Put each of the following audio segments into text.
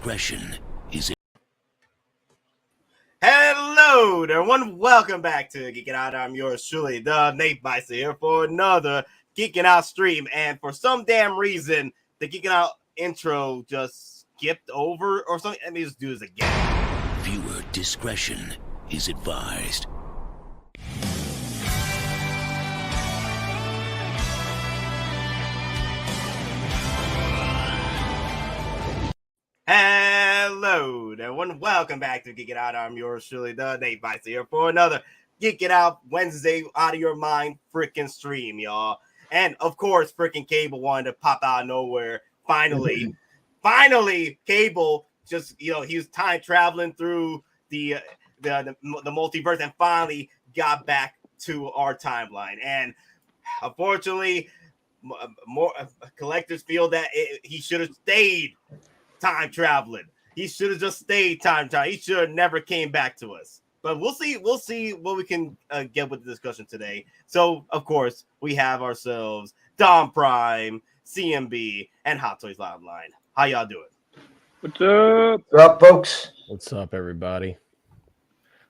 discretion is... Hello there, everyone. Welcome back to Geekin Out. I'm yours truly, the Nate Bison, here for another Geekin Out stream. And for some damn reason, the Geekin Out intro just skipped over or something. Let me just do this again. Viewer discretion is advised. Hello there, everyone. Welcome back to Geekin Out. I'm yours truly, the Nate Bison, here for another Geekin Out Wednesday Out of Your Mind freaking stream, y'all. And of course, freaking Cable wanted to pop out of nowhere. Finally, Cable just, he was time traveling through the multiverse and finally got back to our timeline. And unfortunately, more collectors feel that he should have stayed time traveling. He should have just stayed time traveling. He should have never came back to us. But we'll see what we can get with the discussion today. So, of course, we have ourselves DonPrime, CMB, and Hottoys Live Line. How y'all doing? What's up? What's up, folks? What's up, everybody?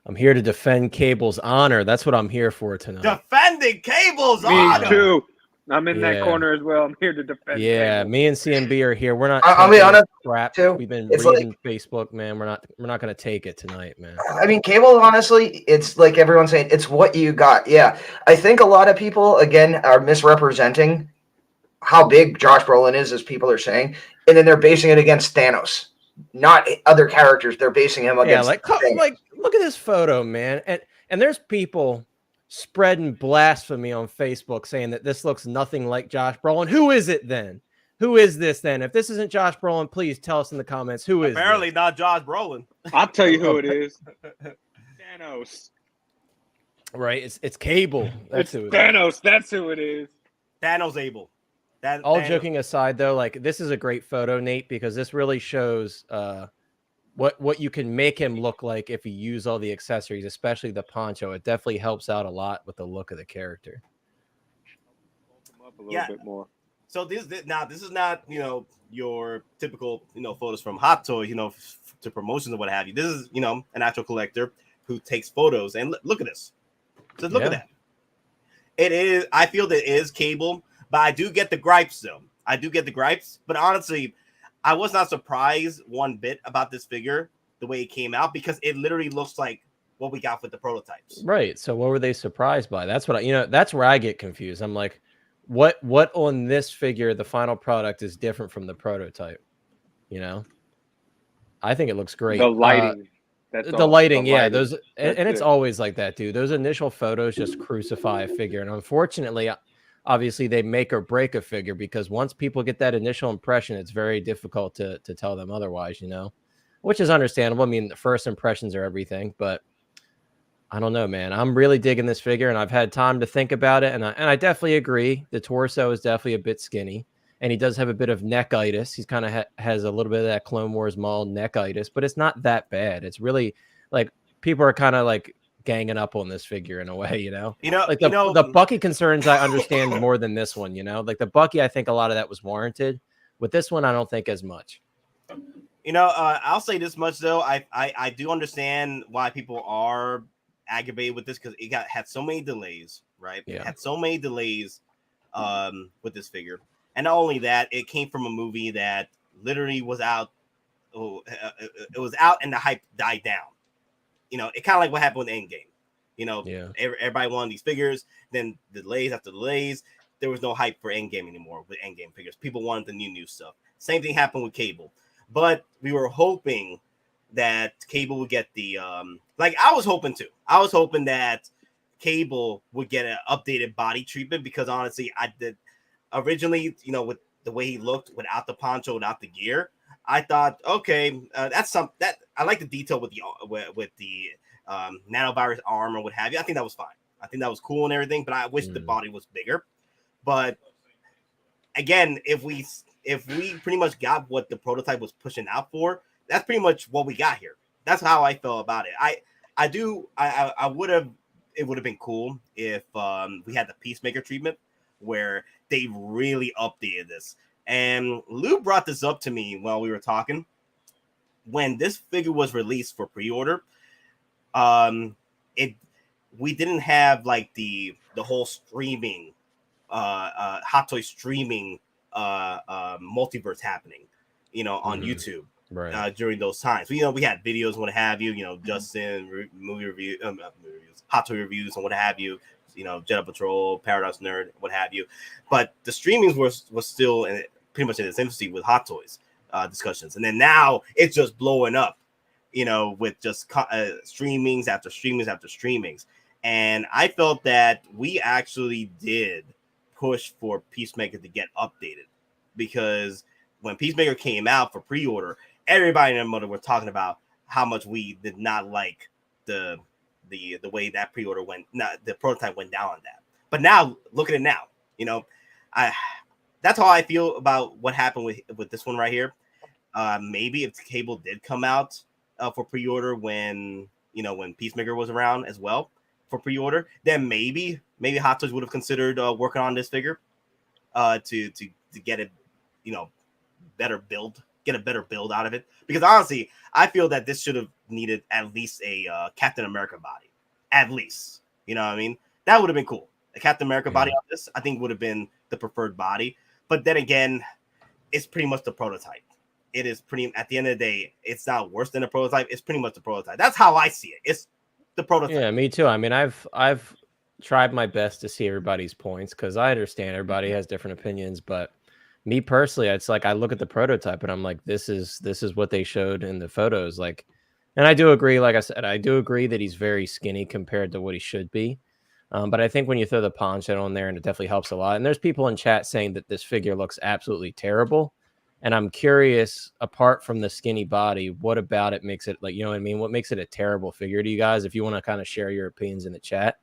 I'm here to defend Cable's honor. That's what I'm here for tonight. Defending Cable's honor. Me too. I'm in that corner as well. I'm here to defend. Yeah, Cable. Me and CMB are here. We're not. I'll be honest, crap. too. We've been It's reading Facebook, man. We're not gonna take it tonight, man. I mean, Cable, honestly, it's like everyone's saying, it's what you got. Yeah. I think a lot of people, again, are misrepresenting how big Josh Brolin is, as people are saying, and then they're basing it against Thanos, not other characters. They're basing him against. Yeah, like look at this photo, man. And there's people spreading blasphemy on Facebook saying that this looks nothing like Josh Brolin. Who is it then? Who is this then? If this isn't Josh Brolin, please tell us in the comments who is. Apparently not Josh Brolin. I'll tell you who it is. Thanos. Right? It's Cable. That's who it Thanos. is. That's who it is. Thanos Abel. All joking aside, though, like this is a great photo, Nate, because this really shows what you can make him look like if you use all the accessories, especially the poncho. It definitely helps out a lot with the look of the character. Up a little bit more. So this is not your typical photos from Hot Toys to promotions or what have you. This is an actual collector who takes photos, and look at this. Just look at that. It is. I feel that it is Cable, but I do get the gripes though. I do get the gripes, but honestly, I was not surprised one bit about this figure the way it came out, because it literally looks like what we got with the prototypes. Right. So what were they surprised by? That's what that's where I get confused. I'm like, what on this figure, the final product, is different from the prototype? I think it looks great. The lighting. The lighting, yeah. Those and it's always like that, dude. Those initial photos just crucify a figure, and unfortunately, obviously, they make or break a figure, because once people get that initial impression, it's very difficult to tell them otherwise, which is understandable. I mean, the first impressions are everything, but I don't know, man. I'm really digging this figure, and I've had time to think about it, and I definitely agree. The torso is definitely a bit skinny, and he does have a bit of neckitis. He's kind of has a little bit of that Clone Wars Maul neckitis, but it's not that bad. It's really like people are kind of like ganging up on this figure in a way, like the Bucky concerns I understand more than this one, like the Bucky, I think a lot of that was warranted. With this one, I don't think as much. I'll say this much though. I do understand why people are aggravated with this, because it had so many delays, right? Yeah. It had so many delays with this figure, and not only that, it came from a movie that literally was out. It was out and the hype died down. It kind of like what happened with EndGame. Everybody wanted these figures. Then delays after delays, there was no hype for EndGame anymore with EndGame figures. People wanted the new stuff. Same thing happened with Cable, but we were hoping that Cable would get the I was hoping to. I was hoping that Cable would get an updated body treatment, because honestly, I did originally, with the way he looked without the poncho, without the gear. I thought, okay, that's that I like the detail with the nanovirus arm or what have you. I think that was fine. I think that was cool and everything, but I wish the body was bigger. But again, if we pretty much got what the prototype was pushing out for, that's pretty much what we got here. That's how I felt about it. I would have. It would have been cool if we had the Peacemaker treatment, where they really updated this. And Lou brought this up to me while we were talking. when this figure was released for pre-order, we didn't have like the whole streaming, Hot Toy streaming multiverse happening, on YouTube. Right. During those times, we had videos and what have you, Justin movie reviews, Hot Toy reviews and what have you, Jedi Patrol, Paradox Nerd, what have you. But the streamings was still pretty much in its infancy with Hot Toys discussions, and then now it's just blowing up, with just streamings after streamings after streamings. And I felt that we actually did push for Peacemaker to get updated, because when Peacemaker came out for pre-order, everybody and their mother were talking about how much we did not like the way that pre-order went, the prototype went down on that. But now, look at it now. That's how I feel about what happened with this one right here. Maybe if the cable did come out for pre-order when Peacemaker was around as well for pre-order, then maybe Hot Toys would have considered working on this figure to get it, better build, get a better build out of it. Because honestly, I feel that this should have needed at least a Captain America body, at least. You know what I mean? That would have been cool. A Captain America body on this, I think, would have been the preferred body. But then again, it's pretty much the prototype. It is pretty. At the end of the day, it's not worse than a prototype. It's pretty much the prototype. That's how I see it. It's the prototype. Yeah, me too. I mean, I've tried my best to see everybody's points, because I understand everybody has different opinions. But me personally, it's like I look at the prototype and I'm like, this is what they showed in the photos. Like, and I do agree. Like I said, I do agree that he's very skinny compared to what he should be. But I think when you throw the poncho on there, and it definitely helps a lot. And there's people in chat saying that this figure looks absolutely terrible. And I'm curious, apart from the skinny body, what about it makes it, like, you know what I mean? What makes it a terrible figure to you guys? If you want to kind of share your opinions in the chat,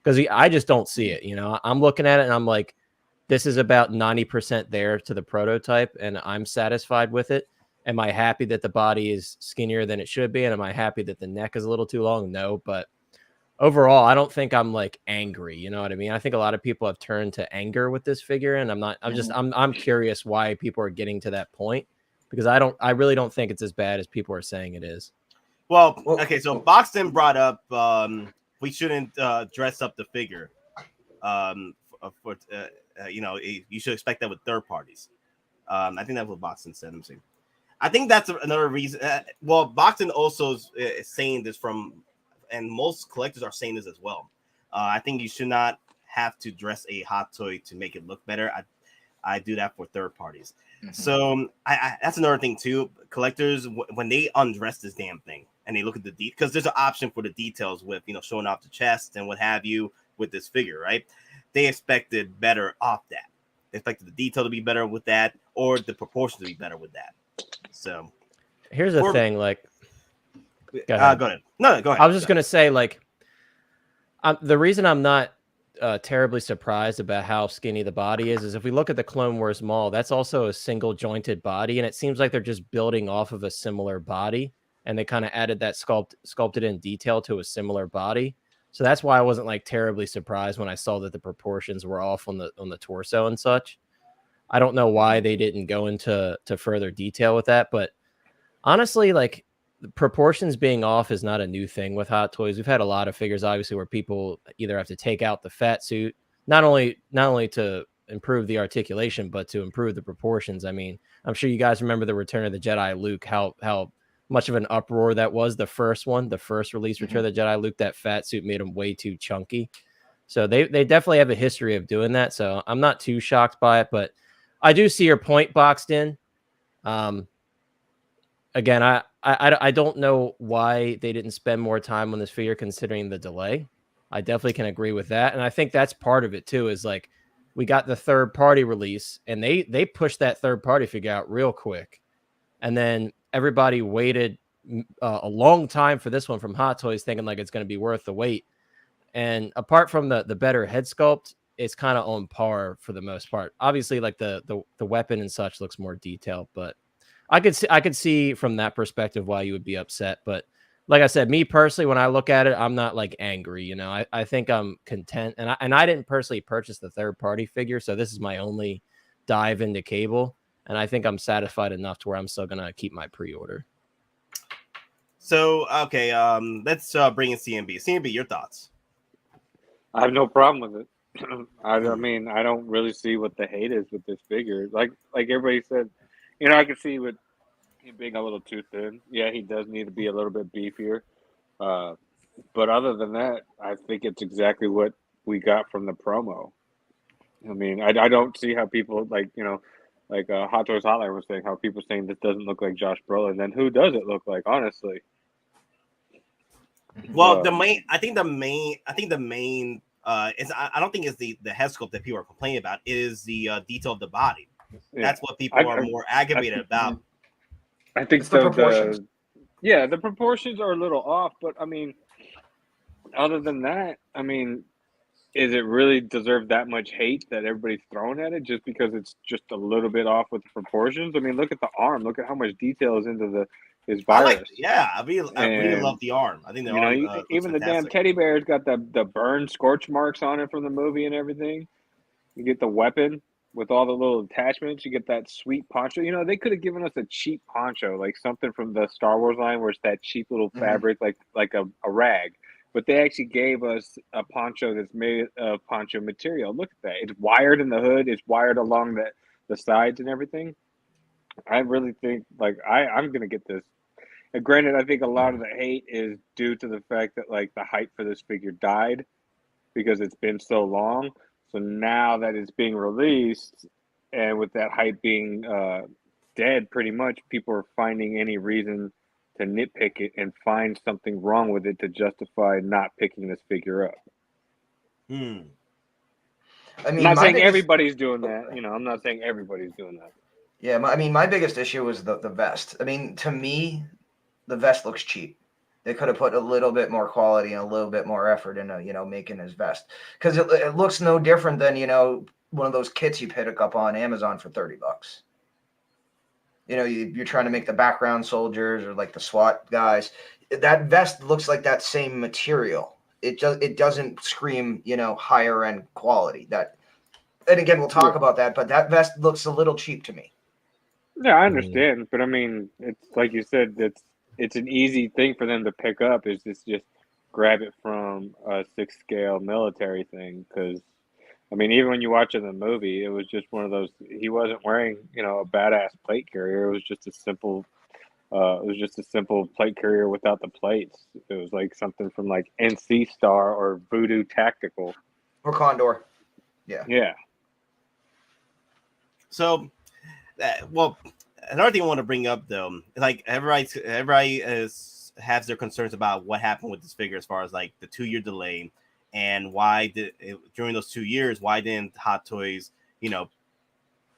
because I just don't see it. I'm looking at it and I'm like, this is about 90% there to the prototype, and I'm satisfied with it. Am I happy that the body is skinnier than it should be? And am I happy that the neck is a little too long? No, but overall, I don't think I'm like angry. You know what I mean? I think a lot of people have turned to anger with this figure, and I'm curious why people are getting to that point, because I really don't think it's as bad as people are saying it is. Well, okay, so Boxton brought up we shouldn't dress up the figure. You should expect that with third parties. I think that's what Boxton said. Let me see. I think that's another reason. Boxton also is saying this and most collectors are saying this as well. I think you should not have to dress a hot toy to make it look better. I do that for third parties. Mm-hmm. So that's another thing too. Collectors, when they undress this damn thing and they look at the because there's an option for the details with showing off the chest and what have you with this figure, right? They expected better off that. They expected the detail to be better with that, or the proportion to be better with that. So here's the thing, like, go ahead. No, go ahead. I was just gonna say, like, the reason I'm not terribly surprised about how skinny the body is if we look at the Clone Wars Mall, that's also a single jointed body, and it seems like they're just building off of a similar body, and they kind of added that sculpted in detail to a similar body. So that's why I wasn't like terribly surprised when I saw that the proportions were off on the torso and such. I don't know why they didn't go into further detail with that, but honestly, like, the proportions being off is not a new thing with Hot Toys. We've had a lot of figures, obviously, where people either have to take out the fat suit, not only to improve the articulation, but to improve the proportions. I mean, I'm sure you guys remember the Return of the Jedi Luke, how much of an uproar that was. The first release, Return of the Jedi Luke, that fat suit made him way too chunky. So they definitely have a history of doing that. So I'm not too shocked by it, but I do see your point, Boxed In. Again, I don't know why they didn't spend more time on this figure considering the delay. I definitely can agree with that. And I think that's part of it too, is like, we got the third party release and they pushed that third party figure out real quick. And then everybody waited a long time for this one from Hot Toys, thinking like it's going to be worth the wait. And apart from the better head sculpt, it's kind of on par for the most part. Obviously, like the weapon and such looks more detailed, but I could see from that perspective why you would be upset. But like I said, me personally, when I look at it, I'm not like angry. I think I'm content, and I didn't personally purchase the third party figure, so this is my only dive into cable, and I think I'm satisfied enough to where I'm still gonna keep my pre-order. So okay, let's bring in CMB. CMB, your thoughts? I have no problem with it. I mean, I don't really see what the hate is with this figure. Like everybody said, I can see with him being a little too thin. Yeah, he does need to be a little bit beefier. But other than that, I think it's exactly what we got from the promo. I mean, I don't see how people like Hot Toys Hotline was saying, how people saying this doesn't look like Josh Brolin. Then who does it look like? Honestly. Well, I think the main is I don't think it's the head sculpt that people are complaining about. It is the detail of the body. Yeah. That's what people are more aggravated about. I think it's the proportions. The proportions are a little off, but I mean, other than that, I mean, is it really deserve that much hate that everybody's throwing at it just because it's just a little bit off with the proportions? I mean, look at the arm. Look at how much detail is into his virus. I really love the arm. I think the arm, even the damn teddy bear's got the burn scorch marks on it from the movie and everything. You get the weapon with all the little attachments. You get that sweet poncho. They could have given us a cheap poncho, like something from the Star Wars line, where it's that cheap little fabric, like a rag. But they actually gave us a poncho that's made of poncho material. Look at that. It's wired in the hood. It's wired along the sides and everything. I really think, I'm going to get this. And granted, I think a lot of the hate is due to the fact that, the hype for this figure died because it's been so long. So now that it's being released, and with that hype being dead pretty much, people are finding any reason to nitpick it and find something wrong with it to justify not picking this figure up. I mean, I'm not saying everybody's doing that. I'm not saying everybody's doing that. Yeah, my biggest issue was the vest. I mean, to me, the vest looks cheap. They could have put a little bit more quality and a little bit more effort into, making his vest, because it looks no different than one of those kits you pick up on Amazon for $30. You're trying to make the background soldiers or like the SWAT guys. That vest looks like that same material. It doesn't scream higher end quality. And again, we'll talk about that, but that vest looks a little cheap to me. Yeah, I understand, but I mean, it's like you said, it's an easy thing for them to pick up. Is just grab it from a 6-scale military thing, because I mean, even when you watch it in the movie, it was just one of those. He wasn't wearing a badass plate carrier. It was just a simple. Plate carrier without the plates. It was like something from like NC Star or Voodoo Tactical or Condor. Yeah. Yeah. So, another thing I want to bring up though, like everybody has their concerns about what happened with this figure as far as like the 2-year delay, and why during those 2 years, why didn't Hot Toys,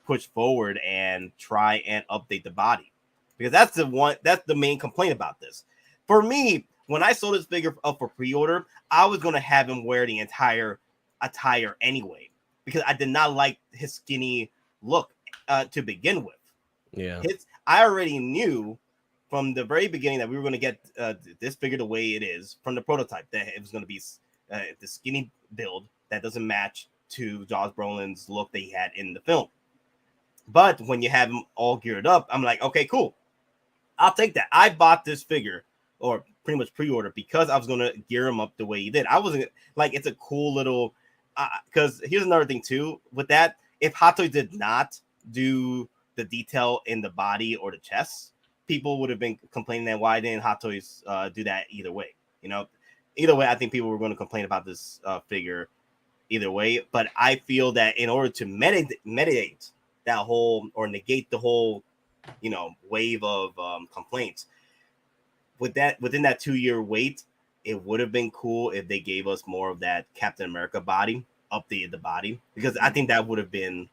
push forward and try and update the body? Because that's the main complaint about this. For me, when I sold this figure up for pre-order, I was going to have him wear the entire attire anyway, because I did not like his skinny look to begin with. Yeah. I already knew from the very beginning that we were going to get this figure the way it is from the prototype, that it was going to be the skinny build that doesn't match to Josh Brolin's look that he had in the film. But when you have him all geared up, I'm like, okay, cool. I'll take that. I bought this figure, or pretty much pre-order, because I was going to gear him up the way he did. I wasn't like, it's a cool little, because here's another thing too with that. If Hot Toys did not do the detail in the body or the chest, people would have been complaining that why didn't Hot Toys do that either way? Either way, I think people were going to complain about this figure either way. But I feel that in order to mediate that whole, or negate the whole, wave of complaints, within that 2-year wait, it would have been cool if they gave us more of that Captain America body, updated the body, because I think that would have been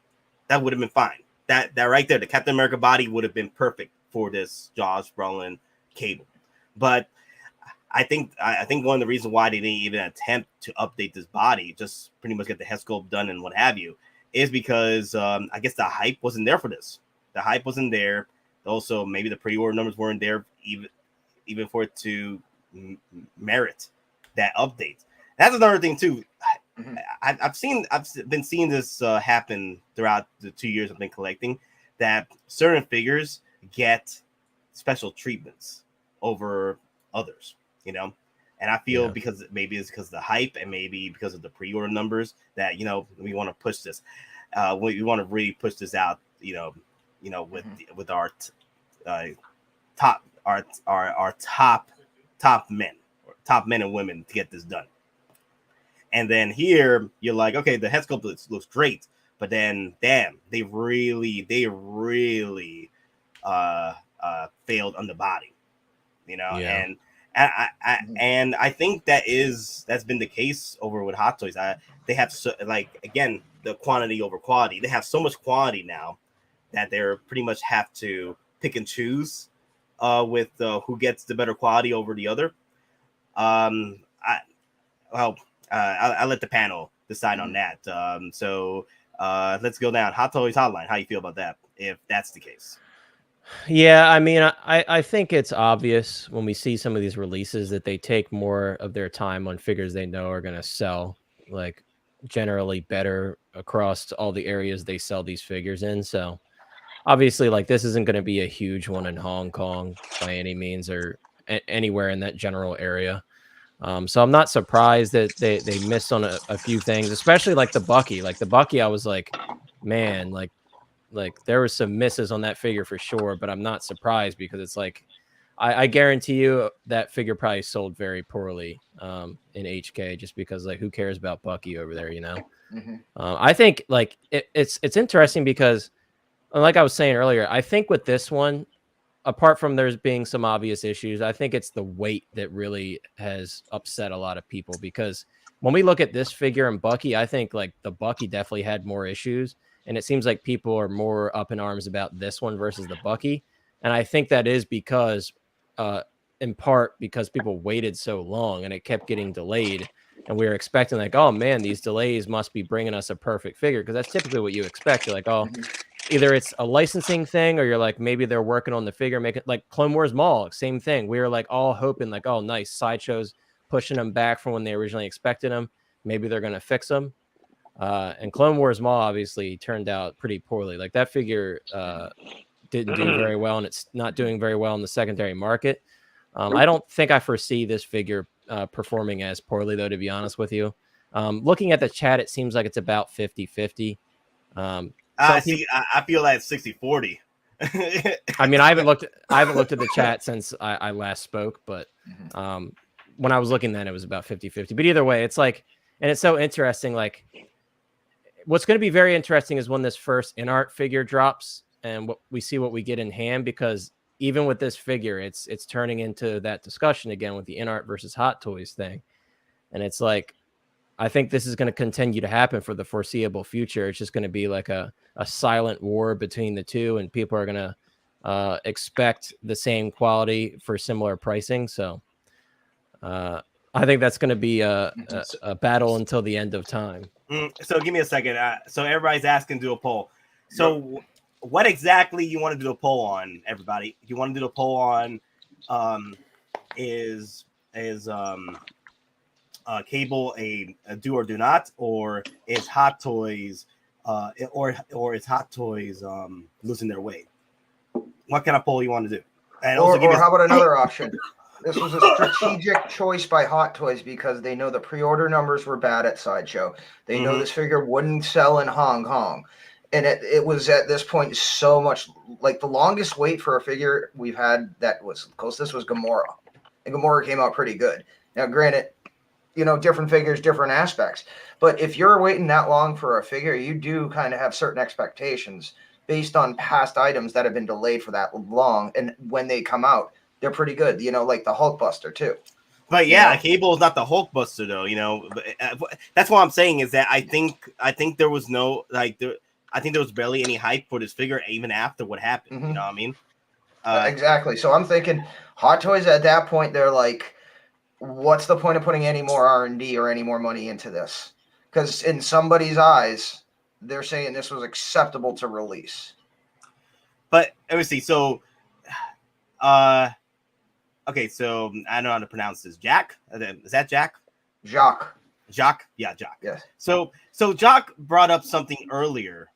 fine. That right there, the Captain America body would have been perfect for this Josh Brolin Cable. But I think one of the reasons why they didn't even attempt to update this body, just pretty much get the head sculpt done and what have you, is because I guess the hype wasn't there for this. The hype wasn't there. Also, maybe the pre-order numbers weren't there even for it to merit that update. That's another thing too. I've been seeing this happen throughout the 2 years I've been collecting, that certain figures get special treatments over others, you know. And I feel because maybe it's because of the hype and maybe because of the pre-order numbers that, you know, we want to push this. We want to really push this out, you know, with our top men and women to get this done. And then here you're like, okay, the head sculpt looks great, but then damn, they really failed on the body, you know. And I think that's been the case over with Hottoys. They have again, the quantity over quality. They have so much quantity now that they're pretty much have to pick and choose with who gets the better quality over the other. I'll let the panel decide on that. So let's go down. Hottoys Hotline. How you feel about that? If that's the case. Yeah, I mean, I think it's obvious when we see some of these releases that they take more of their time on figures they know are going to sell, like generally better across all the areas they sell these figures in. So obviously, like, this isn't going to be a huge one in Hong Kong by any means, or anywhere in that general area. So I'm not surprised that they missed on a few things, especially like the Bucky. Like the Bucky, I was like, man, like there was some misses on that figure for sure, but I'm not surprised because it's like, I guarantee you that figure probably sold very poorly in HK, just because, like, who cares about Bucky over there, you know? I think like it's interesting because, like I was saying earlier, I think with this one, apart from there's being some obvious issues, I think it's the weight that really has upset a lot of people, because when we look at this figure and Bucky, I think like the Bucky definitely had more issues. And it seems like people are more up in arms about this one versus the Bucky. And I think that is because, in part, because people waited so long and it kept getting delayed. And we were expecting like, oh man, these delays must be bringing us a perfect figure. Because that's typically what you expect. You're like, oh, either it's a licensing thing, or you're like, maybe they're working on the figure, make it like Clone Wars Mall, same thing. We were like all hoping like, oh, nice, Sideshow's pushing them back from when they originally expected them. Maybe they're going to fix them. And Clone Wars Mall obviously turned out pretty poorly. Like that figure didn't do very well, and it's not doing very well in the secondary market. I don't think I foresee this figure performing as poorly, though, to be honest with you. Looking at the chat, it seems like it's about 50-50. I feel like 60-40. I mean, I haven't looked at the chat since I last spoke, but when I was looking then, it was about 50-50. But either way, it's like, and it's so interesting, like, what's going to be very interesting is when this first Inart figure drops and we see what we get in hand, because even with this figure, it's turning into that discussion again with the Inart versus Hottoys thing. And it's like, I think this is going to continue to happen for the foreseeable future. It's just going to be like a silent war between the two, and people are going to expect the same quality for similar pricing. So I think that's going to be a battle until the end of time. So give me a second. So everybody's asking to do a poll. So what exactly you want to do a poll on, everybody? You want to do a poll on is Cable a do or do not, or is Hottoys or is Hottoys losing their way? What kind of poll you want to do? And or how about another option? This was a strategic choice by Hottoys because they know the pre-order numbers were bad at Sideshow. They know this figure wouldn't sell in Hong Kong. And it was at this point so much, like the longest wait for a figure we've had that was close. This was Gamora. And Gamora came out pretty good. Now, granted, you know, different figures, different aspects. But if you're waiting that long for a figure, you do kind of have certain expectations based on past items that have been delayed for that long. And when they come out, they're pretty good, you know, like the Hulkbuster too. But yeah, Cable is not the Hulkbuster though, you know. That's what I'm saying is that I think there was no I think there was barely any hype for this figure even after what happened. You know what I mean? Exactly. So I'm thinking Hottoys at that point, they're like, what's the point of putting any more R&D or any more money into this? Because in somebody's eyes, they're saying this was acceptable to release. But let me see. So, okay, so I don't know how to pronounce this. Jack? Is that Jack? Jacques. Jacques? Yeah, Jacques. Yes. So Jacques brought up something earlier,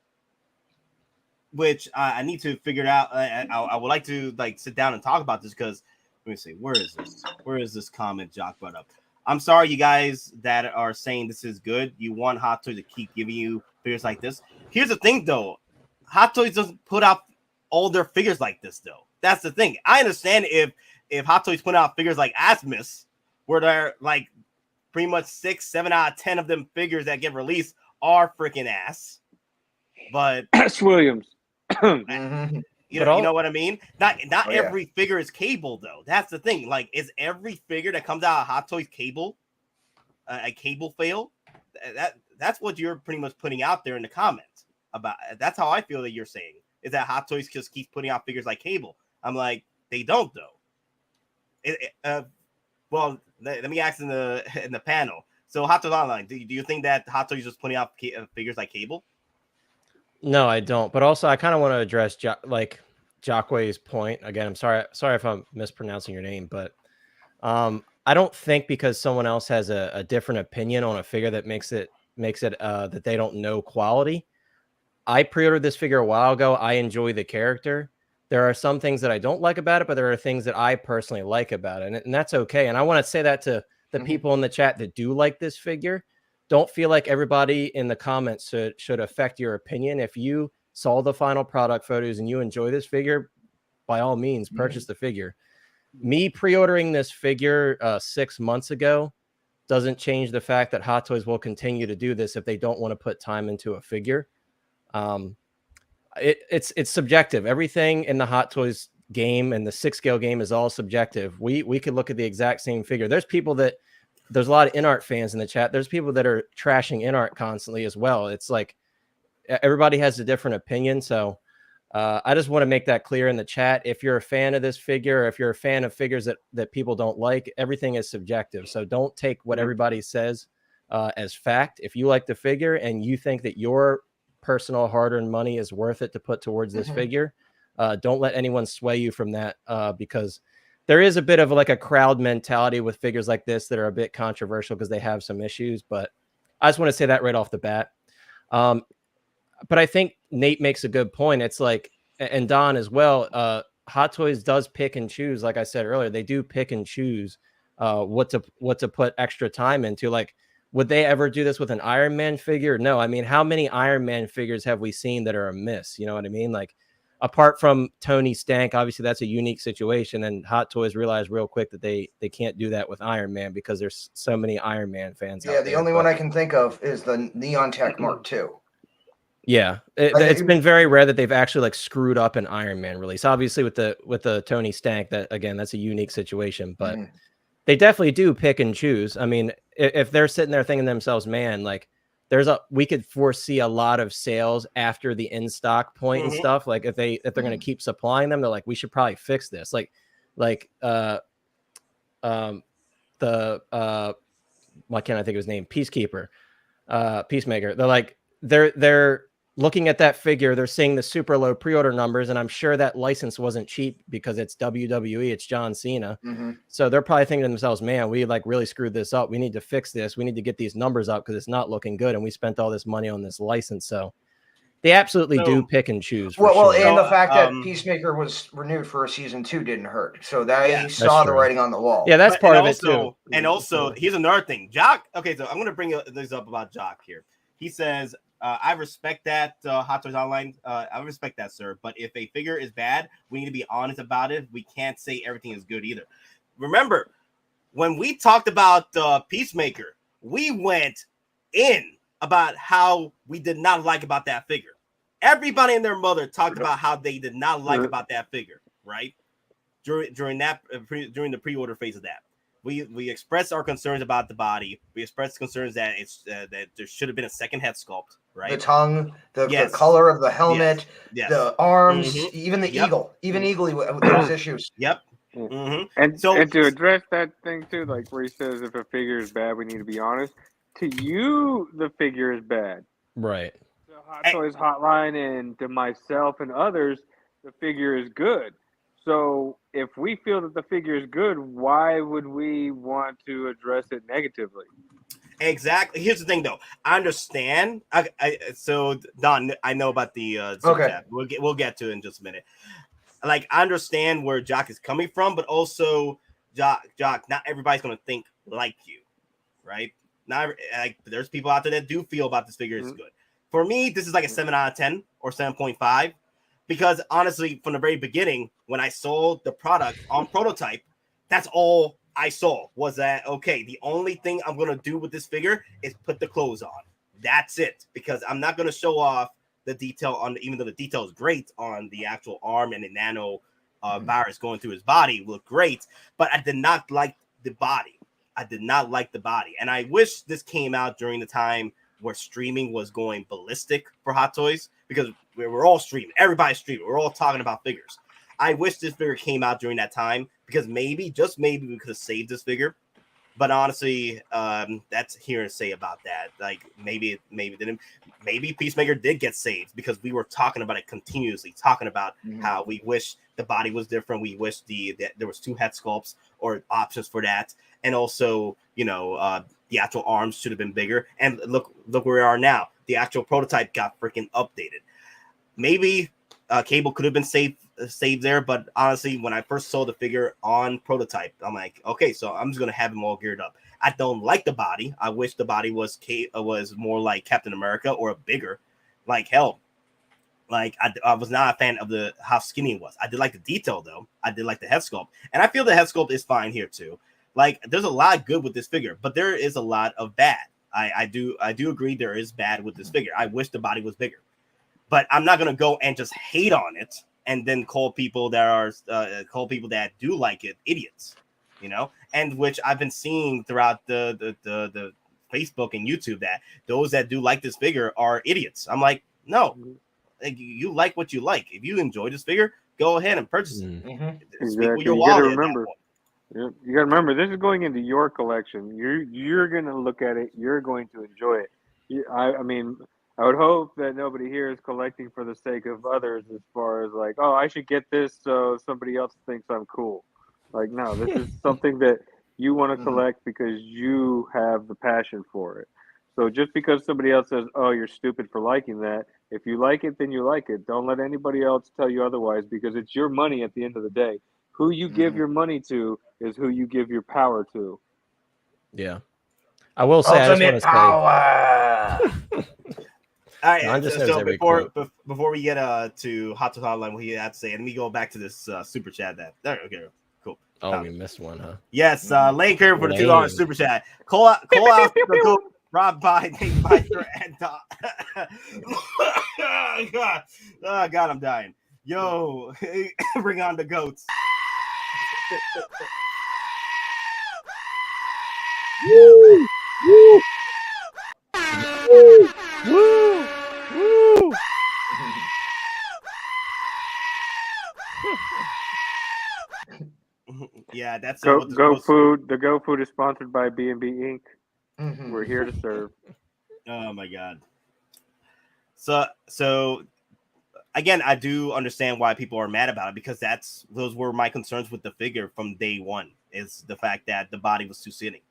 which I need to figure it out. I would like to like sit down and talk about this because me see. Where is this? Where is this comment Jock brought up? I'm sorry, you guys that are saying this is good. You want Hot Toys to keep giving you figures like this. Here's the thing, though. Hot Toys doesn't put out all their figures like this, though. That's the thing. I understand if Hot Toys put out figures like Asmus, where they're like pretty much 6, 7 out of 10 of them figures that get released are freaking ass. But S. Williams. Mhm. you know what I mean? Not every figure is cable, though. That's the thing. Like, is every figure that comes out of Hot Toys cable? A cable fail? That's what you're pretty much putting out there in the comments about. That's how I feel that you're saying is that Hot Toys just keeps putting out figures like cable. I'm like, they don't though. Well, let me ask in the panel. So Hot Toys Online, do you think that Hot Toys is just putting out figures like cable? No, I don't. But also, I kind of want to address Jockway's point again. I'm sorry if I'm mispronouncing your name, but I don't think because someone else has a different opinion on a figure that makes it that they don't know quality. I pre-ordered this figure a while ago. I enjoy the character. There are some things that I don't like about it, but there are things that I personally like about it, and that's okay. And I want to say that to the people in the chat that do like this figure. Don't feel like everybody in the comments should affect your opinion. If you saw the final product photos and you enjoy this figure, by all means, purchase the figure. Me pre-ordering this figure 6 months ago doesn't change the fact that Hot Toys will continue to do this if they don't want to put time into a figure. It's subjective. Everything in the Hot Toys game and the 6-scale game is all subjective. We could look at the exact same figure. There's a lot of Inart fans in the chat. There's people that are trashing Inart constantly as well. It's like everybody has a different opinion. So I just want to make that clear in the chat. If you're a fan of this figure, or if you're a fan of figures that people don't like, everything is subjective. So don't take what everybody says as fact. If you like the figure and you think that your personal hard-earned money is worth it to put towards this figure, don't let anyone sway you from that, because there is a bit of like a crowd mentality with figures like this that are a bit controversial because they have some issues. But I just want to say that right off the bat. But I think Nate makes a good point. It's like, and Don as well, Hot Toys does pick and choose. Like I said earlier, they do pick and choose what to put extra time into. Like, would they ever do this with an Iron Man figure? No. I mean, how many Iron Man figures have we seen that are a miss? You know what I mean? Like, apart from Tony Stank, obviously that's a unique situation. And Hot Toys realized real quick that they can't do that with Iron Man because there's so many Iron Man fans out there. The only one I can think of is the Neon Tech Mark II. Yeah, it's been very rare that they've actually like screwed up an Iron Man release. Obviously, with the Tony Stank, that again, that's a unique situation, but they definitely do pick and choose. I mean, if they're sitting there thinking to themselves, man, like we could foresee a lot of sales after the in stock point and stuff. Like if they're going to keep supplying them, they're like, we should probably fix this. Like why can't I think of his name? Peacekeeper, Peacemaker. They're like they're looking at that figure, they're seeing the super low pre-order numbers, and I'm sure that license wasn't cheap because it's WWE, it's John Cena. So they're probably thinking to themselves, man, we like really screwed this up. We need to fix this. We need to get these numbers up because it's not looking good, and we spent all this money on this license. So they absolutely do pick and choose. Well, and the fact that Peacemaker was renewed for a season 2 didn't hurt. So that you saw the writing on the wall. Yeah, that's part of it too. And also, here's another thing. Jock, okay, so I'm going to bring this up about Jock here. He says, I respect that, Hot Toys Online. I respect that, sir. But if a figure is bad, we need to be honest about it. We can't say everything is good either. Remember, when we talked about Peacemaker, we went in about how we did not like about that figure. Everybody and their mother talked about how they did not like about that figure, right? During the pre-order phase of that. We expressed our concerns about the body. We expressed concerns that that there should have been a second head sculpt, right? The tongue, the color of the helmet, the arms, even the eagle. Even Eagle with those issues. And to address that thing too, like where he says if a figure is bad, we need to be honest. To you, the figure is bad. Right. To Hot Toys Hotline and to myself and others, the figure is good. So if we feel that the figure is good, why would we want to address it negatively? Exactly. Here's the thing, though. I understand. So Don, I know about the chat. We'll get to it in just a minute. like I understand where Jock is coming from, but also Jock, not everybody's gonna think like you, right? Not like there's people out there that do feel about this figure is good. For me, this is like a 7 out of 10 or 7.5, because honestly, from the very beginning, when I saw the product on prototype, that's all I saw was that, okay, the only thing I'm going to do with this figure is put the clothes on. That's it, because I'm not going to show off the detail on, even though the detail is great on the actual arm and the nano virus going through his body, look great, but I did not like the body. I did not like the body. And I wish this came out during the time where streaming was going ballistic for Hot Toys, because we're all streaming. Everybody's streaming. We're all talking about figures. I wish this figure came out during that time, because maybe, just maybe, we could have saved this figure. But honestly, that's hearsay about that. Like maybe didn't. Maybe Peacemaker did get saved because we were talking about it continuously, talking about how we wish the body was different. We wish that there was 2 head sculpts or options for that, and also the actual arms should have been bigger. And look where we are now. The actual prototype got freaking updated. Maybe Cable could have been saved there, but honestly, when I first saw the figure on prototype, I'm like, okay, so I'm just gonna have him all geared up. I don't like the body. I wish the body was more like Captain America or bigger. Like hell, like I was not a fan of how skinny it was. I did like the detail though. I did like the head sculpt, and I feel the head sculpt is fine here too. Like there's a lot good with this figure, but there is a lot of bad. I do agree there is bad with this figure. I wish the body was bigger, but I'm not gonna go and just hate on it and then call people that do like it idiots, and which I've been seeing throughout the Facebook and YouTube, that those that do like this figure are idiots. I'm like, no, like, you like what you like. If you enjoy this figure, go ahead and purchase it. Exactly. You got to remember, this is going into your collection. You're going to look at it. You're going to enjoy it. I mean, I would hope that nobody here is collecting for the sake of others, as far as like, oh, I should get this so somebody else thinks I'm cool. Like, no, this is something that you want to collect because you have the passion for it. So just because somebody else says, oh, you're stupid for liking that, if you like it, then you like it. Don't let anybody else tell you otherwise, because it's your money at the end of the day. Who you give your money to is who you give your power to. Yeah. I will say, ultimate power. All right, so before we get to Hot to Hotline, what he had to say, and we go back to this super chat okay, cool. Oh, we missed one, huh? Yes, Lane Curry for the $2 super chat. Call out the goat, Rob by Nate Biker and oh God, I'm dying. Yo, bring on the goats. Woo! Woo! Woo! Woo! Woo! Yeah, that's Go Food. The Go Food is sponsored by B&B Inc. We're here to serve. Oh my God. So again, I do understand why people are mad about it, because those were my concerns with the figure from day one, is the fact that the body was too skinny.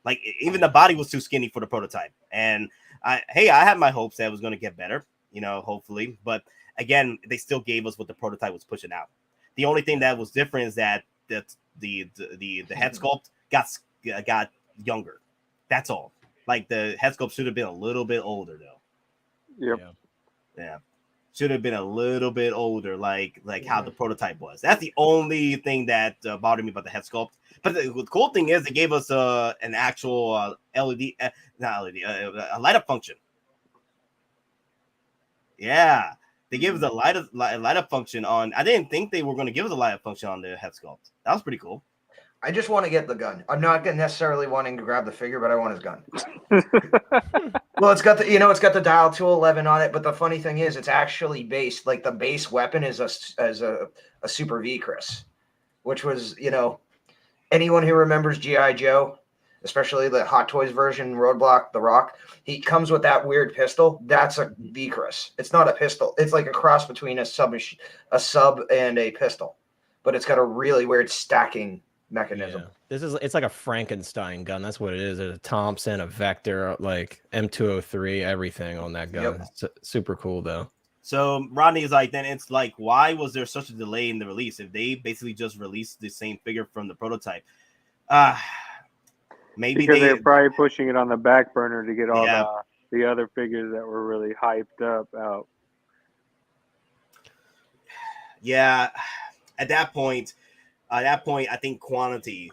Like even the body was too skinny for the prototype. And I had my hopes that it was going to get better, hopefully. But again, they still gave us what the prototype was pushing out. The only thing that was different is that the head sculpt got younger. That's all. Like the head sculpt should have been a little bit older though. Yep. Yeah. Should have been a little bit older, like how the prototype was. That's the only thing that bothered me about the head sculpt. But the cool thing is they gave us an actual LED, a light up function. Yeah, they gave us a light up function on. I didn't think they were going to give us a light up function on the head sculpt. That was pretty cool. I just want to get the gun. I'm not necessarily wanting to grab the figure, but I want his gun. Well, it's got the dial 211 on it, but the funny thing is, it's actually based, like the base weapon is a Super V Chris, which was, anyone who remembers G.I. Joe, especially the Hot Toys version, Roadblock, The Rock, he comes with that weird pistol. That's a V Chris. It's not a pistol. It's like a cross between a sub and a pistol, but it's got a really weird stacking mechanism. Yeah. It's like a Frankenstein gun. That's what it is. There's a Thompson, a Vector, like M203, everything on that gun. It's super cool though. So Rodney is like, then it's like, why was there such a delay in the release if they basically just released the same figure from the prototype? Maybe because they're probably pushing it on the back burner to get all Yeah. the other figures that were really hyped up out. Yeah, at that point, I think quantity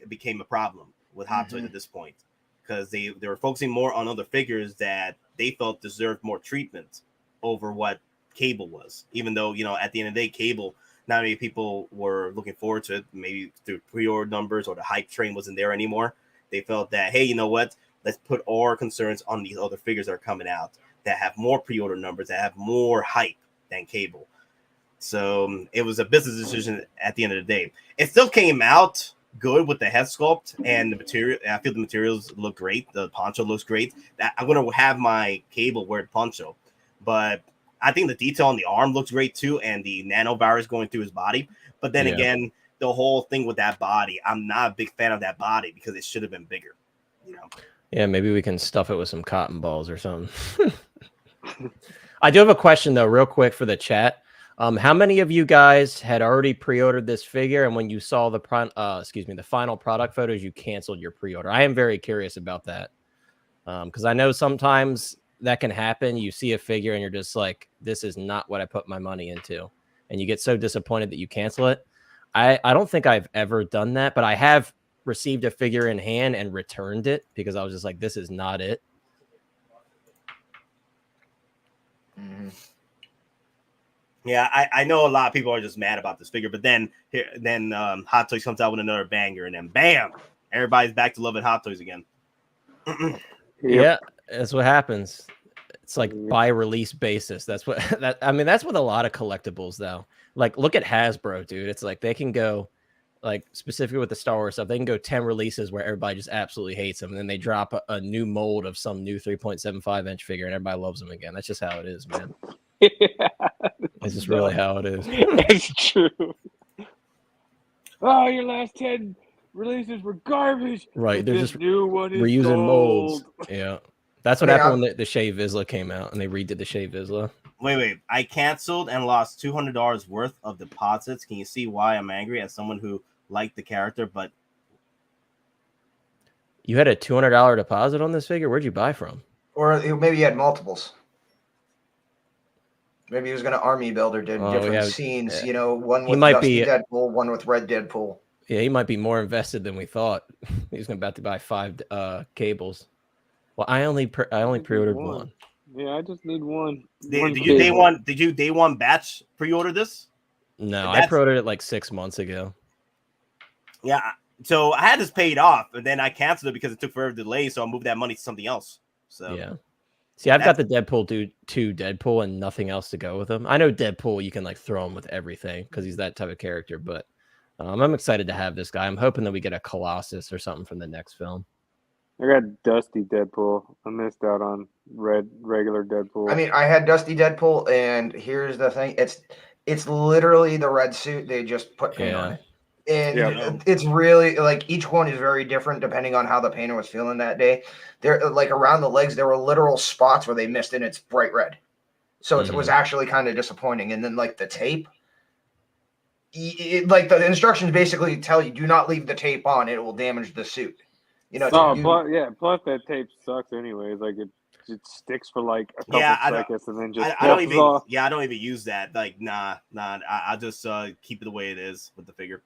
became a problem with Hot Toys at this point, because they were focusing more on other figures that they felt deserved more treatment over what Cable was. Even though, you know, at the end of the day, Cable, not many people were looking forward to it, maybe through pre-order numbers or the hype train wasn't there anymore. They felt that, hey, you know what? Let's put all our concerns on these other figures that are coming out that have more pre-order numbers, that have more hype than Cable. So it was a business decision at the end of the day. It still came out good with the head sculpt and the material. I feel the materials look great. The poncho looks great. I'm going to have my Cable wear poncho, but I think the detail on the arm looks great too, and the nanovirus going through his body. But then again, the whole thing with that body, I'm not a big fan of that body because it should have been bigger. You know? Yeah, maybe we can stuff it with some cotton balls or something. I do have a question though, real quick for the chat. How many of you guys had already pre-ordered this figure, and when you saw the the final product photos, you canceled your pre-order? I am very curious about that, because I know sometimes that can happen. You see a figure and you're just like, this is not what I put my money into, and you get so disappointed that you cancel it. I don't think I've ever done that, but I have received a figure in hand and returned it because I was just like, this is not it. Yeah, I know a lot of people are just mad about this figure, but then Hot Toys comes out with another banger, and then bam, everybody's back to loving Hot Toys again. Yeah, that's what happens. It's like by release basis. That's what that's with a lot of collectibles though. Like look at Hasbro, dude. It's like they can go, like specifically with the Star Wars stuff, they can go 10 releases where everybody just absolutely hates them, and then they drop a new mold of some new 3.75-inch figure and everybody loves them again. That's just how it is, man. It's just really how it is. It's true. Oh, your last 10 releases were garbage. Right, they're just new one is reusing gold. molds. Yeah, that's what happened when the Shea Vizsla came out, and they redid the Shea Vizsla. Wait, I canceled and lost $200 worth of deposits. Can you see why I'm angry as someone who liked the character? But you had a $200 deposit on this figure. Where'd you buy from? Or maybe he had multiples. Maybe he was going to army build or did different scenes. You know, one with Dusty Deadpool, one with Red Deadpool. Yeah, he might be more invested than we thought. He's about to buy 5 cables. Well, I only pre-ordered one. Yeah, I just need one. Did you day one batch pre-order this? No, I pre-ordered it like 6 months ago. Yeah, so I had this paid off, and then I canceled it because it took forever to delay. So I moved that money to something else. So yeah. See, I've got the Deadpool 2 Deadpool and nothing else to go with him. I know Deadpool, you can like throw him with everything because he's that type of character, but I'm excited to have this guy. I'm hoping that we get a Colossus or something from the next film. I got Dusty Deadpool. I missed out on regular Deadpool. I mean, I had Dusty Deadpool, and here's the thing. It's literally the red suit. They just put paint on it. And it's really like each one is very different depending on how the painter was feeling that day. There, like around the legs, there were literal spots where they missed, and it's bright red. So it was actually kind of disappointing. And then like the tape, like the instructions basically tell you, do not leave the tape on; it will damage the suit. You know. Plus that tape sucks anyways. Like it sticks for like a couple seconds and then just I don't even use that. Like nah. I just keep it the way it is with the figure.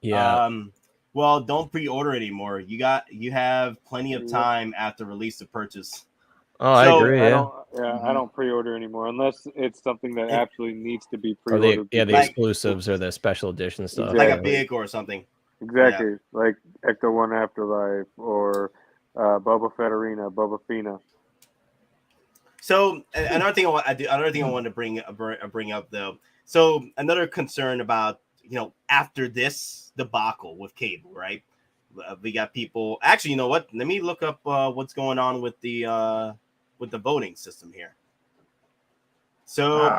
Yeah. Well, don't pre-order anymore. You have plenty of time after release to purchase. Oh, I agree. I don't pre-order anymore unless it's something that absolutely needs to be pre-ordered. The exclusives or the special edition stuff, like a vehicle or something. Exactly, like Ecto 1 Afterlife or Boba Fett Arena, Boba Fina. So another thing I wanted to bring up though. So another concern about after this debacle with Cable, right? We got people. Actually, you know what? Let me look up what's going on with the voting system here. So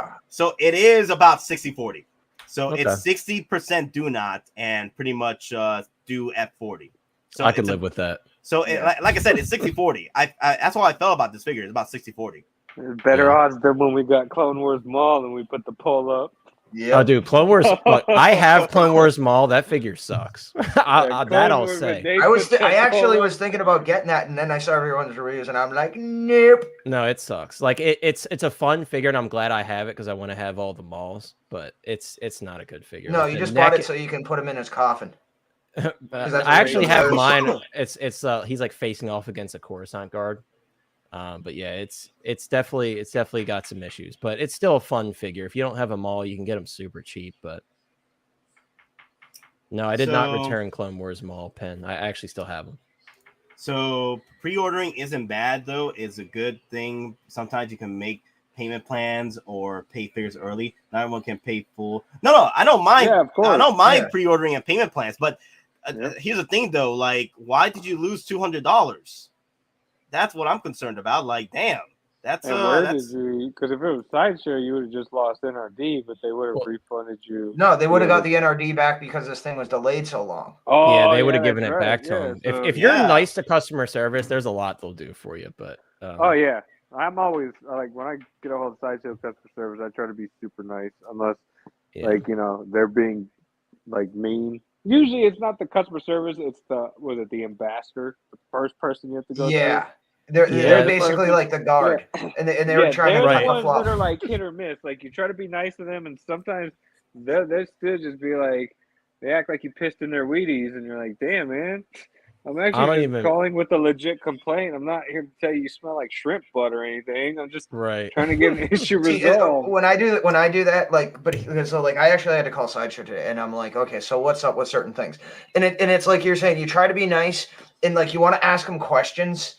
it is about 60-40. So it's 60% do not and pretty much do F40. So I could live with that. So like I said, it's 60-40. I that's how I felt about this figure. It's about 60-40. Better odds than when we got Clone Wars Mall and we put the poll up. Yeah. Oh, dude, Clone Wars. Look, I have Clone Wars Mall. That figure sucks. That I'll say. I actually was thinking about getting that, and then I saw everyone's reviews, and I'm like, nope. No, it sucks. Like it's a fun figure, and I'm glad I have it because I want to have all the malls. But it's not a good figure. No, you just bought it so you can put him in his coffin. I actually have mine. It's he's like facing off against a Coruscant guard. But yeah, it's definitely got some issues, but it's still a fun figure. If you don't have them all, you can get them super cheap. But no, I did not return Clone Wars Mall pen. I actually still have them. So pre-ordering isn't bad though. It's a good thing. Sometimes you can make payment plans or pay figures early. Not everyone can pay full. No, I don't mind. Yeah, of course. I don't mind pre-ordering and payment plans. But here's the thing though. Like, why did you lose $200? That's what I'm concerned about. Like, damn, that's because if it was Sideshow, you would have just lost NRD, but they would have refunded you. No, they would have got the NRD back because this thing was delayed so long. Oh, yeah, they would have given it back to them. So, if you're nice to customer service, there's a lot they'll do for you. But oh yeah, I'm always like when I get a hold of Sideshow customer service, I try to be super nice, unless like they're being like mean. Usually, it's not the customer service; it's the ambassador, the first person you have to go. Yeah. They're basically like the guard, and they were trying to cut the fluff. That are like hit or miss. Like you try to be nice to them, and sometimes they still just be like, they act like you pissed in their Wheaties, and you're like, damn man, I'm actually calling with a legit complaint. I'm not here to tell you smell like shrimp butt or anything. I'm just trying to get an issue resolved. When I do that, I actually had to call Sideshow today, and I'm like, okay, so what's up with certain things? And it's like you're saying, you try to be nice, and like you want to ask them questions.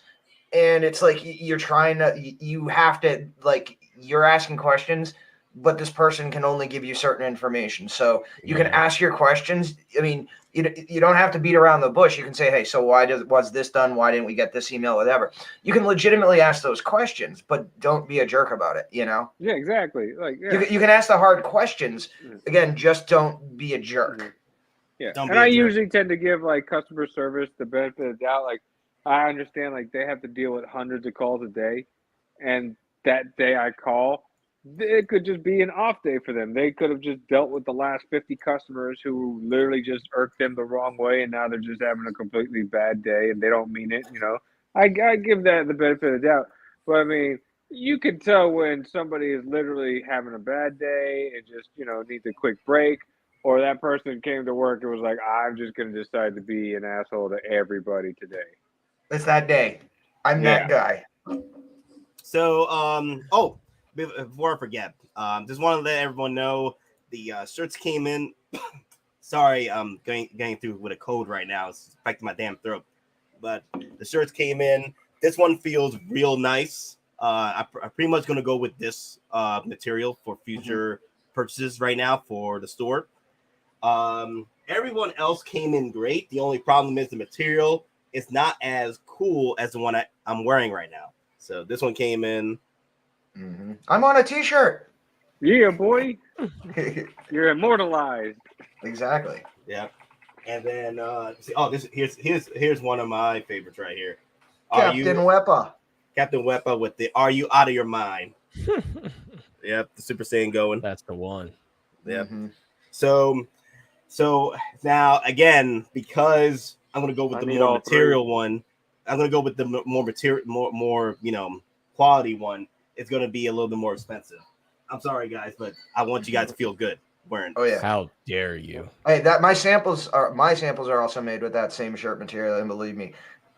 And it's like you have to, like, you're asking questions, but this person can only give you certain information. So you can ask your questions. I mean, you don't have to beat around the bush. You can say, hey, so was this done? Why didn't we get this email? Whatever. You can legitimately ask those questions, but don't be a jerk about it, Yeah, exactly. Like you can ask the hard questions. Again, just don't be a jerk. Yeah. And I usually tend to give like customer service the benefit of the doubt. Like, I understand, like, they have to deal with hundreds of calls a day, and that day I call, it could just be an off day for them. They could have just dealt with the last 50 customers who literally just irked them the wrong way, and now they're just having a completely bad day, and they don't mean it, I give that the benefit of the doubt. But, I mean, you can tell when somebody is literally having a bad day and just, needs a quick break, or that person came to work and was like, I'm just going to decide to be an asshole to everybody today. It's that day. I'm that guy. So, before I forget, just want to let everyone know the shirts came in. Sorry, I'm going through with a cold right now. It's affecting my damn throat. But the shirts came in. This one feels real nice. I'm pretty much going to go with this material for future purchases right now for the store. Everyone else came in great. The only problem is the material. It's not as cool as the one I'm wearing right now. So this one came in. I'm on a t-shirt. Yeah, boy. You're immortalized. Exactly. Yeah. And then here's one of my favorites right here. Captain Weppa with the Are You Out of Your Mind? Yep, the Super Saiyan going. That's the one. Yep. So now again, because I'm gonna go with the more material one. I'm gonna go with the more material, more quality one. It's gonna be a little bit more expensive. I'm sorry, guys, but I want you guys to feel good wearing. Oh yeah! How dare you? Hey, my samples are also made with that same shirt material, and believe me,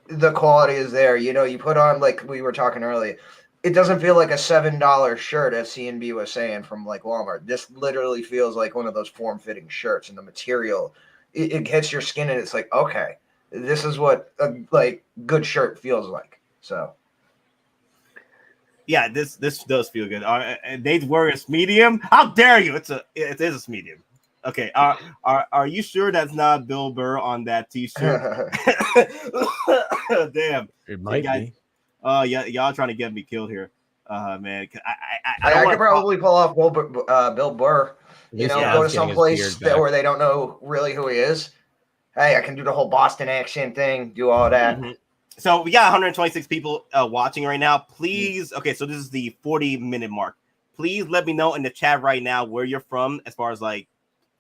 the quality is there. You put on, like we were talking earlier, it doesn't feel like a $7 shirt, as CNB was saying, from like Walmart. This literally feels like one of those form-fitting shirts, and the material it hits your skin, and it's like, okay, this is what a good shirt feels like. So. Yeah, this does feel good. They wear a medium. How dare you? It is a medium. Okay. Are you sure that's not Bill Burr on that T-shirt? Damn. It might be. Y'all trying to get me killed here, man. I could probably pull off Bill Burr. Go to some place where they don't know really who he is. Hey, I can do the whole Boston accent thing. Do all that. So we got 126 people watching right now. Please, okay, so this is the 40-minute mark. Please let me know in the chat right now where you're from, as far as like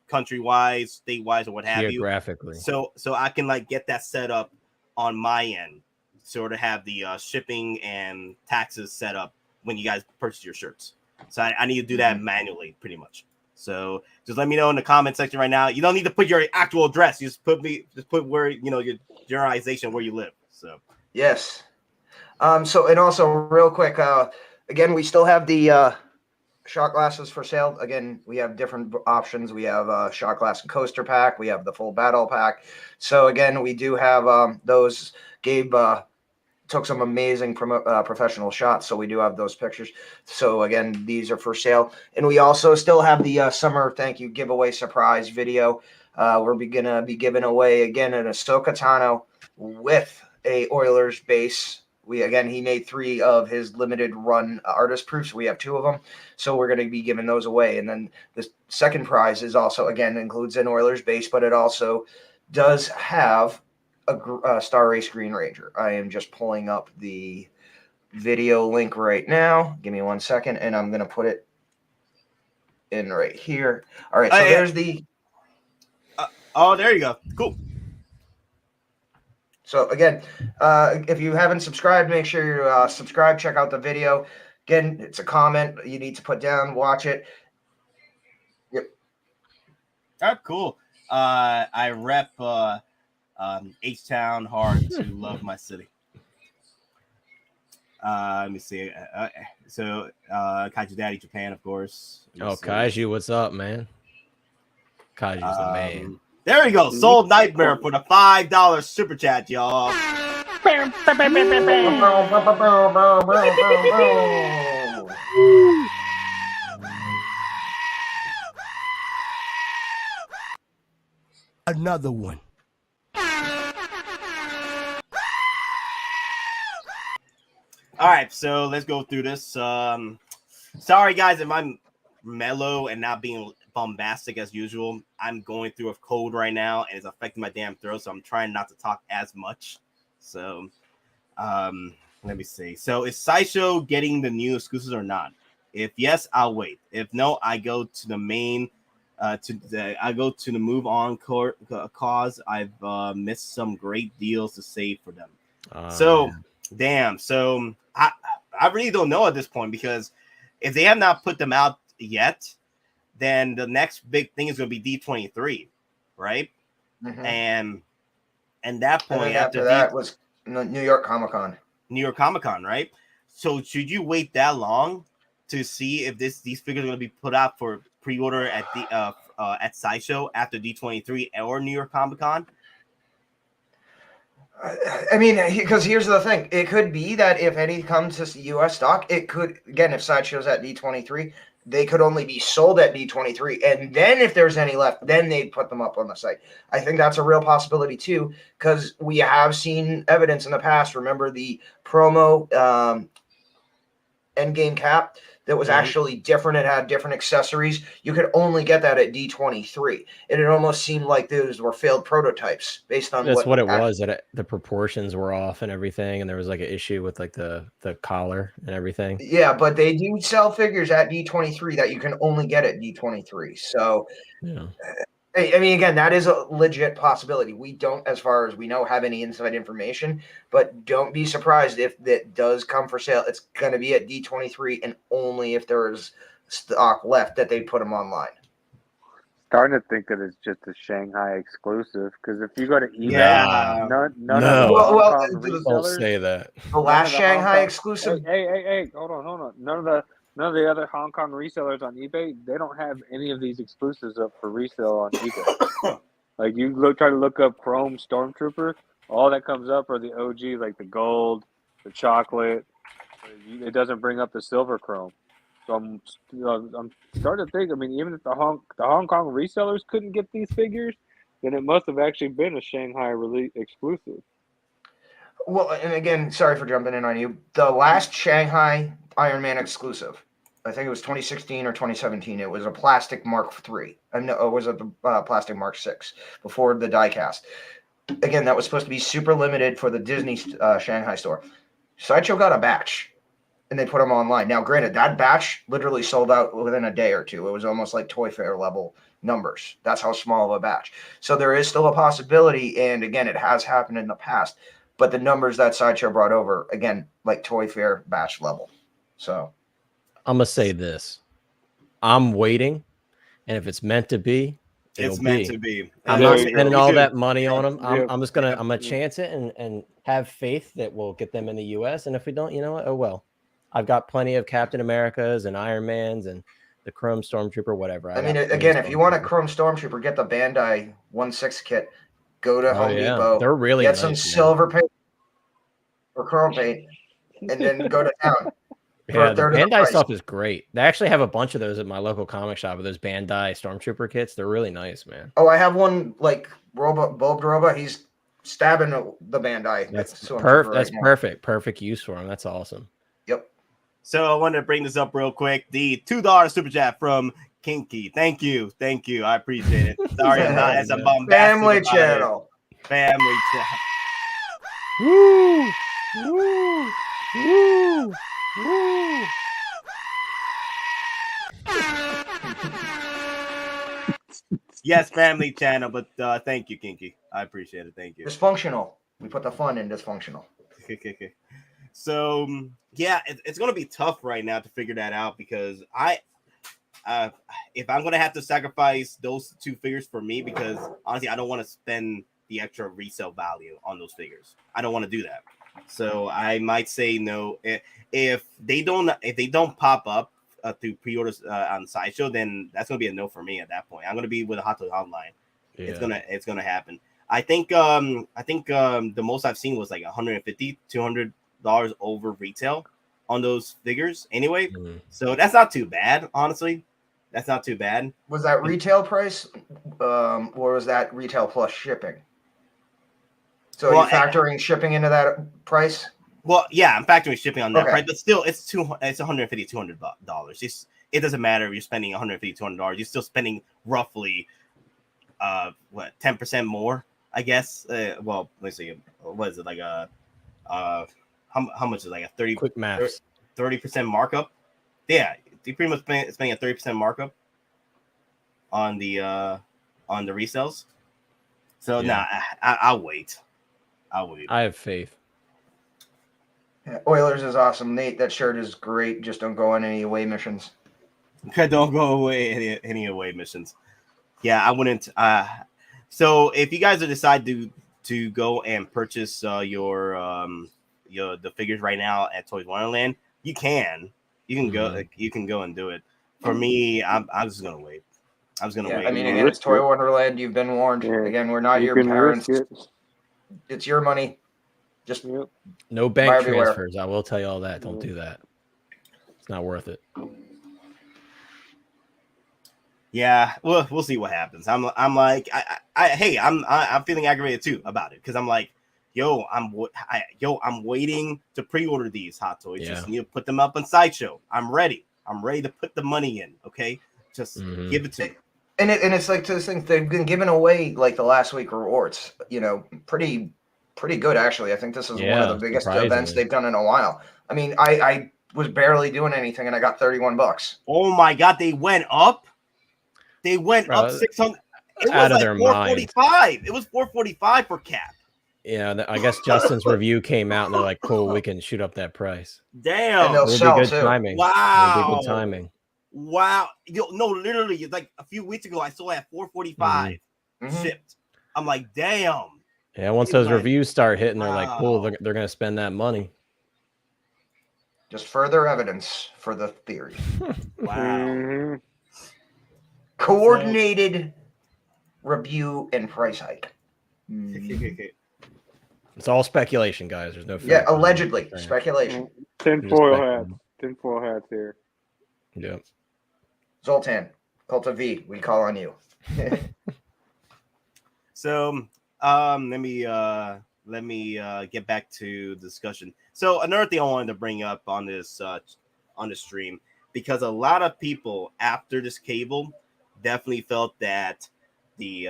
country-wise, state-wise, or what have you. Geographically. So I can like get that set up on my end, sort of have the shipping and taxes set up when you guys purchase your shirts. So I need to do that manually, pretty much. So just let me know in the comment section right now. You don't need to put your actual address. You just put where your generalization where you live. So yes. So and also real quick, again, we still have the shot glasses for sale. Again, we have different options. We have shot glass and coaster pack. We have the full battle pack. So again, we do have those. Gabe took some amazing professional shots, so we do have those pictures. So again, these are for sale, and we also still have the summer thank you giveaway surprise video. We're gonna be giving away again an Ahsoka Tano with a Oilers base. He made 3 of his limited run artist proofs. We have 2 of them, so we're going to be giving those away. And then the second prize is also includes an Oilers base, but it also does have a Star Race Green Ranger. I am just pulling up the video link right now. Give me 1 second, and I'm going to put it in right here. All right, so there's the. There you go. Cool. So again, if you haven't subscribed, make sure you subscribe. Check out the video. Again, it's a comment you need to put down. Watch it. Yep. All right, cool. I rep H-Town hard to love my city. Let me see. So Kaiju Daddy Japan, of course. Kaiju, what's up, man? Kaiju's the man. There we go. Soul Nightmare for the $5 super chat, y'all. Another one. All right, so let's go through this. Sorry, guys, if I'm mellow and not being bombastic as usual. I'm going through a cold right now, and it's affecting my damn throat, so I'm trying not to talk as much. So, let me see. So, is Sideshow getting the new exclusives or not? If yes, I'll wait. If no, I go to the main. I go to the move on cause I've missed some great deals to save for them. Damn. So I really don't know at this point, because if they have not put them out yet, then the next big thing is going to be D23, right? Mm-hmm. And that point, and after that was New York Comic-Con. New York Comic-Con, right? So should you wait that long to see if these figures are going to be put out for pre-order at the at Sideshow after D23 or New York Comic-Con? I mean, because here's the thing. It could be that if any comes to U.S. stock, it could, again, if Sideshow's at D23, they could only be sold at D23. And then if there's any left, then they'd put them up on the site. I think that's a real possibility, too, because we have seen evidence in the past. Remember the promo EndGame cap that was actually different. It had different accessories. You could only get that at D23. And it almost seemed like those were failed prototypes based on that's what it was. That the proportions were off and everything, and there was like an issue with like the collar and everything. Yeah, but they do sell figures at D23 that you can only get at D23. So, yeah. I mean, again, that is a legit possibility. We don't, as far as we know, have any inside information, but don't be surprised if that does come for sale. It's going to be at D23, and only if there is stock left that they put them online. Starting to think that it's just a Shanghai exclusive, because if you go to eBay, none of the Hong Kong resellers, don't say that. The last Shanghai exclusive. Hey, hold on. None of the other Hong Kong resellers on eBay, they don't have any of these exclusives up for resale on eBay. Like you try to look up Chrome Stormtrooper, all that comes up are the OG, like the gold, the chocolate. It doesn't bring up the silver Chrome. So I'm starting to think. I mean, even if the Hong Kong resellers couldn't get these figures, then it must have actually been a Shanghai release exclusive. Well, and again, sorry for jumping in on you. The last Shanghai Iron Man exclusive, I think it was 2016 or 2017. It was a plastic Mark III. No, it was a plastic Mark VI before the diecast. again, that was supposed to be super limited for the Disney Shanghai store. Sideshow got a batch, and they put them online. Now, granted, that batch literally sold out within a day or two. It was almost like Toy Fair level numbers. That's how small of a batch. So there is still a possibility, and again, it has happened in the past. But the numbers that Sideshow brought over, again, like Toy Fair batch level. So I'm gonna say this: I'm waiting, and if it's meant to be, It's meant to be. I'm There not you spending go. all too. that money on them. Yeah. I'm just gonna I'm gonna chance it and have faith that we'll get them in the U.S. And if we don't, you know what? Oh well. I've got plenty of Captain Americas and Iron Mans and the Chrome Stormtrooper, whatever. I mean, again, if you want a Chrome Stormtrooper, get the Bandai 1/6 kit. Go to Home Depot. They're really get nice, some man. silver paint or chrome paint, and then go to town. Yeah, the Bandai stuff is great. They actually have a bunch of those at my local comic shop. Of those Bandai Stormtrooper kits, they're really nice, man. Oh, I have one like Bulb Robot. He's stabbing the Bandai. That's perfect. That's perfect. Perfect use for him. That's awesome. Yep. So I wanted to bring this up real quick. The $2 super chat from Kinky. Thank you. I appreciate it. Sorry, I'm not as a bombastic Family about channel. it. Family channel. Woo! Woo! Woo! Woo! Yes, family channel, but thank you, Kinky. I appreciate it. Thank you. Dysfunctional. We put the fun in dysfunctional. So yeah, it's gonna be tough right now to figure that out because if I'm gonna have to sacrifice those two figures for me, because honestly, I don't want to spend the extra resale value on those figures. I don't want to do that. So I might say no. If they don't pop up through pre-orders on Sideshow, then that's gonna be a no for me at that point. I'm gonna be with a Hottoys online. Yeah. It's gonna happen. I think the most I've seen was like $150, $200 over retail on those figures anyway. So that's not too bad, honestly. That's not too bad. Was that retail price, or was that retail plus shipping? So are you factoring shipping into that price? Well, yeah, I'm factoring shipping on that price, but still, it's $150, $200. It doesn't matter if you're spending $150, $200. You're still spending roughly 10% more, I guess. Well, let's see. What is it like how much is it, like a 30 quick math 30% markup? Yeah, you pretty much spending a 30% markup on the resales. So yeah. I'll wait. I have faith. Yeah, Oilers is awesome. Nate, that shirt is great. Just don't go on any away missions. Don't go away any away missions. Yeah, I wouldn't. So if you guys decide to go and purchase the figures right now at Toys Wonderland, you can go and do it. For me, I'm just gonna wait. Wait. I mean, again, it's Toy Wonderland. You've been warned. Yeah. Again, we're not your parents. It's your money. Just no bank transfers. I will tell you all that. Don't do that. It's not worth it. Yeah, well, we'll see what happens. I'm like, I'm feeling aggravated too about it because I'm like, I'm waiting to pre-order these Hot Toys. Yeah. Just need to put them up on Sideshow. I'm ready to put the money in. Okay, just give it to me. And it's like to this thing they've been giving away like the last week rewards. Pretty good actually. I think this is one of the biggest events they've done in a while. I mean, I was barely doing anything and I got $31. Oh my god, they went up. They went up 600. It was out of their mind. It was $445 for Cap. Yeah, I guess Justin's review came out and they're like, "Cool, we can shoot up that price." Damn, and they'll sell good too. Timing. Wow, it'll be good timing. Wow, no, literally, like a few weeks ago, I saw at $445 shipped. I'm like, damn. Yeah, once those reviews start hitting, they're like, "Cool, they're gonna spend that money." Just further evidence for the theory. Wow. Coordinated review and price hike. It's all speculation, guys. There's no. Yeah, allegedly speculation. Tinfoil hats here. Yep. Zoltan, Culta V, we call on you. So, let me get back to the discussion. So another thing I wanted to bring up on this stream, because a lot of people after this cable definitely felt that the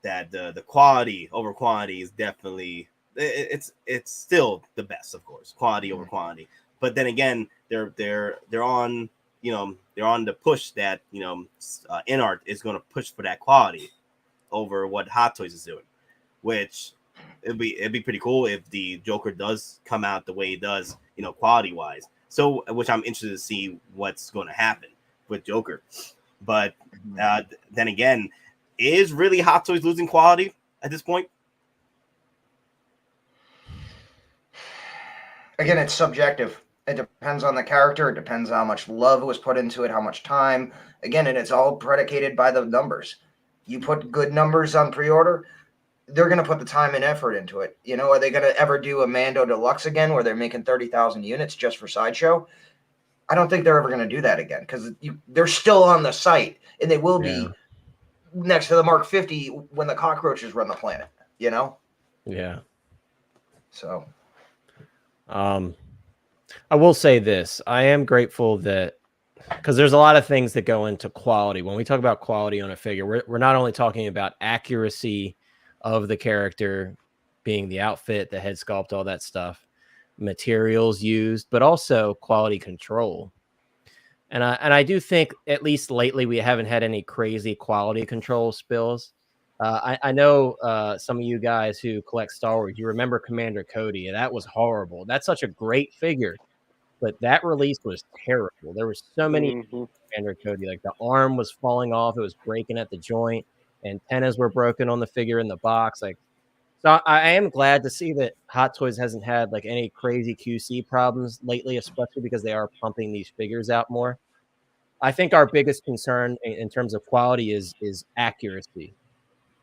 that the quality over quantity is definitely it's still the best, of course, quality over quantity. But then again, they're on they're on the push that Inart is going to push for that quality over what Hottoys is doing, which it'd be pretty cool if the Joker does come out the way he does, quality wise. So, which I'm interested to see what's going to happen with Joker. But then again, is really Hottoys losing quality at this point? Again, it's subjective. It depends on the character. It depends how much love was put into it, how much time. Again, and it's all predicated by the numbers. You put good numbers on pre-order, they're going to put the time and effort into it. Are they going to ever do a Mando Deluxe again where they're making 30,000 units just for Sideshow? I don't think they're ever going to do that again because they're still on the site, and they will be next to the Mark 50 when the cockroaches run the planet, Yeah. So. I will say this. I am grateful that, because there's a lot of things that go into quality. When we talk about quality on a figure, we're not only talking about accuracy of the character, being the outfit, the head sculpt, all that stuff, materials used, but also quality control. And I do think, at least lately, we haven't had any crazy quality control spills. I know some of you guys who collect Star Wars, you remember Commander Cody, and that was horrible. That's such a great figure, but that release was terrible. There were so many Commander Cody, like the arm was falling off, it was breaking at the joint, antennas were broken on the figure in the box. So I am glad to see that Hot Toys hasn't had like any crazy QC problems lately, especially because they are pumping these figures out more. I think our biggest concern in terms of quality is accuracy.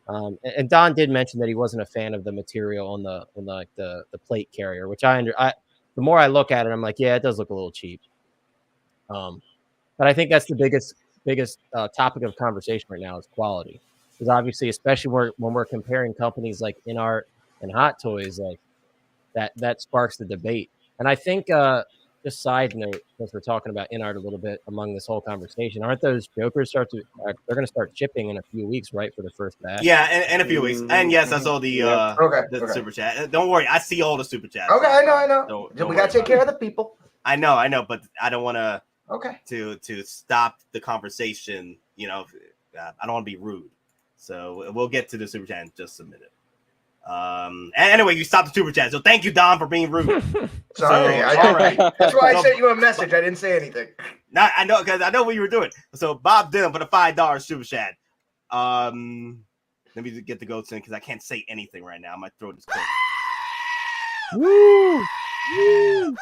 And Don did mention that he wasn't a fan of the material on the plate carrier, which the more I look at it, I'm like, yeah, it does look a little cheap. But I think that's the biggest topic of conversation right now is quality, because obviously, especially when we're comparing companies like Inart and Hot Toys, like that sparks the debate. And I think just side note, since we're talking about Inart a little bit among this whole conversation, aren't those Jokers they're going to start shipping in a few weeks, right, for the first batch? Yeah, in a few weeks. And yes, I saw the super chat. Don't worry, I see all the super chats. Okay, I know. We got to take care of the people. I know, but I don't want to. Okay. To stop the conversation, I don't want to be rude. So we'll get to the super chat in just a minute. And anyway, you stopped the super chat, so thank you, Don, for being rude. Sorry, all right. That's why I sent you a message. I didn't say anything. I know, because I know what you were doing. So Bob Dylan for the $5 super chat. Let me get the goats in because I can't say anything right now. My throat is cold. Woo! Woo!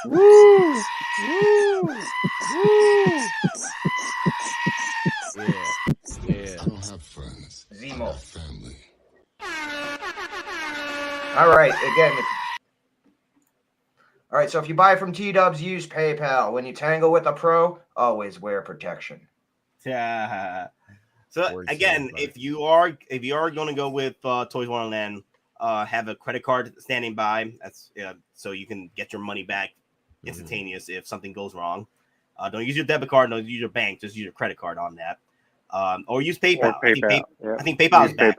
Woo! Yeah. I don't have friends. Zemo. I have family. All right. Again. All right. So if you buy from T-Dubs, use PayPal. When you tangle with a pro, always wear protection. Yeah. So again, if you are going to go with Toys Wonderland, have a credit card standing by. That's so you can get your money back instantaneous if something goes wrong. Don't use your debit card. Don't use your bank. Just use your credit card on that. Or use PayPal. I think PayPal is back.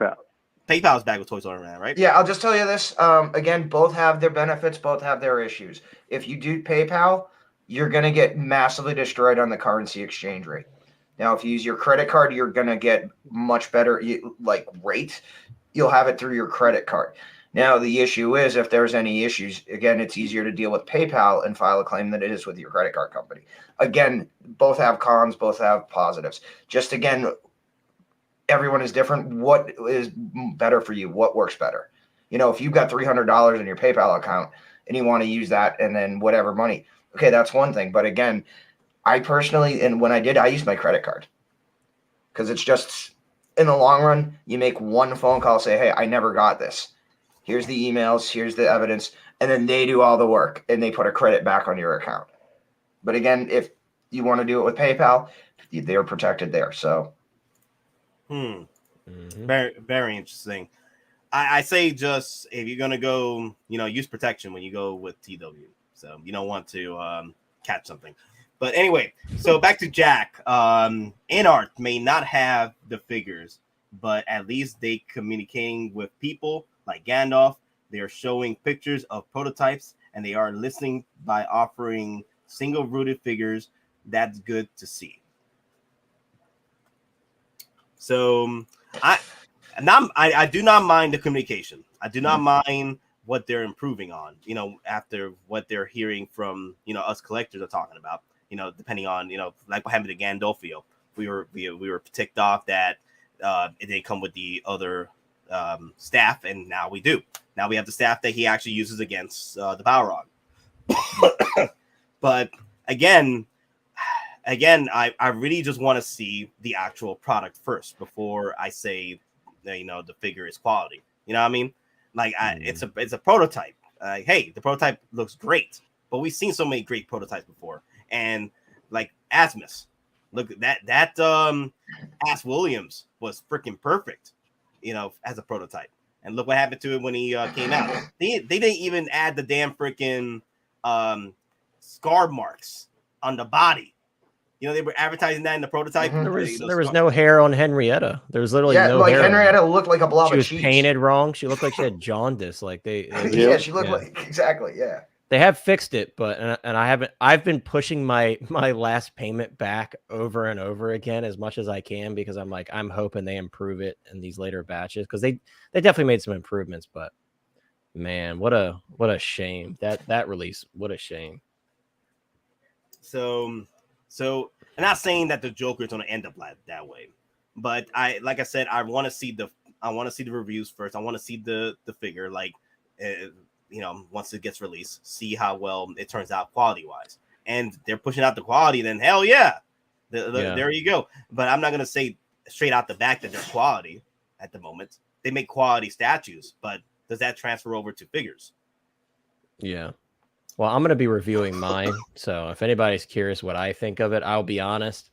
PayPal is back with Toys Wonderland, right? Yeah, I'll just tell you this. Again, both have their benefits. Both have their issues. If you do PayPal, you're going to get massively destroyed on the currency exchange rate. Now, if you use your credit card, you're going to get much better rate. You'll have it through your credit card. Now, the issue is if there's any issues, again, it's easier to deal with PayPal and file a claim than it is with your credit card company. Again, both have cons, both have positives. Just again, everyone is different. What is better for you? What works better? If you've got $300 in your PayPal account and you want to use that and then whatever money, okay, that's one thing. But again, I personally, and when I used my credit card because it's just in the long run, you make one phone call, say, hey, I never got this. Here's the emails, here's the evidence, and then they do all the work and they put a credit back on your account. But again, if you want to do it with PayPal, they're protected there. So, very, very interesting. I say just if you're gonna go, use protection when you go with TW. So you don't want to catch something. But anyway, so back to Jack. Inart may not have the figures, but at least they communicating with people like Gandalf. They are showing pictures of prototypes, and they are listening by offering single-rooted figures. That's good to see. So I do not mind the communication. I do not mind what they're improving on, after what they're hearing from, us collectors are talking about, depending on, like what happened to Gandolfo. We were ticked off that it didn't come with the other staff, and now we do. Now we have the staff that he actually uses against the Balrog. But again, I really just want to see the actual product first before I say that, the figure is quality. You know what I mean? Like it's a prototype. Hey, the prototype looks great, but we've seen so many great prototypes before. And like Asmus, look, that Ass Williams was freaking perfect, as a prototype. And look what happened to it when he came out. They didn't even add the damn freaking scar marks on the body. They were advertising that in the prototype. There was no hair on Henrietta. There was literally no hair. Henrietta looked like a blob of cheese. She was painted wrong. She looked like she had jaundice. Like she looked like exactly. Yeah. They have fixed it, but I've been pushing my last payment back over and over again as much as I can, because I'm hoping they improve it in these later batches, because they definitely made some improvements. But man, what a shame that release. What a shame. So I'm not saying that the Joker is going to end up that way, but like I said, I want to see the reviews first. I want to see the figure, like once it gets released, see how well it turns out quality wise. And they're pushing out the quality, then hell yeah. There you go. But I'm not going to say straight out the back that they're quality at the moment. They make quality statues, but does that transfer over to figures? Yeah. Well, I'm going to be reviewing mine. So if anybody's curious what I think of it, I'll be honest.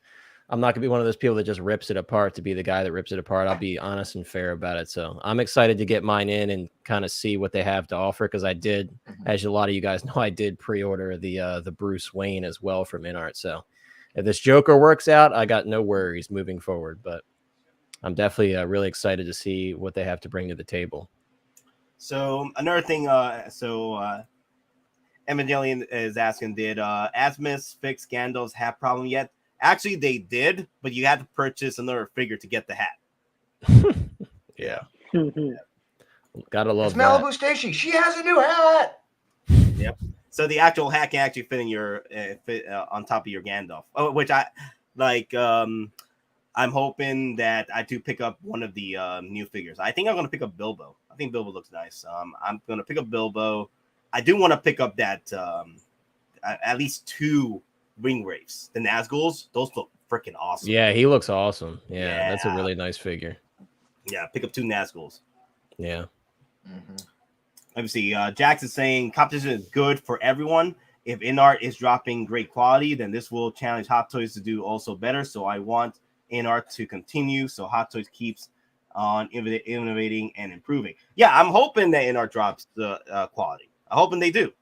I'm not going to be one of those people that just rips it apart to be the guy that rips it apart. I'll be honest and fair about it. So I'm excited to get mine in and kind of see what they have to offer, because I did, as a lot of you guys know, I did pre-order the Bruce Wayne as well from Inart. So if this Joker works out, I got no worries moving forward. But I'm definitely really excited to see what they have to bring to the table. So another thing, Evangelion is asking, did Asmus fix Gandalf's hat problem yet? Actually, they did, but you had to purchase another figure to get the hat. Yeah. Gotta love it's Malibu Stacy. She has a new hat. Yep. So the actual hat can actually fit in your on top of your Gandalf. Oh, which I like. I'm hoping that I do pick up one of the new figures. I think I'm gonna pick up Bilbo. I think Bilbo looks nice. I'm gonna pick up Bilbo. I do want to pick up that at least 2 Ring Wraiths, the Nazguls. Those look freaking awesome. Yeah, he looks awesome. Yeah, that's a really nice figure. Yeah, pick up 2 Nazguls. Yeah. Let me see. Jackson's saying competition is good for everyone. If Inart is dropping great quality, then this will challenge Hottoys to do also better. So I want Inart to continue, so Hottoys keeps on innovating and improving. Yeah, I'm hoping that Inart drops the quality. I'm hoping they do.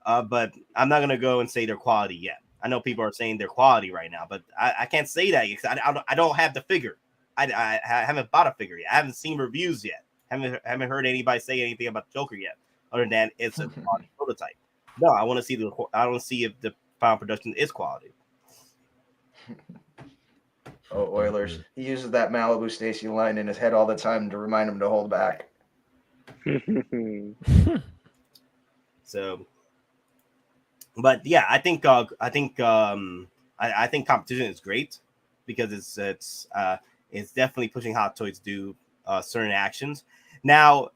But I'm not gonna go and say they're quality yet. I know people are saying they're quality right now, but I can't say that because I don't have the figure. I haven't bought a figure yet. I haven't seen reviews yet. Haven't heard anybody say anything about the Joker yet, other than it's a quality prototype. No, I want to see if the final production is quality. Oh, Oilers! He uses that Malibu Stacy line in his head all the time to remind him to hold back. So. But yeah, I think competition is great because it's definitely pushing Hottoys to do certain actions. Now,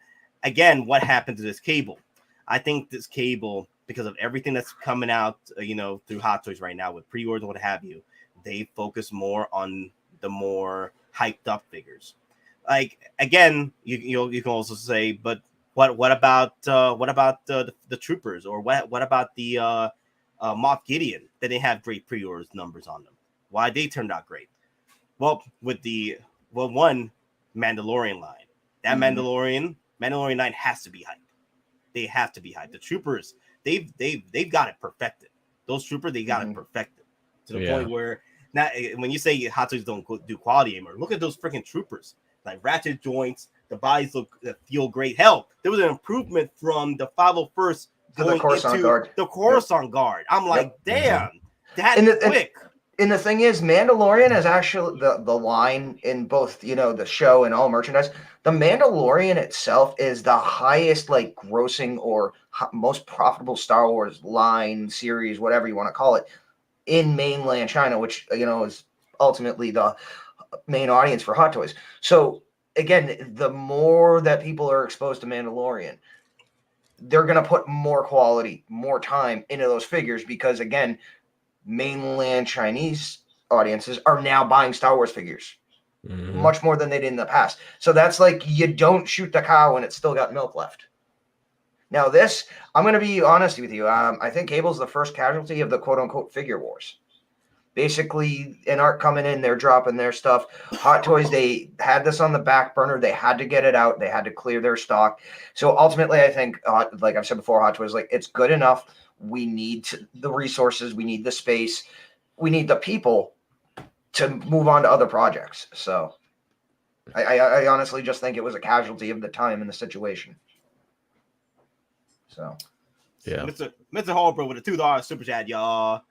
again, what happened to this cable? I think this cable, because of everything that's coming out, through Hottoys right now with pre-orders and what have you, they focus more on the more hyped up figures. Like again, you can also say, but what about the troopers, or what about the Moff Gideon that didn't have great pre-orders numbers on them? Why they turned out great? Well, with one Mandalorian line, that Mandalorian line has to be hyped. They have to be hyped. The troopers, they've got it perfected. those troopers, they got it perfected to the Yeah. point where now when you say Hot Toys don't do quality anymore, look at those freaking troopers, like ratchet joints. The bodies feel great. Hell, there was an improvement from the 501st going into the Coruscant Guard. I'm like, damn, that's quick. And the thing is, Mandalorian is actually the line in both, you know, the show and all merchandise. The Mandalorian itself is the highest, like, grossing or most profitable Star Wars line, series, whatever you want to call it, in mainland China, which, you know, is ultimately the main audience for Hot Toys. So, again, the more that people are exposed to Mandalorian, they're going to put more quality, more time into those figures because, again, mainland Chinese audiences are now buying Star Wars figures much more than they did in the past. So that's like, you don't shoot the cow when it's still got milk left. Now this, I'm going to be honest with you. I think Cable's the first casualty of the quote unquote figure wars. Basically, Inart coming in, they're dropping their stuff. Hot Toys, they had this on the back burner. They had to get it out. They had to clear their stock. So ultimately, I think, like I've said before, Hot Toys, like, it's good enough. We need the resources. We need the space. We need the people to move on to other projects. So I honestly just think it was a casualty of the time and the situation. So, yeah. Mr. Holbrook with a $2 super chat, y'all.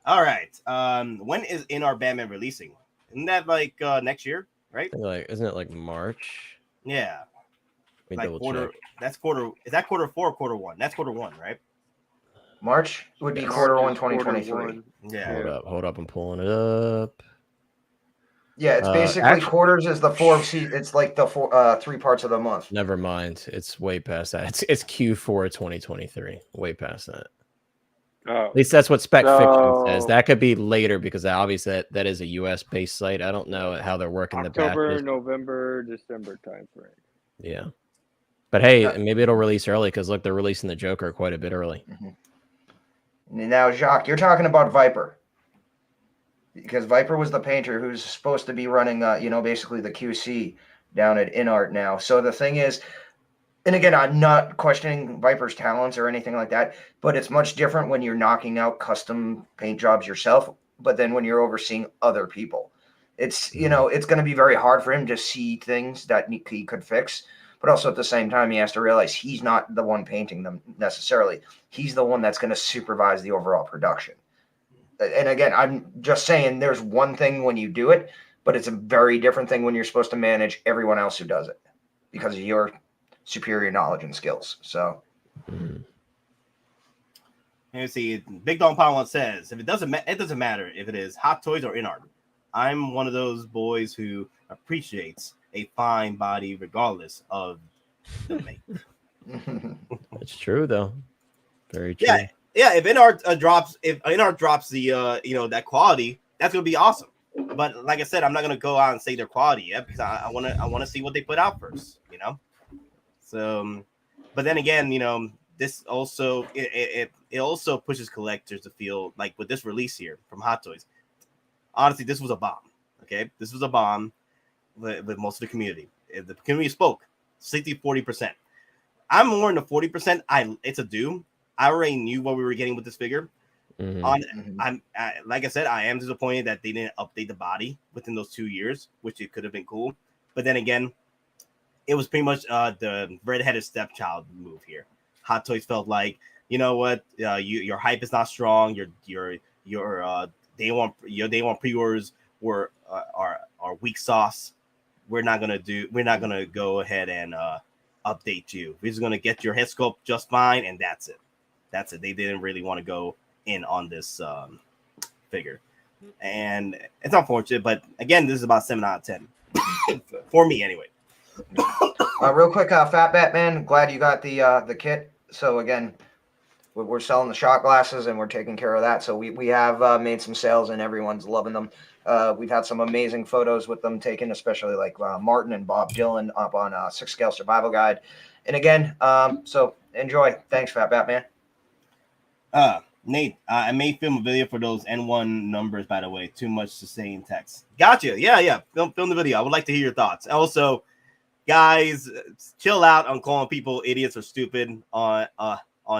All right. When is Inart Batman releasing? Isn't that like next year, right? Like, isn't it like March? Yeah. Like quarter. That's quarter. Is that quarter 4 or quarter 1? That's quarter 1, right? March would be quarter 1, 2023. Yeah. Hold up. I'm pulling it up. Yeah, it's basically quarters is the 4 it's like the 3 parts of the month. Never mind. It's way past that. It's Q4 2023. Way past that. Oh. At least that's what Specfiction says. That could be later because obviously that is a US based site. I don't know how they're working the October, November, December time frame. Yeah. But hey, maybe it'll release early because look, they're releasing the Joker quite a bit early. Now, Jacques, you're talking about Viper. Because Viper was the painter who's supposed to be running, basically the QC down at Inart now. So the thing is, and again, I'm not questioning Viper's talents or anything like that, but it's much different when you're knocking out custom paint jobs yourself, but then when you're overseeing other people. It's, it's going to be very hard for him to see things that he could fix. But also at the same time, he has to realize he's not the one painting them necessarily. He's the one that's going to supervise the overall production. And again, I'm just saying there's one thing when you do it, but it's a very different thing when you're supposed to manage everyone else who does it because of your superior knowledge and skills. So, let's see. Big Don Power says, if it doesn't matter if it is Hot Toys or Inart. I'm one of those boys who appreciates a fine body regardless of the make. It's true though. Very true. Yeah, if Inart drops the that quality, that's gonna be awesome. But like I said, I'm not gonna go out and say their quality yet because I wanna see what they put out first, So, but then again, this also it also pushes collectors to feel like with this release here from Hot Toys. Honestly, this was a bomb. Okay, this was a bomb with most of the community. If the community spoke 60-40%. I'm more in the 40%. It's a do. I already knew what we were getting with this figure. I'm like I said, I am disappointed that they didn't update the body within those 2 years, which it could have been cool. But then again, it was pretty much the red-headed stepchild move here. Hot Toys felt like, you know what, your hype is not strong. Your day one pre-orders are weak sauce. We're not gonna go ahead and update you. We're just gonna get your head sculpt just fine, and that's it. They didn't really want to go in on this figure, and it's unfortunate. But again, this is about 7 out of 10 for me, anyway. Real quick, Fat Batman. Glad you got the kit. So again, we're selling the shot glasses and we're taking care of that. So we have made some sales and everyone's loving them. We've had some amazing photos with them taken, especially like Martin and Bob Dylan up on 6 Scale Survival Guide. And again, so enjoy. Thanks, Fat Batman. Nate, I may film a video for those N1 numbers, by the way. Too much to say in text. Gotcha. Yeah. Film the video. I would like to hear your thoughts. Also, guys, chill out on calling people idiots or stupid on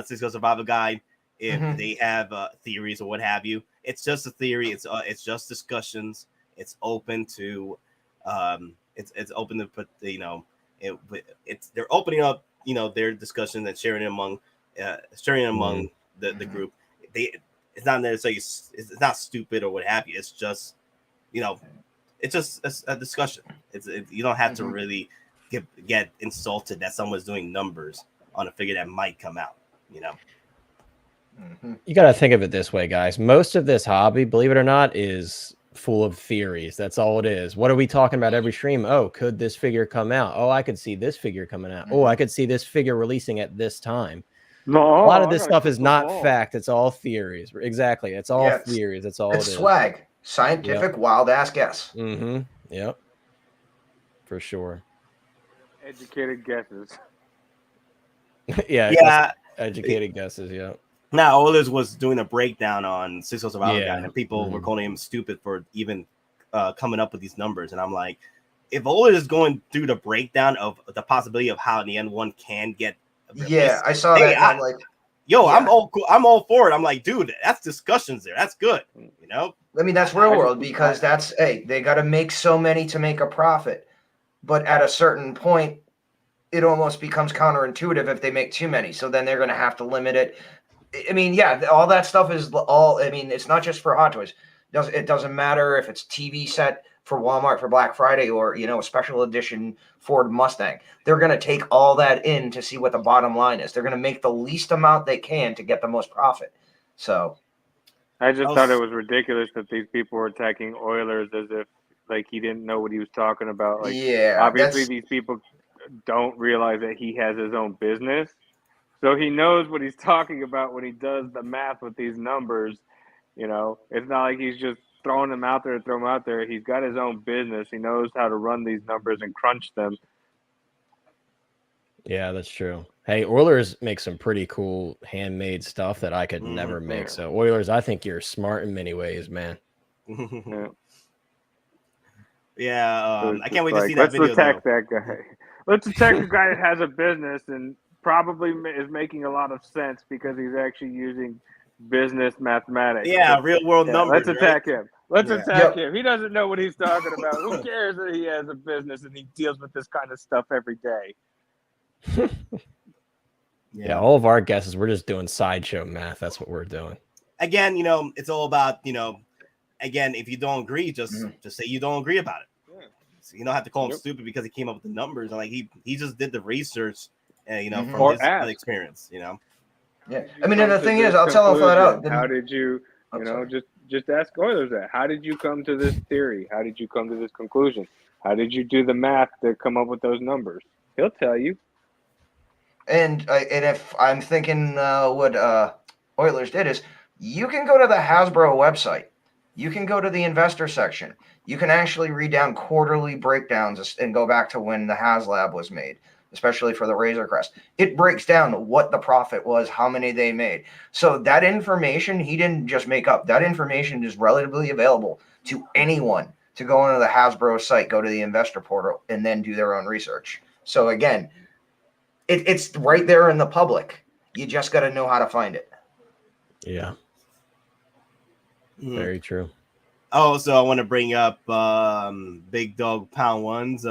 Cisco Survival Guide if they have theories or what have you. It's just a theory. It's just discussions. It's open to it's open to put they're opening up their discussion and sharing it among the group. It's not necessarily it's not stupid or what have you. It's just it's just a discussion. You don't have to really get insulted that someone's doing numbers on a figure that might come out. You got to think of it this way, guys. Most of this hobby, believe it or not, is full of theories. That's all it is. What are we talking about every stream? Oh, could this figure come out? Oh, I could see this figure coming out. Oh, I could see this figure releasing at this time. No, a lot of this stuff is not fact. It's all theories. Exactly. It's all theories. That's all it's swag. Scientific wild ass guess. Yep. For sure. Educated guesses. yeah. Educated guesses. Yeah. Now, Oilers was doing a breakdown on Cisco Survival Guide, and people were calling him stupid for even coming up with these numbers. And I'm like, if Oilers is going through the breakdown of the possibility of how the N1 can get released, I saw that. I'm like, I'm all for it. I'm like, dude, that's discussions there. That's good. I mean, that's real world because they got to make so many to make a profit. But at a certain point, it almost becomes counterintuitive if they make too many. So then they're going to have to limit it. I mean, all that stuff is all. I mean, it's not just for Hot Toys. It doesn't matter if it's TV set for Walmart for Black Friday or a special edition Ford Mustang. They're going to take all that in to see what the bottom line is. They're going to make the least amount they can to get the most profit. So, I just thought it was ridiculous that these people were attacking Oilers as if he didn't know what he was talking about. Obviously these people don't realize that he has his own business. So he knows what he's talking about when he does the math with these numbers. It's not like he's just throwing them out there to throw them out there. He's got his own business. He knows how to run these numbers and crunch them. Yeah, that's true. Hey, Oilers make some pretty cool handmade stuff that I could never make. So Oilers, I think you're smart in many ways, man. I can't wait to see that video. Let's attack that guy. Let's attack the guy that has a business and probably is making a lot of sense because he's actually using business mathematics. Real world numbers. Let's attack him. Let's attack him. He doesn't know what he's talking about. Who cares that he has a business and he deals with this kind of stuff every day? All of our guesses, we're just doing sideshow math. That's what we're doing. Again, it's all about, again, if you don't agree, just say you don't agree about it. So you don't have to call him stupid because he came up with the numbers. And he just did the research, from his experience, Yeah. I mean, and the thing is, I'll tell him flat out. How did you, just ask Oilers that. How did you come to this theory? How did you come to this conclusion? How did you do the math to come up with those numbers? He'll tell you. And if I'm thinking what Oilers did is, you can go to the Hasbro website. You can go to the investor section. You can actually read down quarterly breakdowns and go back to when the HasLab was made, especially for the Razor Crest. It breaks down what the profit was, how many they made. So that information he didn't just make up. That information is relatively available to anyone to go onto the Hasbro site, go to the investor portal, and then do their own research. So again, it's right there in the public. You just got to know how to find it. Yeah. Very true. Oh, so I want to bring up Big Dog Pound One's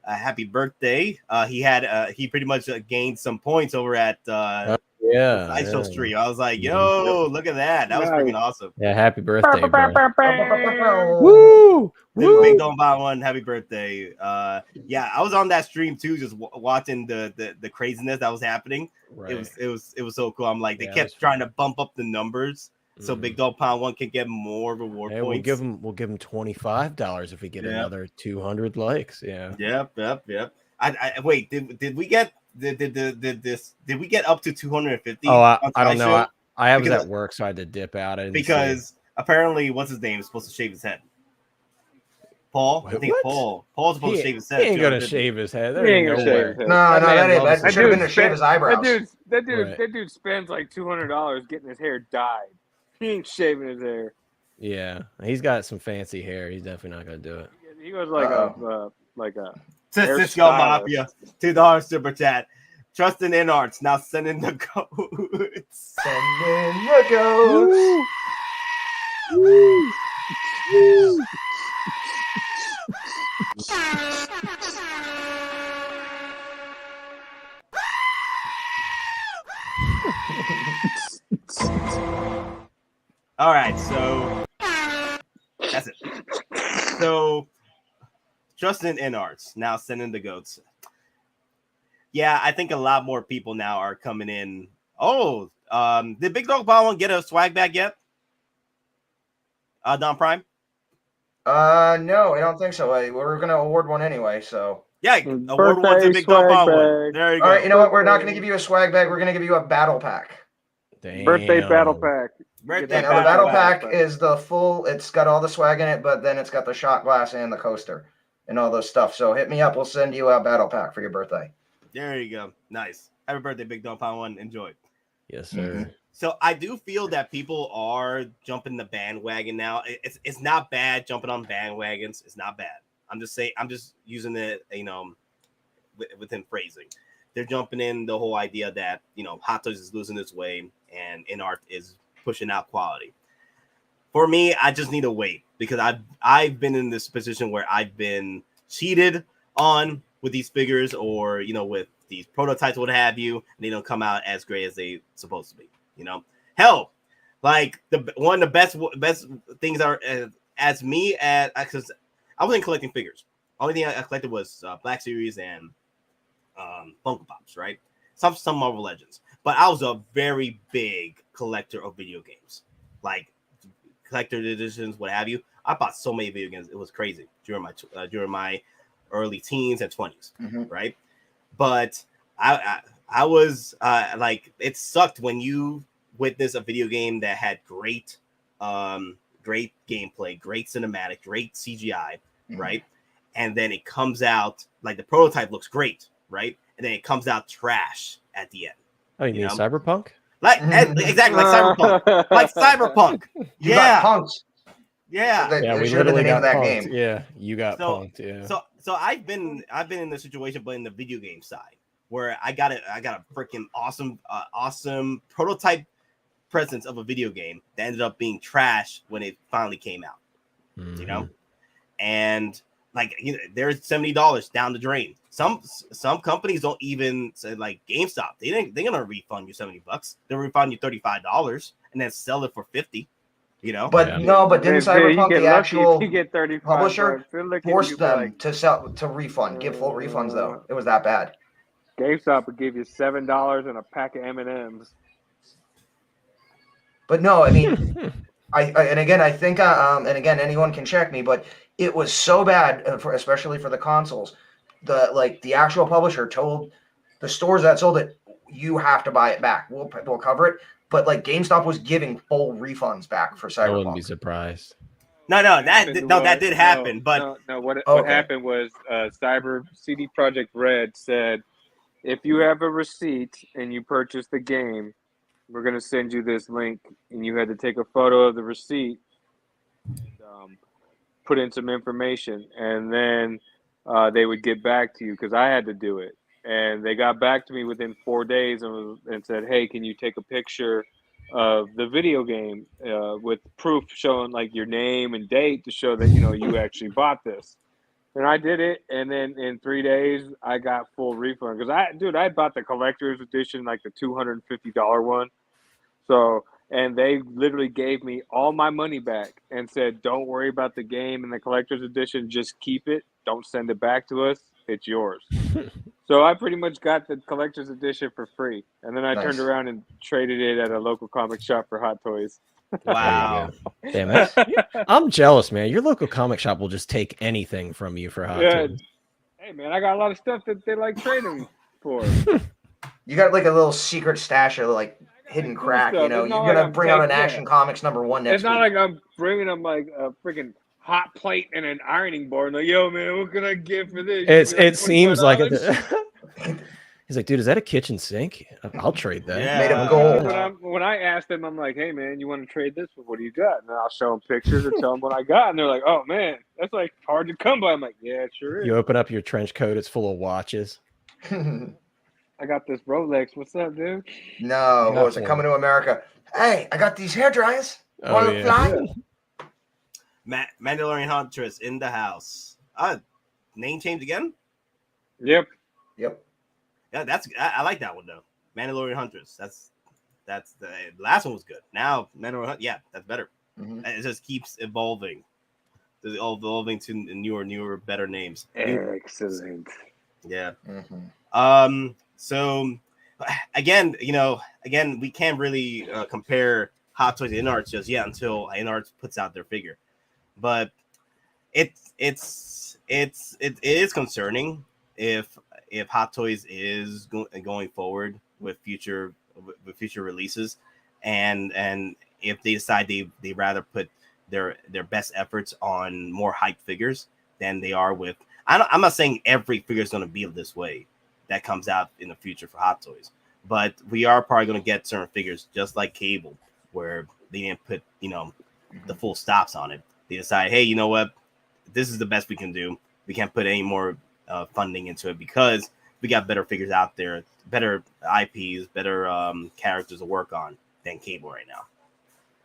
happy birthday. He pretty much gained some points over at Sideshow Street. I was like, yo, look at that. That was freaking awesome. Yeah, happy birthday, bro. Woo! Big Dog Pound One, happy birthday. I was on that stream too, just watching the craziness that was happening. Right. It was so cool. I'm like, they kept trying to bump up the numbers. So Big Dog Pound One can get more reward points. We'll give him $25 if we get another 200 likes. Yeah. Yep. I wait. Did we get did we get up to 250? Oh, I don't know. I was at work, so I had to dip out. Because apparently, what's his name is supposed to shave his head. Paul. I think What? Paul's supposed to shave his head. He ain't too. gonna shave his head. There He ain't ain't no gonna shave way. his head. No, That no, man that ain't loves bad. to Should have been to shave his eyebrows. Right. That dude spends like $200 getting his hair dyed. He ain't shaving his hair. Yeah, he's got some fancy hair. He's definitely not gonna do it. He was like a Cisco Mafia, $2 super chat. Trust in Inarts. Now send in the goats. Send in the goats. All right, so that's it. So trust in Inarts. Now send in the goats. Yeah, I think a lot more people now are coming in. Oh, did Big Dog Ball get a swag bag yet? DonPrime? No, I don't think so. We're gonna award one anyway, so. Yeah, award one to Big Dog Ball one. There you go. All right, you know what? We're not gonna give you a swag bag. We're gonna give you a battle pack. Damn. Birthday battle pack. Birthday The battle pack is the full. It's got all the swag in it, but then it's got the shot glass and the coaster and all those stuff. So hit me up. We'll send you a battle pack for your birthday. There you go. Nice. Happy birthday, Big Dog Ball one. Enjoy. Yes, sir. So I do feel that people are jumping the bandwagon now. It's not bad jumping on bandwagons. It's not bad. I'm just saying. I'm just using it, within phrasing. They're jumping in the whole idea that Hottoys is losing its way and Inart is pushing out quality. For me, I just need to wait because I've been in this position where I've been cheated on with these figures or with these prototypes, what have you, and they don't come out as great as they supposed to be. Hell, like one of the best things are as me because I wasn't collecting figures. Only thing I collected was Black Series and Funko Pops, right? Some Marvel Legends, but I was a very big collector of video games, like collector editions, what have you. I bought so many video games; it was crazy during my early teens and 20s, right? But I was like, it sucked when you witness a video game that had great gameplay, great cinematic, great CGI, right? And then it comes out like the prototype looks great, right? And then it comes out trash at the end. Oh, you mean Cyberpunk? Exactly, like Cyberpunk. Like Cyberpunk. You got punked. Yeah. Yeah, we should have been the literally name of got that punked. game. Yeah, you got punked. Yeah. So I've been in the situation, but in the video game side, where I got a freaking awesome prototype presence of a video game that ended up being trash when it finally came out. And like there's $70 down the drain. Some companies don't even say, like GameStop. They're gonna refund you $70. They'll refund you $35 and then sell it for $50. But didn't Cyberpunk, the actual you get 35 publisher, force them to refund, give full refunds though? It was that bad. GameStop would give you $7 and a pack of M&Ms. But no, I mean, I think and again, anyone can check me, but it was so bad, especially for the consoles. The actual publisher told the stores that sold it, you have to buy it back. We'll cover it. But like GameStop was giving full refunds back for Cyberpunk. I wouldn't be surprised. That did happen. What happened was CD Projekt Red said, if you have a receipt and you purchase the game, we're going to send you this link, and you had to take a photo of the receipt and put in some information, and then they would get back to you because I had to do it. And they got back to me within 4 days and said, hey, can you take a picture of the video game with proof showing like your name and date to show that, you actually bought this. And I did it. And then in 3 days, I got full refund because I bought the collector's edition, like the $250 one. So, and they literally gave me all my money back and said, don't worry about the game and the collector's edition. Just keep it. Don't send it back to us. It's yours. So I pretty much got the collector's edition for free. And then I turned around and traded it at a local comic shop for Hottoys. Wow. Damn it. I'm jealous, man. Your local comic shop will just take anything from you for Hottoys. Hey, man, I got a lot of stuff that they like trading for. You got like a little secret stash of like hidden crack, You're going to bring out an Action Comics #1 next week. It's not like I'm bringing them like a freaking hot plate and an ironing board. Like, yo, man, what can I get for this? It seems like it. $25? He's like, dude, is that a kitchen sink? I'll trade that. Yeah. Made of gold. When I asked them, I'm like, hey, man, you want to trade this? What do you got? And then I'll show them pictures and tell them what I got. And they're like, oh, man, that's like hard to come by. I'm like, yeah, it sure is. You open up your trench coat, it's full of watches. I got this Rolex. What's up, dude? No, what was it? Coming to America. Hey, I got these hair dryers. Oh, yeah. Mandalorian Huntress in the house. Name change again? Yep. Yeah, I like that one though. Mandalorian Huntress. That's the last one was good. Now Mandalorian, yeah, that's better. Mm-hmm. It just keeps evolving to newer, better names. Excellent. Yeah. Mm-hmm. So again, we can't really compare Hot Toys and Inart just yet until Inart puts out their figure. But it is concerning if Hot Toys is going forward with future releases, and if they decide they rather put their best efforts on more hype figures than they are with. I'm not saying every figure is going to be this way that comes out in the future for Hot Toys, but we are probably going to get certain figures just like Cable, where they didn't put the full stops on it. They decide, hey, you know what, this is the best we can do. We can't put any more funding into it because we got better figures out there, better IPs, better characters to work on than Cable right now.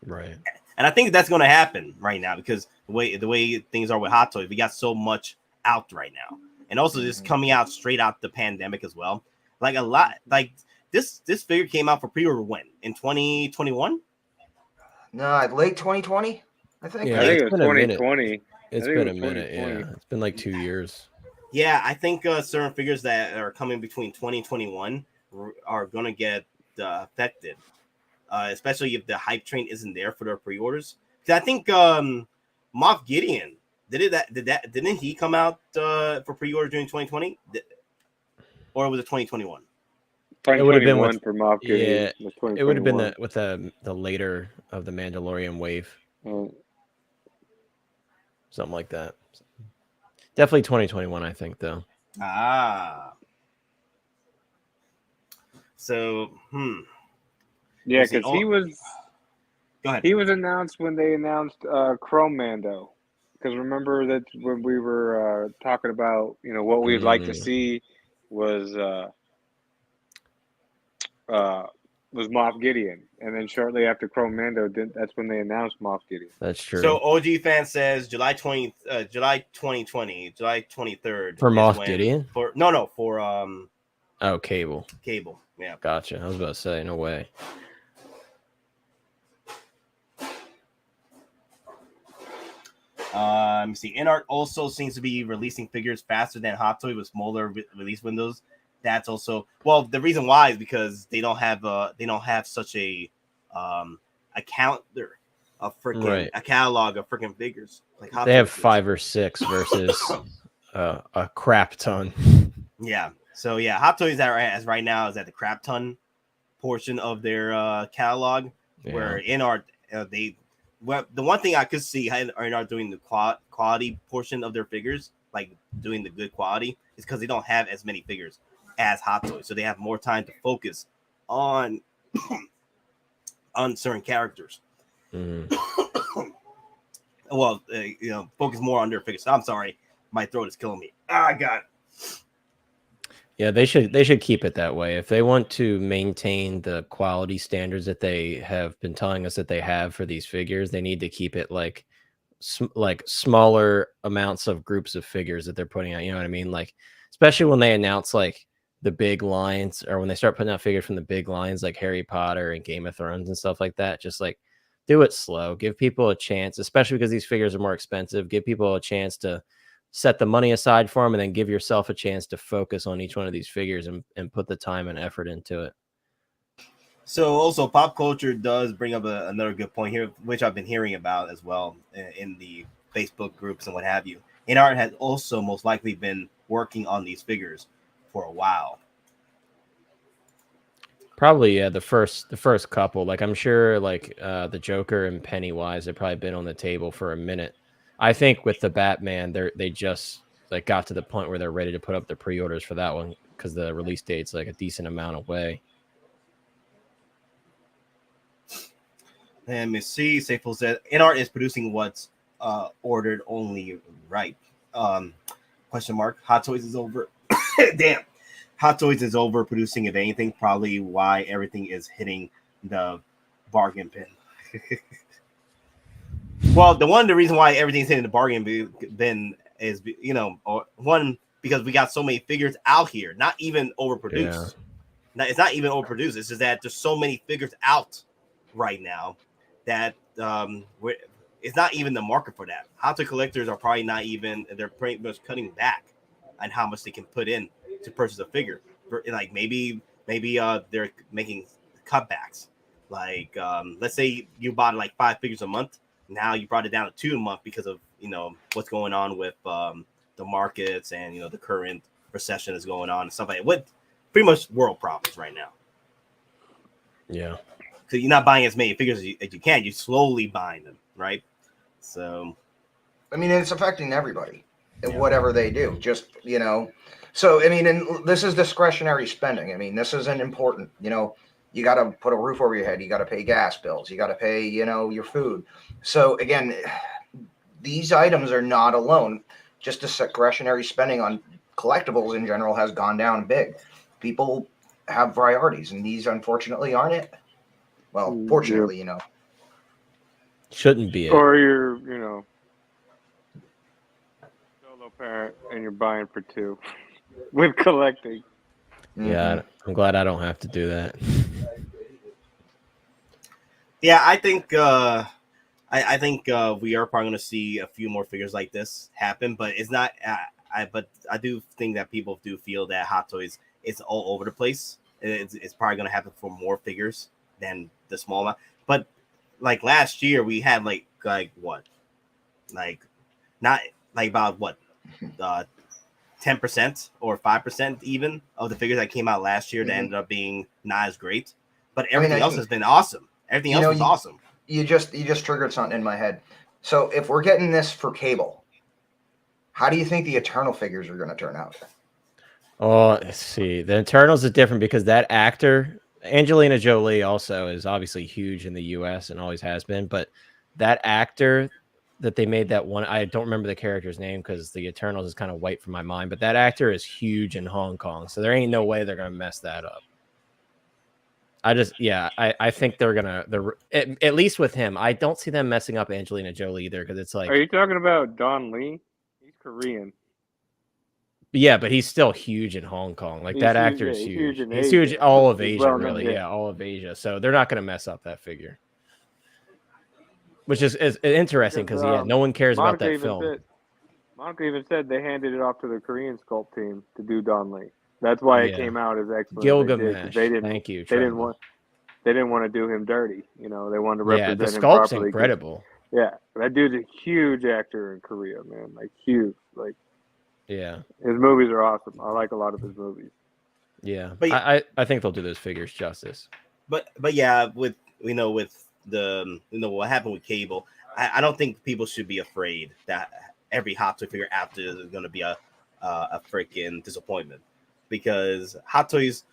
Right. And I think that's going to happen right now because the way things are with Hot Toys, we got so much out right now, and also just coming out straight out the pandemic as well. Like a lot, like this figure came out for pre-order when in 2021. No, late 2020. I think. Yeah, I think it it's was been a minute. 2020. It's been a minute. Yeah, it's been like 2 years. Yeah, I think certain figures that are coming between 2021 are going to get affected, especially if the hype train isn't there for their pre-orders. Because I think Moff Gideon didn't he come out for pre-order during 2020, or was it 2021? It would have been one for Moff Gideon. Yeah, it would have been with the later of the Mandalorian wave, something like that. Definitely 2021, I think, though. So, yeah, because he was. Go ahead. He was announced when they announced Chrome Mando. Because remember that when we were talking about, what we'd like to see was Moff Gideon, and then shortly after Chrome Mando, that's when they announced Moff Gideon. That's true. So OG fan says July 2020, July 23rd for Moff Gideon. For Cable. Yeah, gotcha. I was about to say, no way. Let me see. Inart also seems to be releasing figures faster than Hot Toy with smaller release windows. That's also the reason why is because they don't have such a calendar of freaking a catalog of freaking figures. Like Hot they have Toys 5 or 6 versus a crap ton. Yeah. So yeah, Hot Toys as right now is at the crap ton portion of their catalog, where Inart the one thing I could see are not doing the quality portion of their figures, like doing the good quality, is because they don't have as many figures as Hot Toys, so they have more time to focus on certain characters. Well, focus more on their figures. I'm sorry, my throat is killing me. I got it. Yeah, they should keep it that way. If they want to maintain the quality standards that they have been telling us that they have for these figures, they need to keep it like smaller amounts of groups of figures that they're putting out. You know what I mean? Like, especially when they announce like the big lines, or when they start putting out figures from the big lines like Harry Potter and Game of Thrones and stuff like that. Just like do it slow. Give people a chance, especially because these figures are more expensive. Give people a chance to set the money aside for them, and then give yourself a chance to focus on each one of these figures and put the time and effort into it. So also Popcultcha does bring up another good point here, which I've been hearing about as well in the Facebook groups and what have you. Inart has also most likely been working on these figures for a while. Probably, yeah, the first couple. Like, I'm sure like the Joker and Pennywise have probably been on the table for a minute. I think with the Batman, they just like got to the point where they're ready to put up the pre-orders for that one because the release date's like a decent amount away. Let me see. Safel said Inart is producing what's ordered only right. Question mark. Hot Toys is over. Damn. Hot Toys is over producing, if anything, probably why everything is hitting the bargain bin. Well, one of the reasons why everything's hitting the bargain bin is, one, because we got so many figures out here, not even overproduced. Yeah. It's not even overproduced. It's just that there's so many figures out right now that it's not even the market for that. Hot Toy collectors are probably not even, they're pretty much cutting back on how much they can put in to purchase a figure. Like maybe they're making cutbacks. Like let's say you bought like 5 figures a month. Now you brought it down to 2 a month because of what's going on with the markets and the current recession is going on and stuff like that. What pretty much world problems right now. Yeah. Because you're not buying as many figures as you can. You're slowly buying them, right? So, I mean, it's affecting everybody in whatever they do. Just, So, I mean, and this is discretionary spending. I mean, this isn't important. You got to put a roof over your head. You got to pay gas bills. You got to pay, your food. So, again, these items are not alone. Just discretionary spending on collectibles in general has gone down big. People have priorities, and these, unfortunately, aren't it. Well, fortunately, Shouldn't be it. Or you're, solo parent and you're buying for 2 with collecting. Yeah, I'm glad I don't have to do that. Yeah, I think I think we are probably going to see a few more figures like this happen, but it's not. But I do think that people do feel that Hot Toys is all over the place. It's probably going to happen for more figures than the small amount. But like last year, we had like what, like not like about what, 10% or 5% even of the figures that came out last year that ended up being not as great. But everything else has been awesome. Everything else was awesome. You just triggered something in my head. So if we're getting this for cable, how do you think the Eternal figures are going to turn out? Oh, let's see. The Eternals is different because that actor, Angelina Jolie, also is obviously huge in the U.S. and always has been. But that actor that they made that one, I don't remember the character's name because the Eternals is kind of white from my mind. But that actor is huge in Hong Kong, so there ain't no way they're going to mess that up. I think they're gonna. At least with him, I don't see them messing up Angelina Jolie either because it's like. Are you talking about Don Lee? He's Korean. Yeah, but he's still huge in Hong Kong. Like that actor is huge. He's huge all of Asia, really. Yeah, all of Asia. So they're not gonna mess up that figure, which is interesting because no one cares about that film. Monica even said they handed it off to the Korean sculpt team to do Don Lee. That's why it came out as excellent. Gilgamesh. Thank you. They didn't want to do him dirty. They wanted to represent the him sculpt's properly. Incredible. Yeah, that dude's a huge actor in Korea, man. Like huge. Like yeah, his movies are awesome. I like a lot of his movies. Yeah, but I think they'll do those figures justice. But yeah, with with the what happened with cable, I don't think people should be afraid that every Hot Toy figure after is going to be a freaking disappointment. Because Hot Toys,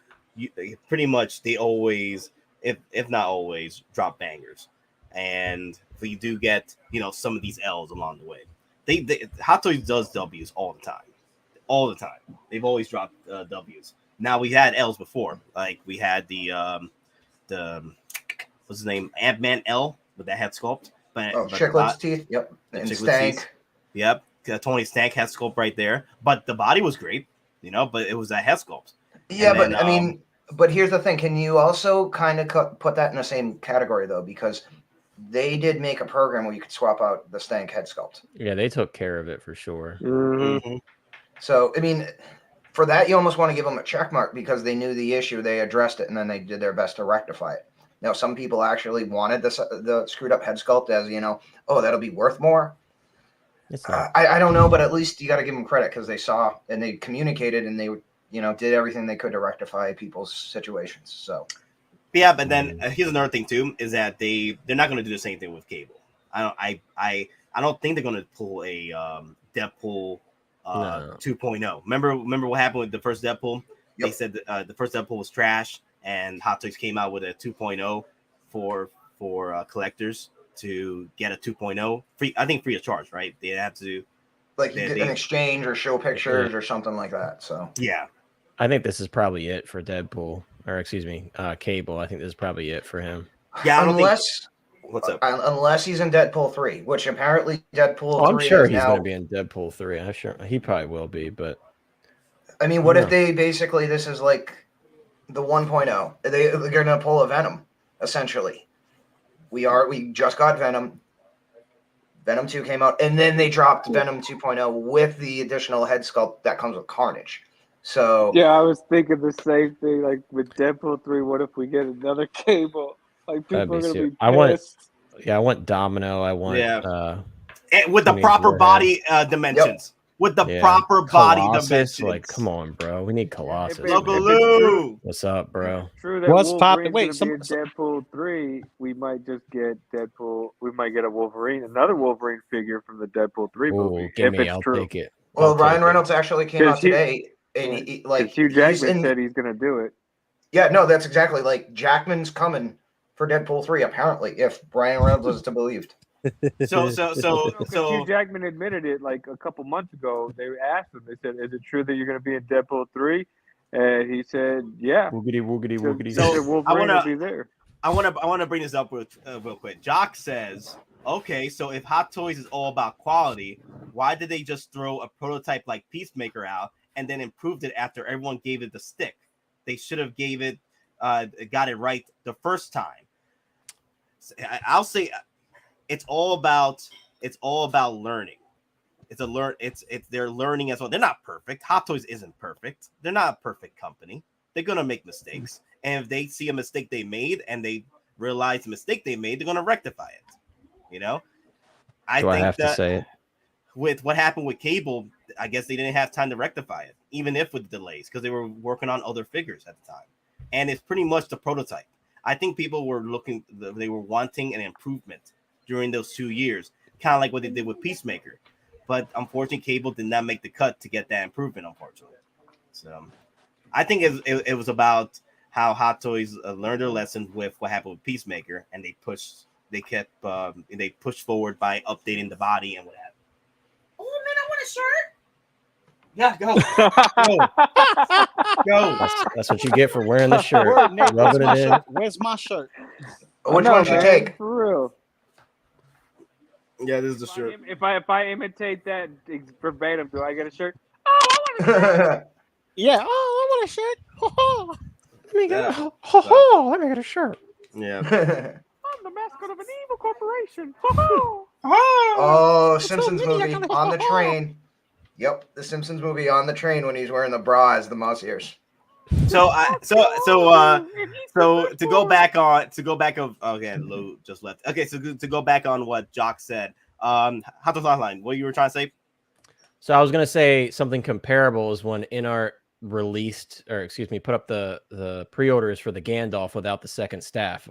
pretty much they always, if not always, drop bangers, and we do get some of these L's along the way. They Hot Toys does W's all the time. They've always dropped W's. Now we had L's before, like we had the what's his name, Ant-Man L with that head sculpt, but Chiclet's teeth, yep, and Stank, teeth. Yep, Tony Stank head sculpt right there, but the body was great. But it was a head sculpt. Yeah, but I mean, but here's the thing. Can you also kind of put that in the same category, though? Because they did make a program where you could swap out the Stank head sculpt. Yeah, they took care of it for sure. Mm-hmm. So, I mean, for that, you almost want to give them a check mark because they knew the issue, they addressed it, and then they did their best to rectify it. Now, some people actually wanted the screwed up head sculpt as, that'll be worth more. I don't know, but at least you got to give them credit because they saw and they communicated and they did everything they could to rectify people's situations. So yeah, but then here's another thing too is that they're not going to do the same thing with cable. I don't think they're gonna pull a Deadpool No. 2.0. Remember what happened with the first Deadpool? Yep. They said that, the first Deadpool was trash, and Hot Toys came out with a 2.0 for collectors to get a 2.0 free. I think free of charge, right? They have to Like you get an exchange or show pictures or something like that. So yeah, I think this is probably it for Deadpool, or excuse me, Cable. I think this is probably it for him. yeah. What's up? Unless he's in Deadpool 3, which apparently Deadpool 3 I'm sure is he's now... going to be in Deadpool 3. I'm sure he probably will be, but I mean, what if they basically, this is like the 1.0? They're going to pull a Venom, essentially. We just got Venom. Venom 2 came out, and then they dropped Venom 2.0 with the additional head sculpt that comes with Carnage. So yeah, I was thinking the same thing. Like with Deadpool 3, what if we get another Cable? Like people are gonna be pissed. I want Domino. I want and with the proper body dimensions. With the proper body dimensions. Like, come on, bro. We need Colossus. Loco Lu. What's up, bro? True that What's poppin'? Wait, Deadpool 3, we might just get Deadpool. We might get another Wolverine figure from the Deadpool 3 movie. Give me, I'll take it. Well, Ryan Reynolds actually came out today. And Hugh Jackman said he's gonna do it. Yeah, no, that's exactly like Jackman's coming for Deadpool 3, apparently, if Ryan Reynolds is to believed. So Hugh Jackman admitted it like a couple months ago. They asked him, they said, "Is it true that you're gonna be in Deadpool 3?" And he said, "Yeah." Woogity. So Wolverine will be there. I wanna bring this up real quick. Jock says, okay, so if Hot Toys is all about quality, why did they just throw a prototype like Peacemaker out and then improved it after everyone gave it the stick? They should have got it right the first time. I'll say it's all about learning. They're learning as well. They're not perfect. Hot Toys isn't perfect. They're not a perfect company. They're gonna make mistakes, and if they see a mistake they made and they realize the mistake they made, they're gonna rectify it. You know, I have to say it. With what happened with Cable, I guess they didn't have time to rectify it, even if with delays, because they were working on other figures at the time, and it's pretty much the prototype. I think people were they were wanting an improvement during those 2 years, kind of like what they did with Peacemaker, but unfortunately, Cable did not make the cut to get that improvement. Unfortunately, so I think it was about how Hot Toys learned their lesson with what happened with Peacemaker, and they pushed forward by updating the body and what have you. Oh man, I want a shirt. Yeah, go. That's what you get for wearing the shirt. Rubbing it in. Where's my shirt? Which one should you take? For real. Yeah, this is the shirt. If I imitate that verbatim, do I get a shirt? Oh, I want a shirt. Yeah. Oh, I want a shirt. Let me get a shirt. Yeah. I'm the mascot of an evil corporation. Oh, Simpsons movie on the train. Yep, the Simpsons movie on the train when he's wearing the bra as the mouse ears. So to go back of okay, Lou just left. Okay, so to go back on what Jock said, how to line what you were trying to say. So I was gonna say something comparable is when Inart put up the pre-orders for the Gandalf without the second staff.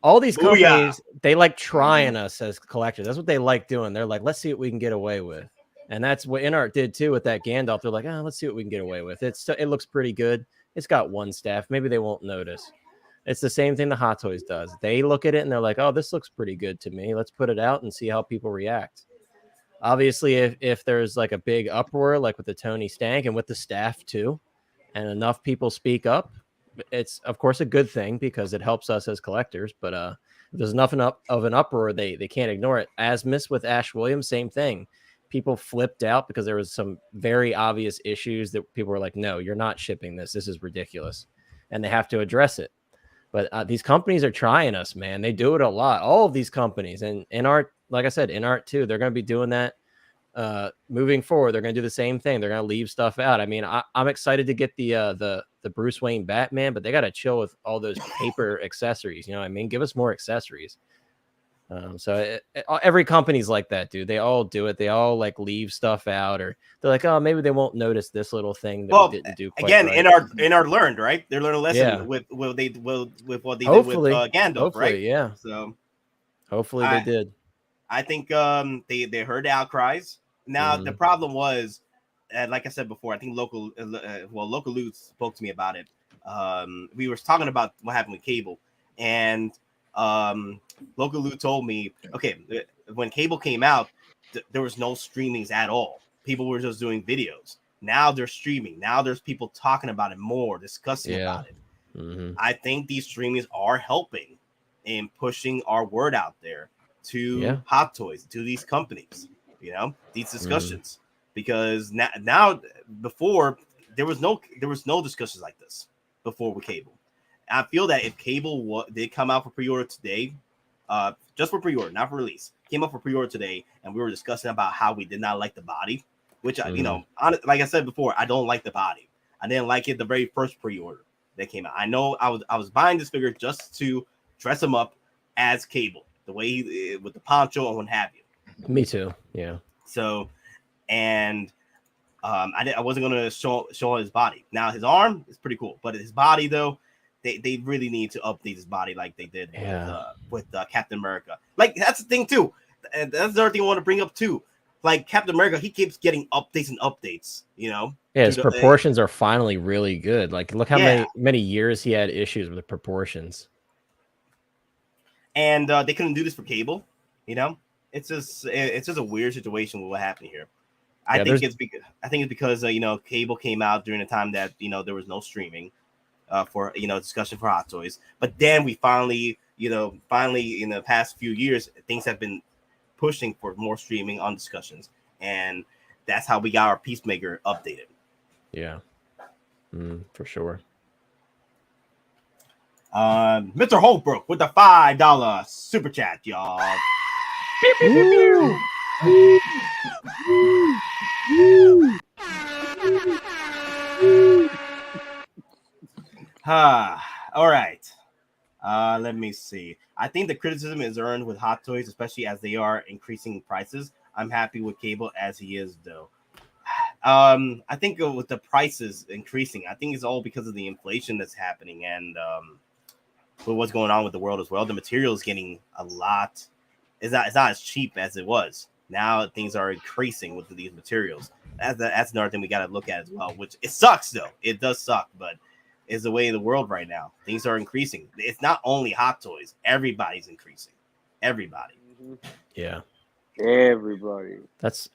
All these companies, they like trying us as collectors. That's what they like doing. They're like, let's see what we can get away with. And that's what Inart did too with that Gandalf. They're like, let's see what we can get away with. It looks pretty good. It's got one staff. Maybe they won't notice. It's the same thing the Hot Toys does. They look at it and they're like, oh, this looks pretty good to me. Let's put it out and see how people react. Obviously, if there's like a big uproar, like with the Tony Stank and with the staff too, and enough people speak up, it's of course a good thing because it helps us as collectors. But if there's enough of an uproar, they can't ignore it. Asmus with Ash Williams, same thing. People flipped out because there was some very obvious issues that people were like, no, you're not shipping this. This is ridiculous. And they have to address it. But these companies are trying us, man. They do it a lot. All of these companies. And Inart, like I said, Inart too, they're going to be doing that moving forward. They're going to do the same thing. They're going to leave stuff out. I mean, I'm excited to get the Bruce Wayne Batman, but they got to chill with all those paper accessories. You know what I mean? Give us more accessories. Every company's like that, dude. They all do it. They all like leave stuff out, or they're like, oh, maybe they won't notice this little thing that we didn't do. Again, right. Inart learned, right? They learned a lesson with what they did with Gandalf, hopefully, right? Yeah. So hopefully they did. I think they heard the outcries. Now the problem was, like I said before, I think Loco Lu spoke to me about it. We were talking about what happened with cable, and Loco Lu told me, okay, when cable came out, there was no streamings at all. People were just doing videos. Now they're streaming. Now there's people talking about it more, discussing about it. I think these streamings are helping in pushing our word out there to Hot Toys, to these companies, you know, these discussions. Because now before there was no discussions like this before with cable. I feel that if cable did come out for pre-order today, just for pre-order, not for release, came up for pre-order today, and we were discussing about how we did not like the body, which you know, like I said before, I don't like the body. I didn't like it the very first pre-order that came out. I know I was buying this figure just to dress him up as Cable, the way he, with the poncho and what have you. Me too. Yeah. So, and I wasn't gonna show his body. Now his arm is pretty cool, but his body though, they really need to update his body like they did with Captain America. Like that's the thing too. And that's another thing I want to bring up too. Like Captain America, he keeps getting updates and updates. You know. Yeah, his proportions are finally really good. Like look how many years he had issues with the proportions. And they couldn't do this for Cable. You know, it's just a weird situation with what happened here. I think it's because you know, Cable came out during a time that, you know, there was no streaming for, you know, discussion for Hot Toys. But then we finally in the past few years, things have been pushing for more streaming on discussions, and that's how we got our Peacemaker updated. Yeah, for sure. Mr. Holbrook with the $5 super chat, y'all. All right. Let me see. I think the criticism is earned with Hot Toys, especially as they are increasing prices. I'm happy with Cable as he is, though. I think with the prices increasing, I think it's all because of the inflation that's happening and with what's going on with the world as well. The material is getting a lot. It's not as cheap as it was. Now things are increasing with these materials. That's another thing we got to look at as well, which it sucks, though. It does suck, but it's the way of the world right now. Things are increasing. It's not only Hot Toys. Everybody's increasing. Everybody. Yeah. Everybody. That's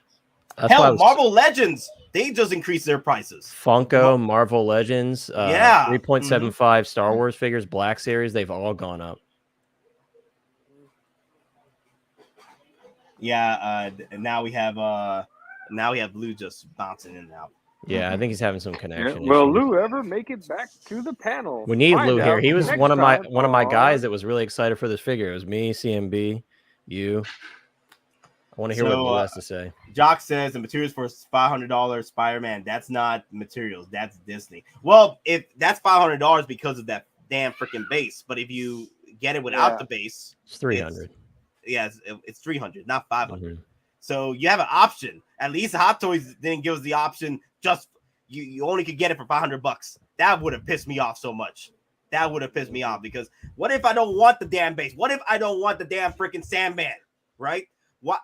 hell, Marvel Legends, they just increased their prices. Funko, Marvel Legends, 3.75 Star Wars figures, Black Series, they've all gone up. Yeah, and now we have Blue just bouncing in and out. Yeah, I think he's having some connection. Will Lou ever make it back to the panel? We need Lou here. He was one of my guys that was really excited for this figure. It was me, CMB, you. I want to hear what Lou has to say. Jock says the materials for $500 Spider-Man. That's not materials. That's Disney. Well, if that's $500 because of that damn freaking base, but if you get it without the base, it's $300. It's $300, not $500. So you have an option. At least Hot Toys didn't give us the option. Just you only could get it for $500. That would have pissed me off so much. That would have pissed me off because what if I don't want the damn base? What if I don't want the damn freaking Sandman? Right? What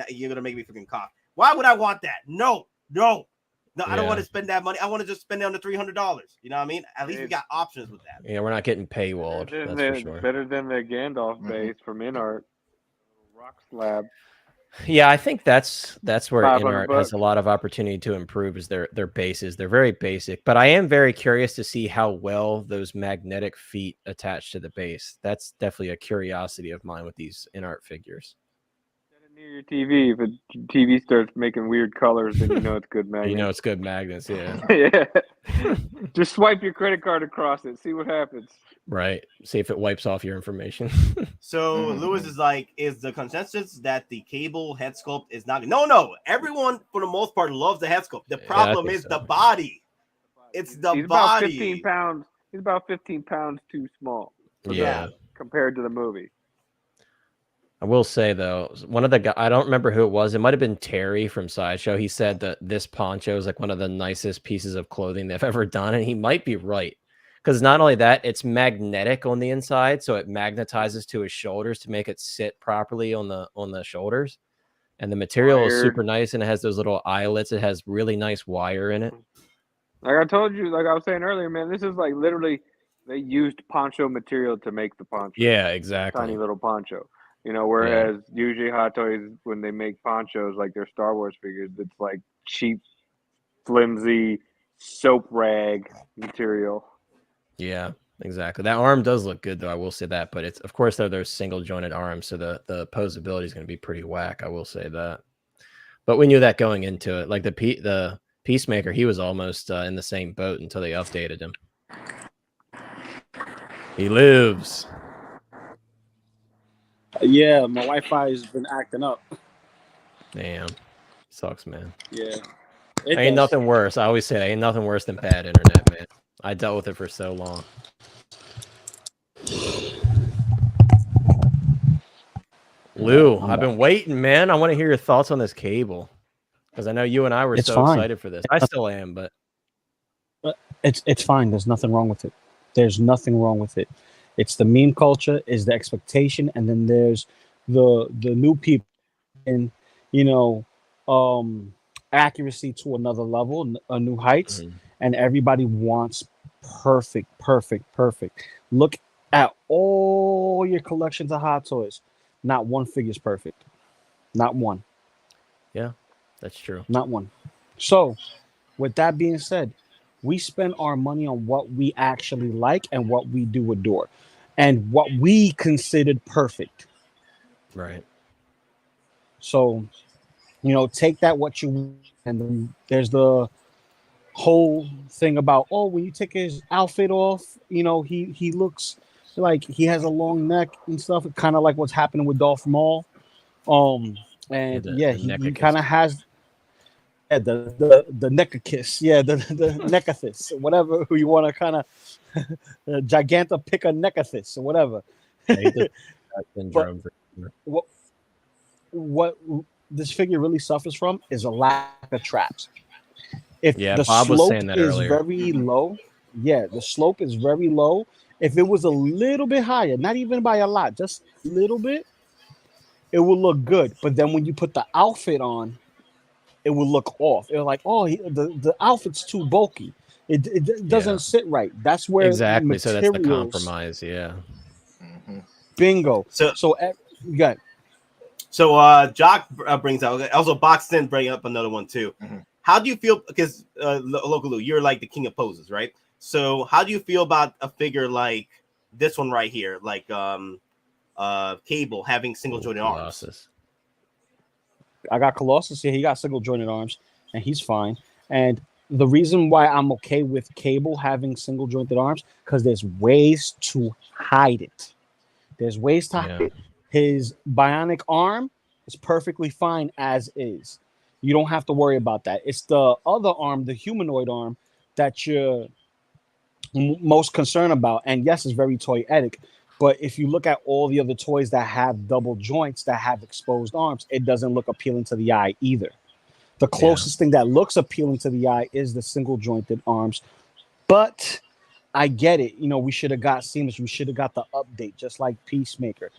you're gonna make me freaking cough. Why would I want that? No. I don't want to spend that money. I want to just spend it on the $300. You know what I mean? At least we got options with that. Yeah, we're not getting paywalled. That's for sure. Better than the Gandalf base from Inart. Rock slab. Yeah, I think that's where Inart has a lot of opportunity to improve is their bases. They're very basic, but I am very curious to see how well those magnetic feet attach to the base. That's definitely a curiosity of mine with these Inart figures. Near your TV, if a TV starts making weird colors, then you know it's good magnets. You know it's good magnets, yeah. Yeah. Just swipe your credit card across it, see what happens. Right. See if it wipes off your information. So Lewis is like, is the consensus that the Cable head sculpt is not? No. Everyone for the most part loves the head sculpt. The problem is the body. It's the body. About 15 pounds. He's about 15 pounds too small. Compared to the movie. I will say though, one of the guys, I don't remember who it was. It might have been Terry from Sideshow. He said that this poncho is like one of the nicest pieces of clothing they've ever done, and he might be right. because not only that, it's magnetic on the inside, so it magnetizes to his shoulders to make it sit properly on the shoulders. And the material is super nice, and it has those little eyelets. It has really nice wire in it. Like I told you, like I was saying earlier, man, this is like literally they used poncho material to make the poncho. Yeah, exactly. Tiny little poncho. You know, whereas usually Hot Toys, when they make ponchos, like their Star Wars figures, it's like cheap, flimsy soap rag material. Yeah, exactly. That arm does look good, though. I will say that. But it's, of course, they're single jointed arms, so the posability is going to be pretty whack. I will say that. But we knew that going into it. Like the Peacemaker, he was almost in the same boat until they updated him. He lives. Yeah, my Wi-Fi has been acting up. Damn. Sucks, man. Yeah. Ain't nothing worse. I always say ain't nothing worse than bad internet, man. I dealt with it for so long. Lou, I've been waiting, man. I want to hear your thoughts on this cable. Because I know you and I were excited for this. I still am, but it's fine. There's nothing wrong with it. There's nothing wrong with it. It's the meme culture, is the expectation, and then there's the new people, and accuracy to another level, new heights, and everybody wants perfect. Look at all your collections of Hot Toys. Not one figure's perfect. Not one. Yeah, that's true. Not one. So, with that being said, we spend our money on what we actually like and what we do adore and what we considered perfect. Right. So, take that what you, and then there's the whole thing about, when you take his outfit off, he looks like he has a long neck and stuff, kind of like what's happening with Dolph Maul. He kind of has the neck kiss, the neckathis, whatever who you want to kind of Gigantopithecus neckathis or whatever. But what this figure really suffers from is a lack of traps. If the Bob was slope saying that is earlier. very low, the slope is very low. If it was a little bit higher, not even by a lot, just a little bit, it will look good. But then when you put the outfit on, it will look off. It's like, the outfit's too bulky. It doesn't sit right. That's where exactly. So that's the materials- compromise. Yeah. Bingo. So you got. So Jock brings out, also Boxton bring up another one too. How do you feel, because Loco Lu, you're like the king of poses, right? So how do you feel about a figure like this one right here, like Cable having single jointed arms? I got Colossus here. He got single jointed arms, and he's fine. And the reason why I'm okay with Cable having single jointed arms, because there's ways to hide it. There's ways to hide it. His bionic arm is perfectly fine as is. You don't have to worry about that. It's the other arm, the humanoid arm, that you're most concerned about. And yes, it's very toyetic. But if you look at all the other toys that have double joints, that have exposed arms, it doesn't look appealing to the eye either. The closest thing that looks appealing to the eye is the single jointed arms. But I get it. We should have got Seamless. We should have got the update, just like Peacemaker.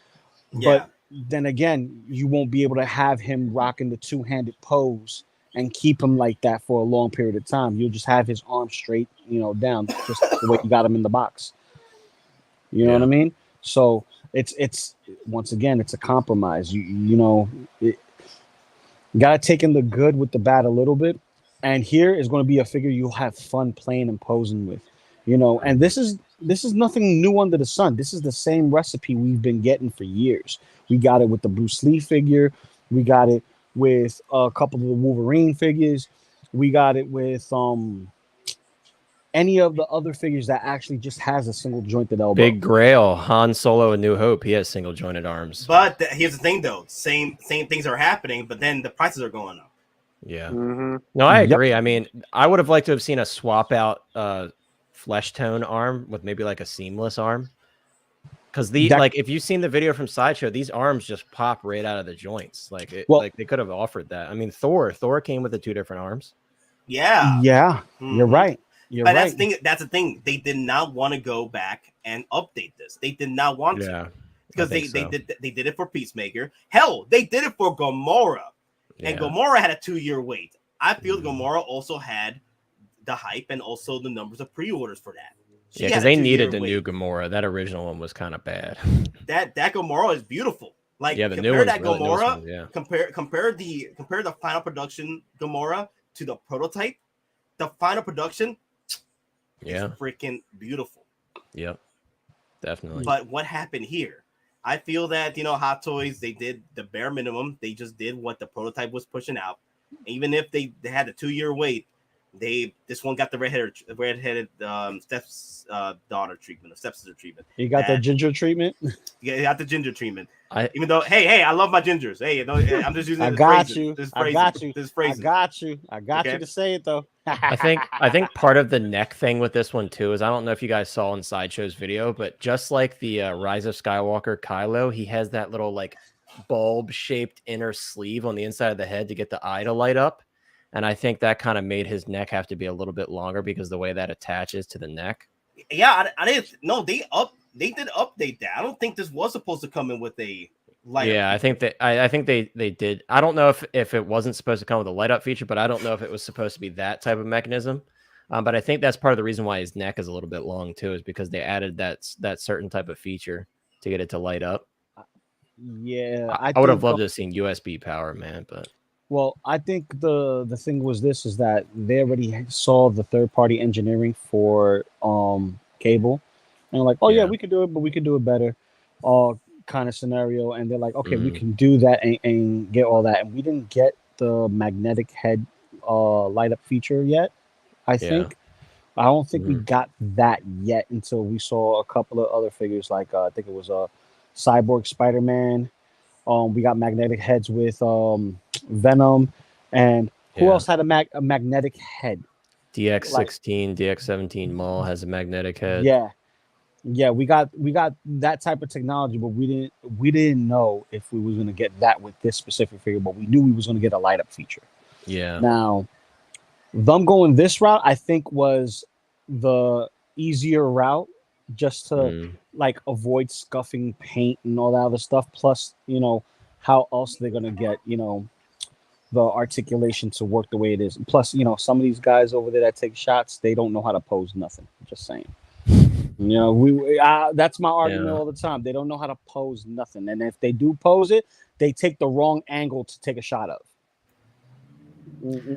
But then again, you won't be able to have him rocking the two-handed pose and keep him like that for a long period of time. You'll just have his arm straight, down, just the way you got him in the box. You know what I mean? So it's once again, it's a compromise. You gotta take in the good with the bad a little bit. And here is going to be a figure you'll have fun playing and posing with. And this is nothing new under the sun. This is the same recipe we've been getting for years. We got it with the Bruce Lee figure. We got it with a couple of the Wolverine figures. We got it with any of the other figures that actually just has a single jointed elbow. Big Grail, Han Solo, and New Hope. He has single jointed arms. But here's the thing, though. Same things are happening, but then the prices are going up. Yeah. No, I agree. I mean, I would have liked to have seen a swap out flesh tone arm with maybe like a seamless arm. Because like if you've seen the video from Sideshow, these arms just pop right out of the joints. Like they could have offered that. I mean, Thor came with the two different arms. Yeah. Yeah, you're right. You're But right. that's the thing. They did not want to go back and update this. They did not want to. Because they did it for Peacemaker. Hell, they did it for Gamora. And Gamora had a 2-year wait. I feel Gamora also had the hype and also the numbers of pre-orders for that. Because they needed the new Gamora. That original one was kind of bad. That Gamora is beautiful. Like the new compare that really, Gamora, compare the final production Gamora to the prototype. The final production is freaking beautiful. Yep. Definitely. But what happened here? I feel that Hot Toys, they did the bare minimum. They just did what the prototype was pushing out. Even if they had a 2-year wait, this one got the redheaded daughter treatment, or stepsister treatment. You got the ginger treatment. Yeah, you got the ginger treatment. Even though, hey, I love my gingers. Hey, I'm just using. I got you. I got you to say it though. I think part of the neck thing with this one too is I don't know if you guys saw in Sideshow's video, but just like the Rise of Skywalker Kylo, he has that little like bulb shaped inner sleeve on the inside of the head to get the eye to light up. And I think that kind of made his neck have to be a little bit longer because the way that attaches to the neck. Yeah, I didn't. No, they did update that. I don't think this was supposed to come in with a light. Yeah, I think they did. I don't know if it wasn't supposed to come with a light up feature, but I don't know if it was supposed to be that type of mechanism. But I think that's part of the reason why his neck is a little bit long too, is because they added that certain type of feature to get it to light up. Yeah, I would have loved to have seen USB power, man, but. Well, I think the thing was this is that they already saw the third-party engineering for Cable, and like, oh yeah, we could do it, but we could do it better, kind of scenario. And they're like, okay, we can do that and get all that. And we didn't get the magnetic head light up feature yet. I don't think we got that yet until we saw a couple of other figures, like I think it was a Cyborg Spider-Man. We got magnetic heads with Venom, and who else had a magnetic head? DX16, DX17 Maul has a magnetic head. Yeah, we got that type of technology, but we didn't know if we was gonna get that with this specific figure, but we knew we was gonna get a light up feature. Yeah. Now, them going this route, I think, was the easier route, just to like avoid scuffing paint and all that other stuff. Plus, how else they're gonna get the articulation to work the way it is. Plus, some of these guys over there that take shots, they don't know how to pose nothing. Just saying. That's my argument all the time. They don't know how to pose nothing, and if they do pose it, they take the wrong angle to take a shot of.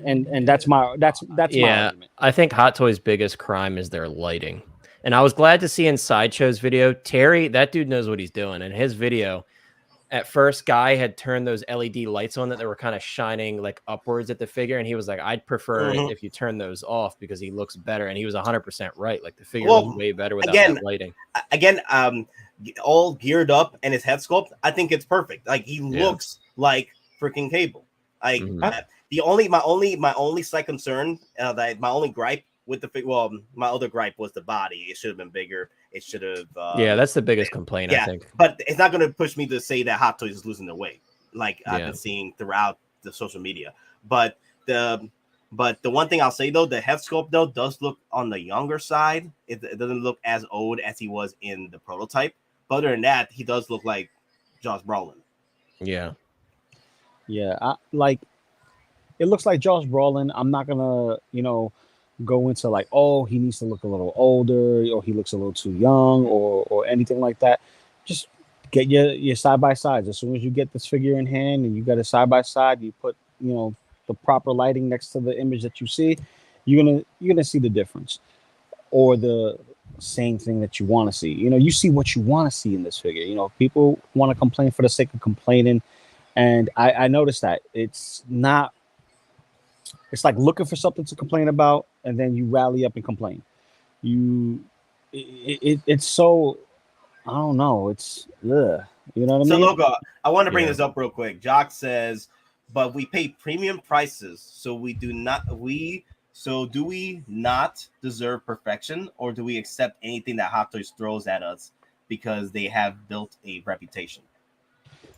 And that's my argument. I think Hot Toys' biggest crime is their lighting. And I was glad to see in Sideshow's video, Terry, that dude knows what he's doing. In his video, at first, Guy had turned those LED lights on that they were kind of shining like upwards at the figure. And he was like, I'd prefer it if you turn those off because he looks better. And he was 100% right. Like the figure looks way better without that lighting. Again, all geared up and his head sculpt, I think it's perfect. Like he looks like freaking Cable. Like my only slight concern, my only gripe with the figure, my other gripe was the body. It should have been bigger. It should have. That's the biggest complaint, I think. But it's not going to push me to say that Hot Toys is losing their way, like I've been seeing throughout the social media. But the one thing I'll say though, the head sculpt though does look on the younger side. It doesn't look as old as he was in the prototype. But other than that, he does look like Josh Brolin. Yeah. It looks like Josh Brolin. I'm not gonna, go into like, oh, he needs to look a little older, or he looks a little too young, or anything like that. Just get your side by sides. As soon as you get this figure in hand and you got a side by side, you put the proper lighting next to the image that you see, you're gonna see the difference, or the same thing that you want to see. You see what you want to see in this figure. People want to complain for the sake of complaining, and I noticed that it's not. It's like looking for something to complain about, and then you rally up and complain. It's so, I don't know. It's you know what I mean? So Loco, I want to bring this up real quick. Jock says, but we pay premium prices, so do we not deserve perfection, or do we accept anything that Hot Toys throws at us because they have built a reputation?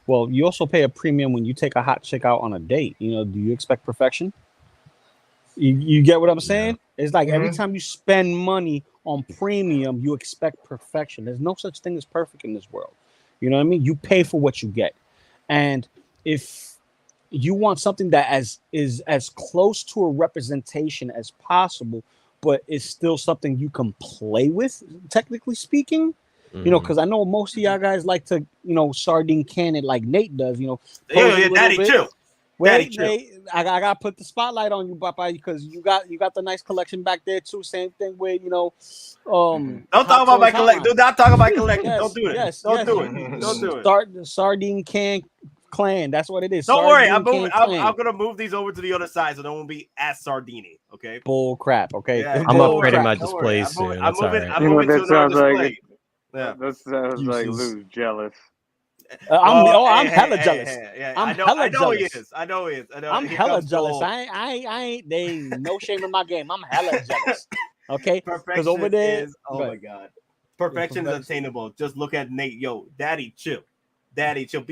Well, you also pay a premium when you take a hot chick out on a date. Do you expect perfection? You get what I'm saying? It's like every Mhm. time you spend money on premium, you expect perfection. There's no such thing as perfect in this world. You know what I mean? You pay for what you get. And if you want something that is as close to a representation as possible, but is still something you can play with, technically speaking, you know, because I know most of y'all guys like to, sardine can it like Nate does, Yo, pose a little daddy, bit. chill. Daddy, Wait, chill. I gotta put the spotlight on you, Papa, because you got the nice collection back there too. Same thing with Don't talk Hot about my Toys collection. Do Hotline. not talk about my collection. Yes, Don't do it. yes, Don't yes. do it. Don't do it. Start the sardine can clan. That's what it is. Don't worry. Sardine can clan. I'm gonna move these over to the other side so they won't be as sardini. Okay. Bull crap. Okay. Yeah, I'm don't upgrading worry, my don't worry. displays soon. I'm That's all moving. right. I'm You know moving what to that another sounds like? display. Yeah. That sounds like Uses. Lou's jealous. I'm Hey, hella hey, jealous. hey, yeah, I'm I know hella he jealous. is. I know he is. I know. I'm Here hella comes jealous. Joel. I ain't. They ain't no shame in my game. I'm hella jealous. Okay. Because Perfection over there. is. Oh my god. Perfection is attainable. Just look at Nate. Yo, daddy, chill. Daddy, chill.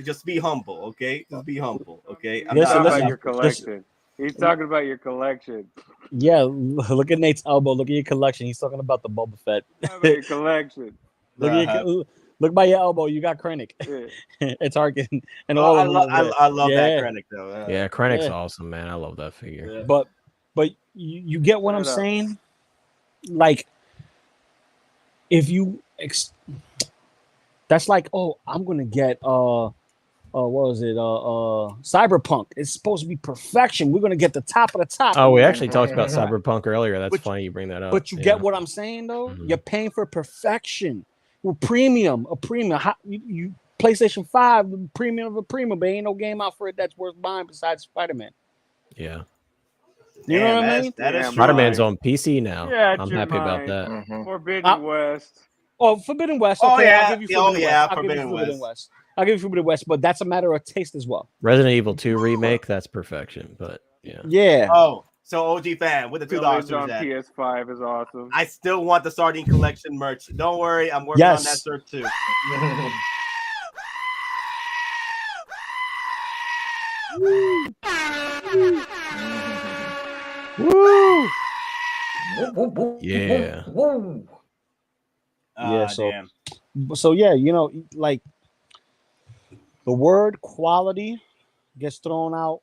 Just be humble. Okay. Just be humble. Okay. He's talking about Listen. your collection. He's talking about your collection. Yeah, look at Nate's elbow. Look at your collection. He's talking about the Boba Fett. Talking about your collection. Look by your elbow. You got Krennic. Yeah. It's Tarkin and all of them. I love that Yeah. Krennic though. Yeah, Krennic's Yeah. awesome, man. I love that figure. Yeah. But you get what I'm Straight up. saying? Like, if you that's like, oh, I'm gonna get what was it? Cyberpunk. It's supposed to be perfection. We're gonna get the top of the top. Oh, we actually talked about Cyberpunk earlier. That's But- funny you bring that up. But you Yeah. get what I'm saying, though. Mhm. You're paying for perfection. Well, premium. You PlayStation 5, the premium of a premium, but ain't no game out for it that's worth buying besides Spider-Man. Yeah. You know what I mean? That is Yeah, true. Spider-Man's on PC now. Yeah, I'm your happy about mind. that. Mhm. Forbidden West. Oh, Forbidden West. Oh, Okay, yeah. I'll give you Oh, Forbidden yeah, West. I'll give you Forbidden Forbidden West. West. I'll give you Forbidden West, but that's a matter of taste as well. Resident Evil 2 remake, that's perfection. But yeah. Yeah. Oh, so OG fan with the $2 Village on that. PS5 is awesome. I still want the sardine collection merch. Don't worry, I'm working on that Yes. shirt too. Woo! Yeah. Woo. Yeah, so- Damn. So yeah, like the word quality gets thrown out,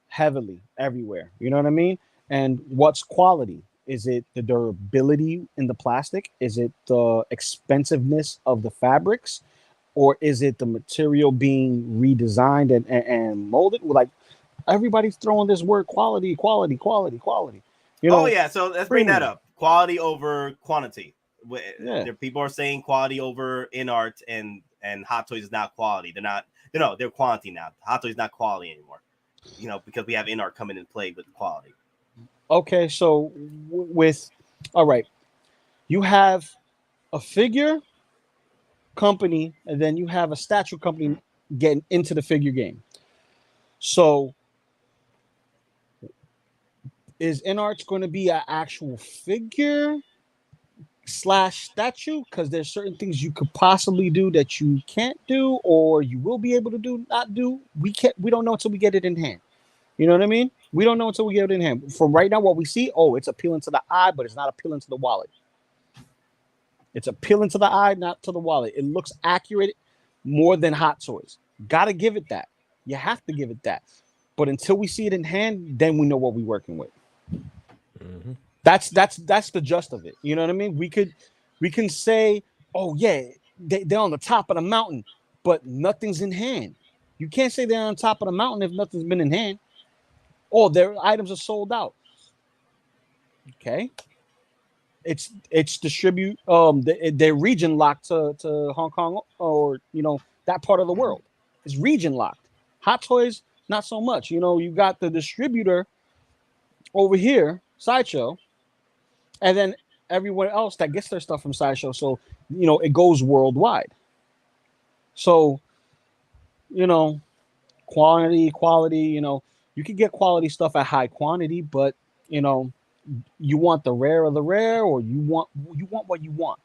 heavily everywhere. You know what I mean? And what's quality? Is it the durability in the plastic? Is it the expensiveness of the fabrics? Or is it the material being redesigned and molded? Like, everybody's throwing this word quality. Oh yeah, so let's bring that premium. up. Quality over quantity. Yeah. People are saying quality over Inart and Hot Toys is not quality. They're not. They're quantity now. Hot Toys is not quality anymore. Because we have Inart coming in play with quality. Okay, so all right, you have a figure company, and then you have a statue company getting into the figure game. So, is Inart's going to be an actual figure / statue? Because there's certain things you could possibly do that you can't do, or you will be able to do, not do. We don't know until we get it in hand. You know what I mean? We don't know until we get it in hand. From right now, what we see, it's appealing to the eye, but it's not appealing to the wallet. It's appealing to the eye, not to the wallet. It looks accurate more than Hot Toys. Gotta give it that. You have to give it that. But until we see it in hand, then we know what we're working with. Mhm. That's the gist of it. You know what I mean? We can say, oh yeah, they're on the top of the mountain, but nothing's in hand. You can't say they're on top of the mountain if nothing's been in hand. Oh, their items are sold out. Okay. It's distribute they're region locked to Hong Kong or that part of the world. It's region locked. Hot Toys, not so much. You got the distributor over here, Sideshow, and then everyone else that gets their stuff from Sideshow. So it goes worldwide. So quality, you can get quality stuff at high quantity, but you want the rare of the rare, or you want what you want,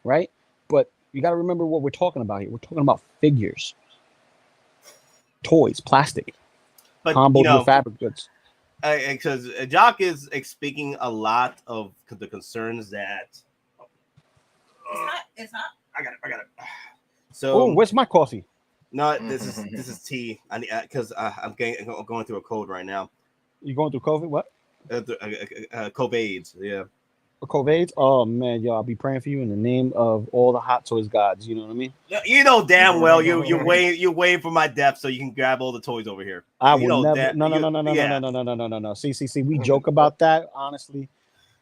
right? But you got to remember what we're talking about here. We're talking about figures, toys, plastic, But combos with fabric goods. because Jock is speaking a lot of the concerns that. It's not. I got it. So, where's my coffee? No, this is tea. I need because I'm going through a cold right now. You going through COVID? What? COVID, yeah. COVID? Oh man, yo, I'll be praying for you in the name of all the Hot Toys gods. You know what I mean? You know damn well you're waiting for my death so you can grab all the toys over here. I will never. No. See. We joke about that. Honestly,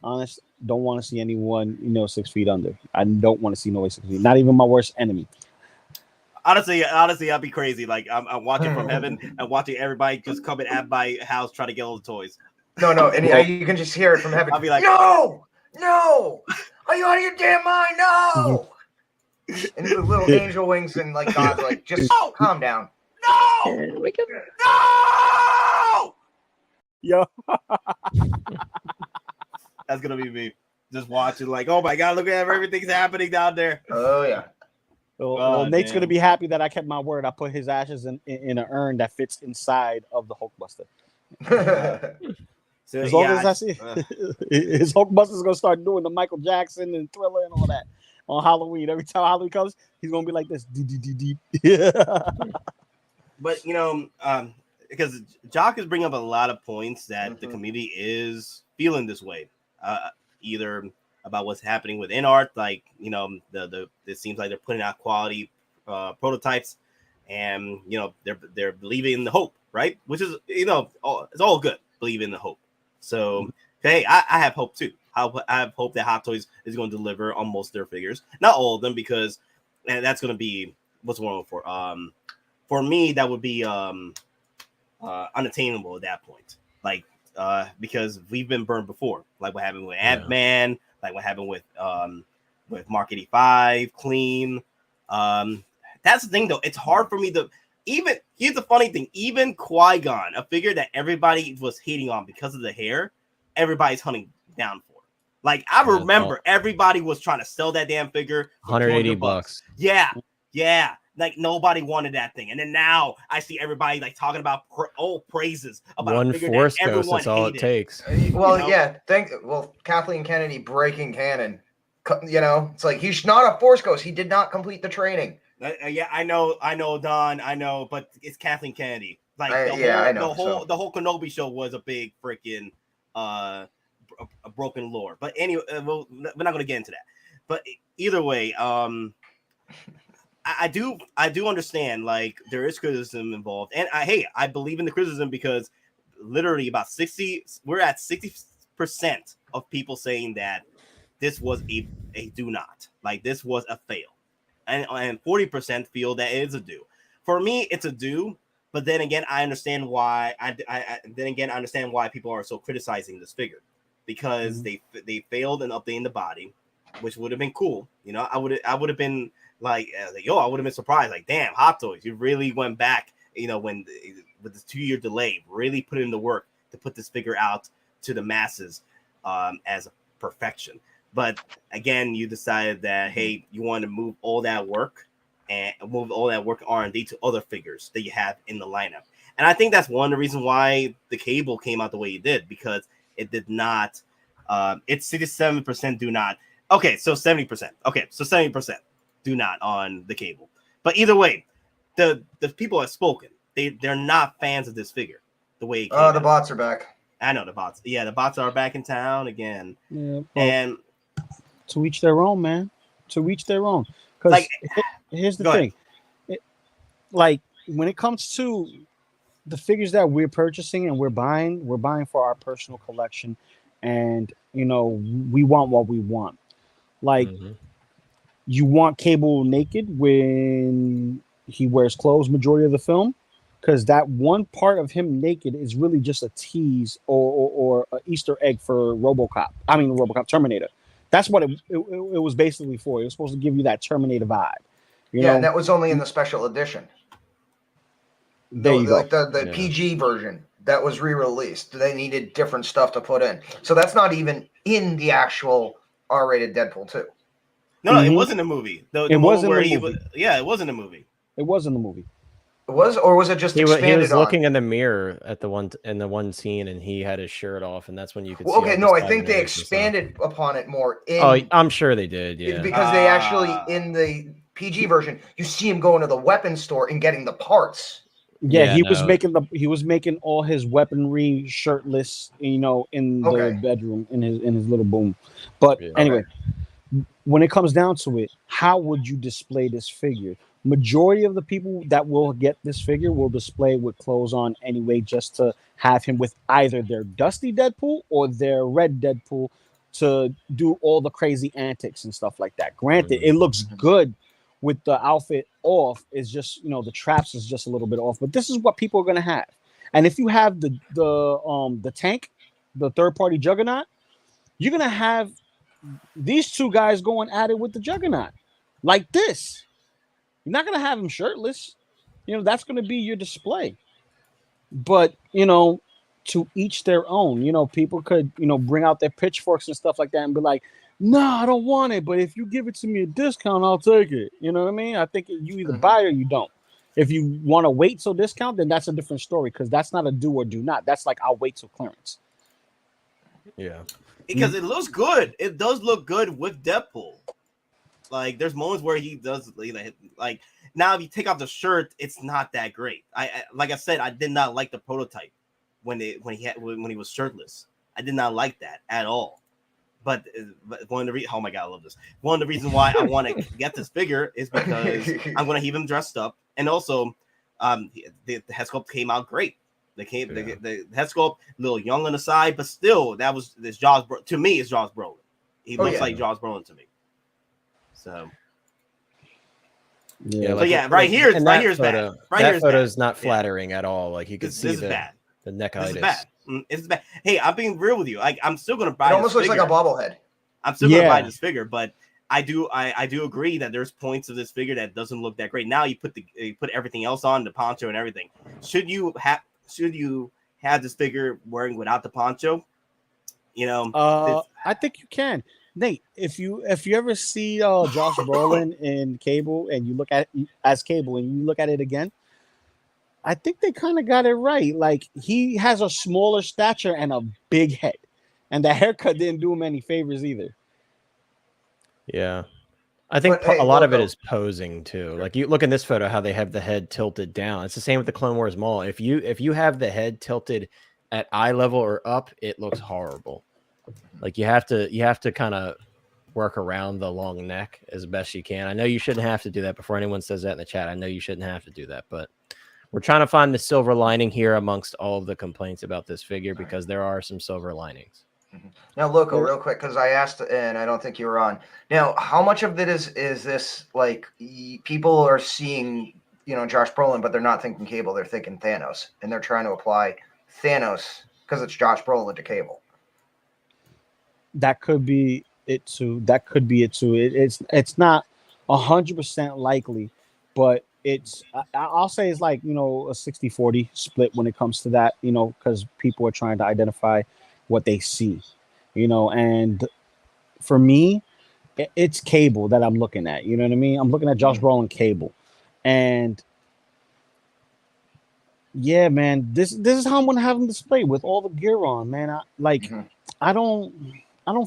don't want to see anyone 6 feet under. I don't want to see no way 6 feet. Not even my worst enemy. Honestly, I'd be crazy. Like I'm watching from heaven and watching everybody just come in at my house trying to get all the toys. No, and you can just hear it from heaven. I'll be like, no, are you out of your damn mind? No. And the little angel wings and like God's like, just calm down. No. Yo. That's gonna be me. Just watching, like, oh my god, look at everything's happening down there. Oh yeah. Well, Nate's gonna be happy that I kept my word. I put his ashes in an urn that fits inside of the Hulkbuster. So, as long as I see his Hulkbuster's gonna start doing the Michael Jackson and Thriller and all that on Halloween. Every time Halloween comes, he's gonna be like this. But because Jock is bringing up a lot of points that the community is feeling this way, either about what's happening with Inart, like it seems like they're putting out quality prototypes, and they're believing in the hope, right? Which is it's all good, believe in the hope. So hey, I have hope too. I have hope that Hot Toys is going to deliver on most of their figures, not all of them, because that's going to be what's wrong for. For me, that would be unattainable at that point. Like because we've been burned before, like what happened with Ant-Man, like what happened with Mark 85, Clean. That's the thing though. It's hard for me to here's the funny thing, even Qui-Gon, a figure that everybody was hating on because of the hair, everybody's hunting down for. Like I remember everybody was trying to sell that damn figure for $180. Yeah. Like nobody wanted that thing, and then now I see everybody like talking about praises about one a figure Force that everyone Ghost. That's all hated. it takes. Well, Kathleen Kennedy breaking canon. It's like he's not a Force Ghost. He did not complete the training. Yeah, I know, Don, I know, but it's Kathleen Kennedy. Like the whole Kenobi show was a big freaking a broken lore. But anyway, we're not going to get into that. But either way, I do understand, like, there is criticism involved, and I believe in the criticism because literally we're at 60% of people saying that this was a do not, like this was a fail, and 40% feel that it is a do. For me, it's a do, but then again, I understand why. I understand why people are so criticizing this figure, because they failed in updating the body, which would have been cool. I would have been. I would have been surprised. Like, damn, Hot Toys, you really went back, when with this 2-year delay, really put in the work to put this figure out to the masses as a perfection. But again, you decided that, hey, you want to move all that work R&D to other figures that you have in the lineup. And I think that's one of the reasons why the Cable came out the way it did, because it did not, it's 67% do not. Okay, so 70%. Okay, so 70%. Do not on the Cable, but either way, the people have spoken. They're not fans of this figure. The way it came the bots are back. I know the bots. Yeah, the bots are back in town again. Yeah, and to each their own, man. To each their own. Because here's the thing. Like when it comes to the figures that we're purchasing and we're buying for our personal collection, and we want what we want. Like. You want Cable naked when he wears clothes majority of the film, because that one part of him naked is really just a tease or an Easter egg for Terminator. That's what it was basically for. It was supposed to give you that Terminator vibe. And that was only in the special edition. There you go. Like the PG version that was re-released. They needed different stuff to put in. So that's not even in the actual R-rated Deadpool 2. No, it wasn't a movie. It wasn't a movie. It wasn't a movie. It wasn't a movie. or was it just He expanded was on? looking in the mirror at the one scene, and he had his shirt off, and that's when you could. Well, see okay, all no, the I think they Spider-Mans and stuff. expanded upon it more. Oh, I'm sure they did. Yeah, because they actually in the PG version, you see him going to the weapons store and getting the parts. Yeah, he was making all his weaponry shirtless, in the bedroom in his little boom. But anyway, when it comes down to it, how would you display this figure? Majority of the people that will get this figure will display with clothes on anyway, just to have him with either their dusty Deadpool or their red Deadpool to do all the crazy antics and stuff like that. Granted, it looks good with the outfit off. It's just, the traps is just a little bit off, but this is what people are going to have. And if you have the tank, the third party Juggernaut, you're going to have these two guys going at it with the Juggernaut like this. You're not going to have him shirtless. That's going to be your display. But, to each their own. People could, bring out their pitchforks and stuff like that and be like, no, I don't want it. But if you give it to me a discount, I'll take it. You know what I mean? I think you either buy or you don't. If you want to wait till discount, then that's a different story, because that's not a do or do not. That's like, I'll wait till clearance. Yeah. Because it looks good. It does look good with Deadpool. Like, there's moments where he does, like, now if you take off the shirt, it's not that great. Like I said, I did not like the prototype when he was shirtless. I did not like that at all. But one of the oh my god, I love this. One of the reasons why I want to get this figure is because I'm going to have him dressed up, and also, the head sculpt came out great. The head sculpt a little young on the side, but still, this Josh to me is Josh Brolin. He looks like Josh Brolin to me. So. Yeah, right here is bad. That photo is not flattering at all. Like, you can see the neckitis. This is bad. It's bad. Hey, I'm being real with you. I'm still gonna buy. It almost looks like a bobblehead. I'm still gonna buy this figure, but I do agree that there's points of this figure that doesn't look that great. Now you put everything else on, the poncho and everything. Should you have this figure wearing without the poncho? I think you can. Nate, if you ever see Josh Brolin in Cable and you look at it as Cable and you look at it again, I think they kind of got it right. Like, he has a smaller stature and a big head, and the haircut didn't do him any favors either. Yeah, I think a lot of it is posing too. Like, you look in this photo, how they have the head tilted down. It's the same with the Clone Wars Mall. If you have the head tilted at eye level or up, it looks horrible. Like, you have to kind of work around the long neck as best you can. I know you shouldn't have to do that. Before anyone says that in the chat, I know you shouldn't have to do that, but we're trying to find the silver lining here amongst all of the complaints about this figure, because there are some silver linings. Now, Loco, real quick, because I asked, and I don't think you were on. Now, how much of it is this, like, people are seeing, Josh Brolin, but they're not thinking Cable, they're thinking Thanos, and they're trying to apply Thanos because it's Josh Brolin to Cable. That could be it too. It's not 100% likely, but I'll say it's like, a 60-40 split when it comes to that, because people are trying to identify what they see, and for me, it's Cable that I'm looking at. You know what I mean? I'm looking at Josh Brolin Cable, and yeah, man, this is how I'm gonna have him display with all the gear on, man. I don't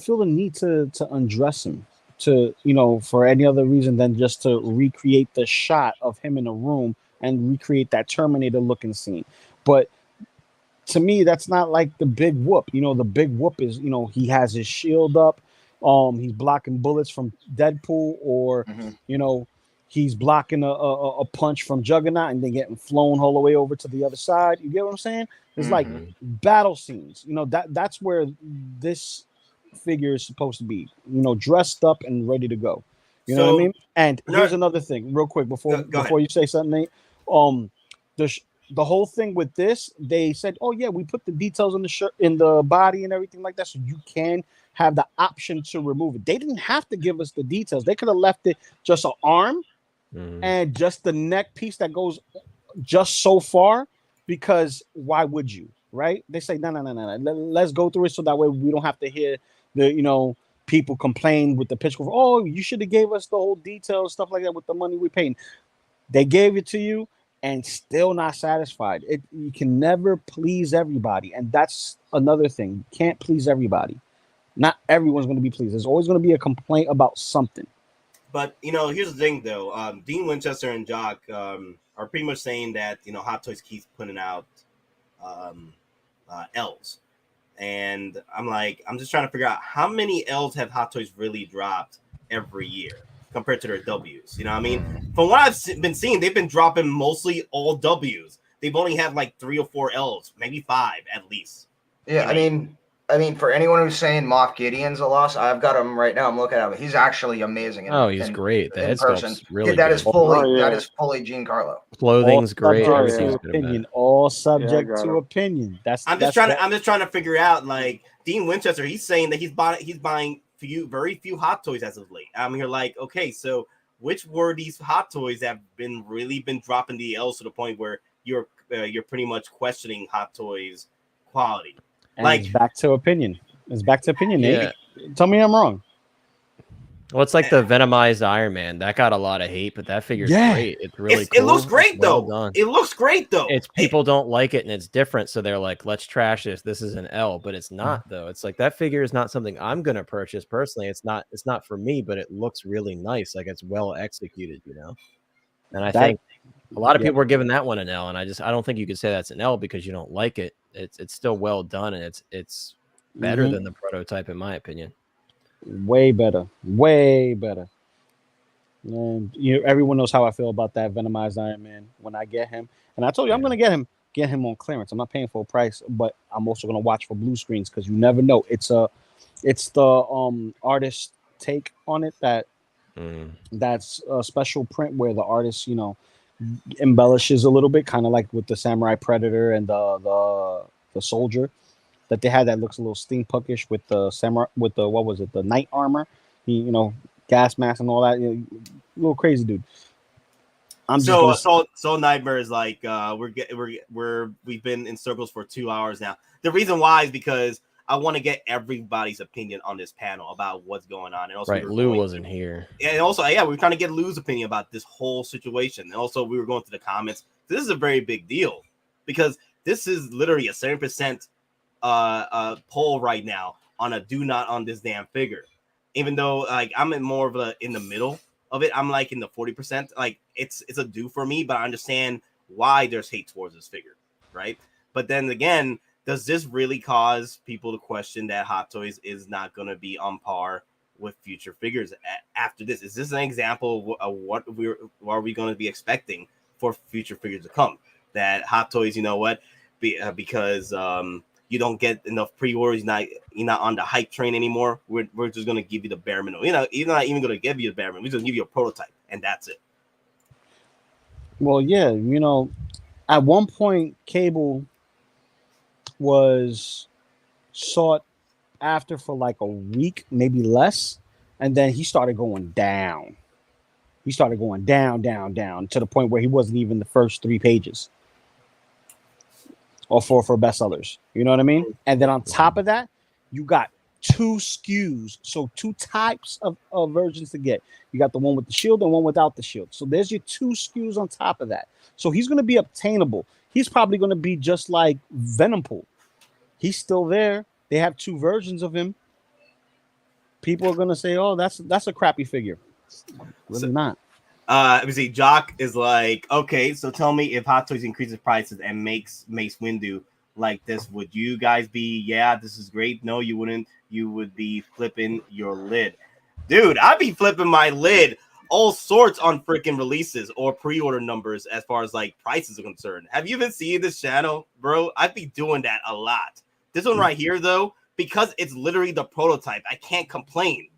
feel the need to undress him for any other reason than just to recreate the shot of him in a room and recreate that Terminator looking scene. But to me, that's not like the big whoop. The big whoop is, he has his shield up. He's blocking bullets from Deadpool, or, he's blocking a punch from Juggernaut and then getting flown all the way over to the other side. You get what I'm saying? It's like battle scenes. That's where this figure is supposed to be, dressed up and ready to go. You know what I mean? And here's another thing, real quick, before you say something, Nate. The whole thing with this, they said, oh yeah, we put the details in the shirt, in the body and everything like that, so you can have the option to remove it. They didn't have to give us the details. They could have left it just an arm and just the neck piece that goes just so far, because why would you, right? They say, no. Let's go through it so that way we don't have to hear the, people complain with the pitch. Oh, you should have gave us the whole details, stuff like that with the money we paid. They gave it to you. and still not satisfied. You can never please everybody, and that's another thing. You can't please everybody. Not everyone's going to be pleased. There's always going to be a complaint about something. But here's the thing, though. Dean Winchester and Jock are pretty much saying that Hot Toys keeps putting out L's, and I'm just trying to figure out how many L's have Hot Toys really dropped every year compared to their W's. You know what I mean? From what I've been seeing, they've been dropping mostly all W's. They've only had like 3 or 4 L's, maybe 5 at least. Yeah, I mean, for anyone who's saying Moff Gideon's a loss, I've got him right now. I'm looking at him. He's actually amazing. He's great. The head sculpt's really that good. That is fully Giancarlo. Clothing's great. Everything's opinion. All subject to opinion. I'm just trying to figure out, like, Dean Winchester. He's saying that he's buying very few Hot Toys as of late. I'm here like, okay, so which were these Hot Toys that have been dropping the L's to the point where you're pretty much questioning Hot Toys quality? And it's back to opinion. It's back to opinion, Nate. Yeah. Tell me I'm wrong. Well, it's like the Venomized Iron Man. That got a lot of hate, but that figure's great. It's really cool. It looks great, well though. Done. It looks great, though. It's people don't like it, and it's different, so they're like, let's trash this. This is an L, but it's not, though. It's like that figure is not something I'm going to purchase personally. It's not for me, but it looks really nice. Like, it's well executed, And I think a lot of people are giving that one an L, and I don't think you could say that's an L because you don't like it. It's still well done, and it's better than the prototype, in my opinion. Way better. And everyone knows how I feel about that Venomized Iron Man when I get him. And I told you I'm gonna get him on clearance. I'm not paying full price, but I'm also gonna watch for blue screens because you never know. It's the artist take on it that's a special print where the artist embellishes a little bit, kind of like with the Samurai Predator and the soldier that they had that looks a little steampunkish with the samurai with the the knight armor, gas mask and all that. A little crazy dude. So Nightmare is like we've been in circles for 2 hours now. The reason why is because I want to get everybody's opinion on this panel about what's going on. And also, Lou wasn't here. And also, we were trying to get Lou's opinion about this whole situation. And also, we were going to the comments. This is a very big deal because this is literally a 7% poll right now on a do not on this damn figure. Even though, like, I'm in the middle of it. I'm like in the 40%. Like, it's a do for me, but I understand why there's hate towards this figure, right? But then again, does this really cause people to question that Hot Toys is not going to be on par with future figures after this? Is this an example of what are we going to be expecting for future figures to come? That Hot Toys, because you don't get enough pre-orders, you're not on the hype train anymore. We're just going to give you the bare minimum. You're not even going to give you the bare minimum. We're just going to give you a prototype, and that's it. Well, yeah, at one point, Cable was sought after for like a week, maybe less, and then he started going down. He started going down to the point where he wasn't even the first 3 pages or for bestsellers. You know what I mean? And then on top of that, you got 2 SKUs, so 2 types of versions to get. You got the one with the shield and one without the shield. So there's your 2 SKUs on top of that. So he's going to be obtainable. He's probably going to be just like Venompool. He's still there. They have 2 versions of him. People are going to say, oh, that's a crappy figure. Really not. Let me see. Jock is like, okay, so tell me, if Hot Toys increases prices and makes Mace Windu like this, would you guys be, yeah, this is great? No, you wouldn't. You would be flipping your lid. Dude, I'd be flipping my lid all sorts on freaking releases or pre-order numbers as far as like prices are concerned. Have you been seeing this channel, bro? I'd be doing that a lot. This one right here, though, because it's literally the prototype, I can't complain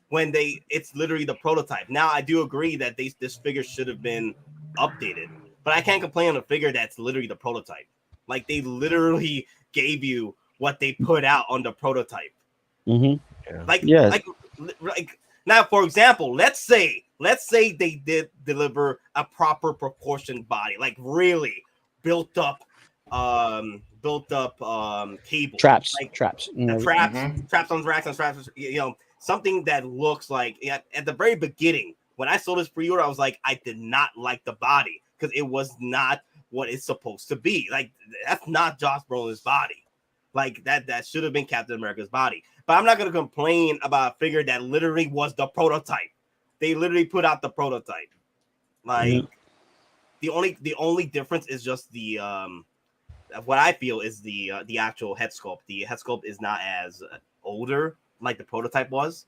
when it's literally the prototype. Now, I do agree that this figure should have been updated, but I can't complain on a figure that's literally the prototype. Like, they literally gave you what they put out on the prototype. Mm-hmm. Yeah. Like now, for example, let's say they did deliver a proper proportioned body, like really built up cable traps, like traps on racks and straps, something that looks like, at the very beginning when I saw this pre-order, I was like, I did not like the body because it was not what it's supposed to be. Like, that's not Josh Brolin's body. Like, that should have been Captain America's body. But I'm not going to complain about a figure that literally was the prototype. They literally put out the prototype. Like, the only difference is just the what I feel is the actual head sculpt. The head sculpt is not as older like the prototype was.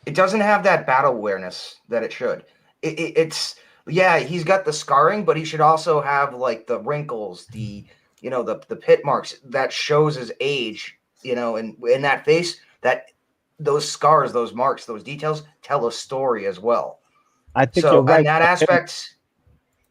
It doesn't have that battle awareness that it should. It's yeah, he's got the scarring, but he should also have like the wrinkles, the pit marks that shows his age. And in that face, that those scars, those marks, those details tell a story as well. I think so. You're right. In that aspect,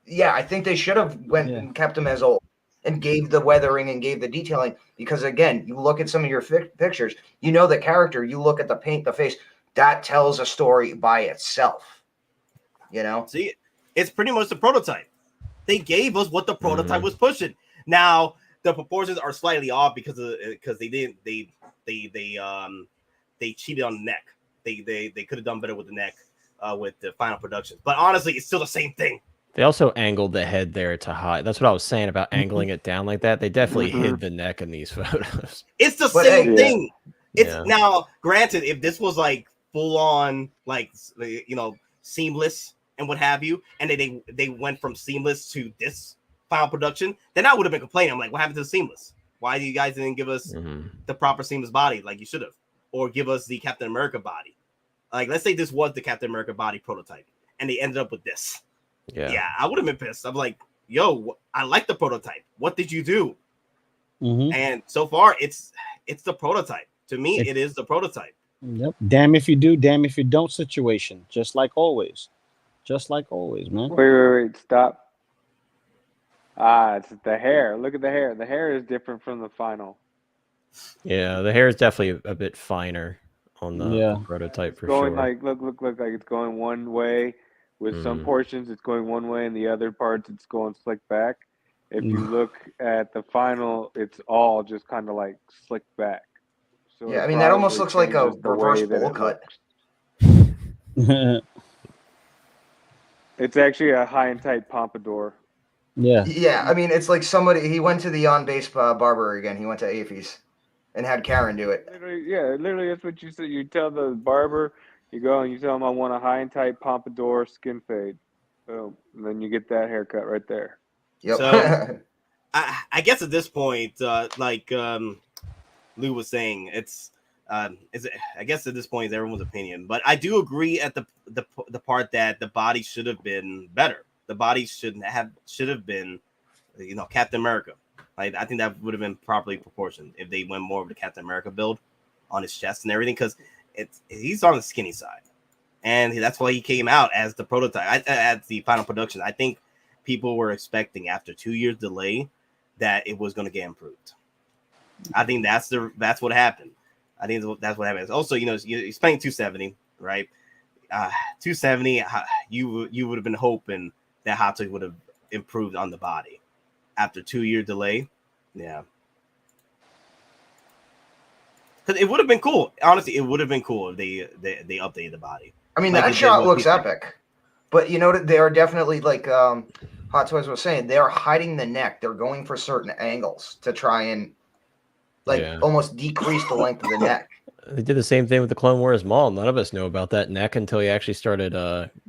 yeah, I think they should have went and kept him as old and gave the weathering and gave the detailing. Because again, you look at some of your pictures, the character. You look at the paint, the face. That tells a story by itself. See, it's pretty much the prototype. They gave us what the prototype was pushing. Now the proportions are slightly off because they cheated on the neck. They could have done better with the neck with the final production. But honestly, it's still the same thing. They also angled the head there to hide. That's what I was saying about angling it down like that. They definitely hid the neck in these photos. It's the same thing. It's now granted, if this was like full on, like seamless and what have you, and they went from seamless to this final production, then I would have been complaining. I'm like, what happened to the seamless? Why you guys didn't give us the proper seamless body like you should have, or give us the Captain America body? Like, let's say this was the Captain America body prototype, and they ended up with this. Yeah, I would have been pissed. I'm like, yo, I like the prototype. What did you do? And so far, it's the prototype. To me, it is the prototype. Yep. Damn if you do, damn if you don't situation. Just like always. Just like always, man. Wait, stop. It's the hair. Look at the hair. The hair is different from the final. Yeah, the hair is definitely a bit finer on the prototype for sure. Like look like it's going one way. With some portions, it's going one way, and the other parts, it's going slick back. If you look at the final, it's all just kind of like slicked back. So yeah, I mean, that almost looks like a reverse bowl cut. It's actually a high and tight pompadour. Yeah. Yeah, I mean, it's like he went to the on-base barber again. He went to Afy's and had Karen do it. Literally, that's what you said. You tell the barber, you go and you tell him, I want a high and tight pompadour skin fade. Boom. And then you get that haircut right there. Yep. So, I guess at this point, like Lou was saying, I guess at this point, it's everyone's opinion. But I do agree at the part that the body should have been better. The body should have been, Captain America. Like, I think that would have been properly proportioned if they went more of the Captain America build on his chest and everything, because he's on the skinny side, and that's why he came out as the prototype at the final production. I think people were expecting after 2 years delay that it was going to get improved. I think that's what happened. I think that's what happened. Also, you're spending $270, right? $270. You would have been hoping that Hottoys would have improved on the body after 2 year delay. Yeah. Because it would have been cool. Honestly, it would have been cool if they updated the body. I mean, that shot looks epic. But they are definitely, like Hot Toys was saying, they are hiding the neck. They're going for certain angles to try and almost decrease the length of the neck. They did the same thing with the Clone Wars Mall. None of us know about that neck until he actually started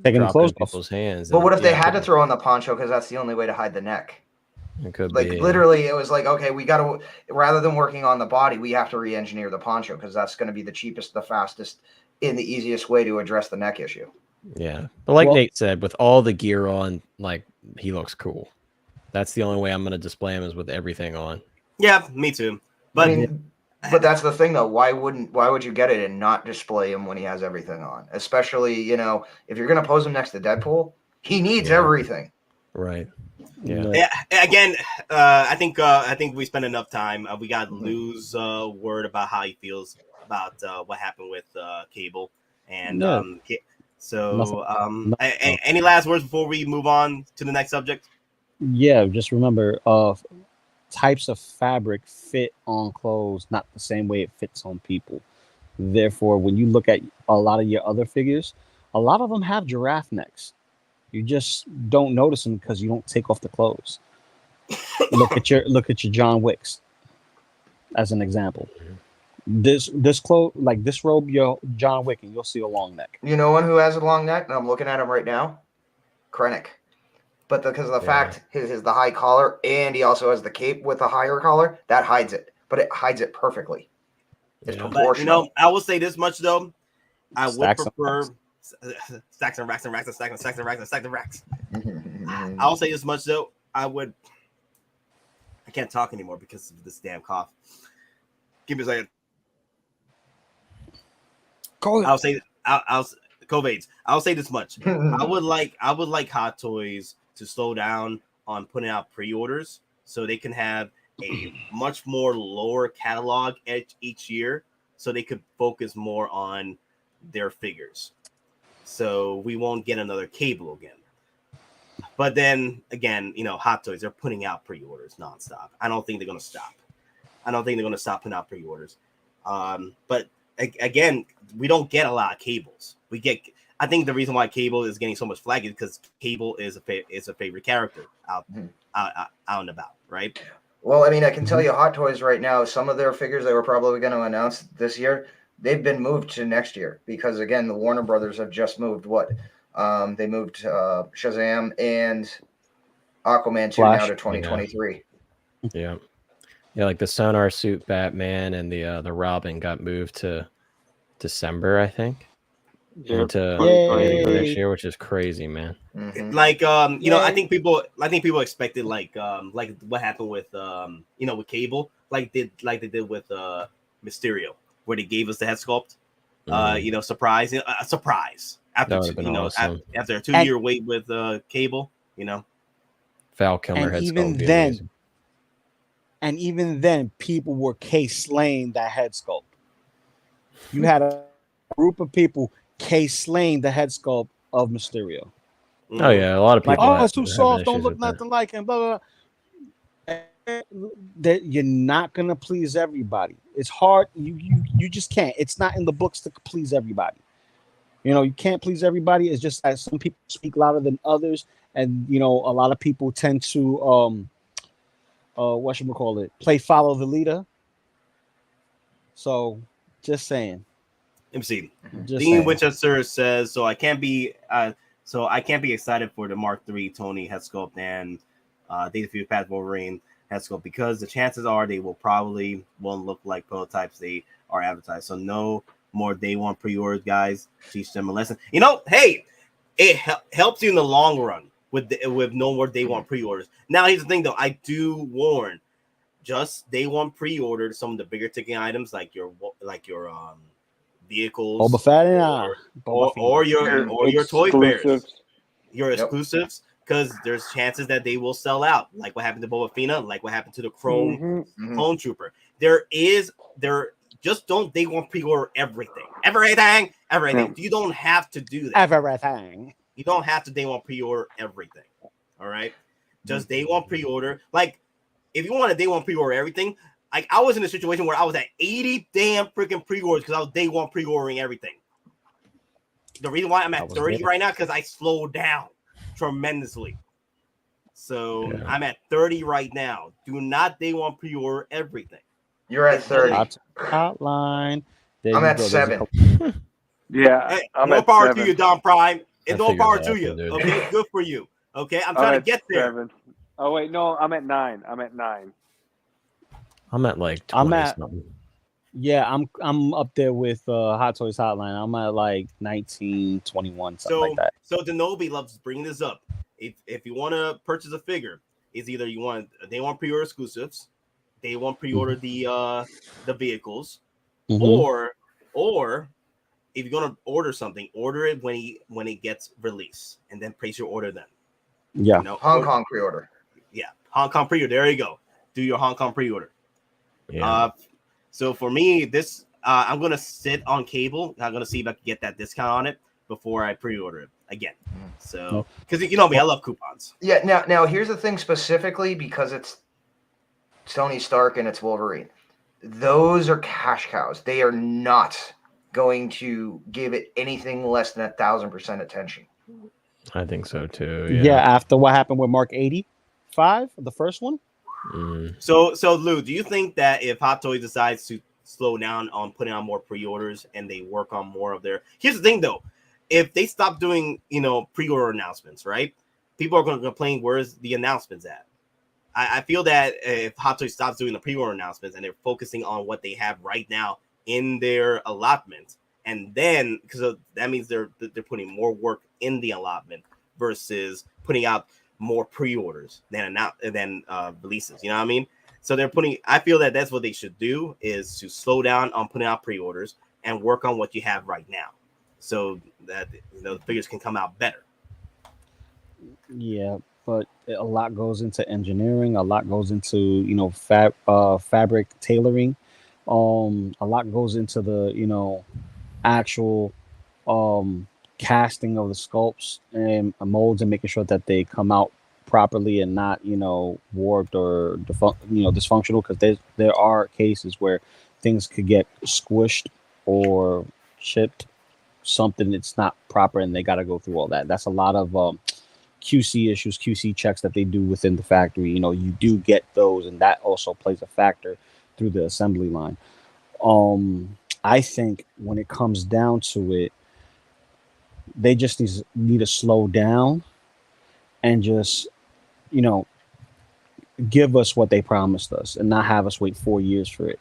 taking the clothes off people's hands. But what if they had to throw on the poncho because that's the only way to hide the neck? It could be. Literally, it was like, okay, we got to, rather than working on the body, we have to re-engineer the poncho because that's going to be the cheapest, the fastest, and the easiest way to address the neck issue. Yeah. But like Nate said, with all the gear on, like, he looks cool. That's the only way I'm going to display him is with everything on. Yeah, me too. But but that's the thing, though. Why would you get it and not display him when he has everything on? Especially, if you're going to pose him next to Deadpool, he needs everything. Right. Yeah. Again, I think we spent enough time. We got Lou's word about how he feels about what happened with Cable, and any last words before we move on to the next subject? Yeah, just remember, types of fabric fit on clothes not the same way it fits on people. Therefore, when you look at a lot of your other figures, a lot of them have giraffe necks. You just don't notice them because you don't take off the clothes. look at your John Wicks as an example. This like this robe, your John Wick, and you'll see a long neck. You know one who has a long neck, and I'm looking at him right now? Krennic. But because of the fact his the high collar, and he also has the cape with a higher collar, that hides it. But it hides it perfectly. It's proportional. But, I will say this much though. I would prefer stacks and racks and racks and stacks and stacks and racks and stacks and racks. I'll say this much though. I can't talk anymore because of this damn cough. Give me a second. I'll say COVIDs. I'll say this much. I would like Hot Toys to slow down on putting out pre-orders so they can have a much more lower catalog each year, so they could focus more on their figures. So we won't get another Cable again. But then again, Hot Toys, they're putting out pre-orders nonstop. I don't think they're going to stop. I don't think they're going to stop putting out pre-orders. But again, we don't get a lot of Cables. I think the reason why Cable is getting so much flack is because Cable is a favorite character out and about, right? Well, I mean, I can tell you Hot Toys right now, some of their figures they were probably going to announce this year, they've been moved to next year because, again, the Warner Brothers have just moved what? They moved Shazam and Aquaman 2 now to 2023. Yeah. Yeah, like the Sonar Suit Batman and the Robin got moved to December, I think. Into next year, which is crazy, man. Like I think people expected like what happened with with Cable, like they did with Mysterio, where they gave us the head sculpt, surprise, a surprise after awesome. After a 2-year wait with Cable, Val Kilmer head sculpt. And even then, people were slaying that head sculpt. You had a group of people slaying the head sculpt of Mysterio. Oh yeah, a lot of people. Like, it's too soft. Don't look nothing like him. Blah, blah, blah. That you're not gonna please everybody. It's hard. You just can't. It's not in the books to please everybody. You can't please everybody. It's just that some people speak louder than others, and a lot of people tend to play follow the leader. So, just saying. Let me see. Dean Winchester says, so I can't be excited for the Mark III Tony head sculpt and Data Fusion Path Wolverine head sculpt because the chances are they will probably won't look like prototypes they are advertised. So no more day one pre-orders, guys. Teach them a lesson. Hey, it helps you in the long run with no more day one pre-orders. Now here's the thing though, I do warn, just day one pre-order some of the bigger ticket items like your vehicles, or your toy fairs, your exclusives, because there's chances that they will sell out, like what happened to Boba Fett, like what happened to the Clone Trooper. Just don't day one pre-order everything. You don't have to do that. Everything. You don't have to day one pre-order everything. All right, just day one pre-order. Like if you want to day one pre-order everything. Like I was in a situation where I was at 80 damn freaking pre-orders because I was day one pre-ordering everything. The reason why I'm at 30 right now because I slowed down tremendously. So I'm at 30 right now. Do not day one pre-order everything. You're at 30. Hotline. I'm at 7. Yeah. Hey, no power to you, DonPrime. And no power to you. Okay, good for you. Okay, I'm trying to get there. 7. Oh wait, no, I'm at 9. I'm at like 20 something. Yeah, I'm up there with Hot Toys Hotline. I'm at like 19, 21, something like that. So Denobi loves bringing this up. If you want to purchase a figure, it's either you want day one pre-order exclusives, day one pre-order the vehicles, or if you're gonna order something, order it when it gets released, and then place your order then. Yeah, Hong Kong pre-order. Yeah, Hong Kong pre-order. There you go. Do your Hong Kong pre-order. Yeah. So for me, this I'm gonna sit on Cable. I'm gonna see if I can get that discount on it before I pre-order it again. So because me, I love coupons. Yeah. Now here's the thing specifically because it's Tony Stark and it's Wolverine. Those are cash cows. They are not going to give it anything less than 1,000% attention. I think so too. Yeah, after what happened with Mark 85, the first one. So Lou, do you think that if Hot Toys decides to slow down on putting on more pre-orders and they work on more of their... Here's the thing though, if they stop doing, pre-order announcements, right? People are going to complain, where's the announcements at? I feel that if Hot Toys stops doing the pre-order announcements and they're focusing on what they have right now in their allotment, and then because that means they're putting more work in the allotment versus putting out more pre-orders than releases. You know what I mean? So I feel that that's what they should do, is to slow down on putting out pre-orders and work on what you have right now, so that the figures can come out better. Yeah, but a lot goes into engineering. A lot goes into fabric tailoring. A lot goes into the actual casting of the sculpts and molds and making sure that they come out properly and not warped or dysfunctional, because there are cases where things could get squished or chipped, something that's not proper, and they got to go through all that. That's a lot of QC issues, QC checks that they do within the factory. You do get those, and that also plays a factor through the assembly line. I think when it comes down to it, they just need to slow down and just, give us what they promised us and not have us wait 4 years for it,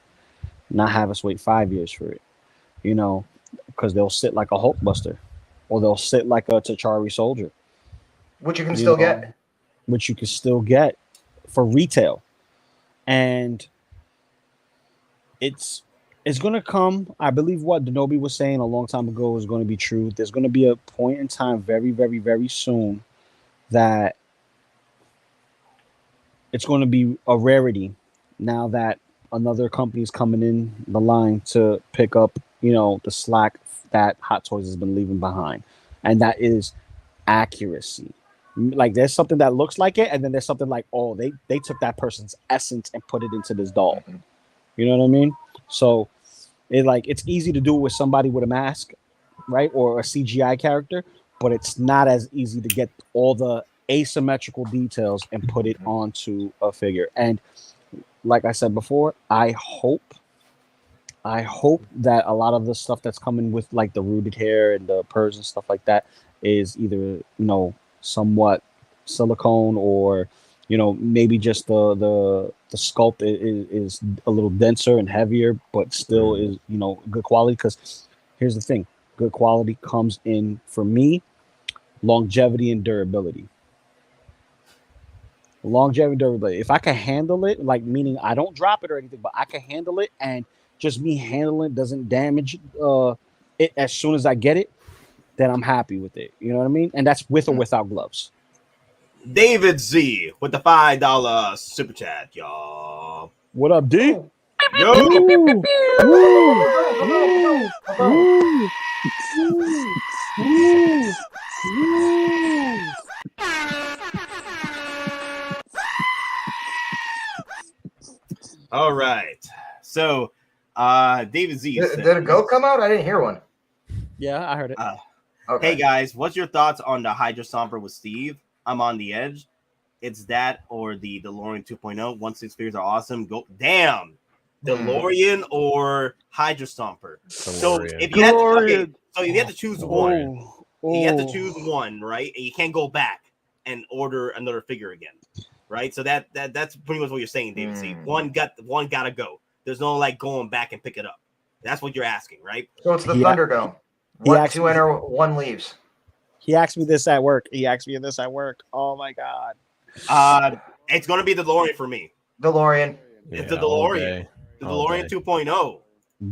not have us wait 5 years for it, because they'll sit like a Hulkbuster or they'll sit like a T'Chari soldier. Which you can still get. Which you can still get for retail. And it's going to come. I believe what Denobi was saying a long time ago is going to be true. There's going to be a point in time very, very, very soon that it's going to be a rarity now that another company is coming in the line to pick up, the slack that Hot Toys has been leaving behind. And that is accuracy. Like, there's something that looks like it, and then there's something like, oh, they took that person's essence and put it into this doll. Mm-hmm. You know what I mean? So it's easy to do it with somebody with a mask, right? Or a CGI character, but it's not as easy to get all the asymmetrical details and put it onto a figure. And like I said before, I hope that a lot of the stuff that's coming with like the rooted hair and the purrs and stuff like that is either, somewhat silicone, or maybe just the sculpt is a little denser and heavier, but still is good quality. Because here's the thing, good quality comes in, for me, longevity and durability. If I can handle it, like, meaning I don't drop it or anything, but I can handle it, and just me handling it doesn't damage it as soon as I get it, then I'm happy with it. You know what I mean? And that's with or without gloves. David Z with the $5 super chat, y'all. What up, D? Yo. All right. So, David Z. Did a go come out? I didn't hear one. Yeah, I heard it. Okay. Hey guys, what's your thoughts on the Hydra Stomper with Steve? I'm on the edge. It's that or the DeLorean 2.0. 1/6 figures are awesome. Go damn. DeLorean or Hydra Stomper. So if you have to choose one, you have to choose one, right? And you can't go back and order another figure again, right? So that's pretty much what you're saying, David C. One gotta go. There's no like going back and pick it up. That's what you're asking, right? So it's the Thunderdome. Two enter, one leaves. He asked me this at work. Oh my god. It's gonna be the DeLorean for me. DeLorean. It's the DeLorean. The DeLorean 2.0.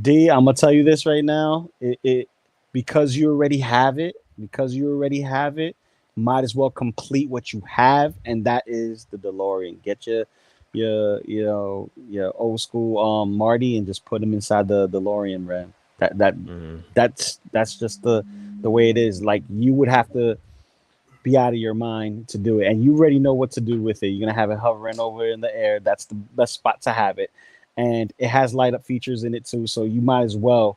D, I'm gonna tell you this right now. It because you already have it. Might as well complete what you have, and that is the DeLorean. Get your old school Marty and just put him inside the DeLorean, man. That's just the way it is. Like, you would have to be out of your mind to do it, and you already know what to do with it. You're gonna have it hovering over in the air. That's the best spot to have it, and it has light up features in it too. So you might as well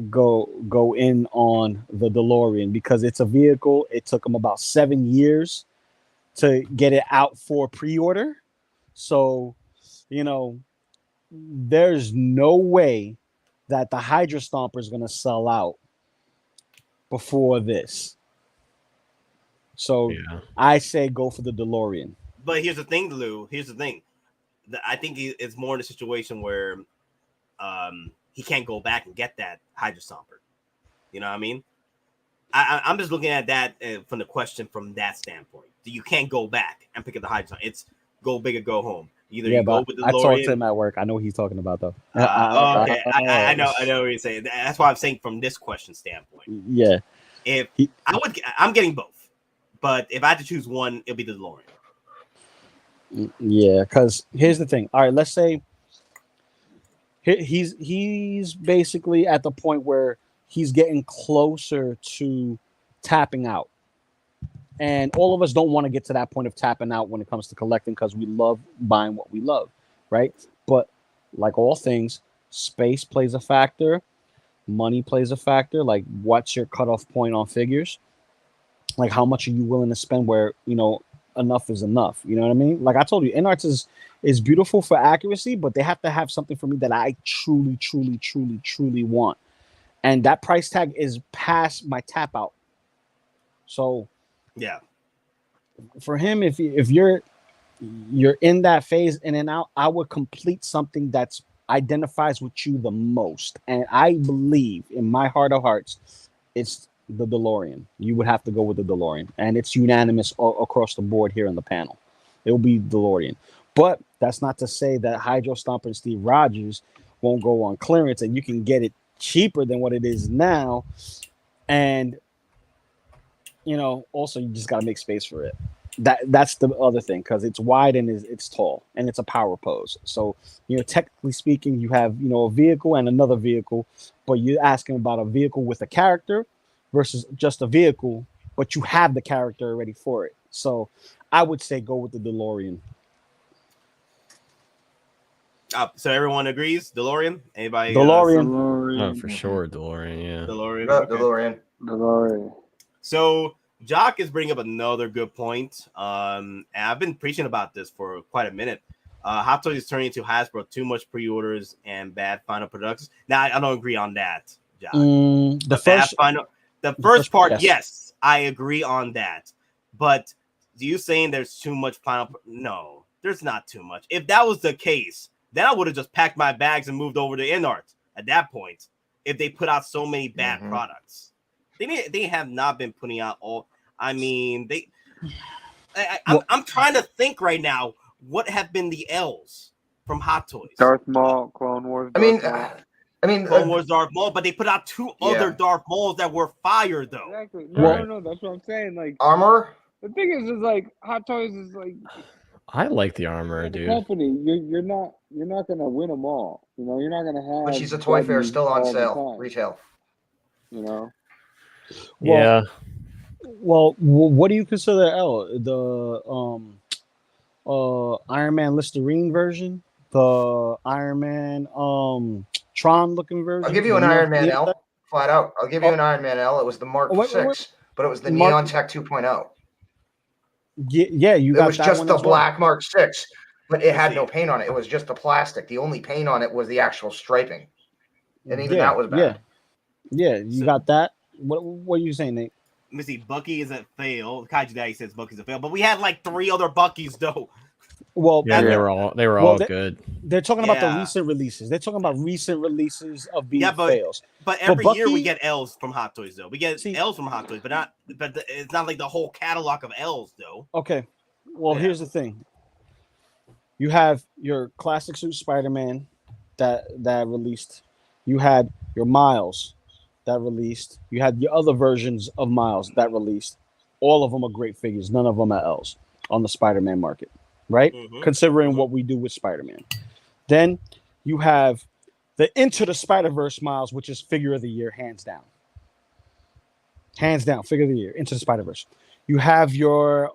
go in on the DeLorean because it's a vehicle. It took them about 7 years to get it out for pre-order. So, you know, there's no way that the Hydra Stomper is going to sell out before this. So I say go for the DeLorean. But here's the thing, Lou. Here's the thing. I think it's more in a situation where he can't go back and get that Hydra Stomper. You know what I mean? I'm just looking at that from the question from that standpoint. You can't go back and pick up the Hydra Stomper. It's go big or go home. Either you go with the DeLorean. I talked to him at work. I know what he's talking about, though. Okay, I know what you're saying. That's why I'm saying from this question standpoint. Yeah. I'm getting both, but if I had to choose one, it'll be the DeLorean. Yeah, because here's the thing. All right, let's say he's basically at the point where he's getting closer to tapping out. And all of us don't want to get to that point of tapping out when it comes to collecting because we love buying what we love, right? But like all things, space plays a factor. Money plays a factor. Like, what's your cutoff point on figures? Like, how much are you willing to spend where, you know, enough is enough? You know what I mean? Like I told you, Inart is beautiful for accuracy, but they have to have something for me that I truly, truly, truly, truly want. And that price tag is past my tap out. So, yeah, for him, if you're in that phase in and out, I would complete something that's identifies with you the most. And I believe in my heart of hearts, it's the DeLorean. You would have to go with the DeLorean, and it's unanimous across the board here in the panel. It will be DeLorean. But that's not to say that Hydro Stomper and Steve Rogers won't go on clearance, and you can get it cheaper than what it is now. And you know, also you just got to make space for it. That's the other thing, because it's wide and it's tall and it's a power pose. So, you know, technically speaking, you have, you know, a vehicle and another vehicle, but you're asking about a vehicle with a character versus just a vehicle, but you have the character already for it. So I would say go with the DeLorean. So everyone agrees? DeLorean? Anybody? DeLorean. Oh, for sure, DeLorean. Yeah. DeLorean. No, Okay. DeLorean. So Jock is bringing up another good point. And I've been preaching about this for quite a minute. Hottoys is turning into Hasbro, too much pre-orders and bad final productions. Now I don't agree on that, Jock. The first part, yes, I agree on that. But do you saying there's too much final? No, there's not too much. If that was the case, then I would have just packed my bags and moved over to Inart at that point. If they put out so many bad products. They have not been putting out all. I mean, I'm trying to think right now. What have been the L's from Hottoys? Darth Maul, Clone Wars. Clone Wars, Darth Maul, but they put out two other Darth Mauls that were fire though. Exactly. No. That's what I'm saying. Like armor. The thing is like Hot Toys is like. I like the armor, dude. Company, you're not gonna win them all. You know, you're not gonna have. When she's a toy fair, still on sale, retail. You know. Yeah. Well, what do you consider L? The Iron Man Listerine version, the Iron Man Tron looking version. I'll give you an Iron Man L, flat out. I'll give you an Iron Man L. It was the Mark 6, but it was the Neon Tech 2.0. Yeah, you got. It was just the black Mark 6, but it had no paint on it. It was just the plastic. The only paint on it was the actual striping, and even that was bad. Yeah, you got that. What are you saying, Nate? Let me see. Bucky is a fail. Kaiju Daddy says Bucky's a fail, but we had like 3 other Buckys though. Well, yeah, they were all good. They're talking about the recent releases. They're talking about recent releases of being fails. But every year we get L's from Hot Toys though. We get L's from Hot Toys, but it's not like the whole catalog of L's though. Okay. Well, here's the thing. You have your classic suit Spider-Man that released. You had your Miles that released. You had the other versions of Miles that released. All of them are great figures. None of them are L's on the Spider-Man market, right? Considering what we do with Spider-Man. Then you have the Into the Spider-Verse Miles, which is figure of the year, hands down. Hands down, figure of the year, Into the Spider-Verse. You have your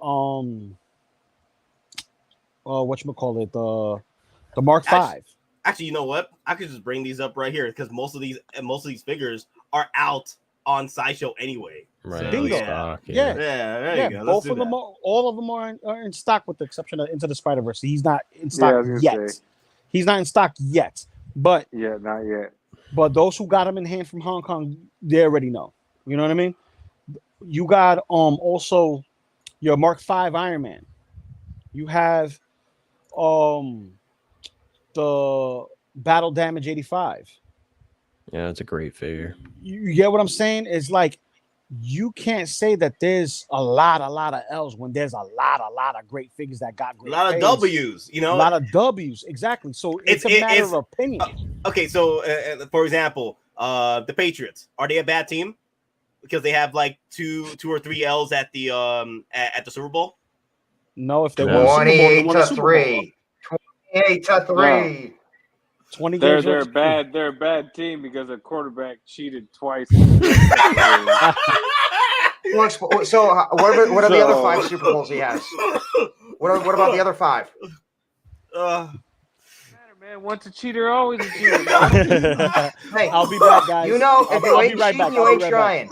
whatchamacallit, the Mark 5. Actually, you know what? I could just bring these up right here because most of these figures are out on Sideshow anyway. Right. So, Bingo. Stock, Yeah. There you go. Both of them, all of them are in stock with the exception of Into the Spider-Verse. He's not in stock yet. He's not in stock yet. But yeah, not yet. But those who got him in hand from Hong Kong, they already know. You know what I mean? You got also your Mark V Iron Man. You have the Battle Damage 85. Yeah, it's a great figure. You get what I'm saying? It's like you can't say that there's a lot of L's when there's a lot of great figures that got great. A lot of W's, you know, a lot of W's, exactly. So it's a matter of opinion. Okay, so for example, the Patriots, are they a bad team because they have like two or three L's at the Super Bowl? No, if they won 28-3, 28-3. 20 they're a bad team because a quarterback cheated twice. So what are the other 5 Super Bowls he has? What about the other 5? Man, once a cheater, always a cheater. Hey, I'll be back, guys. You know, if you ain't right cheating, back. you ain't trying.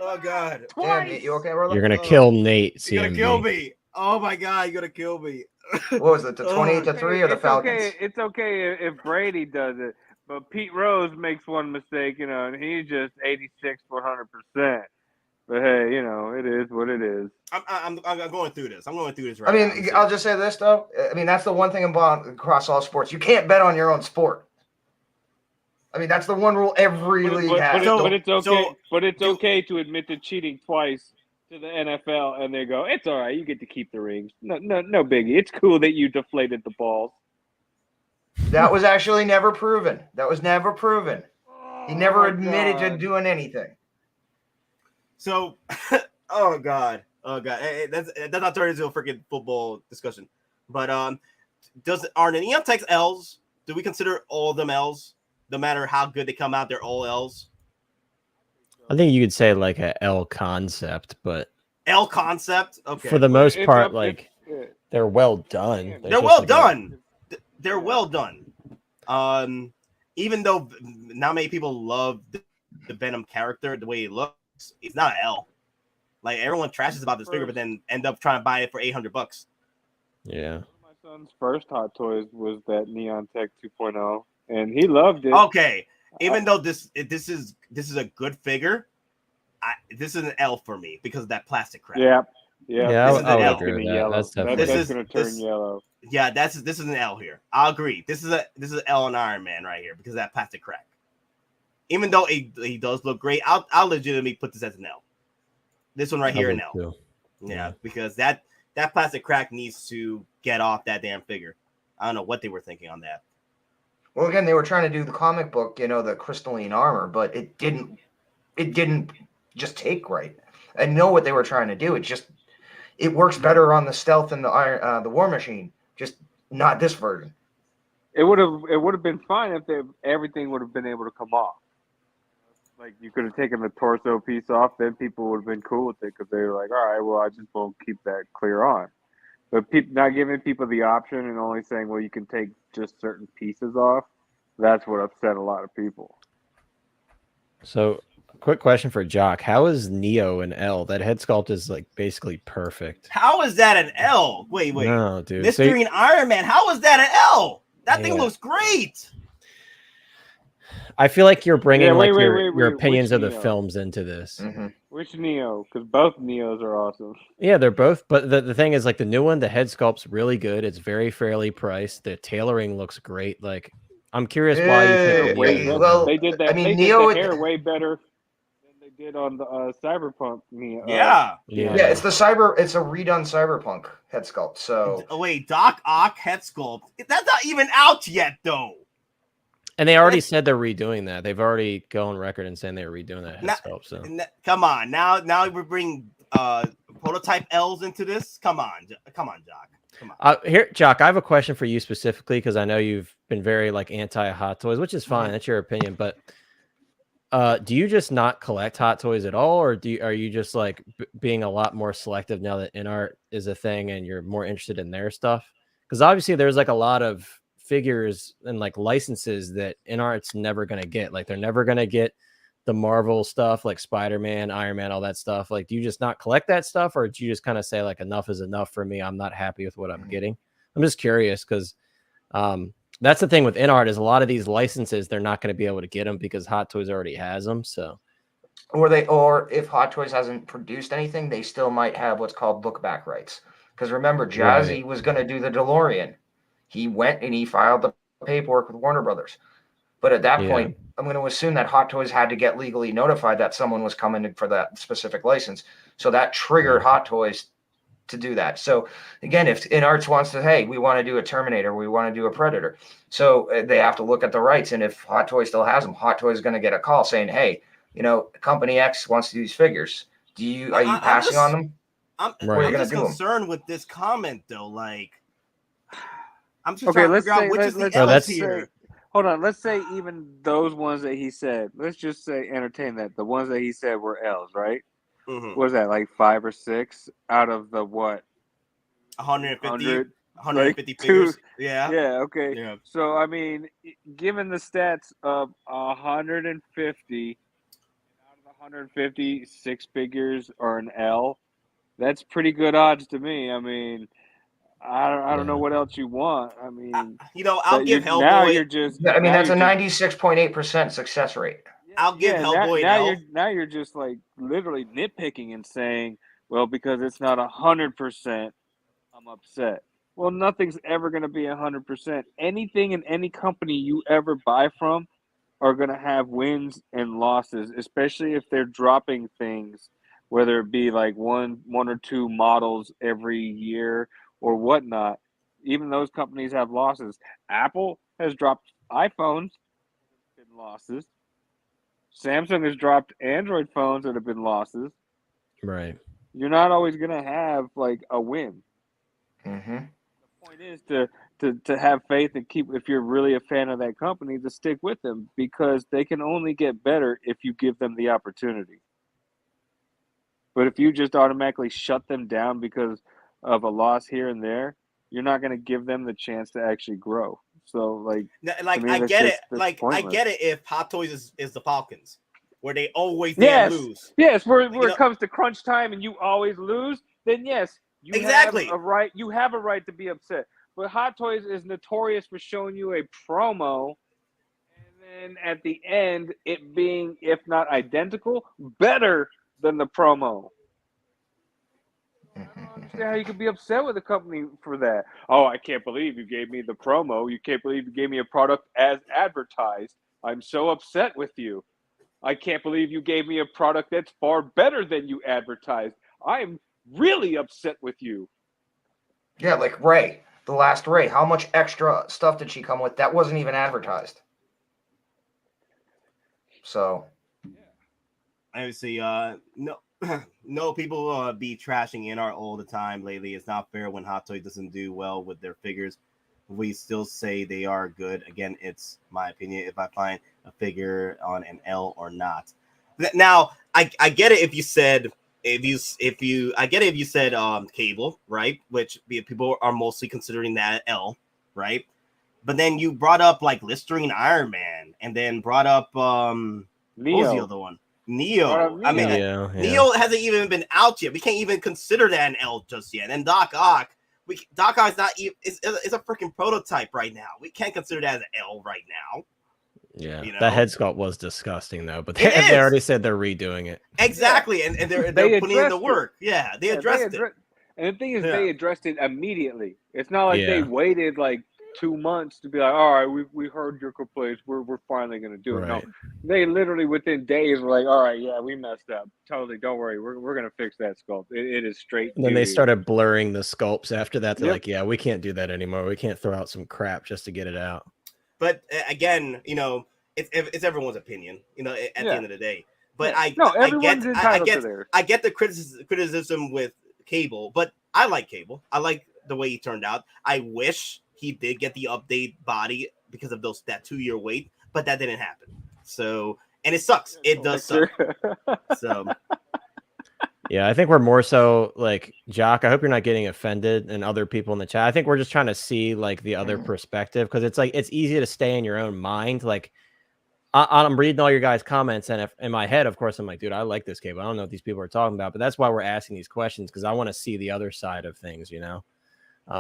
Oh God! Damn, you okay, brother? You're gonna kill Nate. You're gonna kill me. Oh my God! You're gonna kill me. What was it? The 28-3 or the Falcons? It's okay if Brady does it, but Pete Rose makes one mistake, you know, and he's just 86 for 100%. But hey, you know, it is what it is. I'm going through this. I'm going through this right now. I mean, mean, I'll just say this though. I mean, that's the one thing about across all sports. You can't bet on your own sport. I mean, that's the one rule every league has. But it's okay. But it's okay to admit to cheating twice to the NFL, and they go, "It's all right. You get to keep the rings. No biggie. It's cool that you deflated the balls." That was actually never proven. He never admitted to doing anything. So, oh God, that's not turning into a freaking football discussion. But are the Neon Techs L's? Do we consider all of them L's? No matter how good they come out, they're all L's. I think you could say like a L concept, but L concept. Okay. For the most part, they're well done. They're well done. They're well done. Even though not many people love the Venom character, the way he looks, it's not an L. Like everyone trashes about this figure, but then end up trying to buy it for $800. Yeah. My son's first Hot Toys was that Neon Tech 2.0. And he loved it. Okay, even though this is a good figure, this is an L for me because of that plastic crap. Yeah. This is an L. That's gonna turn yellow. Yeah, this is an L here. I'll agree. This is an L on Iron Man right here because of that plastic crack. Even though he does look great, I'll legitimately put this as an L. This one right here, an L. Too. Yeah, because that plastic crack needs to get off that damn figure. I don't know what they were thinking on that. Well, again, they were trying to do the comic book, you know, the crystalline armor, but it didn't just take right. I know what they were trying to do. It works better on the Stealth and the War Machine, just not this version. It would have been fine if everything would have been able to come off. Like you could have taken the torso piece off, then people would have been cool with it because they were like, all right, well, I just won't keep that clear on. But not giving people the option and only saying, well, you can take just certain pieces off, that's what upset a lot of people. So, quick question for Jock. How is Neo an L? That head sculpt is like basically perfect. How is that an L? Wait. No, dude. Mystery and Iron Man, how is that an L? That thing looks great. I feel like you're bringing your opinions of the Neo? films into this. Mm-hmm. Which Neo? Because both Neos are awesome. Yeah, they're both. But the thing is, like the new one, the head sculpt's really good. It's very fairly priced. The tailoring looks great. Like, I'm curious why you think they did that. I mean, Neo did the hair way better than they did on the Cyberpunk Neo. Yeah. It's It's a redone Cyberpunk head sculpt. So wait, Doc Ock head sculpt. That's not even out yet, though. And they already said they're redoing that. They've already gone on record and saying they're redoing that head sculpt. So come on, now we're bringing prototype L's into this. Come on, Jock. Come on. Here, Jock, I have a question for you specifically because I know you've been very like anti Hot Toys, which is fine. That's your opinion. But do you just not collect Hot Toys at all, or are you just like being a lot more selective now that Inart is a thing and you're more interested in their stuff? because obviously there's like a lot of figures and like licenses that Inart's never gonna get. Like they're never gonna get the Marvel stuff like Spider-Man, Iron Man, all that stuff. Like, do you just not collect that stuff, or do you just kind of say like enough is enough for me? I'm not happy with what I'm getting. I'm just curious because that's the thing with Inart is a lot of these licenses they're not going to be able to get them because Hot Toys already has them. So, or if Hot Toys hasn't produced anything, they still might have what's called look back rights. Because remember, Jazzy was going to do the DeLorean. He went and he filed the paperwork with Warner Brothers. But at that point, I'm going to assume that Hot Toys had to get legally notified that someone was coming in for that specific license. So that triggered Hot Toys to do that. So again, if Inarts wants to, hey, we want to do a Terminator, we want to do a Predator. So they have to look at the rights. And if Hot Toys still has them, Hot Toys is going to get a call saying, hey, you know, Company X wants to do these figures. Are you passing on them? I'm just concerned with this comment though. Like, I'm just trying to figure out which is the L's here. Hold on. Let's say even those ones that he said. Let's just say entertain that the ones that he said were L's, right? Mm-hmm. What was that, like 5 or 6 out of the what? 150 figures. Yeah. Yeah. Okay. Yeah. So I mean, given the stats of 150 out of the 150, 6 figures are an L. That's pretty good odds to me. I mean, I don't know what else you want. I mean, I'll give Hellboy. Now you're just. I mean, that's a 96.8% success rate. I'll give Hellboy now you're just like literally nitpicking and saying, well, because it's not 100%, I'm upset. Well, nothing's ever going to be 100%. Anything in any company you ever buy from are going to have wins and losses, especially if they're dropping things, whether it be like one or two models every year or whatnot. Even those companies have losses. Apple has dropped iPhones, been losses. Samsung has dropped Android phones that have been losses. Right. You're not always going to have like a win. Mm-hmm. The point is to have faith and keep, if you're really a fan of that company, to stick with them because they can only get better if you give them the opportunity. But if you just automatically shut them down because of a loss here and there, you're not going to give them the chance to actually grow. So, like I get it. Like, I get it if Hot Toys is the Falcons, where they always lose. Yes, where it comes to crunch time and you always lose, then yes, you have a right. You have a right to be upset. But Hot Toys is notorious for showing you a promo, and then at the end, it being, if not identical, better than the promo. I don't understand how you could be upset with a company for that. Oh, I can't believe you gave me the promo. You can't believe you gave me a product as advertised. I'm so upset with you. I can't believe you gave me a product that's far better than you advertised. I'm really upset with you. Yeah, like Ray, the last Ray. How much extra stuff did she come with? That wasn't even advertised. So, obviously, no, people be trashing Inart all the time lately. It's not fair when Hot Toys doesn't do well with their figures. We still say they are good. Again, it's my opinion if I find a figure on an L or not. Now, I get it if you said Cable, right? Which people are mostly considering that L, right? But then you brought up like Listerine Iron Man, and then brought up Neo. What was the other one? Neo. I mean, Neo hasn't even been out yet. We can't even consider that an L just yet. And Doc Ock, Doc Ock is not even is a freaking prototype right now. We can't consider that as an L right now. Yeah, that head sculpt was disgusting though, but they already said they're redoing it. Exactly, and they're putting in the work. Yeah, they addressed it. And the thing is, they addressed it immediately. It's not like they waited like 2 months to be like, all right, we heard your complaints. We're finally gonna do it. No, they literally within days were like, all right, yeah, we messed up. Totally, don't worry, we're gonna fix that sculpt. It is straight. And then they started blurring the sculpts after that. They're like, yeah, we can't do that anymore. We can't throw out some crap just to get it out. But again, it's everyone's opinion. At the end of the day. But I get the criticism with Cable, but I like Cable. I like the way he turned out. I wish he did get the update body because of that 2-year wait, but that didn't happen. So, and it sucks. It does suck. So, Yeah, I think we're more so like Jock. I hope you're not getting offended, and other people in the chat. I think we're just trying to see like the other perspective, because it's like it's easy to stay in your own mind. Like I'm reading all your guys' comments, and if, in my head, of course, I'm like, dude, I like this cable. I don't know what these people are talking about, but that's why we're asking these questions, because I want to see the other side of things, you know.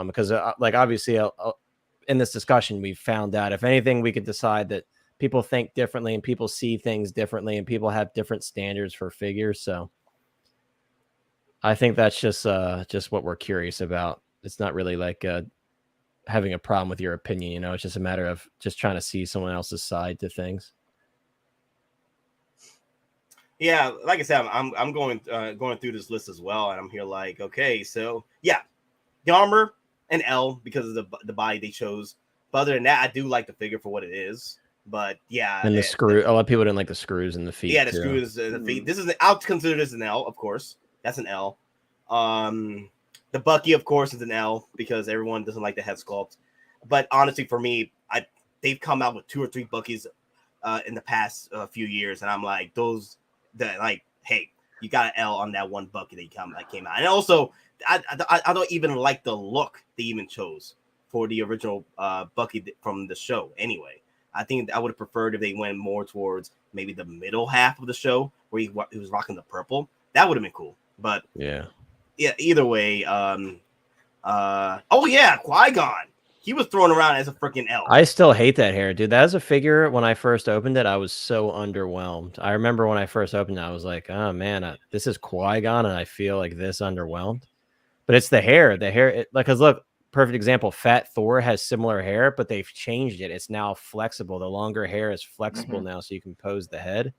Because like obviously in this discussion, we found out if anything, we could decide that people think differently and people see things differently and people have different standards for figures. So I think that's just what we're curious about. It's not really like having a problem with your opinion, you know. It's just a matter of just trying to see someone else's side to things. Yeah, like I said, I'm going through this list as well, and I'm here like, okay, so yeah, the armor and L because of the body they chose. But other than that, I do like the figure for what it is. But yeah, and the screw. A lot of people didn't like the screws in the feet. Yeah, the screws in the feet. This is I'll consider this an L, of course. That's an L. The Bucky, of course, is an L because everyone doesn't like the head sculpt. But honestly, for me, they've come out with 2 or 3 Buckies in the past few years, and I'm like, hey, you got an L on that one Bucky that came out. And also, I don't even like the look they even chose for the original Bucky from the show. Anyway, I think I would have preferred if they went more towards maybe the middle half of the show where he was rocking the purple. That would have been cool. But yeah, either way, oh yeah, Qui-Gon. He was thrown around as a freaking L. I still hate that hair, dude. That was a figure when I first opened it. I was so underwhelmed. I remember when I first opened it, I was like, oh man, this is Qui-Gon and I feel like this underwhelmed. But it's the hair. The hair, because look, perfect example, Fat Thor has similar hair, but they've changed it. It's now flexible. The longer hair is flexible now, so you can pose the head.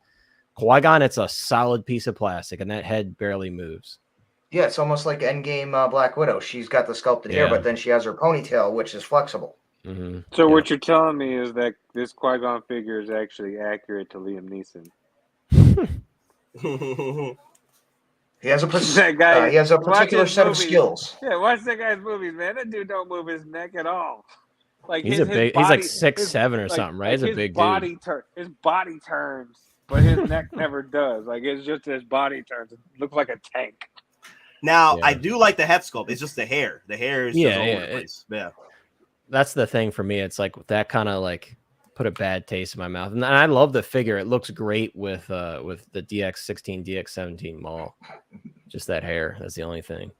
Qui-Gon, it's a solid piece of plastic, and that head barely moves. Yeah, it's almost like Endgame Black Widow. She's got the sculpted hair, but then she has her ponytail, which is flexible. So what you're telling me is that this Qui-Gon figure is actually accurate to Liam Neeson. He has a particular set of skills. Yeah, watch that guy's movies, man. That dude don't move his neck at all. Like he's he's like 6'7" or something, right? He's a big dude. His body turns, but his neck never does. Like it's just his body turns. It looks like a tank. Now I do like the head sculpt. It's just the hair. The hair is just all over the place. Yeah, that's the thing for me. It's like that kind of like put a bad taste in my mouth. And I love the figure. It looks great with the DX16, DX17 Maul. Just that hair. That's the only thing.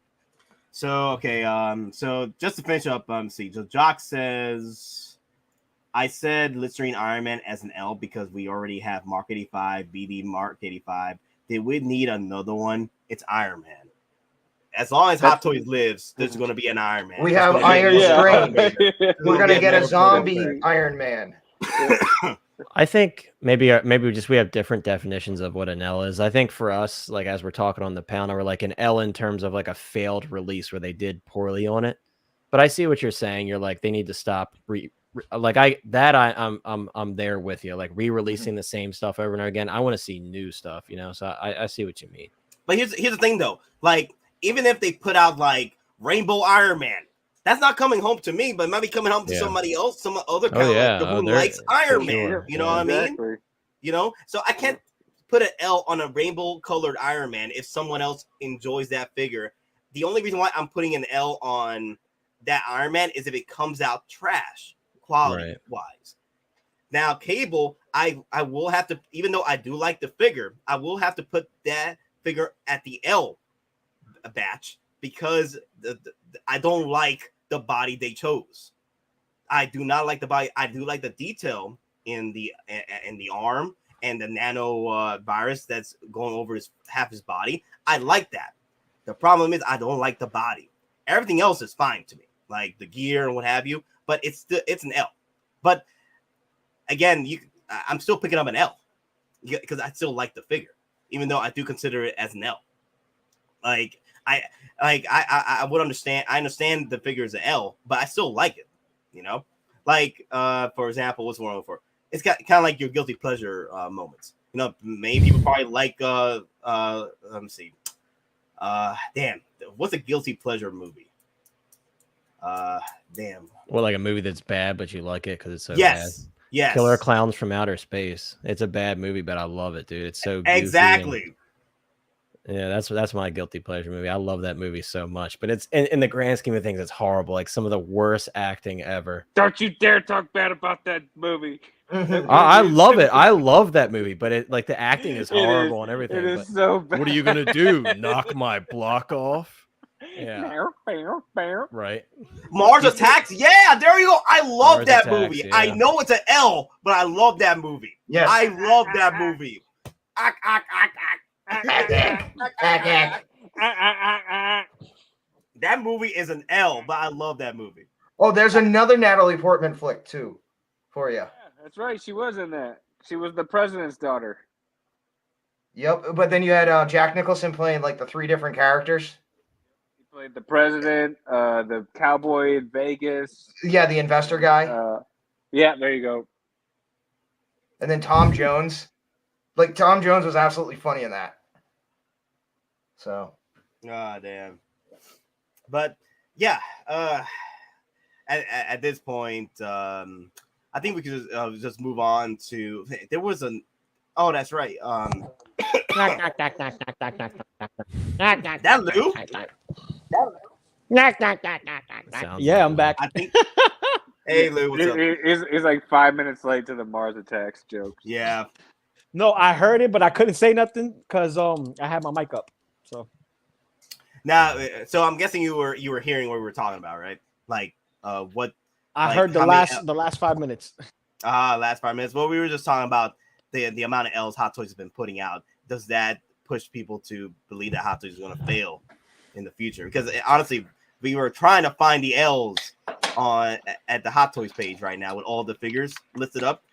So okay, so just to finish up, see, so Jock says I said Listerine Iron Man as an L because we already have Mark 85, BD Mark 85. They would need another one. It's Iron Man. As long as Hot Toys lives, there's going to be an Iron Man. We have Iron Strange. We're going to get a zombie Iron Man. I think maybe we have different definitions of what an L is. I think for us, like as we're talking on the panel, we're like an L in terms of like a failed release where they did poorly on it. But I see what you're saying. You're like they need to stop. I'm there with you. Like re-releasing the same stuff over and over again. I want to see new stuff, you know. So I see what you mean. But here's the thing though, like. Even if they put out like Rainbow Iron Man, that's not coming home to me, but it might be coming home to somebody else, some other character who likes Iron Man. Sure. You know what I mean? You know, so I can't put an L on a rainbow colored Iron Man if someone else enjoys that figure. The only reason why I'm putting an L on that Iron Man is if it comes out trash quality wise. Now, Cable, I will have to, even though I do like the figure, I will have to put that figure at the L batch because I don't like the body they chose. I do not like the body. I do like the detail in the arm and the nano virus that's going over half his body. I like that. The problem is I don't like the body. Everything else is fine to me, like the gear and what have you. But it's an L. But again, I'm still picking up an L because I still like the figure, even though I do consider it as an L. I would understand. I understand the figure is an L, but I still like it. You know, like for example, what's one for? It's got kind of like your guilty pleasure moments. You know, many people probably like. Let me see. Damn, what's a guilty pleasure movie? Damn. Well, like a movie that's bad, but you like it because it's so bad. Yes. Killer Clowns from Outer Space. It's a bad movie, but I love it, dude. It's so goofy exactly. Yeah, that's my guilty pleasure movie. I love that movie so much, but it's in the grand scheme of things, it's horrible. Like some of the worst acting ever. Don't you dare talk bad about that movie. That I movie is- love it. I love that movie, but it like the acting is It is. horrible and everything. It is But so bad. what are you gonna do? Knock my block off? Yeah, right. Mars Attacks. Yeah, there you go. I love Mars that Attacks, movie. yeah. I know it's an L, but I love that movie. Yes. I love that movie. That movie is an L, but I love that movie. Oh, there's another Natalie Portman flick too, for you. Yeah, that's right. She was in that. She was the president's daughter. Yep, but then you had Jack Nicholson playing like the 3 different characters. He played the president, the cowboy in Vegas. Yeah, the investor guy, Yeah, there you go. and then Tom Jones. Like Tom Jones was absolutely funny in that. So Ah, damn. But yeah, at this point, I think we could just move on to. There was an. Oh, that's right. That Lou. Sounds Yeah, like I'm back. I think. Hey Lou, what's up? He's like 5 minutes late to the Mars Attacks joke. Yeah. No, I heard it, but I couldn't say nothing because I had my mic up. So Now, so I'm guessing you were hearing what we were talking about, right? Like, what? I Like, heard the how many- last 5 minutes. Last 5 minutes. Well, we were just talking about the amount of L's Hot Toys have been putting out. Does that push people to believe that Hot Toys is going to fail in the future? Because honestly, we were trying to find the L's at the Hot Toys page right now with all the figures listed up,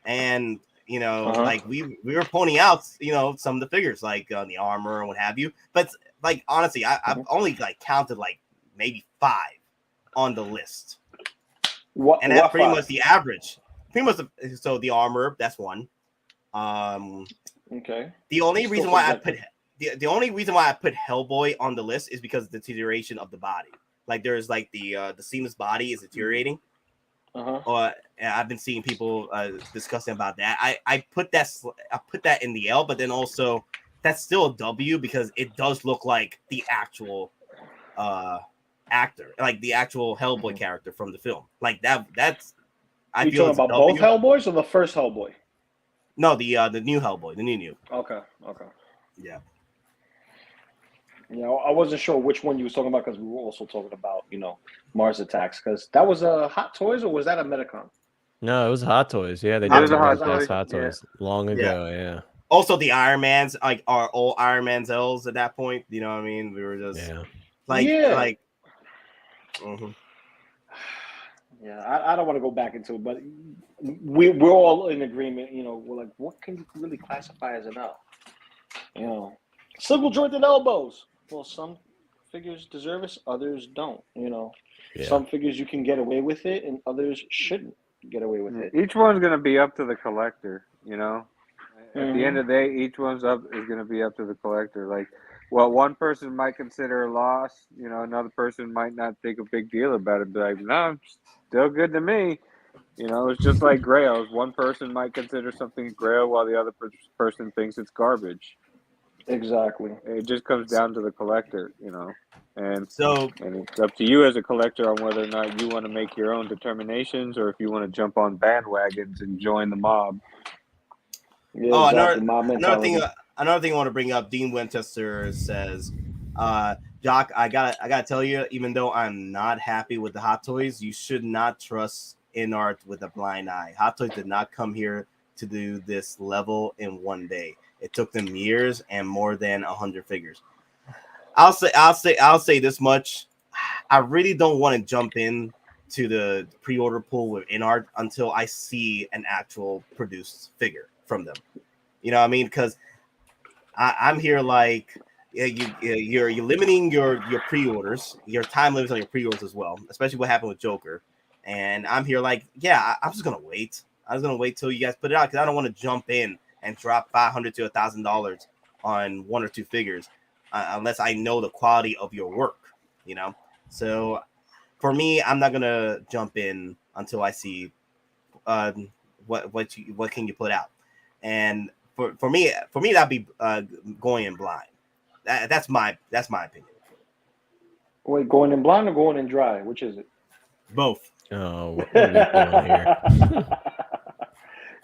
and like we were pointing out some of the figures like the armor and what have you. But like honestly, I've only like counted like maybe 5 on the list, and that's pretty much the average. Pretty much. So the armor, that's one. Okay. The only Still reason why I put subjective. the only reason why I put Hellboy on the list is because of the deterioration of the body. Like there's like the seamless body is deteriorating. And I've been seeing people discussing about that. I put that in the L, but then also that's still a W because it does look like the actual actor, like the actual Hellboy character from the film. Like that's. I You feel talking it's a about both W. Hellboys or the first Hellboy? No, the new Hellboy, the new. Okay. Yeah. I wasn't sure which one you was talking about because we were also talking about, Mars Attacks because that was a Hot Toys or was that a Medicon? No, it was Hot Toys. Yeah, they It did was the a Hot Hot Toys, Toys long ago. Yeah. Also, the Iron Man's like are all Iron Man's L's at that point. You know what I mean? We were just like. Mhm. Yeah, I don't want to go back into it, but we're all in agreement. We're like, what can you really classify as an L? Single jointed elbows. Well, some figures deserve it, others don't. Some figures you can get away with it, and others shouldn't get away with it. Each one's gonna be up to the collector. At the end of the day, each one's is gonna be up to the collector. Like, what one person might consider a loss, another person might not think a big deal about it. Be like, no, still good to me. It's just like Grails. One person might consider something a Grail while the other person thinks it's garbage. Exactly. It just comes down to the collector, and and it's up to you as a collector on whether or not you want to make your own determinations or if you want to jump on bandwagons and join the mob. Yeah, another thing I want to bring up. Dean Winchester says, "Jock, I gotta tell you, even though I'm not happy with the Hot Toys, you should not trust Inart with a blind eye. Hot Toys did not come here to do this level in one day. It took them years and more than 100 figures. I'll say this much. I really don't want to jump in to the pre-order pool with Inart until I see an actual produced figure from them. You know what I mean? Because I'm here like you're limiting your pre-orders, your time limits on your pre-orders as well, especially what happened with Joker. And I'm here like, I'm just gonna wait. I was gonna wait till you guys put it out because I don't want to jump in and drop $500 to $1,000 on 1 or 2 figures unless I know the quality of your work. So for me, I'm not gonna jump in until I see what can you put out. And for me that'd be going in blind. That's my opinion. Wait, going in blonde or going in dry? Which is it? Both. Oh, what are we doing here?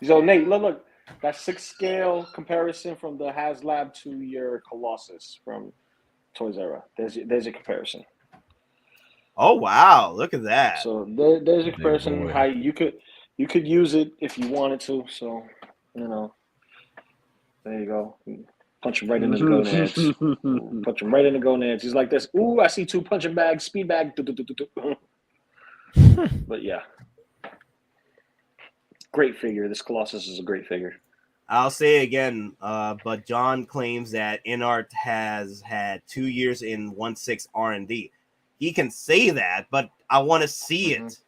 So Nate, look, that 6 scale comparison from the HasLab to your Colossus from Toys R Us. There's a comparison. Oh wow, look at that. So there's a comparison how you could use it if you wanted to. So there you go. Punch him right in the gonads. Punch him right in the gonads. He's like this. Ooh, I see 2 punching bags, speed bag. But yeah, great figure. This Colossus is a great figure. I'll say it again, but John claims that Inart has had 2 years in 1/6 R&D. He can say that, but I want to see it.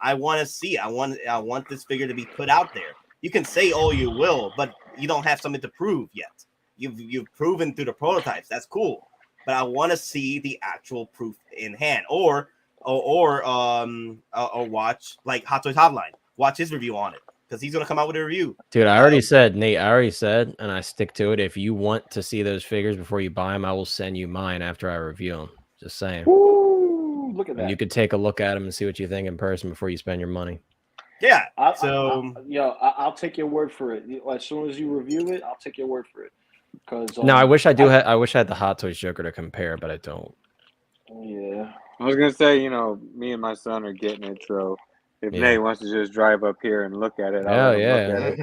I want to see it. I want this figure to be put out there. You can say all you will, but you don't have something to prove yet. You've proven through the prototypes. That's cool, but I want to see the actual proof in hand, or watch like Hot Toys Hotline. Watch his review on it because he's gonna come out with a review. Dude, I already said, Nate. I already said, and I stick to it. If you want to see those figures before you buy them, I will send you mine after I review them. Just saying. Woo, look at that. And you could take a look at them and see what you think in person before you spend your money. Yeah. I'll take your word for it. As soon as you review it, I'll take your word for it. Because no, I wish I do. I wish I had the Hot Toys Joker to compare, but I don't. Yeah. I was gonna say, me and my son are getting it, so if Nate wants to just drive up here and look at it, I'll look at it.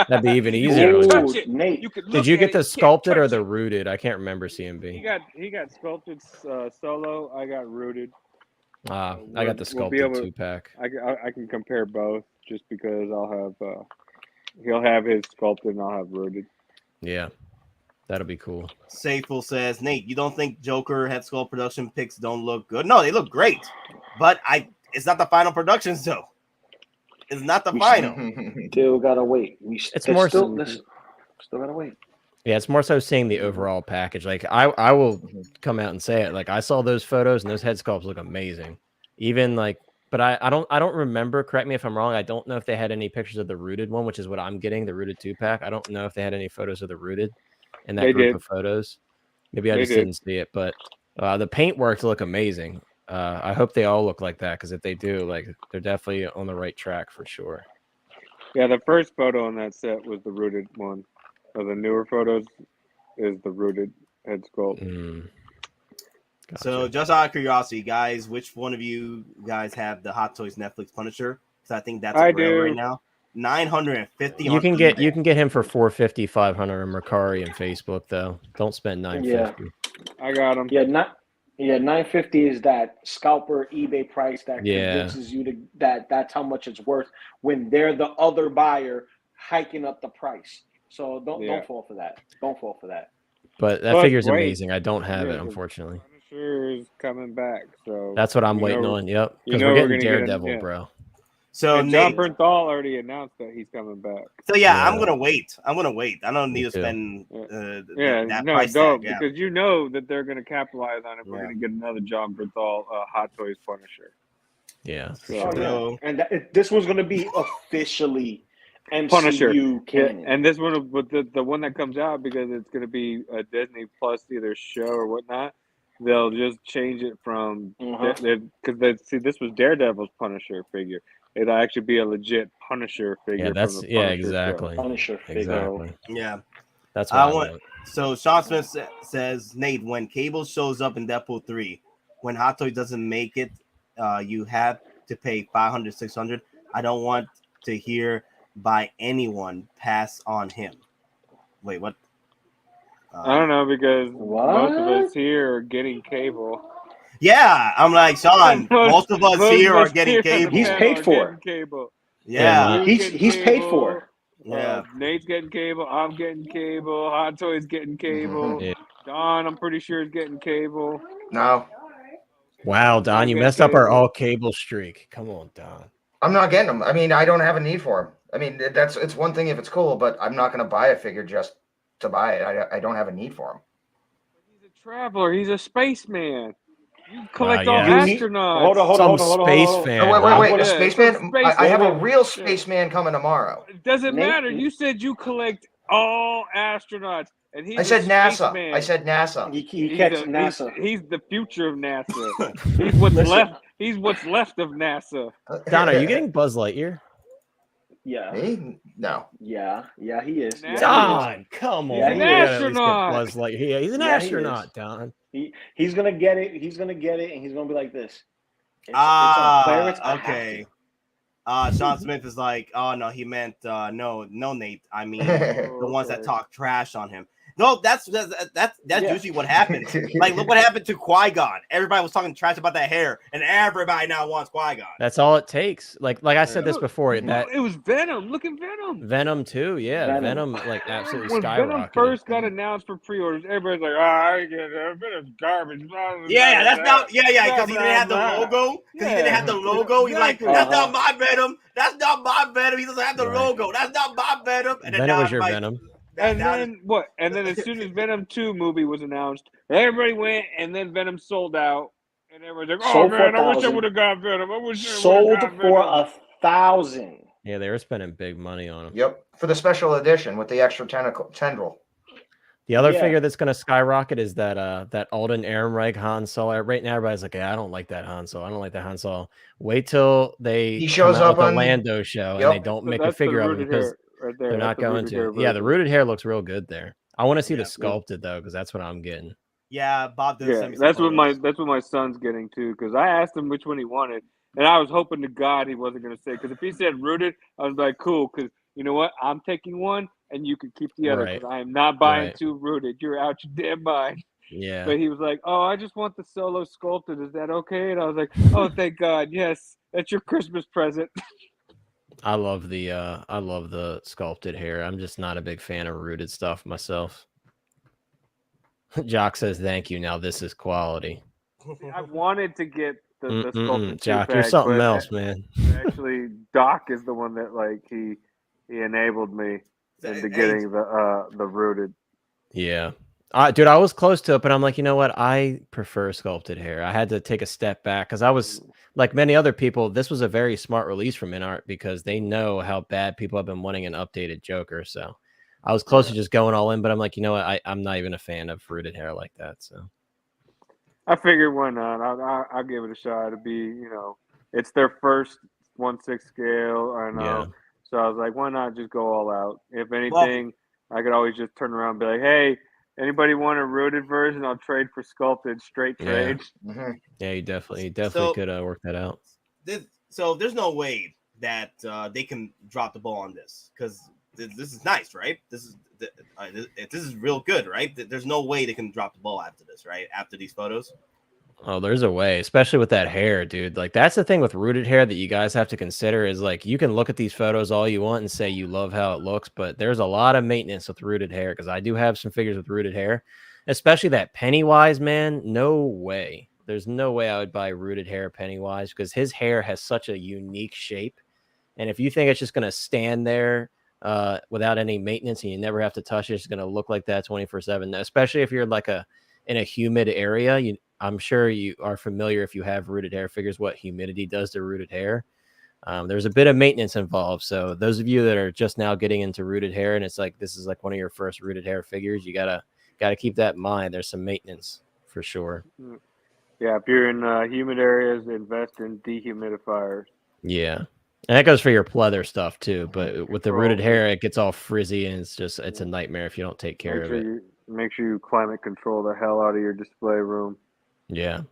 That'd be even easier. Ooh, Nate, did you get the sculpted or the rooted? I can't remember CMB. He got sculpted solo. I got rooted. I got the sculpted 2-pack. I can compare both just because he'll have his sculpted and I'll have rooted. Yeah. That'll be cool. Safel says, Nate, you don't think Joker head sculpt production pics don't look good? No, they look great, but it's not the final production, though. It's not the final. Still gotta wait. Still gotta wait. Yeah, it's more so seeing the overall package. Like I will come out and say it. Like I saw those photos and those head sculpts look amazing. Even like, but I don't remember. Correct me if I'm wrong. I don't know if they had any pictures of the rooted one, which is what I'm getting, the rooted 2-pack. I don't know if they had any photos of the rooted in that group of photos. Maybe I just didn't see it, but the paint work look amazing. I hope they all look like that, because if they do, like, they're definitely on the right track for sure. Yeah, the first photo on that set was the rooted one. So the newer photos is the rooted head sculpt. Gotcha. So just out of curiosity, guys, which one of you guys have the Hot Toys Netflix Punisher? Because I think that's a grail right now. 950. You can get him for 450, 500 on Mercari and Facebook though. Don't spend 950. Yeah. I got him. Yeah, 950 is that scalper eBay price that convinces you to that's how much it's worth when they're the other buyer hiking up the price. So don't fall for that. Don't fall for that. But that figure's amazing. I don't have it, unfortunately. Punisher is coming back, so that's what I'm waiting on. Yep, because we're getting Daredevil, bro. So John Bernthal already announced that he's coming back. So I'm gonna wait. I don't need to spend that price tag. Because you know that they're gonna capitalize on it. We're gonna get another John Bernthal Hot Toys Punisher. Yeah. So, and this was gonna be officially MCU Punisher canon. And this one, but the one that comes out, because it's gonna be a Disney Plus either show or whatnot. They'll just change it from because this was Daredevil's Punisher figure. It'll actually be a legit Punisher figure. Yeah, that's from the Punisher exactly. show. Punisher figure. Exactly. Yeah, that's what I want. So Sean Smith says, Nate, when Cable shows up in Deadpool 3, when Hot Toys doesn't make it, you have to pay $500, $600. I don't want to hear by anyone pass on him. Wait, what? I don't know, because most of us here are getting Cable. Yeah, I'm like, Sean, most of us here are getting Cable. He's paid for. Cable. Yeah, he's paid for. Yeah, Nate's getting Cable. I'm getting Cable. Hot Toys getting Cable. Don, I'm pretty sure is getting Cable. No. Wow, Don, you messed up our all Cable streak. Come on, Don. I'm not getting them. I mean, I don't have a need for them. I mean, it's one thing if it's cool, but I'm not going to buy a figure just to buy it. I don't have a need for him. He's a traveler. He's a spaceman. You collect all astronauts. Hold on. Space fan. Oh, wait. A spaceman? I have a real spaceman coming tomorrow. It doesn't matter. You said you collect all astronauts, and he's I said NASA. spaceman. I said NASA. He catch NASA. He's the future of NASA. He's what's left. He's what's left of NASA. Don, are you getting Buzz Lightyear? Yeah. Me? No. Yeah, he is. Nah. Don, come on. Yeah, He's he an is. astronaut. Buzz Lightyear. He's an Yeah, he astronaut, is. Don. He's gonna get it. He's gonna get it, and he's gonna be like this. It's Okay. okay. Sean Smith is like, oh no, he meant no, Nate. I mean the ones that talk trash on him. No, that's usually what happens. Like, look what happened to Qui-Gon. Everybody was talking trash about that hair, and everybody now wants Qui-Gon. That's all it takes. Like I said this before. No, it was Venom. Look at Venom. Venom too, yeah. Venom like absolutely skyrocketed. When Venom first got announced for pre-orders, everybody's like, I get it. Venom's garbage. Yeah, that's not. Yeah, because he didn't have the logo. Because he didn't have the logo. He's like, that's not my Venom. That's not my Venom. He doesn't have the logo. That's not my Venom. And then Venom was your Venom. And then what? And then as soon as Venom 2 movie was announced, everybody went, and then Venom sold out, and everybody's like, "Oh man, I wish I would have got Venom. I wish I sold for 1,000." Yeah, they were spending big money on him. Yep, for the special edition with the extra tendril. The other figure that's going to skyrocket is that Alden Ehrenreich Han Solo. Right now, everybody's like, I don't like that Han Solo. I don't like that Han Solo. Wait till he shows up on the Lando show and they don't make a figure of him because right there. They're not going to. Yeah, the rooted hair looks real good there. I want to see the sculpted though, because that's what I'm getting. Yeah, Bob. That's what my son's getting too. Because I asked him which one he wanted, and I was hoping to God he wasn't going to say. Because if he said rooted, I was like, cool. Because you know what, I'm taking one, and you can keep the other. Because I am not buying two rooted. You're out your damn mind. Yeah. But he was like, oh, I just want the Solo sculpted. Is that okay? And I was like, oh, thank God. Yes, that's your Christmas present. I love the sculpted hair. I'm just not a big fan of rooted stuff myself. Jock says thank you. Now this is quality. I wanted to get the sculpted Jock, you're something else, man. Actually, Doc is the one that like he enabled me into getting the rooted. Yeah. Dude, I was close to it, but I'm like, you know what? I prefer sculpted hair. I had to take a step back because I was like many other people. This was a very smart release from Inart because they know how bad people have been wanting an updated Joker. So I was close to just going all in, but I'm like, you know what? I'm not even a fan of rooted hair like that. So I figured why not? I'll give it a shot. It'll be, it's their first 1/6 scale. I know. Yeah. So I was like, why not just go all out? If anything, I could always just turn around and be like, hey, anybody want a rooted version? I'll trade for sculpted, straight trade. Yeah, yeah, you definitely could work that out. So there's no way that they can drop the ball on this because this is nice, right? This is real good, right? There's no way they can drop the ball after this, right? After these photos. Oh, there's a way, especially with that hair, dude. Like that's the thing with rooted hair that you guys have to consider is like you can look at these photos all you want and say you love how it looks, but there's a lot of maintenance with rooted hair because I do have some figures with rooted hair, especially that Pennywise, man. No way. There's no way I would buy rooted hair Pennywise because his hair has such a unique shape. And if you think it's just going to stand there without any maintenance and you never have to touch it, it's going to look like that 24/7, especially if you're like in a humid area. I'm sure you are familiar if you have rooted hair figures, what humidity does to rooted hair. There's a bit of maintenance involved. So those of you that are just now getting into rooted hair and it's like, this is like one of your first rooted hair figures, you gotta keep that in mind. There's some maintenance for sure. Yeah. If you're in humid areas, invest in dehumidifiers. Yeah. And that goes for your pleather stuff too. But with the rooted hair, it gets all frizzy and it's a nightmare if you don't take care of it. Make sure you climate control the hell out of your display room. Yeah.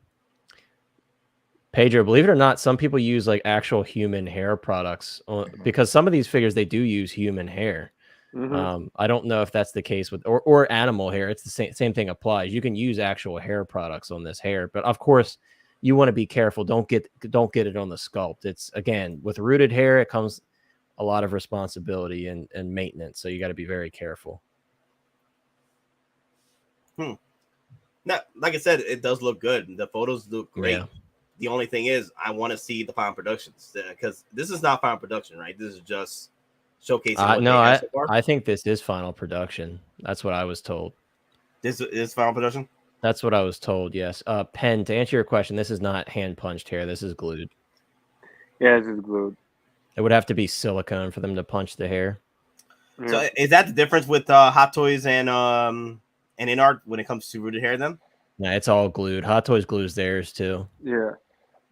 Pedro, believe it or not, some people use like actual human hair products because some of these figures, they do use human hair. Mm-hmm. I don't know if that's the case with or animal hair. It's the same thing applies. You can use actual hair products on this hair, but of course you want to be careful. Don't get it on the sculpt. It's again, with rooted hair, it comes a lot of responsibility and maintenance. So you got to be very careful. Now, like I said, it does look good. The photos look great. Yeah. The only thing is, I want to see the final productions because this is not final production, right? This is just showcasing. No, I think this is final production. That's what I was told. This is final production? That's what I was told, yes. Pen, to answer your question, this is not hand-punched hair. This is glued. Yeah, this is glued. It would have to be silicone for them to punch the hair. So is that the difference with Hot Toys and Inart when it comes to rooted hair? Then Nah, it's all glued. Hot Toys glues theirs too. Yeah.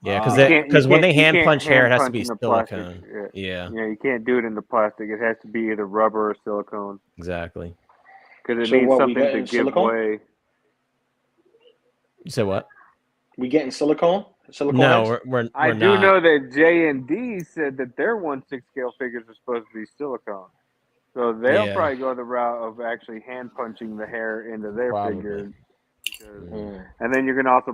Yeah, You because when they hand can't punch hair, it has to punch be in the plastic. silicone. Yeah, Yeah, you can't do it in the plastic. It has to be either rubber or silicone exactly. because it So needs what, we something to getting give silicone? way. You said what? We getting silicone? Silicone No, heads? we're I do not. know that J&D said that their 1/6 scale figures are supposed to be silicone. So they'll Yeah. probably go the route of actually hand punching the hair into their Probably. figure. Because, Mm. and then you're going to also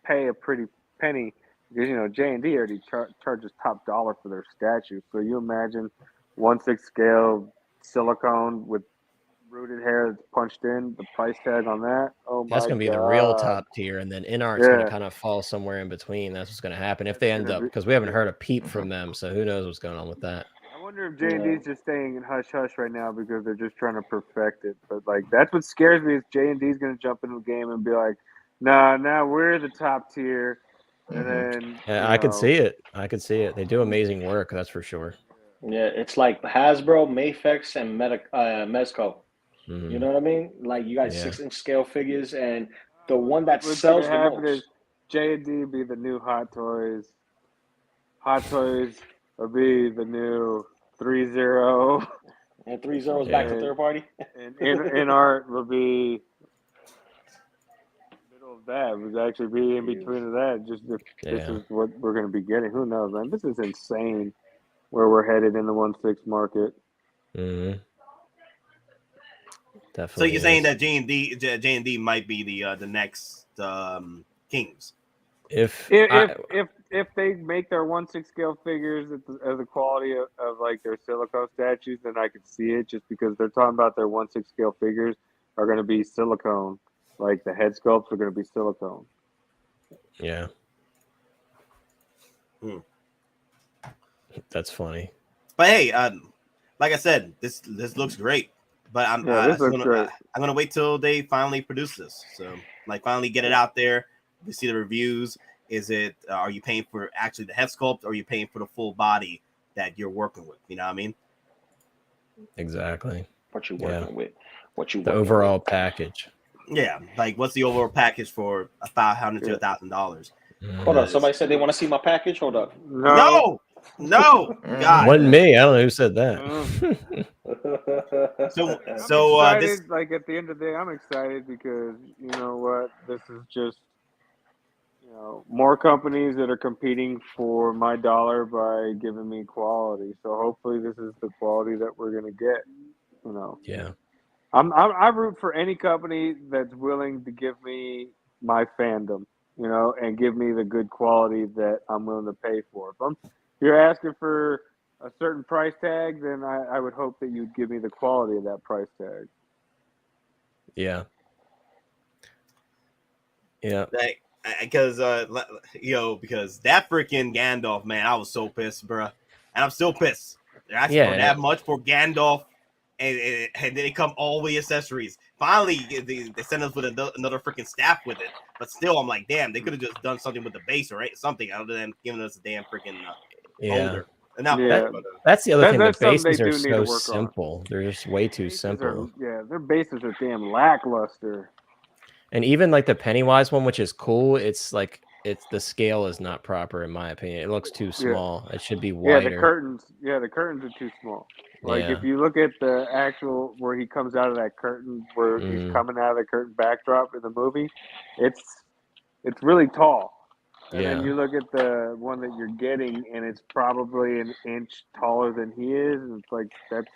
pay a pretty penny because, you know, J&D already charges top dollar for their statue. So you imagine 1/6 scale silicone with rooted hair that's punched in, the price tag on that. Oh, That's my gonna be God. the real top tier, and then Inart's gonna kind of fall somewhere in between. That's what's gonna happen if they end up, because we haven't heard a peep from them, so who knows what's going on with that. I wonder if J&D's just staying in hush hush right now because they're just trying to perfect it. But like that's what scares me is J&D's going to jump into the game and be like, "Nah, now we're the top tier," and then I could see it. I could see it. They do amazing work, that's for sure. Yeah, it's like Hasbro, Mafex, and Mezco. Mhm. You know what I mean? Like you got 6-inch scale figures, and the one that what's sells gonna the happen most. is J&D be the new Hot Toys. Hot Toys will be the new 3-0. And 3-0 is back to third party. And Inart will be middle of that. Would actually be in between of that. Just if this is what we're going to be getting. Who knows, man? This is insane where we're headed in the 1/6 market. Mm-hmm. Definitely. So you're saying that J&D might be the next Kings? If they make their 1/6 scale figures at the quality of like their silicone statues, then I could see it. Just because they're talking about their 1/6 scale figures are going to be silicone, like the head sculpts are going to be silicone. Yeah. That's funny. But hey, like I said, this looks great. But I'm gonna wait till they finally produce this. So like finally get it out there. We see the reviews. Is it are you paying for actually the head sculpt, or are you paying for the full body that you're working with? You know what I mean? Exactly. What you working with? What you the overall package? Yeah, like what's the overall package for $500 to $1,000? Hold up, somebody said they want to see my package. Hold up. No, God. Wasn't me. I don't know who said that. So excited, like at the end of the day, I'm excited because you know what, this is just more companies that are competing for my dollar by giving me quality. So hopefully, this is the quality that we're gonna get. You know. Yeah. I root for any company that's willing to give me my fandom, you know, and give me the good quality that I'm willing to pay for. If you're asking for a certain price tag, then I would hope that you'd give me the quality of that price tag. Yeah. Yeah. Because because that freaking Gandalf, man, I was so pissed, bro, and I'm still pissed. They're asking for that much for Gandalf. And then they come all the accessories. Finally, they send us with another freaking staff with it. But still, I'm like, damn, they could have just done something with the base or something other than giving us a damn freaking holder. That's the other thing. The bases are so simple. simple. They're just way too simple. Their bases are damn lackluster. And even like the Pennywise one, which is cool, it's like the scale is not proper in my opinion. It looks too small. It should be wider. The curtains are too small. Like if you look at the actual where he comes out of that curtain, where he's coming out of the curtain backdrop in the movie, it's really tall. And then you look at the one that you're getting, and it's probably an inch taller than he is, and it's like that's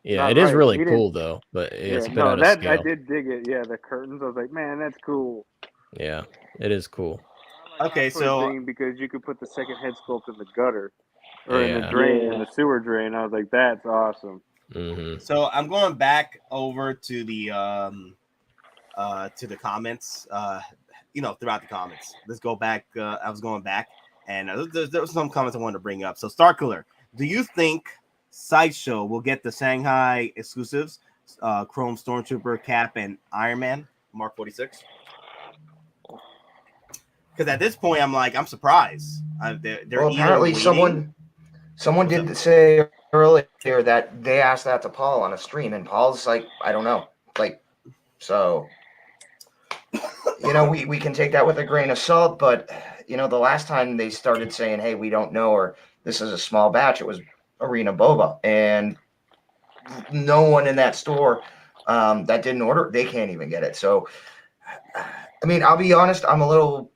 it is really cool though. But it's a bit out of scale. I did dig it. Yeah, the curtains. I was like, man, that's cool. Yeah, it is cool. Okay, so because you could put the second head sculpt in the gutter. Or in the drain, in the sewer drain. I was like, that's awesome. Mm-hmm. So I'm going back over to the comments, throughout the comments. Let's go back. I was going back, and there was some comments I wanted to bring up. So Star Killer, do you think Sideshow will get the Shanghai exclusives, Chrome Stormtrooper, Cap, and Iron Man Mark 46? Because at this point, I'm surprised. Apparently someone did say earlier that they asked that to Paul on a stream, and Paul's like, I don't know. Like, so, you know, we can take that with a grain of salt, but, you know, the last time they started saying, hey, we don't know, or this is a small batch, it was Arena Boba. And no one in that store that didn't order, they can't even get it. So, I mean, I'll be honest, I'm a little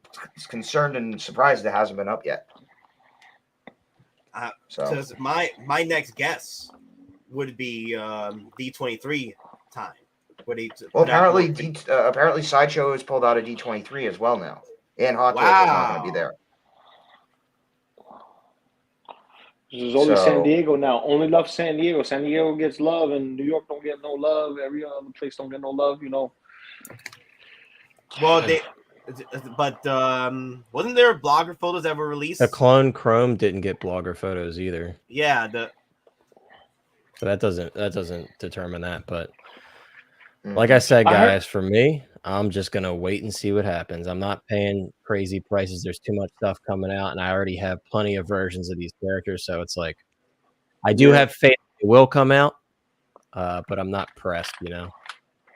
concerned and surprised it hasn't been up yet. So my next guess would be D23 time. Well, apparently Sideshow has pulled out a D23 as well now, and Hottoys is not going to be there. This is only San Diego now. Only love San Diego. San Diego gets love, and New York don't get no love. Every other place don't get no love. You know. Well, wasn't there blogger photos that were released? The clone Chrome didn't get blogger photos either. Yeah, so that doesn't determine that. But like I said, guys, for me, I'm just gonna wait and see what happens. I'm not paying crazy prices. There's too much stuff coming out, and I already have plenty of versions of these characters. So it's like I do have faith it will come out, but I'm not pressed, you know.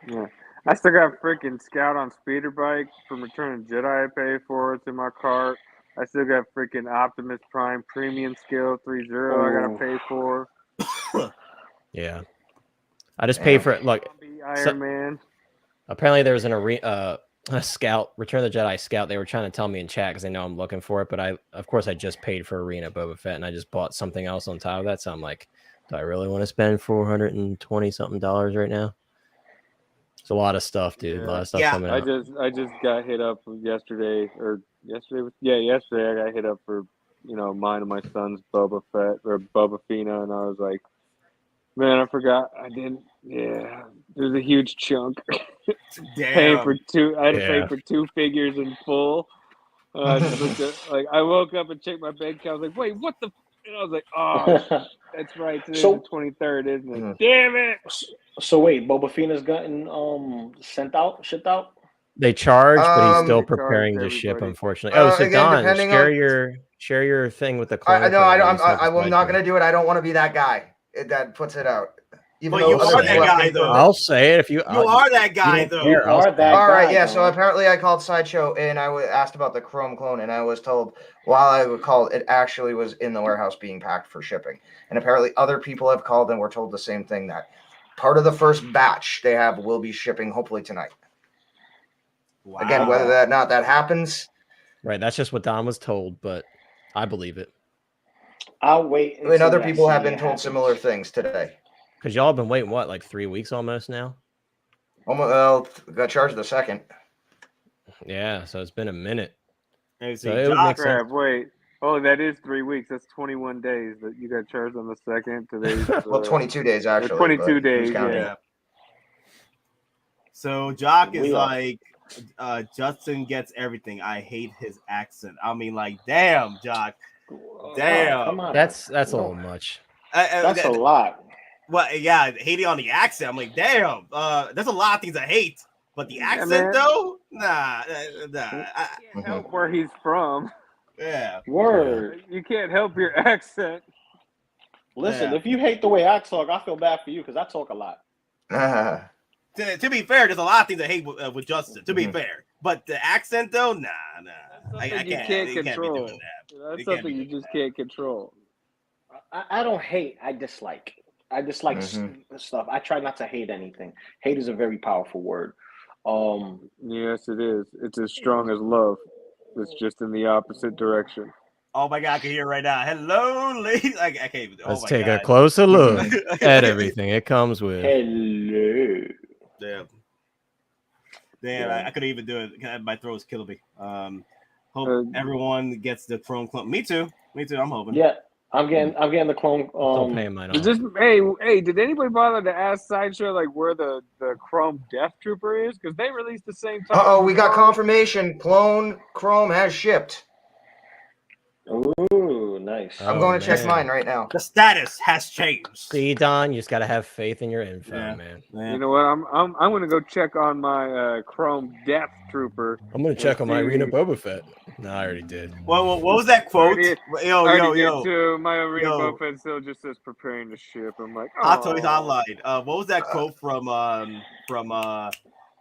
Yeah. I still got freaking Scout on speeder bike from Return of Jedi I paid for. It's in my cart. I still got freaking Optimus Prime premium skill 3.0 I gotta pay for. Yeah. I just paid for it. Look, Iron Man. Apparently there was a Scout, Return of the Jedi Scout. They were trying to tell me in chat because they know I'm looking for it, but of course I just paid for Arena Boba Fett and I just bought something else on top of that. So I'm like, do I really want to spend $420 something right now? It's a lot of stuff, dude. A lot of stuff coming out. I just got hit up yesterday. Yesterday I got hit up for, you know, mine and my son's Boba Fett or Boba Fina, and I was like, man, I forgot. I didn't. Yeah, there's a huge chunk. Paying for two. I had to pay for two figures in full. I just looked at, like, I woke up and checked my bank account. I was like, wait, what the? And I was like, oh, that's right. Today's the 23rd, isn't it? Damn it. So wait, Boba Fett's gotten shipped out? They charge, but he's still preparing to ship, unfortunately. So again, Don, share your thing with the client. I'm not going to do it. I don't want to be that guy that puts it out. Even though you are that guy, though. I'll say it if you are that guy, though. You are that guy. All right, yeah. So apparently, I called Sideshow and I asked about the Chrome clone, and I was told while I called, it actually was in the warehouse being packed for shipping. And apparently, other people have called and were told the same thing, that part of the first batch they have will be shipping hopefully tonight. Wow. Again, whether that happens, right? That's just what Don was told, but I believe it. I'll wait. I mean, other people have been told similar things today. Because y'all have been waiting, what, like 3 weeks almost now? Almost, got charged the second. Yeah, so it's been a minute. So wait. Oh, that is 3 weeks. That's 21 days that you got charged on the second. Today's, well, 22 days, actually. 22 days, yeah. So Jock is like, Justin gets everything. I hate his accent. I mean, like, damn, Jock. Damn. Come on. That's a little much. That's a lot. Well, yeah, hating on the accent. I'm like, damn. There's a lot of things I hate, but the accent, though, nah. I can't help where he's from. Yeah. Word. You can't help your accent. Listen, if you hate the way I talk, I feel bad for you because I talk a lot. To be fair, there's a lot of things I hate with Justin. To be fair, but the accent, though, nah. I can't. You can't control. That's something you just can't control. I don't hate. I dislike. I dislike stuff. I try not to hate anything. Hate is a very powerful word. Yes, it is. It's as strong as love. It's just in the opposite direction. Oh my God, I can hear it right now. Hello, ladies. I can't even. Let's take a closer look at everything it comes with. Hello. Damn. I couldn't even do it. My throat is killing me. Hope everyone gets the Chrome clone. Me too. I'm hoping. Yeah. I'm getting the clone. Did anybody bother to ask Sideshow like where the Chrome Death Trooper is? Because they released the same time. We got confirmation. Clone Chrome has shipped. Ooh, nice. I'm Oh, going to check man. mine right now. The status has changed. See, Don, you just gotta have faith in your info, Yeah. man. You know what? I'm gonna go check on my Chrome Death Trooper. I'm gonna check on my see. Arena Boba Fett. No, I already did. What was that quote? I already did too. My Arena Boba Fett still just says preparing to ship. I'm like, Hottoys "Aw." Online. What was that quote from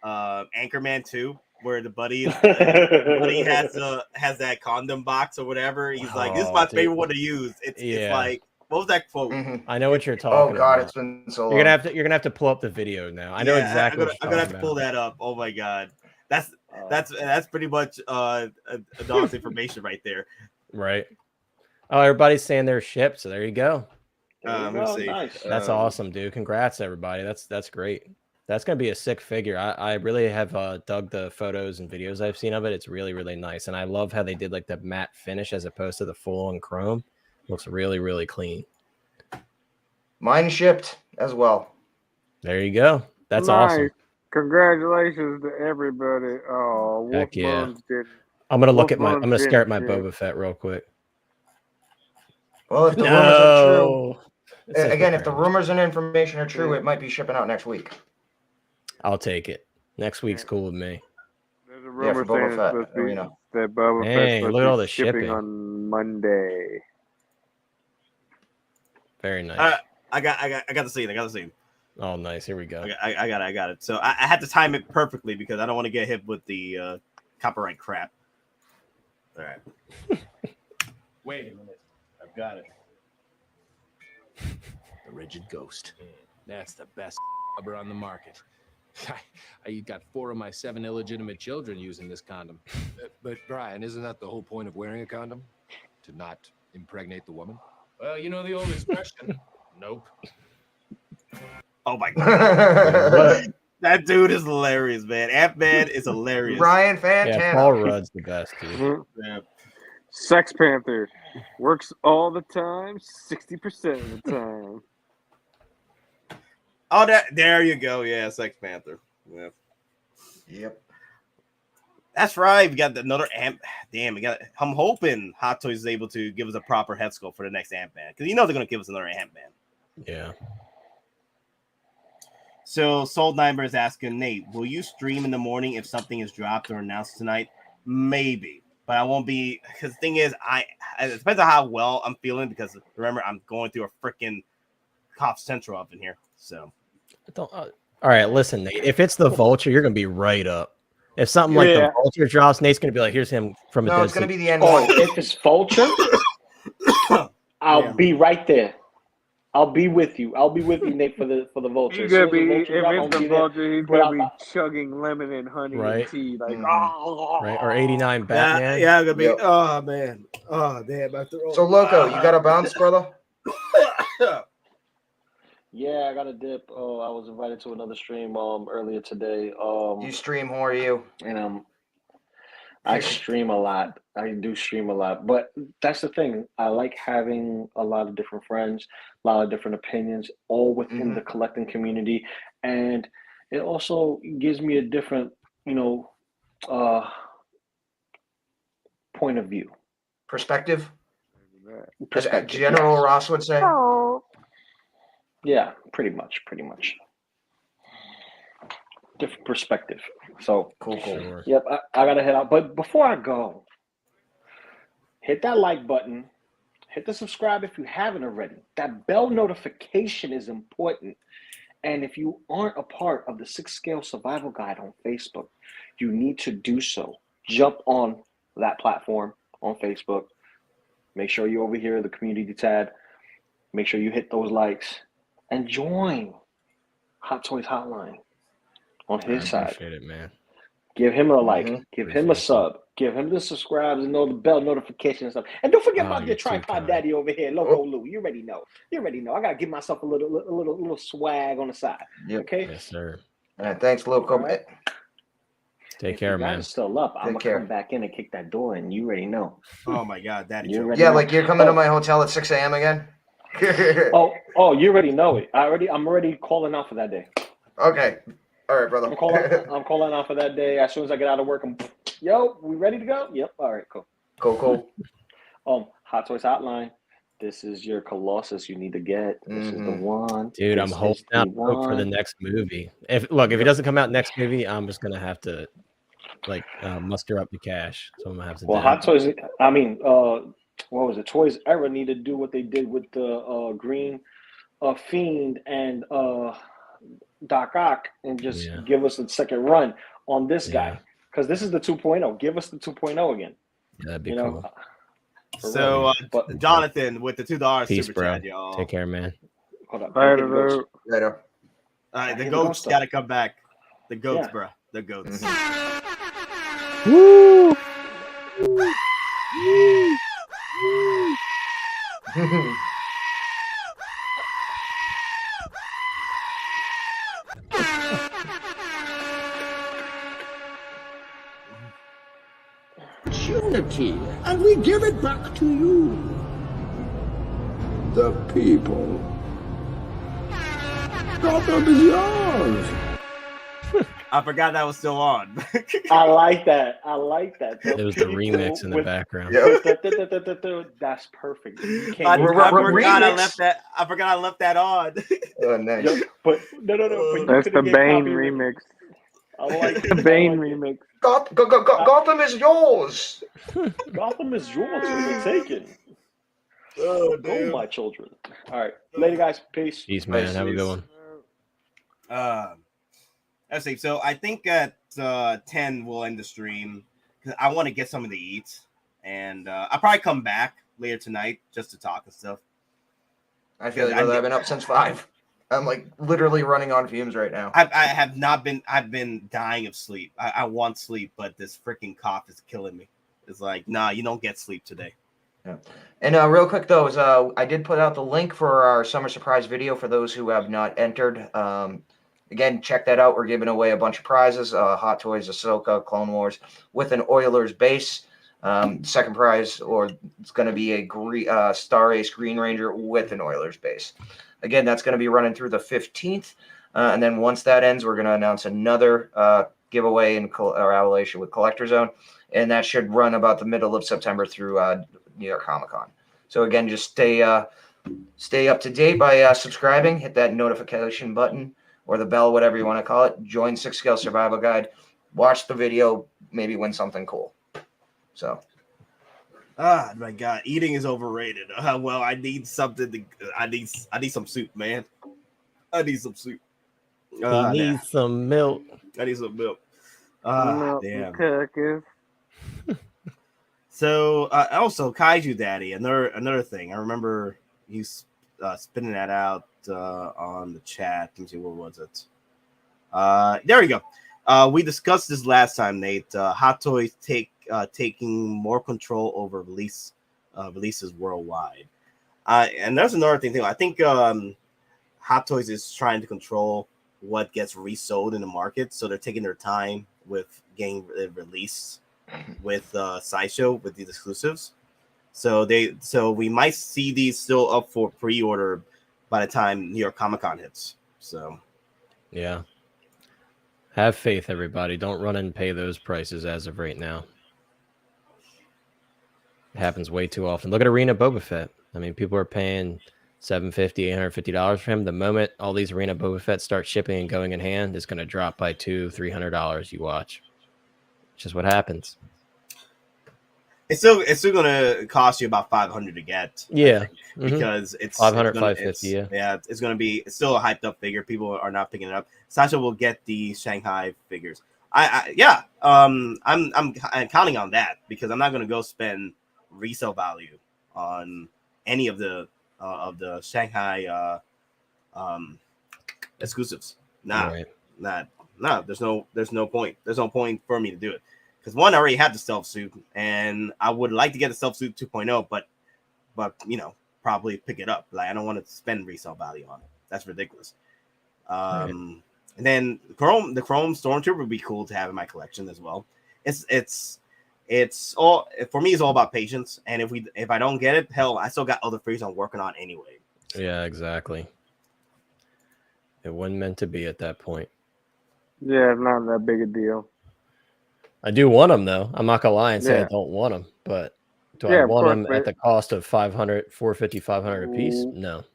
Anchorman 2, where the buddy has that condom box or whatever? He's like, "This is my favorite one to use." It's like, what was that quote? I know what you're talking about. Oh God, it's been so long. You're gonna have to pull up the video now. I know exactly. I'm gonna have to pull that up. Oh my God, that's pretty much Don's information right there. Right. Oh, everybody's saying they're shipped, so there you go. Let me see. Nice. That's awesome, dude. Congrats, everybody. That's great. That's gonna be a sick figure. I really have dug the photos and videos I've seen of it. It's really, really nice, and I love how they did like the matte finish as opposed to the full on chrome. Looks really, really clean. Mine shipped as well. There you go. That's Nice. awesome. Congratulations to everybody. Oh, Heck yeah. Bones did. I'm gonna look at my. Wolf I'm gonna stare at my did. Boba Fett real quick. Well, if the rumors are It true, says again, if the preparing. rumors and information are true, it might be shipping out next week. I'll take it. Next week's cool with me. There's a Yeah, rumor for Boba saying it's Fett supposed to be arena. that Boba Dang, Fett's supposed look at all to the be shipping shipping. on Monday. Very nice. I got the scene. Oh, nice. Here we go. I got it. So I had to time it perfectly because I don't want to get hit with the copyright crap. All right. Wait a minute. I've got it. The Rigid Ghost. That's the best rubber on the market. I got 4 of my 7 illegitimate children using this condom. But Brian, isn't that the whole point of wearing a condom? To not impregnate the woman? Well, you know the old expression. Nope. Oh my God. That dude is hilarious, man. Ant-Man is hilarious. Ryan Yeah, Fantana. Paul Rudd's the best, dude. Yeah. Sex Panther works all the time, 60% of the time. Oh, there you go. Yeah, Sex Panther. Yeah. Yep. That's right. We got another Ant. Damn, I'm hoping Hot Toys is able to give us a proper head sculpt for the next Ant-Man because they're gonna give us another Ant-Man. Yeah. So Soul Nightmare is asking Nate, will you stream in the morning if something is dropped or announced tonight? Maybe, but I won't be because the thing is, it depends on how well I'm feeling because remember I'm going through a freaking cough central up in here. So All right, listen, Nate. If it's the Vulture, you're gonna be right up. If something like the Vulture drops, Nate's gonna be like, "Here's him from a No, dead it's going to sea." be the end. Oh, if it's Vulture, I'll be right there. I'll be with you. I'll be with you, Nate, for the Vulture. He's gonna be if Vulture drop, it's the I'll be there. Vulture, he's gonna be chugging lemon and honey Right. and tea, like Right, or 89 Batman. yeah, I'm gonna be. Yep. Oh man. Oh damn. So, Loco, you got a bounce, brother? Yeah, I got a dip. Oh, I was invited to another stream earlier today. You stream whore, you. And I stream a lot. I do stream a lot, but that's the thing. I like having a lot of different friends, a lot of different opinions, all within the collecting community, and it also gives me a different, point of view, Perspective? As General yes. Ross would say. Yeah, pretty much. Different perspective. So Cool. Sure. yep, I gotta head out. But before I go, hit that like button, hit the subscribe if you haven't already. That bell notification is important. And if you aren't a part of the 6-Scale Survival Guide on Facebook, you need to do so. Jump on that platform on Facebook. Make sure you're over here in the community tab. Make sure you hit those likes and join Hot Toys Hotline on his side. Appreciate it, man. Give him a like. Give him a Appreciate sub. Give him the subscribes and know the bell notification and stuff. And don't forget Oh, about you're your too tripod kind. daddy over here, Loco Lu. You already know. I gotta give myself a little swag on the side. Yep. Okay. Yes, sir. All right, thanks, Loco. All right. Take If care, you guys man. are still up, I'm care. gonna come back in and kick that door, and you already know. Oh my God, Daddy. You joke. already Yeah, know. like you're coming to my hotel at 6 a.m. again? Oh, you already know it. I'm already calling out for that day. Okay. All right, brother. I'm calling out for that day. As soon as I get out of work, we ready to go? Yep. All right, cool. Cool. Hot Toys Hotline. This is your Colossus you need to get. This is the one. Dude, I'm This holding is the out hope for the one. next movie. If it doesn't come out next movie, I'm just gonna have to muster up the cash. So I'm gonna have to. Well, Hot Toys. I mean, what was it? Toys Era need to do what they did with the Green Fiend and Doc Ock and just give us a second run on this guy, because this is the 2.0. Give us the 2.0 again. Yeah, that'd be cool. So, Jonathan with the $2 Peace, super bro. chat, y'all. Take care, man. Hold up. Later. All right, the goats gotta come back. The goats, bro. The goats. Woo! Opportunity, and we give it back to you, the people. Gotham is yours. I forgot that was still on. I like that. It was the remix in the background. That's perfect. I forgot I left that on. Oh, nice. But no. That's the Bane remix. I like the Bane remix. Gotham is yours. Gotham is yours. You're taken. Oh, go, my children. All right, later, guys. Peace. Peace, man. Have a good one. Let's see. So I think at 10 we'll end the stream because I want to get something to eat, and I'll probably come back later tonight just to talk and stuff. I feel like I've been up since 5. I'm like literally running on fumes right now. I have not been. I've been dying of sleep. I want sleep, but this freaking cough is killing me. It's like, nah, you don't get sleep today. Yeah. And real quick though, is I did put out the link for our summer surprise video for those who have not entered. Again, check that out. We're giving away a bunch of prizes: Hot Toys, Ahsoka, Clone Wars, with an Oilers base. Second prize, or it's going to be a Star Ace Green Ranger with an Oilers base. Again, that's going to be running through the 15th. And then once that ends, we're going to announce another giveaway in collaboration with Collector Zone. And that should run about the middle of September through New York Comic Con. So again, just stay up to date by subscribing, hit that notification button or the bell, whatever you want to call it. Join 6 Scale Survival Guide. Watch the video, maybe win something cool. So. Ah, my God, eating is overrated. Well, I need something I need some soup, man. I need some soup. He needs some milk. I need some milk. Damn. Cookies. So, also Kaiju Daddy, another thing. I remember you spinning that out on the chat. Let me see, what was it? There we go. We discussed this last time, Nate. Hot Toys taking more control over releases worldwide. And there's another thing too. I think Hot Toys is trying to control what gets resold in the market, so they're taking their time with getting released with Sideshow with these exclusives. So we might see these still up for pre-order by the time New York Comic Con hits. So yeah. Have faith, everybody. Don't run and pay those prices as of right now. It happens way too often. Look at Arena Boba Fett. I mean, people are paying $750, $850 for him. The moment all these Arena Boba Fett start shipping and going in hand, it's going to drop by $200-$300. You watch. It's just what happens. It's still going to cost you about $500 to get. Yeah, because it's $500, $550. Yeah, it's still a hyped up figure. People are not picking it up. Sasha will get the Shanghai figures. I'm counting on that because I'm not going to go spend resale value on any of the Shanghai exclusives. There's no point. There's no point for me to do it because one, I already have the stealth suit, and I would like to get the stealth suit 2.0, but probably pick it up. Like I don't want to spend resale value on it. That's ridiculous. And then the Chrome Stormtrooper would be cool to have in my collection as well. It's all for me. It's all about patience, and if I don't get it, hell, I still got other figures I'm working on anyway. Yeah, exactly. It wasn't meant to be at that point. Yeah, it's not that big a deal. I do want them though. I'm not gonna lie and say I don't want them, but Do Yeah, I of want course, them but at the cost of 500, 450, 500 a piece? Ooh. No. At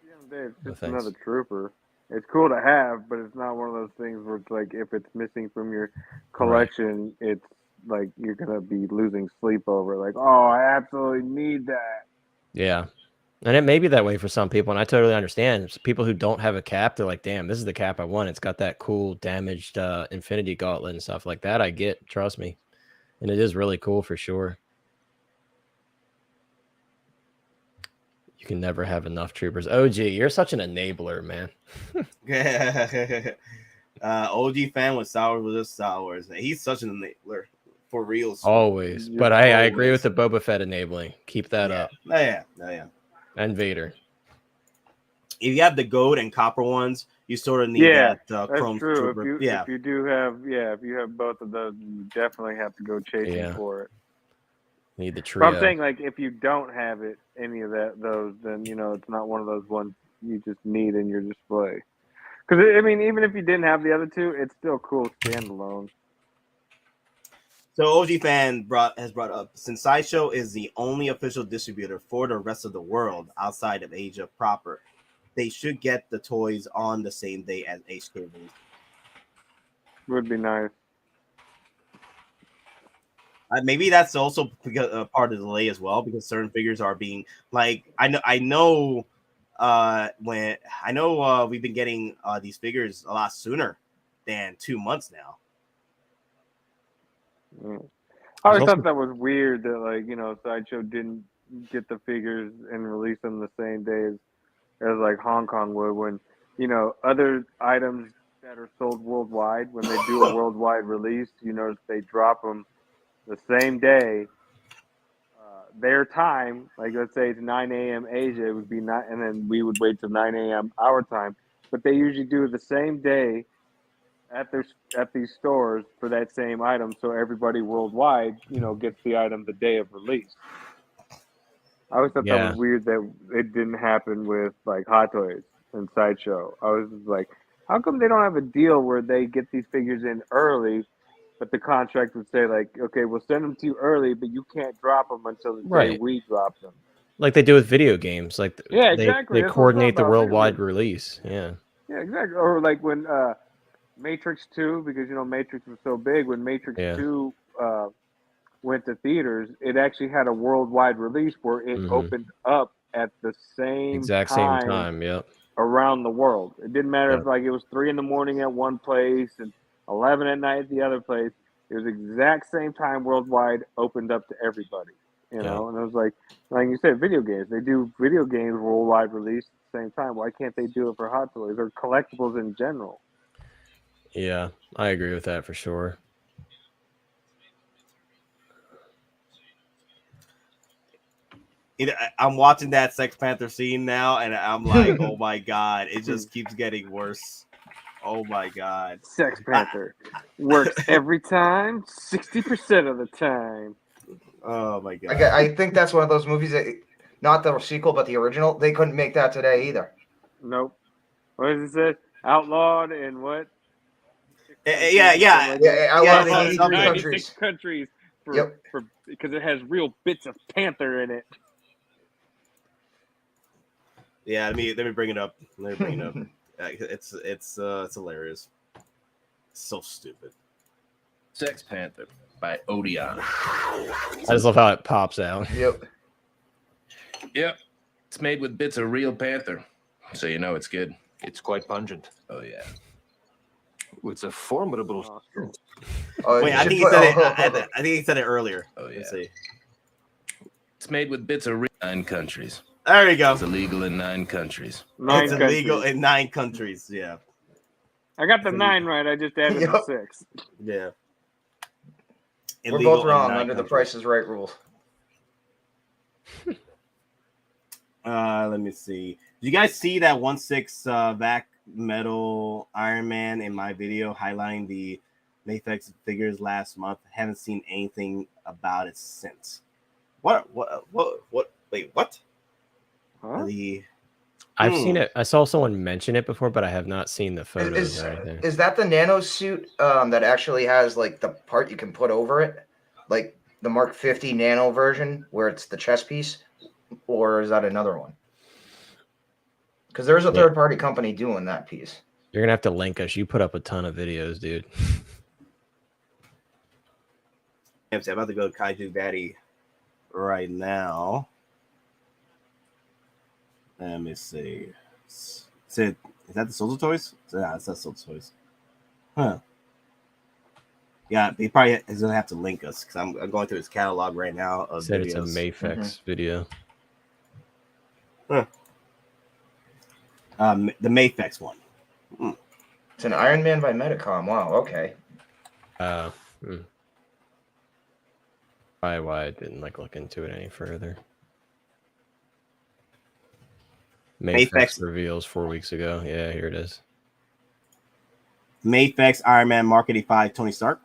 the end of the day, it's No just thanks. another trooper. It's cool to have, but it's not one of those things where it's like if it's missing from your collection, it's like you're gonna be losing sleep over. Like, oh, I absolutely need that. Yeah. And it may be that way for some people, and I totally understand. It's people who don't have a cap, they're like, damn, this is the cap I want. It's got that cool damaged Infinity Gauntlet and stuff like that. I get, trust me. And it is really cool for sure. You can never have enough troopers. OG, you're such an enabler, man. OG fan with Star Wars. Star Wars. He's such an enabler for real. Always. But hey, I agree with the Boba Fett enabling. Keep that up. Yeah. And Vader. If you have the gold and copper ones, you sort of need that chrome true. trooper. If you do have, if you have both of those, you definitely have to go chasing for it. Need the trio. But I'm saying, like, if you don't have it, any of those, then it's not one of those ones you just need in your display. Because I mean, even if you didn't have the other two, it's still cool standalone. So OG fan has brought up, since Sideshow is the only official distributor for the rest of the world outside of Asia proper, they should get the toys on the same day as HK release. Would be nice. Maybe that's also part of the delay as well, because certain figures are being like I know we've been getting these figures a lot sooner than 2 months now. I always thought that was weird that Sideshow didn't get the figures and release them the same day as like Hong Kong would, when other items that are sold worldwide, when they do a worldwide release, they drop them the same day, their time. Like, let's say it's 9 a.m. Asia, it would be 9, and then we would wait till 9 a.m. our time. But they usually do it the same day at these stores for that same item, so everybody worldwide, gets the item the day of release. I always thought that was weird that it didn't happen with like Hottoys and Sideshow. I was just like, how come they don't have a deal where they get these figures in early, but the contract would say like, okay, we'll send them to you early, but you can't drop them until the day we drop them. Like they do with video games. Like exactly. They coordinate the worldwide release. Yeah, exactly. Or like when Matrix 2, because Matrix was so big, when Matrix 2 went to theaters, it actually had a worldwide release where it opened up at the same time. Yep. Around the world. It didn't matter if like it was 3 a.m. at one place and 11 at night at the other place. It was exact same time worldwide, opened up to everybody. And it was like you said, video games. They do video games worldwide release at the same time. Why can't they do it for Hot Toys or collectibles in general? Yeah, I agree with that for sure. I'm watching that Sex Panther scene now, and I'm like, oh my god, it just keeps getting worse. Oh my god. Sex Panther works every time, 60% of the time. Oh my god. I think that's one of those movies that, not the sequel, but the original, they couldn't make that today either. Nope. What does it say? Outlawed in what? Outlawed in 96 countries. countries because it has real bits of Panther in it. Yeah, let me bring it up. It's hilarious. It's so stupid. Sex Panther by Odeon. I just love how it pops out. Yep. It's made with bits of real panther, so it's good. It's quite pungent. Oh yeah. It's a formidable. Wait, I think he said it. I think he said it earlier. Oh yeah. Let's see. It's made with bits of 9 countries. There we go. It's illegal in 9 countries. It's illegal in 9 countries. Yeah. I got the 9 right. I just added the 6. Yeah. We're both wrong under the Price is Right rules. Let me see. Did you guys see that 1/6 Vac Metal Iron Man in my video highlighting the Mayfex figures last month? Haven't seen anything about it since. What? Wait, what? Huh? I've seen it. I saw someone mention it before, but I have not seen the photos or anything. Is that the nano suit that actually has like the part you can put over it? Like the Mark 50 Nano version where it's the chest piece, or is that another one? Because there's a third-party company doing that piece. You're gonna have to link us. You put up a ton of videos, dude. I'm about to go to Kaiju Daddy right now. Let me see. Is that the Soldier Toys? Yeah, it's not Soldier Toys. Huh. Yeah, he probably is gonna have to link us because I'm going through his catalog right now of Said videos. it's a Mayfex video. Huh. The Mayfex one. It's an Iron Man by Metacom. Wow. Okay. Probably why I didn't look into it any further. Mayfex reveals 4 weeks ago. Yeah, here it is. Mayfex Iron Man Mark 85 Tony Stark.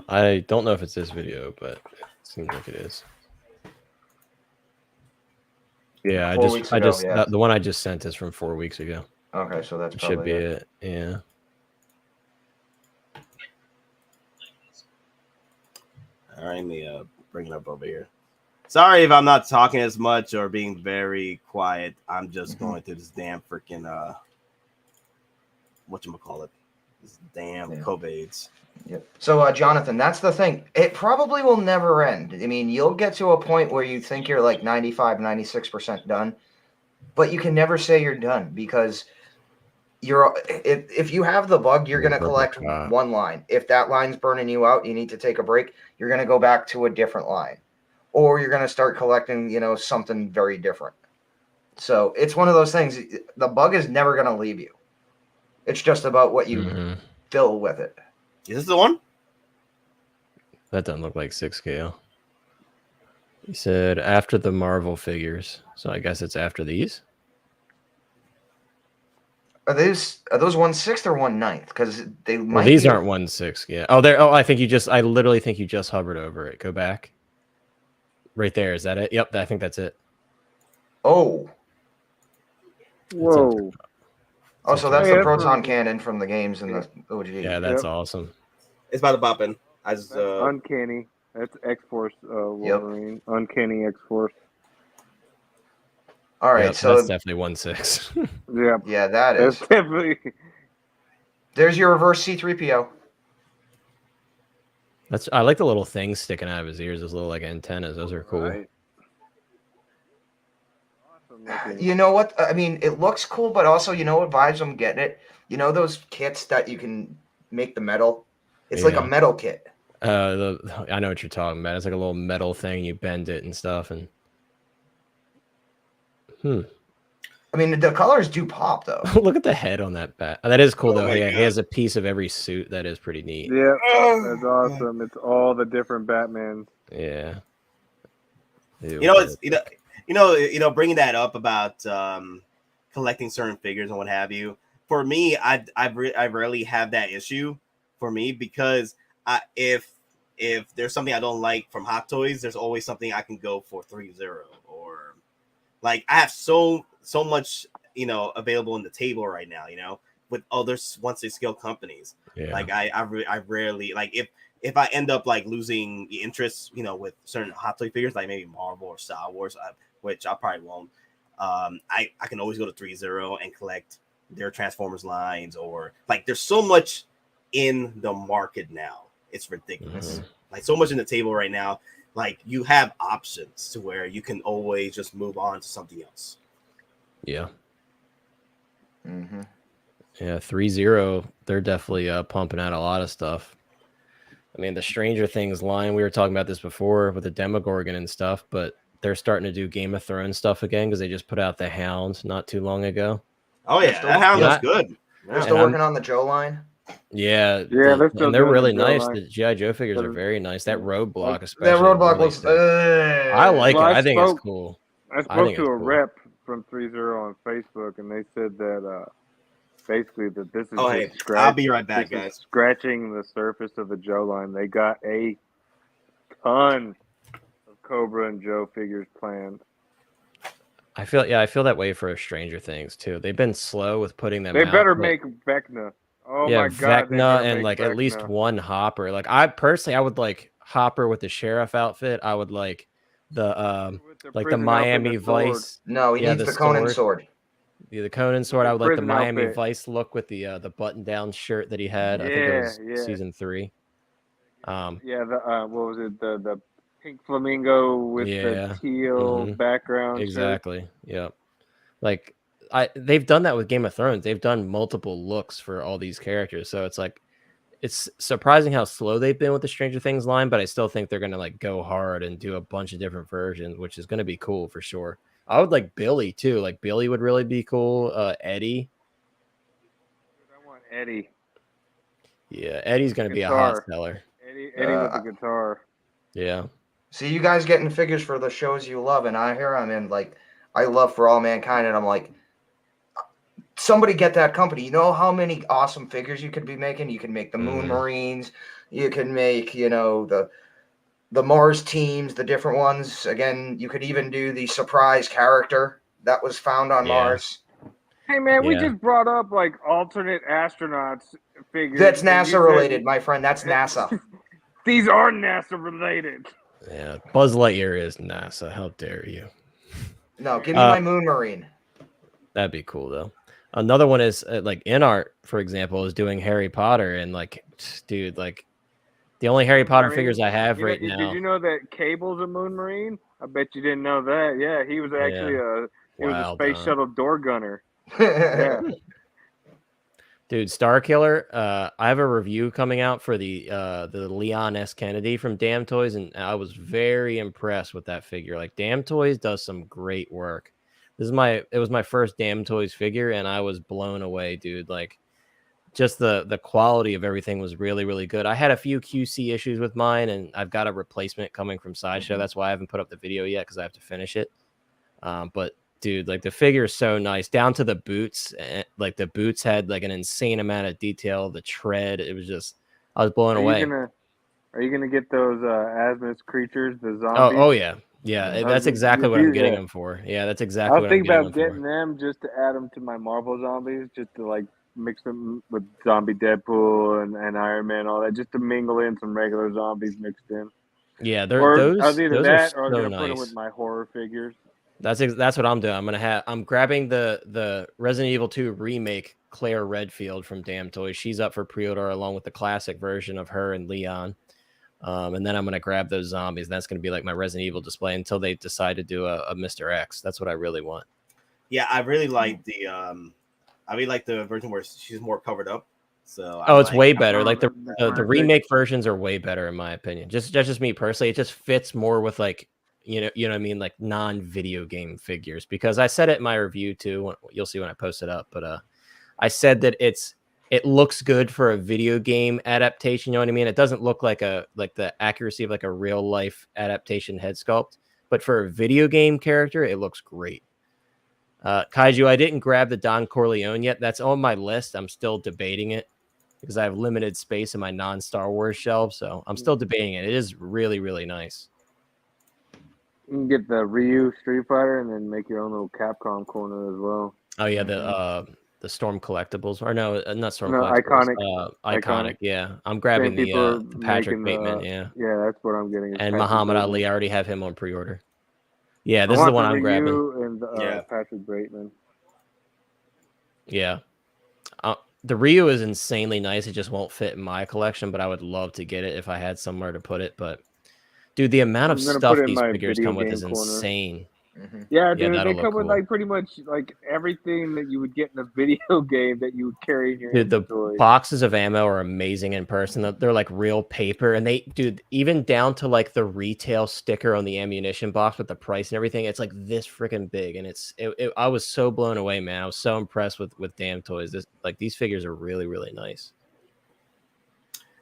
I don't know if it's this video, but it seems like it is. Yeah, the one I just sent is from 4 weeks ago. Okay, so that should be it. Yeah. All right, let me bring it up over here. Sorry if I'm not talking as much or being very quiet. I'm just going through this damn freaking whatchamacallit, this damn COVIDs. Yep. So, Jonathan, that's the thing. It probably will never end. I mean, you'll get to a point where you think you're like 95, 96% done, but you can never say you're done because if you have the bug, you're going to collect one line. If that line's burning you out, you need to take a break. You're going to go back to a different line, or you're going to start collecting, something very different. So it's one of those things. The bug is never going to leave you. It's just about what you fill with it. Is this the one? That doesn't look like 6K. He said after the Marvel figures. So I guess it's after these. Are those 1/6 or 1/9? Because they might. Well, these aren't 1/6. Yeah. Oh, there. Oh, I literally think you just hovered over it. Go back. Right there. Is that it? Yep. I think that's it. Oh. Whoa. Oh, so that's the proton cannon from the games and the OG. Yeah, that's awesome. It's about to bop in. I just Uncanny. That's X-Force Wolverine. Yep. Uncanny X-Force. All right, so that's definitely 1/6. Yeah. Yeah, that is. That's definitely. There's your reverse C-3PO. I like the little things sticking out of his ears, those little antennas. Those are cool. Right. You know what? I mean, it looks cool, but also, you know what vibes I'm getting it? You know those kits that you can make the metal? It's like a metal kit. I know what you're talking about. It's like a little metal thing. You bend it and stuff. And I mean, the colors do pop, though. Look at the head on that bat. That is cool, though. He has a piece of every suit. That is pretty neat. Yeah, that's awesome. It's all the different Batmans. Yeah. Bringing that up about collecting certain figures and what have you. For me, I rarely have that issue. For me, because if there's something I don't like from Hottoys, there's always something I can go for 3-0 or I have so much available in the table right now. With other 1/6 scale companies. Yeah. I rarely if I end up losing the interest, with certain Hot Toy figures, like maybe Marvel or Star Wars, which I probably won't. I can always go to 3-0 and collect their Transformers lines, or there's so much in the market now. It's ridiculous. So much in the table right now. You have options to where you can always just move on to something else. Yeah. Yeah, 3-0. They're definitely pumping out a lot of stuff. I mean, the Stranger Things line, we were talking about this before with the Demogorgon and stuff, but they're starting to do Game of Thrones stuff again because they just put out the Hound not too long ago. Oh, yeah. That Hound looks good. They're still working on the Joe line. Yeah. They're really nice. The G.I. Joe figures are very nice. That Roadblock, especially. That Roadblock looks... I like it. I think it's cool. I spoke to a rep from 3-0 on Facebook, and they said that... basically, that this is I'll be right back, guys. Scratching the surface of the Joe line. They got a ton of Cobra and Joe figures planned. I feel that way for Stranger Things too. They've been slow with putting them. They better make Vecna Oh yeah, my god, they Vecna gotta and make like at least Vecna. one Hopper. Like I personally, I would like Hopper with the sheriff outfit. I would like the With the like the prison outfit and Miami the sword. Vice. No, he Yeah, needs the the Conan sword. sword. Yeah, the Conan sword. the I would like the prison Miami outfit. Vice look with the button-down shirt that he had. I think it Yeah, was yeah. season 3. Yeah, the what was it? The pink flamingo with the Yeah. teal background shirt. Exactly. Yeah. Like they've done that with Game of Thrones. They've done multiple looks for all these characters. So it's like it's surprising how slow they've been with the Stranger Things line, but I still think they're gonna like go hard and do a bunch of different versions, which is gonna be cool for sure. I would like Billy too. Like Billy would really be cool. Eddie. I want Eddie. Yeah, Eddie's gonna be a hot seller. Eddie with the guitar. Yeah. See, you guys getting figures for the shows you love, and I'm in like I love For All Mankind, and I'm like, somebody get that company. You know how many awesome figures you could be making? You can make the Moon Marines, you can make, you know, the Mars teams, the different ones. Again, you could even do the surprise character that was found on Mars. Hey man, we just brought up like alternate astronauts figures. That's NASA related, my friend. That's NASA. These are NASA related. Yeah, Buzz Lightyear is NASA. How dare you? No, give me my Moon Marine. That'd be cool though. Another one is like Inart, for example, is doing Harry Potter, and like, dude, like the only Harry Potter figures I have right now. Did you know that Cable's a Moon Marine? I bet you didn't know that. Yeah, he was actually was a space shuttle door gunner. Yeah. Dude, Starkiller, I have a review coming out for the Leon S. Kennedy from Damn Toys, and I was very impressed with that figure. Like Damn Toys does some great work. It was my first Damn Toys figure, and I was blown away, dude. Like just the quality of everything was really, really good. I had a few QC issues with mine, and I've got a replacement coming from Sideshow. That's why I haven't put up the video yet, because I have to finish it. But dude, like the figure is so nice, down to the boots. Like the boots had like an insane amount of detail. The tread, it was just, I was blown away. Are you gonna get those Asmus creatures, the zombies? Oh yeah, yeah. That's exactly what I'm getting them for. Yeah, that's exactly what I'm getting them for. I was thinking about getting them just to add them to my Marvel zombies, just to like mix them with zombie Deadpool and Iron Man, all that, just to mingle in some regular zombies mixed in. Yeah, those are so gonna nice. put them with my horror figures. That's what I'm doing. I'm grabbing the Resident Evil 2 remake Claire Redfield from Damn Toys. She's up for pre-order along with the classic version of her and Leon. And then I'm gonna grab those zombies. That's gonna be like my Resident Evil display until they decide to do a Mr. X. That's what I really want. Yeah, I really like the version where she's more covered up. So it's way better. Like the remake versions are way better in my opinion. Just me personally, it just fits more with like, you know what I mean, like non-video game figures, because I said it in my review too. You'll see when I post it up, but I said that it looks good for a video game adaptation. You know what I mean? It doesn't look like the accuracy of like a real life adaptation head sculpt, but for a video game character, it looks great. Kaiju, I didn't grab the Don Corleone yet. That's on my list. I'm still debating it because I have limited space in my non-Star Wars shelf, so I'm still debating it. It is really, really nice. You can get the Ryu Street Fighter and then make your own little Capcom corner as well. Oh yeah, the Storm Collectibles, or no, not Storm Collectibles. Iconic. Yeah, I'm grabbing the Patrick Bateman. Yeah, that's what I'm getting. And Muhammad Ali, I already have him on pre-order. Yeah, this is the one I'm grabbing. And Patrick Bateman. Yeah, the Ryu is insanely nice. It just won't fit in my collection, but I would love to get it if I had somewhere to put it. But dude, the amount of stuff these figures come with is insane. Yeah, dude, they come with like pretty much like everything that you would get in a video game that you would carry in your inventory. The boxes of ammo are amazing in person. They're like real paper, and even down to like the retail sticker on the ammunition box with the price and everything, it's like this freaking big, and I was so blown away, man. I was so impressed with Damn Toys. These figures are really, really nice.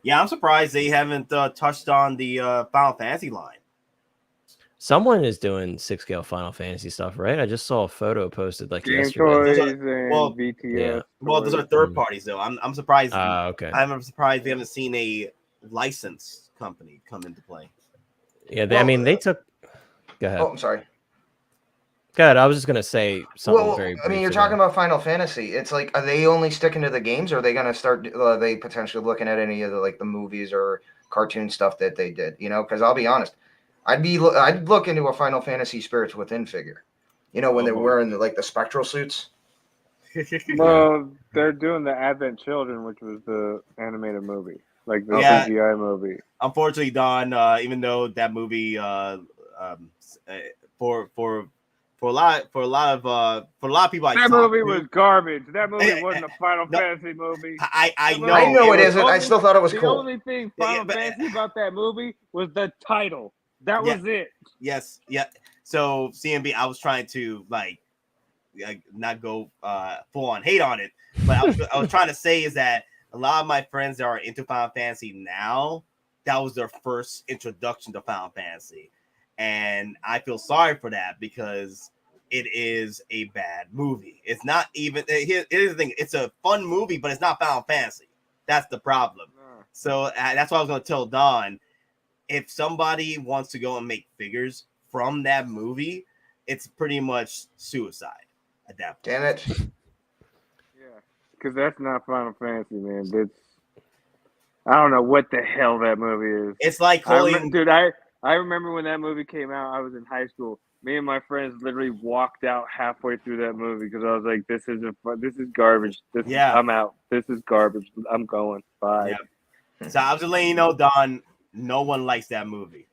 Yeah, I'm surprised they haven't touched on the Final Fantasy line. Someone is doing 6-scale Final Fantasy stuff, right? I just saw a photo posted like yesterday. BBTS. Yeah. Well, those are third parties though. I'm surprised. Okay. I'm surprised we haven't seen a licensed company come into play. Yeah, they took. Go ahead. Oh, I'm sorry. Good. I was just gonna say something very brief. I mean, you're talking about Final Fantasy. It's like, are they only sticking to the games, or are they gonna start? Are they potentially looking at any of the the movies or cartoon stuff that they did? Because I'll be honest, I'd look into a Final Fantasy Spirits Within figure. When they're wearing the spectral suits. Well, they're doing the Advent Children, which was the animated movie, like the CGI movie. Unfortunately, Don, even though that movie, for a lot of people, That movie was garbage. That movie wasn't a Final Fantasy movie. I know. I know it isn't. I still thought it was cool. The only thing Final Fantasy about that movie was the title. That was it. Yes. Yeah. So CMB, I was trying to not go full on hate on it, but I was trying to say is that a lot of my friends that are into Final Fantasy now, that was their first introduction to Final Fantasy, and I feel sorry for that because it is a bad movie. It's not even. Here's the thing: it's a fun movie, but it's not Final Fantasy. That's the problem. So that's why I was going to tell Don, if somebody wants to go and make figures from that movie, it's pretty much suicide at that point. Damn it. Yeah, because that's not Final Fantasy, man. I don't know what the hell that movie is. It's like I remember when that movie came out, I was in high school. Me and my friends literally walked out halfway through that movie because I was like, this is garbage. I'm out. This is garbage. I'm going. Bye. Yeah. So I was just letting you know, Don, no one likes that movie.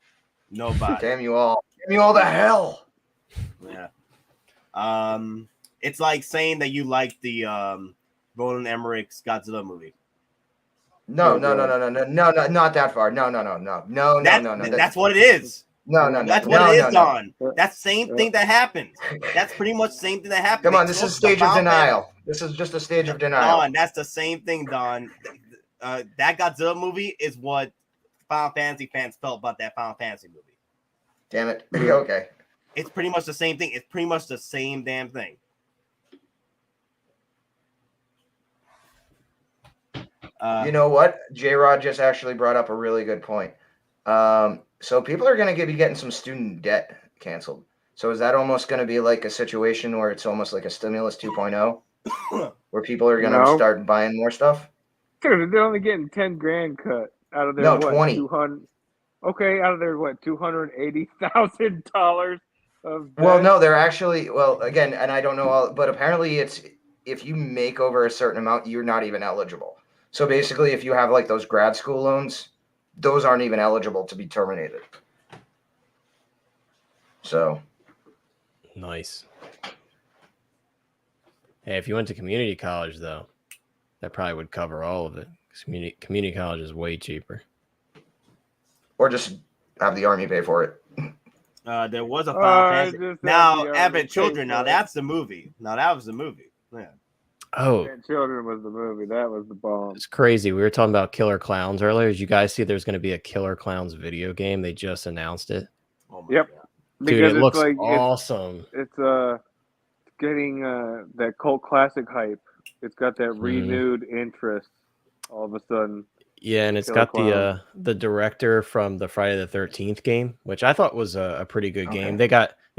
Nobody. Damn you all. Damn you all to hell. Yeah. It's like saying that you like the Roland Emmerich's Godzilla movie. No, not that far. No. That's what it is. No. That's what it is, Don. That's the same thing that happened. That's pretty much the same thing that happened. Come on, this is a stage of denial. This is just a stage of denial. Don, that's the same thing, Don. That Godzilla movie is what Final Fantasy fans felt about that Final Fantasy movie. Damn it. Okay. It's pretty much the same thing. It's pretty much the same damn thing. You know what? J-Rod just actually brought up a really good point. So people are going to be getting some student debt canceled. So is that almost going to be like a situation where it's almost like a stimulus 2.0 where people are going to start buying more stuff? Dude, they're only getting 10 grand cut out of their 20. 200. Okay, out of their $280,000 of debt? Well, no, they're actually again, and I don't know all, but apparently it's if you make over a certain amount, you're not even eligible. So basically, if you have like those grad school loans, those aren't even eligible to be terminated. So nice. Hey, if you went to community college, though, that probably would cover all of it. Community college is way cheaper. Or just have the army pay for it. There was a Final Fantasy. Now, Advent Children. Now that's the movie. Now that was the movie. Yeah. Oh, Advent Children was the movie. That was the bomb. It's crazy. We were talking about Killer Clowns earlier. Did you guys see there's going to be a Killer Clowns video game? They just announced it. Oh yep. God. Dude, Because it looks awesome. It's getting that cult classic hype. It's got that renewed interest all of a sudden. Yeah, and it's Killer got Clowns. the director from the Friday the 13th game, which I thought was a pretty good game. They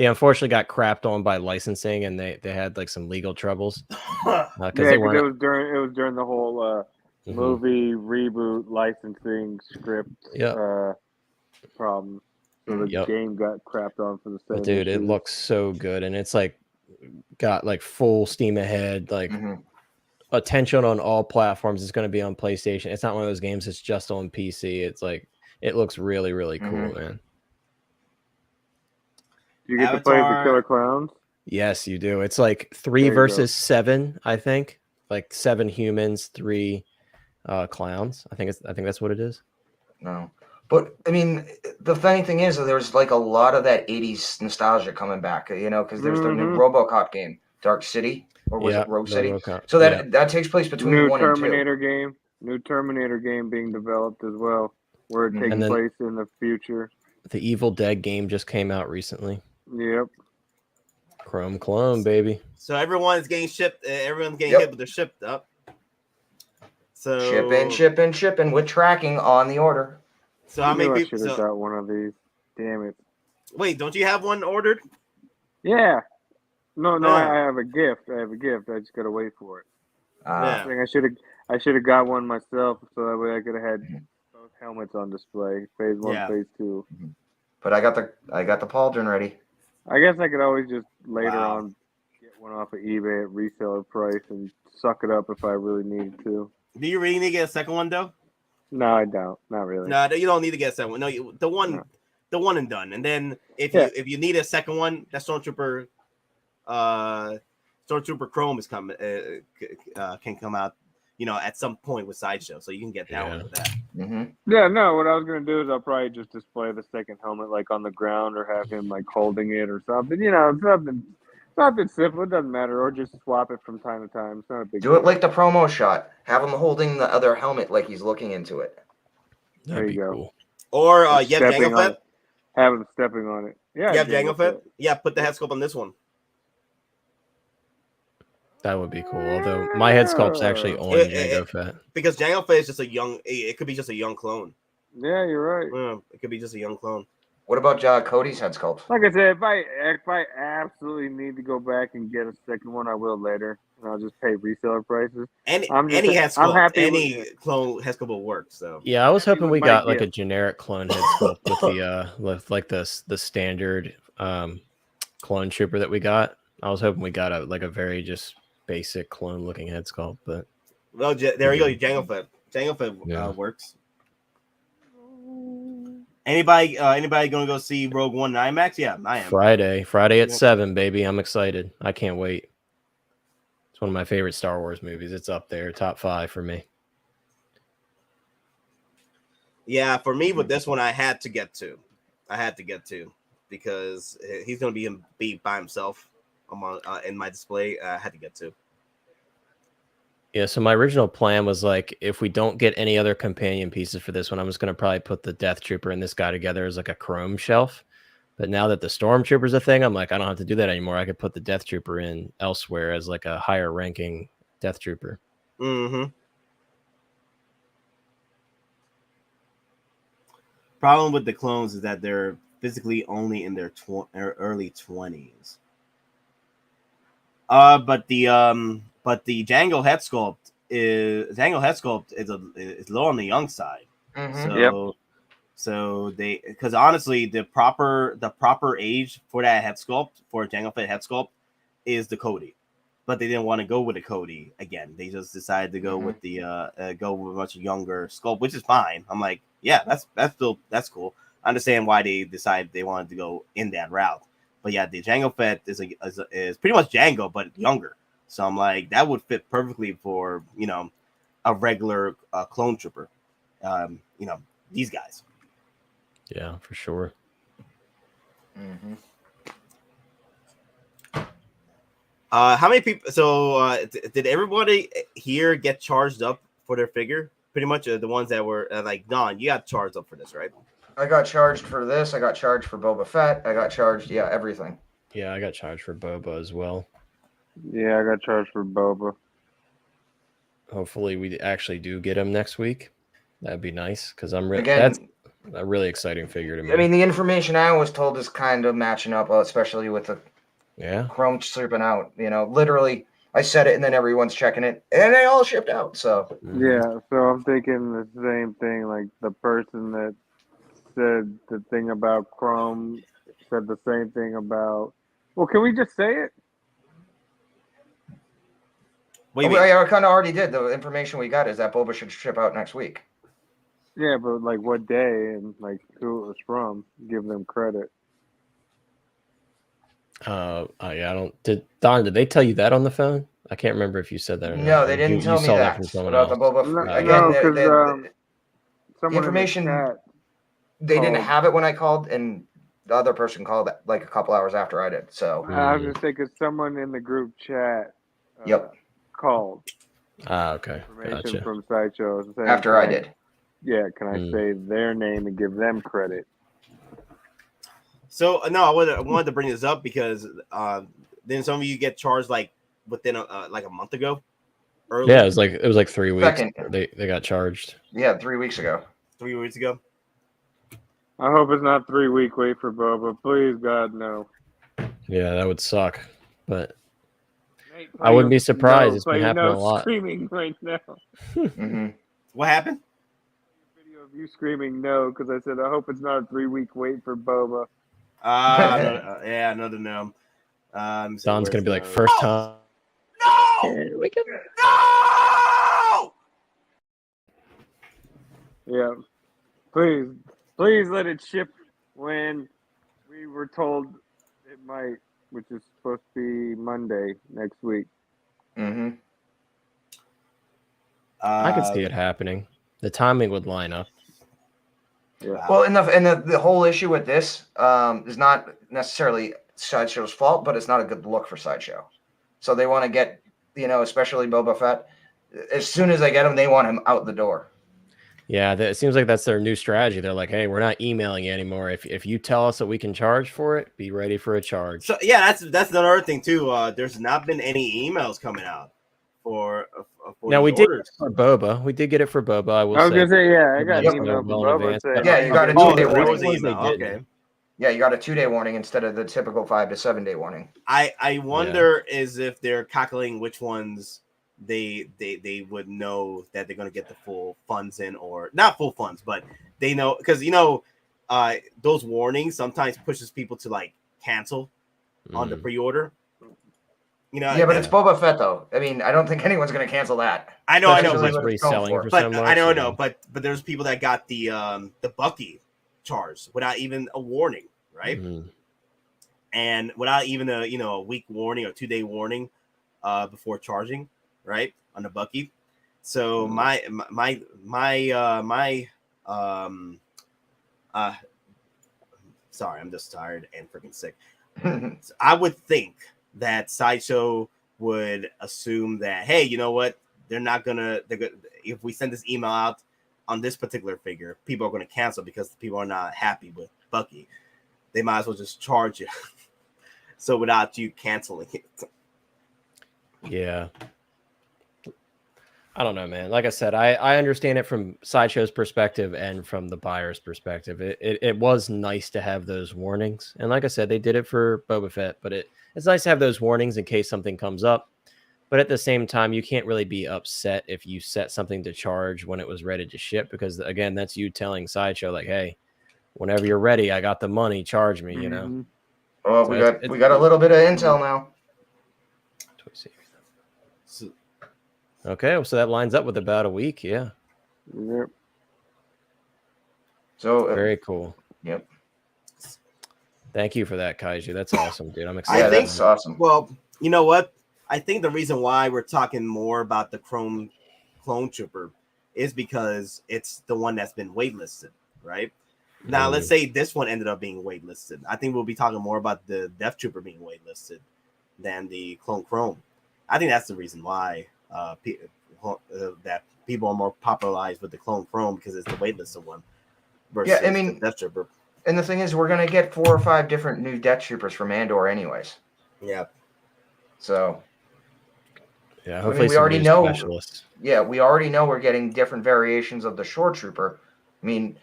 unfortunately got crapped on by licensing, and they had like some legal troubles. It was during the whole movie reboot licensing script problem. So the game got crapped on for the same. Dude, it looks so good, and it's like got like full steam ahead, like attention on all platforms. It's going to be on PlayStation. It's not one of those games that's just on PC. It's like it looks really, really cool, man. You get to play the Killer Clowns? Yes, you do. It's like 3 versus 7, I think. Like 7 humans, 3 clowns. I think that's what it is. No. But I mean, the funny thing is, there's like a lot of that 80s nostalgia coming back, because there's the new RoboCop game, Dark City, or was it Rogue City? So that takes place between 1 and 2. New Terminator game being developed as well, where it takes place in the future. The Evil Dead game just came out recently. Yep. Chrome clone, baby. So everyone's getting shipped. Everyone's getting hit, but they're shipped up. So shipping with tracking on the order. So how many people? I should have got one of these. Damn it! Wait, don't you have one ordered? Yeah, No, Yeah. I have a gift. I just gotta wait for it. Yeah. I think I should have got one myself, so that way I could have had both helmets on display, phase 1, Yeah. phase 2. But I got the pauldron ready. I guess I could always just later Wow. on get one off of eBay at reseller price and suck it up if I really needed to. Do you really need to get a second one though? No, I don't. Not really. No, you don't need to get a second one. No, the one and done. And then if you need a second one, that Stormtrooper Chrome is coming can come out, at some point with Sideshow, so you can get that one with that. Yeah, no. What I was gonna do is I'll probably just display the second helmet like on the ground or have him like holding it or something. Something simple. It doesn't matter, or just swap it from time to time. It's not a big Do deal. it like the promo shot. Have him holding the other helmet like he's looking into it. There you go. Cool. Or Just stepping on it. Have him stepping on it. Yeah. You have Jango Fett? Yeah, put the head sculpt on this one. That would be cool. Although my head sculpt's actually on Jango Fett. Because Jango Fett is just it could be just a young clone. Yeah, you're right. Yeah, it could be just a young clone. What about Cody's head sculpt? Like I said, if I absolutely need to go back and get a second one, I will later, and I'll just pay reseller prices. Any I'm head sculpt, happy any clone head sculpt will work. So Yeah, I was hoping we my got like a gift. generic clone head sculpt with the with like the standard clone trooper that we got. I was hoping we got a very just basic clone looking head sculpt, but well, there you go, Jango Fett. Jango Fett works. Anybody gonna go see Rogue One in IMAX? Yeah, I am. Friday at 7, baby. I'm excited. I can't wait. It's one of my favorite Star Wars movies. It's up there, top 5 for me. Yeah, for me with this one, I had to get to because he's gonna be by himself in my display. I had to get to. Yeah, so my original plan was like, if we don't get any other companion pieces for this one, I'm just going to probably put the Death Trooper and this guy together as like a chrome shelf. But now that the Stormtrooper's a thing, I'm like, I don't have to do that anymore. I could put the Death Trooper in elsewhere as like a higher ranking Death Trooper. Mm-hmm. Problem with the clones is that they're physically only in their early 20s. But the Jango head sculpt is low on the young side. So because honestly, the proper age for that head sculpt, for a Jango Fett head sculpt, is the Cody, but they didn't want to go with the Cody again. They just decided to go with the go with a much younger sculpt, which is fine. I'm like, yeah, that's cool. I understand why they decided they wanted to go in that route. But yeah, the Jango Fett is pretty much Jango, but younger. So I'm like, that would fit perfectly for a regular clone trooper. These guys. Yeah, for sure. How many people? So did everybody here get charged up for their figure? Pretty much the ones that were like Don, you got charged up for this, right? I got charged for this. I got charged for Boba Fett. I got charged, everything. Yeah, I got charged for Boba as well. Yeah, I got charged for Boba. Hopefully, we actually do get him next week. That'd be nice because that's a really exciting figure to me. I mean, the information I was told is kind of matching up, especially with the Chrome slipping out. Literally, I said it, and then everyone's checking it, and they all shipped out. So yeah, so I'm thinking the same thing. Like the person that said the thing about Chrome said the same thing about. Well, can we just say it? I kind of already did. The information we got is that Boba should ship out next week. Yeah, but like what day and like who it was from? Give them credit. Did they tell you that on the phone? I can't remember if you said that or not. No, they didn't tell me that. From someone about else. The Boba the information they didn't have it when I called, and the other person called like a couple hours after I did. So I was gonna say because someone in the group chat. Called. Okay. Information Gotcha. from Sideshow. After I did. Yeah, can I say their name and give them credit? So no, I wanted to bring this up because then some of you get charged like within like a month ago. Early. Yeah, it was like 3 weeks. They got charged. Yeah, 3 weeks ago. 3 weeks ago. I hope it's not 3 week wait for Boba. Please, God, no. Yeah, that would suck. but Nate, I wouldn't be play surprised. no, It's been play happening a no lot. screaming right now. Mhm. What happened? Video of you screaming no because I said I hope it's not a 3-week wait for Boba. Yeah, another no. Don's gonna be like first time. No! Yeah, please let it ship when we were told it might, which is supposed to be Monday next week. Mm-hmm. I could see it happening. The timing would line up. Yeah. Well, and the whole issue with this is not necessarily Sideshow's fault, but it's not a good look for Sideshow. So they want to get, especially Boba Fett. As soon as they get him, they want him out the door. Yeah, it seems like that's their new strategy. They're like, hey, we're not emailing you anymore. If you tell us that we can charge for it, be ready for a charge. So yeah, that's another thing too. There's not been any emails coming out for Now we orders. did for Boba. We did get it for Boba. I will I was say. gonna say, yeah, I got Well an email from in Boba advance, saying, but- Yeah, you got a 2-day there was warning. an email. Okay. Yeah, you got a 2-day warning instead of the typical 5 to 7 day warning. I wonder is if they're calculating which ones they would know that they're going to get the full funds in, or not full funds, but they know, because those warnings sometimes pushes people to like cancel on the pre-order. Yeah, but it's Boba Fett though. I mean, I don't think anyone's going to cancel that. I know, That's usually It's what it's reselling going for but so much. I know, but there's people that got the Bucky charge without even a warning, right? Mhm. And without even a week warning or 2-day warning before charging, right, on the Bucky. So sorry, I'm just tired and freaking sick. So I would think that Sideshow would assume that, hey, you know what, they're gonna if we send this email out on this particular figure, people are going to cancel because people are not happy with Bucky. They might as well just charge you. So without you canceling it. Yeah. I don't know, man. Like I said, I understand it from Sideshow's perspective and from the buyer's perspective. It was nice to have those warnings. And like I said, they did it for Boba Fett, but it's nice to have those warnings in case something comes up. But at the same time, you can't really be upset if you set something to charge when it was ready to ship, because again, that's you telling Sideshow like, hey, whenever you're ready, I got the money, charge me, you know. Oh, So we got a little bit of intel now. Okay, so that lines up with about a week, yeah. Yep. So very cool. Yep. Thank you for that, Kaiju. That's awesome, dude. I'm excited. I think that's awesome. Well, you know what? I think the reason why we're talking more about the Chrome Clone Trooper is because it's the one that's been waitlisted, right? Now, let's say this one ended up being waitlisted. I think we'll be talking more about the Death Trooper being waitlisted than the Clone Chrome. I think that's the reason why that people are more popularized with the Clone Chrome, because it's the waitlisted one. Yeah, I mean, the Death Trooper. And the thing is, we're gonna get 4 or 5 different new Death Troopers from Andor, anyways. Yeah. So. Yeah, I hopefully mean, we some already new know. specialists. Yeah, we already know we're getting different variations of the Shore Trooper. I mean,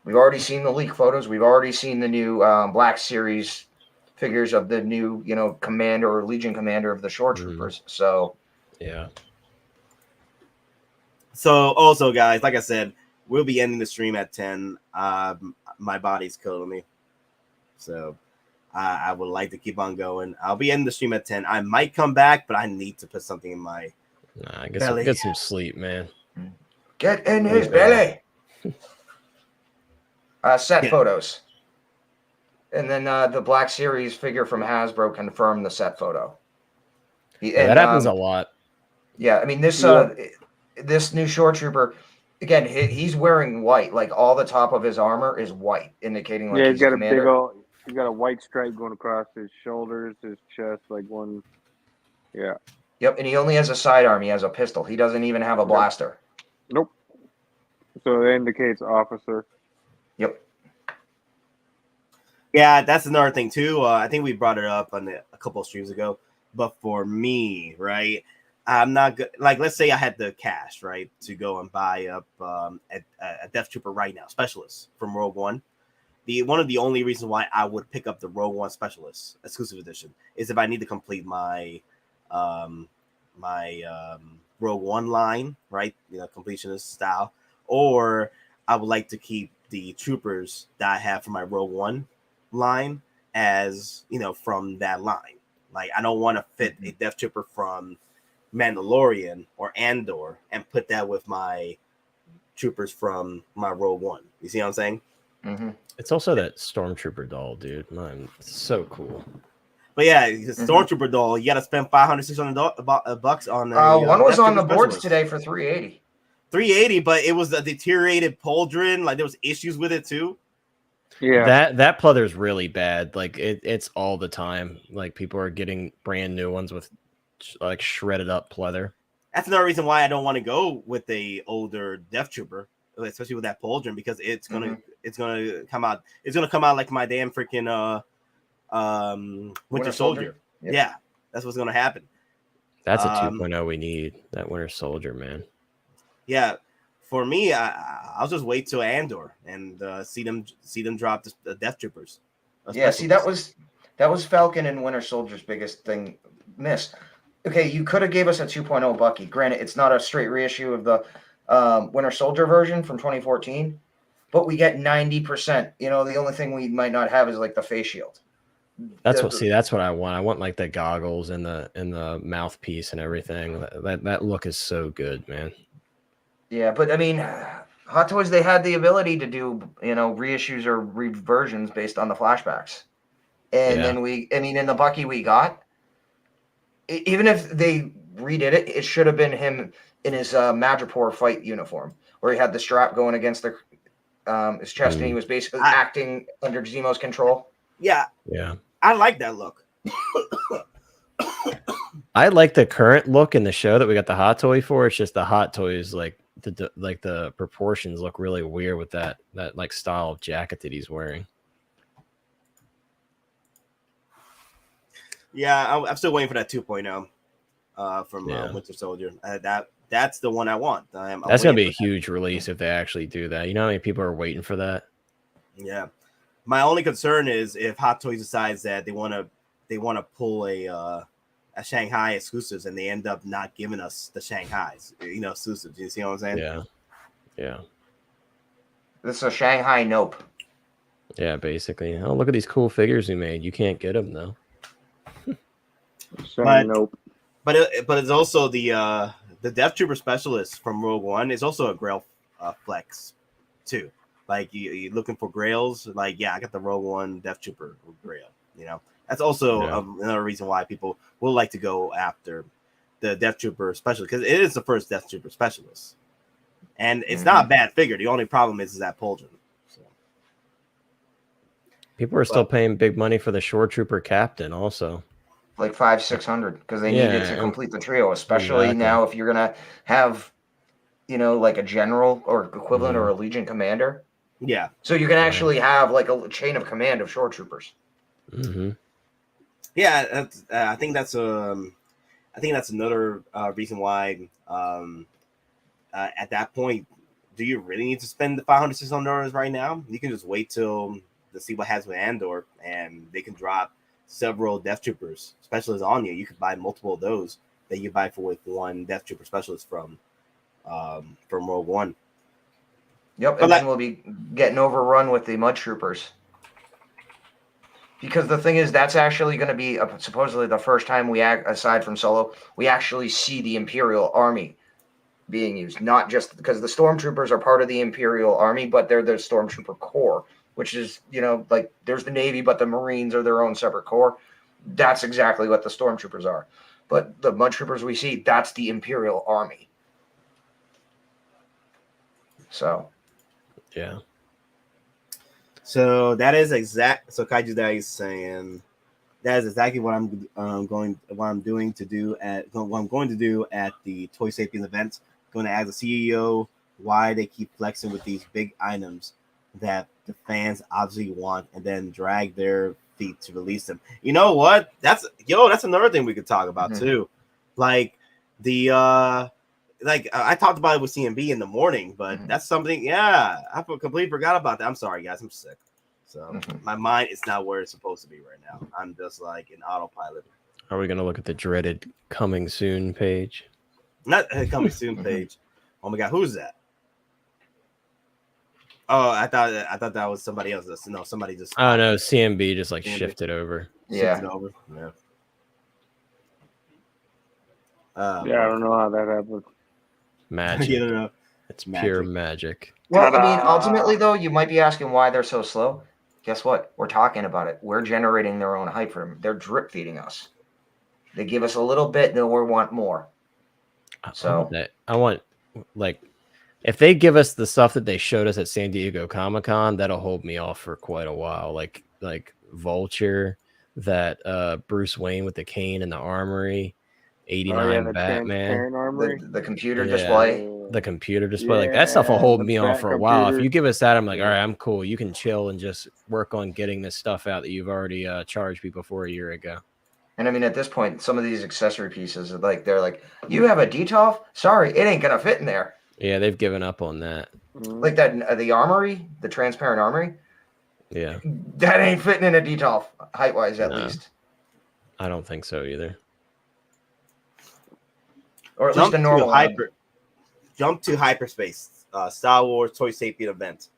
we've already seen the leak photos. We've already seen the new Black Series figures of the new, commander or Legion commander of the Shore Troopers. So, yeah. So also, guys, like I said, we'll be ending the stream at 10. My body's killing me, so I would like to keep on going. I'll be ending the stream at 10. I might come back, but I need to put something in my belly. Get some sleep, man. Get in his belly. Set photos. And then the Black Series figure from Hasbro confirmed the set photo. That happens a lot. Yeah, I mean, this new Shore Trooper, again, he's wearing white. Like, all the top of his armor is white, indicating like he's got a commander. big old. He's got a white stripe going across his shoulders, his chest, like one. Yeah. Yep, and he only has a sidearm. He has a pistol. He doesn't even have a blaster. Nope. So it indicates officer. Yep. Yeah, that's another thing too. I think we brought it up on a couple of streams ago. But for me, right, I'm not good. Like, let's say I had the cash, right, to go and buy up a Death Trooper right now, specialist from Rogue One, one of the only reasons why I would pick up the Rogue One Specialist exclusive edition is if I need to complete my Rogue One line, right? Completionist style, or I would like to keep the troopers that I have for my Rogue One line as from that line. Like I don't want to fit a Death Trooper from Mandalorian or Andor and put that with my troopers from my Rogue One. You see what I'm saying? Mm-hmm. It's also that Stormtrooper doll, dude. Man, it's so cool. But yeah, the Stormtrooper doll, you got to spend $500-600 bucks on. One was Death on the Trooper boards Specialist. today for $380. $380, but it was a deteriorated pauldron. Like there was issues with it too. Yeah, that pleather's really bad. Like it's all the time. Like people are getting brand new ones with like shredded up pleather. That's another reason why I don't want to go with the older Death Trooper, especially with that pauldron, because it's gonna come out. It's gonna come out like my damn freaking Winter Soldier. Yep. Yeah, that's what's gonna happen. That's a 2.0 we need. That Winter Soldier, man. Yeah, for me, I'll just wait till Andor and see them drop the Death Troopers. Yeah, see that was Falcon and Winter Soldier's biggest thing missed. Okay, you could have gave us a 2.0 Bucky. Granted, it's not a straight reissue of the Winter Soldier version from 2014, but we get 90%. The only thing we might not have is like the face shield. That's what I want. I want like the goggles and the mouthpiece and everything. That look is so good, man. Yeah, but I mean, Hot Toys, they had the ability to do, reissues or reversions based on the flashbacks. And then in the Bucky we got, even if they redid it, it should have been him in his Madripoor fight uniform, where he had the strap going against his chest, and he was basically acting under Zemo's control. Yeah. I like that look. I like the current look in the show that we got the Hot Toy for. It's just the Hot Toys, like the proportions look really weird with that like style of jacket that he's wearing. Yeah, I'm still waiting for that 2.0 from Winter Soldier. That's the one I want. That's gonna be a huge release if they actually do that. You know how many people are waiting for that? Yeah. My only concern is if Hot Toys decides that they want to pull a Shanghai exclusives and they end up not giving us the Shanghai's, exclusives. You see what I'm saying? Yeah. This is a Shanghai nope. Yeah, basically. Oh, look at these cool figures we made. You can't get them though. Nope. But it's also the Death Trooper Specialist from Rogue One is also a Grail flex too. Like you looking for Grails, like I got the Rogue One Death Trooper Grail. That's also another reason why people will like to go after the Death Trooper Specialist, because it is the first Death Trooper Specialist, and it's not a bad figure. The only problem is that pauldron. So. People are still paying big money for the Shore Trooper Captain, also. Like $500-600 because they need it to complete the trio, especially now if you're gonna have, like a general or equivalent or a Legion commander. Yeah. So you can actually have like a chain of command of shore troopers. Mm-hmm. Yeah, I think that's another reason why. At that point, do you really need to spend the $500-600 right now? You can just wait till to see what happens with Andor, and they can drop several Death Troopers specialists on you. You could buy multiple of those that you buy for with one Death Trooper specialist from Rogue One. Yep, and then we'll be getting overrun with the Mud Troopers. Because the thing is, that's actually going to be supposedly the first time aside from Solo, we actually see the Imperial Army being used. Not just because the Stormtroopers are part of the Imperial Army, but they're the Stormtrooper Corps, which is, like there's the Navy, but the Marines are their own separate corps. That's exactly what the Stormtroopers are. But the Mud Troopers we see, that's the Imperial Army. So... Yeah. So that is exact. So Kaiju Daddy is saying that is exactly what I'm going to do at the Toy Sapiens event. Going to ask the CEO why they keep flexing with these big items that the fans obviously want, and then drag their feet to release them. You know what? That's another thing we could talk about too. Like the I talked about it with CMB in the morning, but that's something. Yeah, I completely forgot about that. I'm sorry, guys. I'm sick. So my mind is not where it's supposed to be right now. I'm just like in autopilot. Are we gonna look at the dreaded coming soon page? Not a coming soon page. Oh my god, who's that? Oh, I thought that was somebody else. No, somebody just. Oh no, CMB just like CMB. shifted over. Yeah. Shifted over. Yeah. Yeah, I don't know how that happened. Magic. You don't know. It's pure magic. Well, I mean, ultimately, though, you might be asking why they're so slow. Guess what? We're talking about it. We're generating their own hype for them. They're drip feeding us. They give us a little bit, then we want more. So I want, like, if they give us the stuff that they showed us at San Diego Comic-Con, that'll hold me off for quite a while. Like Vulture, that Bruce Wayne with the cane and the armory, 89 Batman, the computer display. The computer display, like that stuff will hold me on for a while. If you give us that, I'm like, all right, I'm cool. You can chill and just work on getting this stuff out that you've already charged people for a year ago. And I mean, at this point, some of these accessory pieces are like, they're like, you have a detolf? Sorry, it ain't gonna fit in there. Yeah, they've given up on that. Like that, the armory, the transparent armory. Yeah, that ain't fitting in a detolf, height wise at least. I don't think so either. Or at least a normal Jump to hyperspace, Star Wars Toy Sapien event.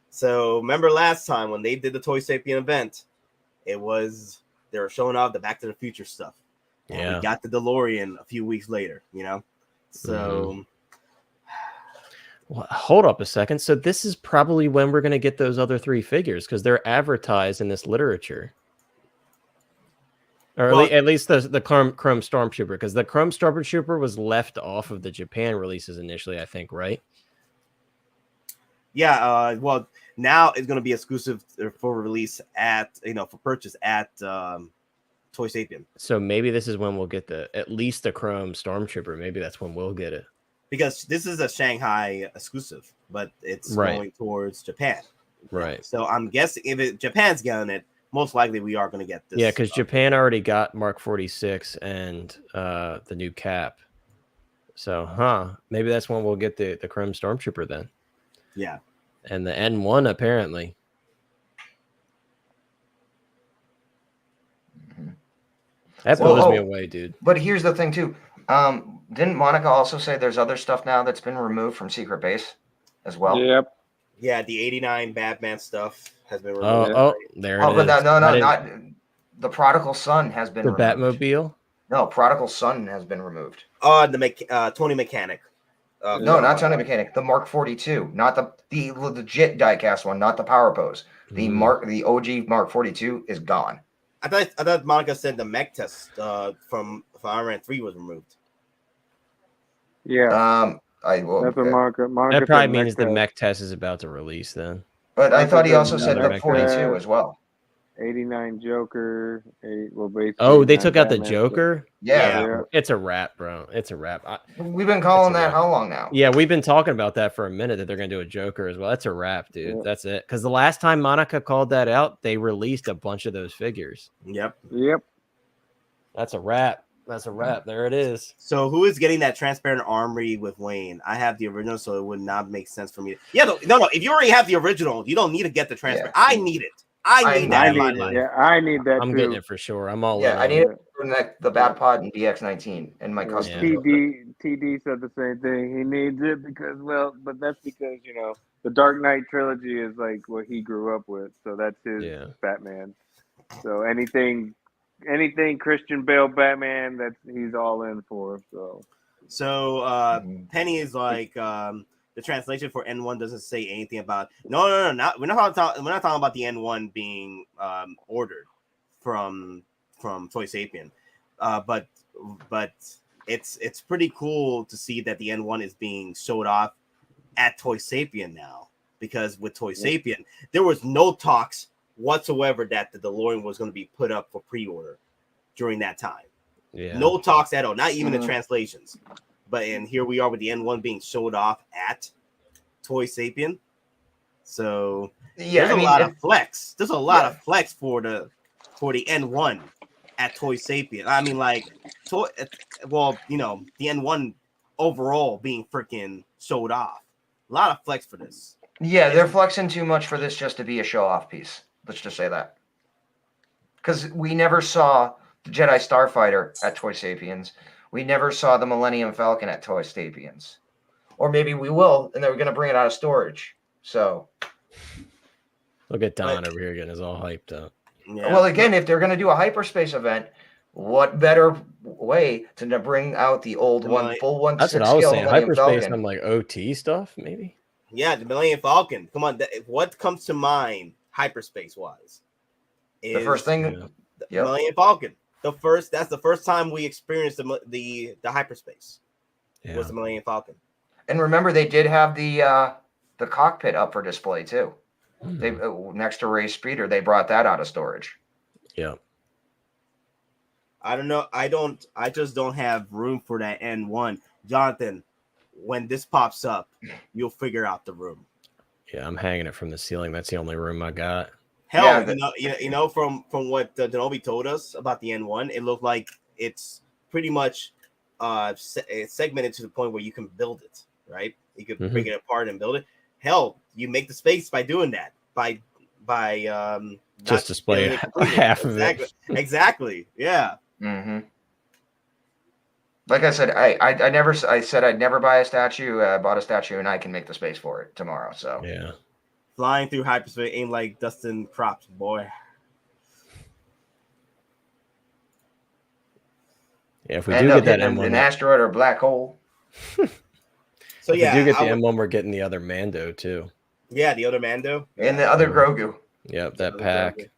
So remember last time when they did the Toy Sapien event, it was they were showing off the Back to the Future stuff. And we got the DeLorean a few weeks later, you know. So well, hold up a second. So this is probably when we're going to get those other 3 figures because they're advertised in this literature. Or at least the Chrome Stormtrooper, because the Chrome Stormtrooper was left off of the Japan releases initially, I think, right? Yeah, well, now it's going to be exclusive for release at, for purchase at Toy Sapien. So maybe this is when we'll get at least the Chrome Stormtrooper. Maybe that's when we'll get it. Because this is a Shanghai exclusive, but it's going towards Japan. Right. So I'm guessing if Japan's getting it, most likely we are going to get this. Yeah, because Japan already got Mark 46 and the new cap. So, maybe that's when we'll get the Chrome Stormtrooper then. Yeah. And the N1 apparently. That blows me away, dude. But here's the thing too. Didn't Monica also say there's other stuff now that's been removed from Secret Base as well? Yep. Yeah, the 89 Batman stuff has been removed. There it is. But no, not the Prodigal Son has been removed. Batmobile? No, Prodigal Son has been removed. Tony Mechanic. No, not Tony Mechanic. The Mark 42, not the legit diecast one, not the Power Pose. The OG Mark 42 is gone. I thought Monica said the mech test from Iron Man 3 was removed. Yeah. That's what Monica that probably means the mech test is about to release then. But I thought he also said the 42 as well. 89 Joker. They took out the Joker? Yeah. It's a wrap, bro. It's a wrap. We've been calling that how long now? Yeah, we've been talking about that for a minute, that they're going to do a Joker as well. That's a wrap, dude. Yeah. That's it. Because the last time Monica called that out, they released a bunch of those figures. Yep. That's a wrap. That's a wrap. There it is. So who is getting that transparent armory with Wayne? I have the original, so it would not make sense for me. Yeah, no. If you already have the original, you don't need to get the transparent. Yeah. I need it. I need that. Yeah, I need that. I'm getting it for sure. I'm all in. I need it for the Bad Pod and DX19 and my custom. TD said the same thing. He needs it because, but that's because the Dark Knight trilogy is like what he grew up with, so that's his Batman. So anything Christian Bale Batman, he's all in for. So Penny is like the translation for N1 doesn't say anything about. No. We're not talking about the N1 being ordered from Toy Sapien, but it's pretty cool to see that the N1 is being showed off at Toy Sapien now, because with Toy Sapien there was no talks whatsoever that the DeLorean was going to be put up for pre-order during that time. No talks at all, not even the translations. And here we are with the N1 being showed off at Toy Sapien. So there's a lot of flex. There's a lot of flex for the N1 at Toy Sapien. I mean, like, the N1 overall being freaking showed off. A lot of flex for this. Yeah, they're flexing too much for this just to be a show-off piece. Let's just say that. Because we never saw the Jedi Starfighter at Toy Sapiens. We never saw the Millennium Falcon at Toy Sapiens. Or maybe we will, and they're going to bring it out of storage. So. Look at Don over here getting us all hyped up. Yeah. Well, again, if they're going to do a hyperspace event, what better way to bring out the old full one? That's what I was saying. Hyperspace, I'm like OT stuff, maybe. Yeah, the Millennium Falcon. Come on, what comes to mind hyperspace wise? The first thing, the Millennium Falcon. That's the first time we experienced the hyperspace. Was the Millennium Falcon. And remember, they did have the cockpit up for display too. They next to Ray's speeder, they brought that out of storage. Yeah. I don't know. I just don't have room for that N1. Jonathan, when this pops up, you'll figure out the room. Yeah, I'm hanging it from the ceiling. That's the only room I got. Hell, you know, from what Denobi told us about the N1, it looked like it's pretty much segmented to the point where you can build it, right? You could break it apart and build it. Hell, you make the space by doing that. By just display half of it. Exactly. Yeah. Mm-hmm. Like I said, I said I'd never buy a statue. I bought a statue, and I can make the space for it tomorrow. So yeah, flying through hyperspace ain't like Dustin Crops, boy. Yeah, if we do get that M1, an asteroid or black hole. So if we do get the M1, we're getting the other Mando too. Yeah, the other Mando and the other Grogu. Yep, that pack. Grogu.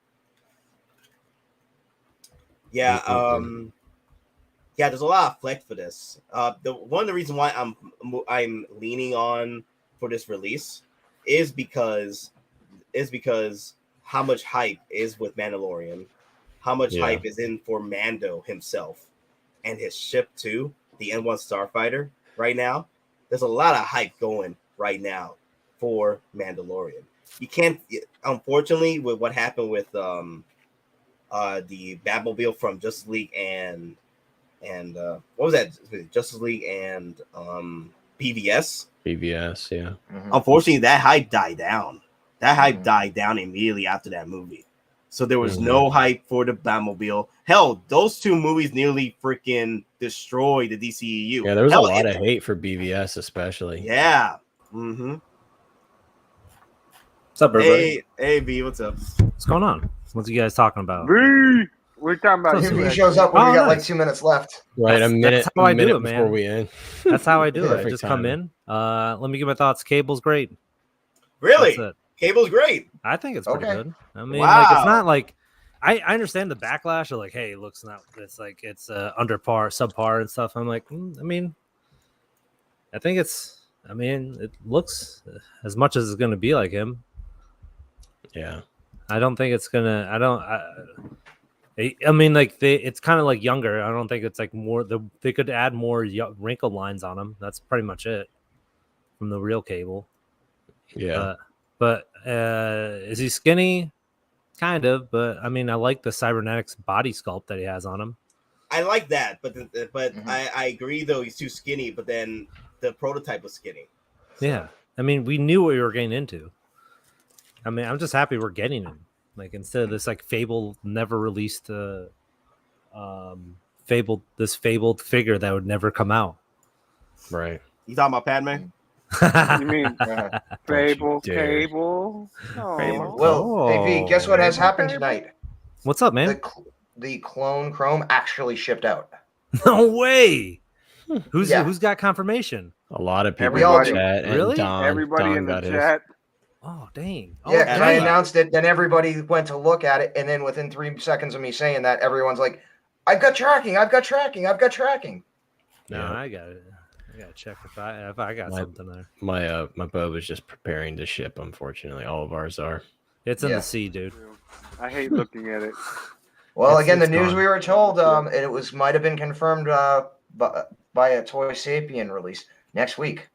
Yeah, yeah. There's a lot of flex for this. One of the reasons why I'm leaning on for this release is because how much hype is with Mandalorian, how much hype is in for Mando himself and his ship too, the N1 Starfighter. Right now, there's a lot of hype going right now for Mandalorian. You can't, unfortunately, with what happened with the Batmobile from Justice League and what was that? Justice League and BVS. BVS, yeah. Unfortunately, that hype died down. That hype died down immediately after that movie. So there was no hype for the Batmobile. Hell, those two movies nearly freaking destroyed the DCEU. Yeah, there was a lot of hate for BVS, especially. Yeah. Mm-hmm. What's up, everybody? Hey, B, what's up? What's going on? What's you guys talking about? We're talking about If he shows up when we got like 2 minutes left. Right, that's how I do it, man. Before we end. That's how I do it. I Perfect just come timing. in. Let me give my thoughts. Cable's great. Really? That's it. Cable's great. I think it's pretty good. I mean, Wow. like, it's not like I understand the backlash of like, hey, it looks not. It's like it's under par, subpar, and stuff. I'm like, I mean, I think it's. I mean, it looks as much as it's going to be like him. Yeah, I don't think it's gonna. I mean, like it's kind of like younger. I don't think it's like more. They could add more wrinkle lines on him. That's pretty much it from the real Cable. Yeah, but is he skinny? Kind of, but I mean, I like the cybernetics body sculpt that he has on him. I like that, but I agree though he's too skinny. But then the prototype was skinny. So. Yeah, I mean, we knew what we were getting into. I mean, I'm just happy we're getting him. Like instead of this, like Fable never released fabled figure that would never come out. Right. You talking about Padme? You mean Fable Cable? Fable. Well, hey, V, guess what has happened tonight? What's up, man? The Clone Chrome actually shipped out. No way. Who's got confirmation? A lot of people Everybody. in the chat. Really? Everybody in the chat. Oh, dang. Yeah, and I announced it, then everybody went to look at it, and then within 3 seconds of me saying that, everyone's like, I've got tracking. No, I got it. I gotta check if I got something there. My boat was just preparing to ship, unfortunately. All of ours are. It's in the sea, dude. I hate looking at it. Well, again, the news we were told, it might have been confirmed by a Toy Sapien release next week.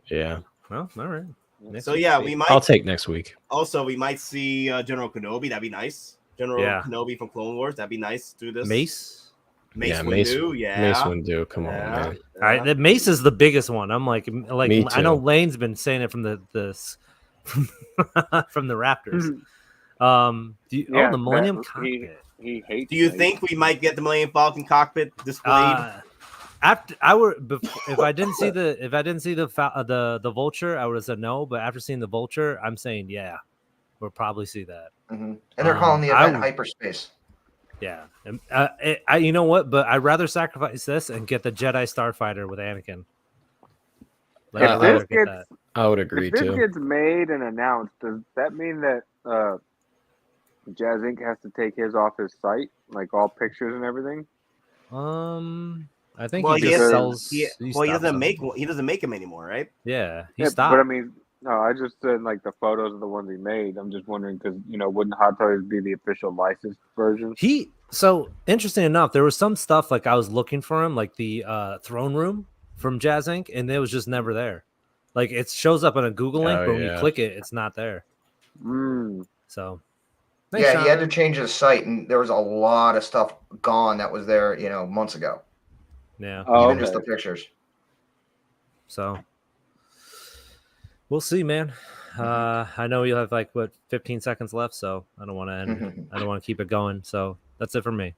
Yeah. Well, all right. So yeah, we might. I'll take next week. Also, we might see General Kenobi. That'd be nice. Kenobi from Clone Wars. That'd be nice. Do this. Mace Windu. Yeah. Mace Windu. Come on, man. All right, the Mace is the biggest one. I'm like I know Lane's been saying it from the from the Raptors. Yeah, the Millennium Matt, Cockpit. He hates. Do you like, think we might get the Millennium Falcon cockpit displayed? After if I didn't see the Vulture, I would have said no. But after seeing the Vulture, I'm saying yeah, we'll probably see that. And they're calling the event hyperspace. Yeah, you know what? But I'd rather sacrifice this and get the Jedi Starfighter with Anakin. Like, I would agree if this too. gets made and announced, does that mean that Jazz Inc. has to take his off his site, like all pictures and everything? I think Well, he just sells. he doesn't make them anymore, right? Yeah, he Yeah, stopped. but I mean, no, I just said like the photos of the ones he made. I'm just wondering because wouldn't Hot Toys be the official licensed version? So interesting enough, there was some stuff like I was looking for him, like the throne room from Jazz Inc., and it was just never there. Like it shows up on a Google link, but when you click it, it's not there. So Thanks, he had to change his site, and there was a lot of stuff gone that was there, months ago. Yeah, even just the pictures. So we'll see, man. I know you'll have 15 seconds left, so I don't want to end. I don't want to keep it going. So that's it for me.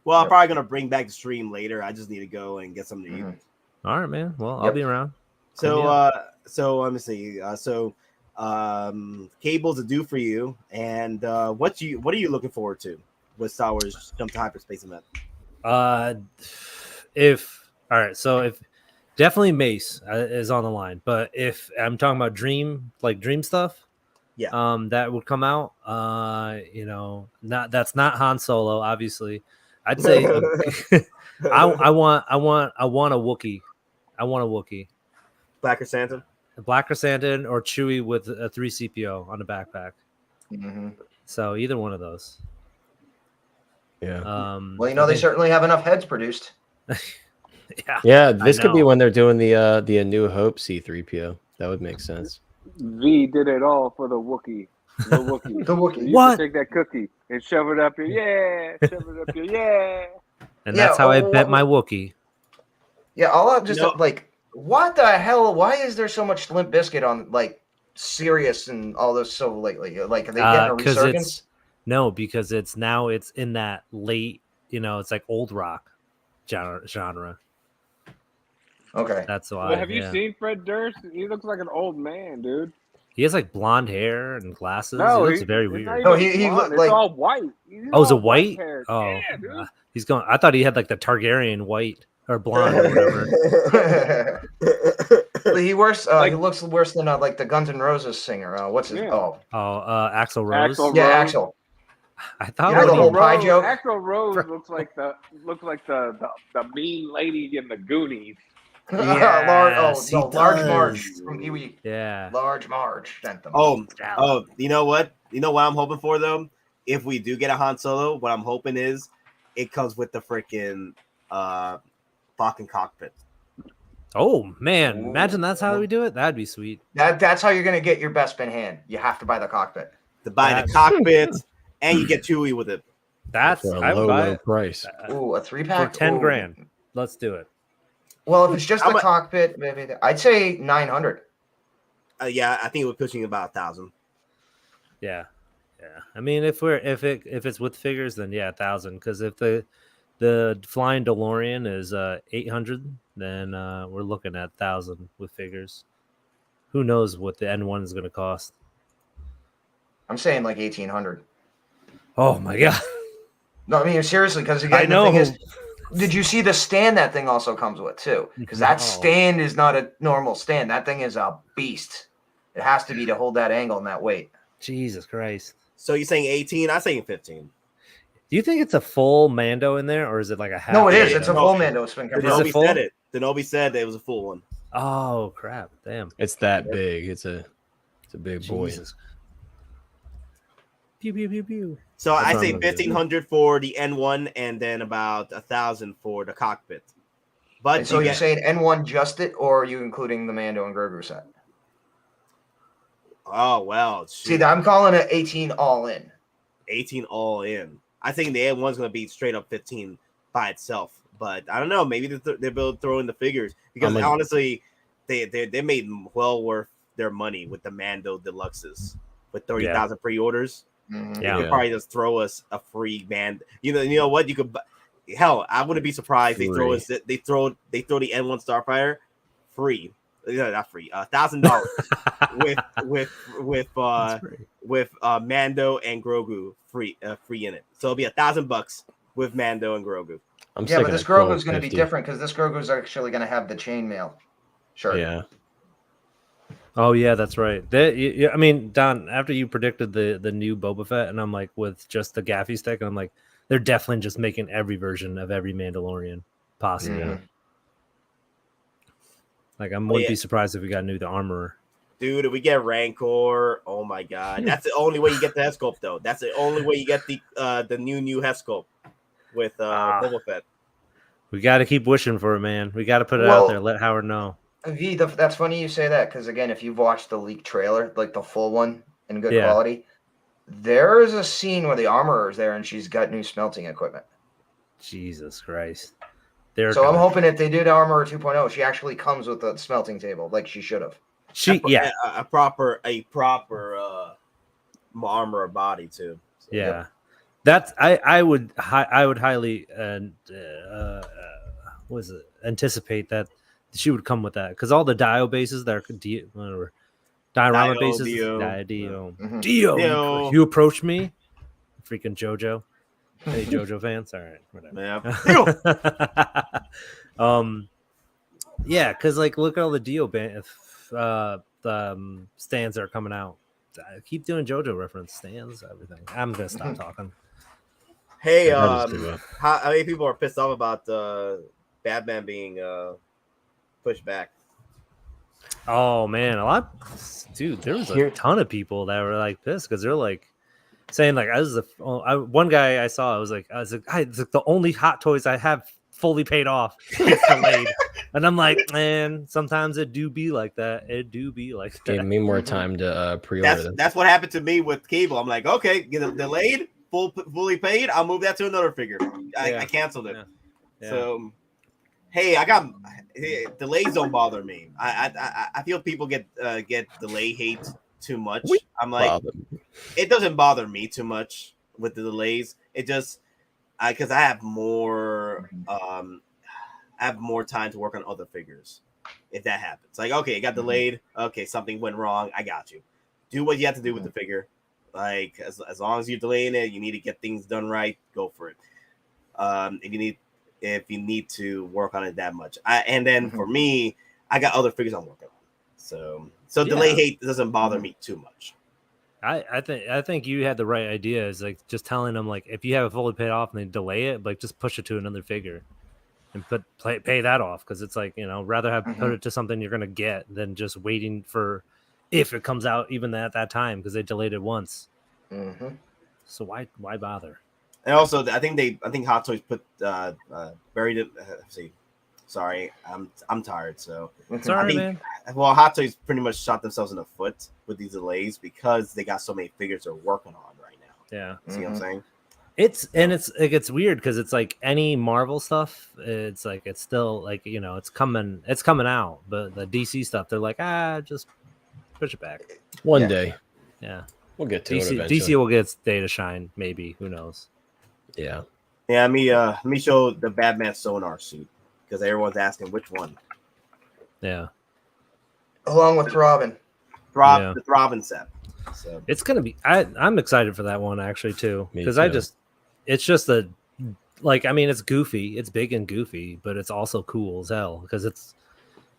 Well, I'm probably gonna bring back the stream later. I just need to go and get something to eat. All right, man. Well, I'll be around. So, let me see. Cable's a do for you, and what are you looking forward to with Star Wars Jump to Hyperspace event? If definitely Mace is on the line, but if I'm talking about dream stuff, that would come out. That's not Han Solo, obviously. I'd say I want a Wookiee. I want a Wookiee. Black Chrysanthemum? Black Chrysanthemum or Chewie with a 3CPO on the backpack. So either one of those. Yeah. Well, they certainly have enough heads produced. Yeah, this could be when they're doing the A New Hope C-3PO. That would make sense. V did it all for the Wookiee. The Wookiee. The Wookiee. You can take that cookie and shove it up your shove it up your And that's how I bet my Wookiee. Yeah, I'll just what the hell? Why is there so much Limp Bizkit on Sirius and all this so lately? Like, are they getting a resurgence? No, because it's in that late, it's like old rock genre. Okay, that's why. Well, have you seen Fred Durst? He looks like an old man, dude. He has blonde hair and glasses. No, he looks very weird. No, he looked like all white. Is it white? Oh, yeah, dude. He's going. I thought he had the Targaryen white or blonde or whatever. He worse. He looks worse than the Guns N' Roses singer. What's his? Axl Rose. Axl. I thought the whole pie joke. Axl Rose looks like the mean lady in the Goonies. Large Marge from Huey. Yeah, Large Marge sent them. Oh, you know what? You know what I'm hoping for though? If we do get a Han Solo, what I'm hoping is it comes with the freaking Falcon cockpit. Oh man, imagine that's how we do it. That'd be sweet. That's how you're gonna get your Bespin hand. You have to buy the cockpit. The cockpit, and you get Chewie with it. That's a low price. A 3-pack for $10,000. Let's do it. Well, if it's just the cockpit, maybe I'd say 900. Yeah, I think we're pushing about 1,000. Yeah. I mean, if it's with figures, then 1,000. Because if the flying DeLorean is 800, then we're looking at 1,000 with figures. Who knows what the N1 is going to cost? I'm saying 1,800. Oh my god! No, I mean seriously, because again, the thing is, did you see the stand that thing also comes with too? Because that stand is not a normal stand. That thing is a beast. It has to be to hold that angle and that weight. Jesus Christ! So you're saying 18? I'm saying 15. Do you think it's a full Mando in there, or is it like a half? No, it is. It's a full Mando. Denobi said it. Denobi said that it was a full one. Oh crap! Damn. It's that big. It's a big boy. Pew pew pew pew. So I say 1,500 for the N1, and then about 1,000 for the cockpit. But so you're saying N1 just it, or are you including the Mando and Grogu set? Oh well. See, I'm calling it 18 all in. 18 all in. I think the N1's going to be straight up 15 by itself, but I don't know. Maybe they're throwing the figures because honestly, they made well worth their money with the Mando Deluxes with 30,000 pre-orders. You could probably just throw us a free man. You know what? You could. Hell, I wouldn't be surprised. They throw us. They throw the N1 Starfire free. No, not free. $1,000 with Mando and Grogu free in it. So it'll be $1,000 with Mando and Grogu. But this Grogu is going to be different because this Grogu is actually going to have the chainmail. Sure. Yeah. Oh yeah, that's right. I mean, Don, after you predicted the new Boba Fett, and I'm like, with just the gaffy stick, I'm like, they're definitely just making every version of every Mandalorian possible. Mm-hmm. Like, I wouldn't be surprised if we got the Armorer. Dude, if we get Rancor, oh my god, that's the only way you get the head sculpt, though. That's the only way you get the new head sculpt with Boba Fett. We got to keep wishing for it, man. We got to put it out there. Let Howard know. V, that's funny you say that because again, if you've watched the leaked trailer, like the full one in good quality, there is a scene where the Armorer is there and she's got new smelting equipment. Jesus Christ! So I'm hoping if they do the Armorer 2.0, she actually comes with a smelting table like she should have. A proper Armorer body too. So, yeah, that's I would highly anticipate that she would come with that because all the Dio bases that are diorama bases, Dio. You approach me, freaking JoJo. Hey, JoJo fans, all right, whatever. Yeah, because like look at all the Dio stands that are coming out. I keep doing JoJo reference stands, everything. I'm gonna stop talking. Hey, how many people are pissed off about Batman being pushed back? Oh man, dude. There was a ton of people that were like pissed because they're like saying like, one guy I saw, I was like, it's the only Hot Toys I have fully paid off. It's delayed. And I'm like, man, sometimes it do be like that. It do be like that. Gave me more time to pre-order them. That's what happened to me with cable. I'm like, okay, get it delayed, fully paid. I'll move that to another figure. I canceled it. Yeah. So, hey, delays don't bother me. I feel people get delay hate too much. I'm like, it doesn't bother me too much with the delays. It just because I have more time to work on other figures. If that happens, like, okay, it got delayed. Okay, something went wrong. I got you. Do what you have to do with the figure. Like as long as you're delaying it, you need to get things done right. Go for it. If you need to work on it that much, and then for me, I got other figures I'm working on. So delay hate doesn't bother me too much. I think you had the right idea. Is like just telling them like if you have it fully paid off and they delay it, like just push it to another figure and pay that off because it's like rather have put it to something you're gonna get than just waiting for if it comes out even at that time because they delayed it once. So why bother? And also, I think Hot Toys put buried it. Sorry, I'm tired. So sorry, man. Well, Hot Toys pretty much shot themselves in the foot with these delays because they got so many figures they're working on right now. Yeah, see what I'm saying? It gets weird because it's like any Marvel stuff. It's like it's still like it's coming out, but the DC stuff they're like just push it back one day. Yeah, we'll get to DC, it eventually. DC will get its day to shine. Maybe, who knows? Yeah. Let me show the Batman sonar suit because everyone's asking which one. Yeah. Along with Robin. The Robin set. So it's gonna be. I'm excited for that one actually too because it's just it's goofy. It's big and goofy, but it's also cool as hell because it's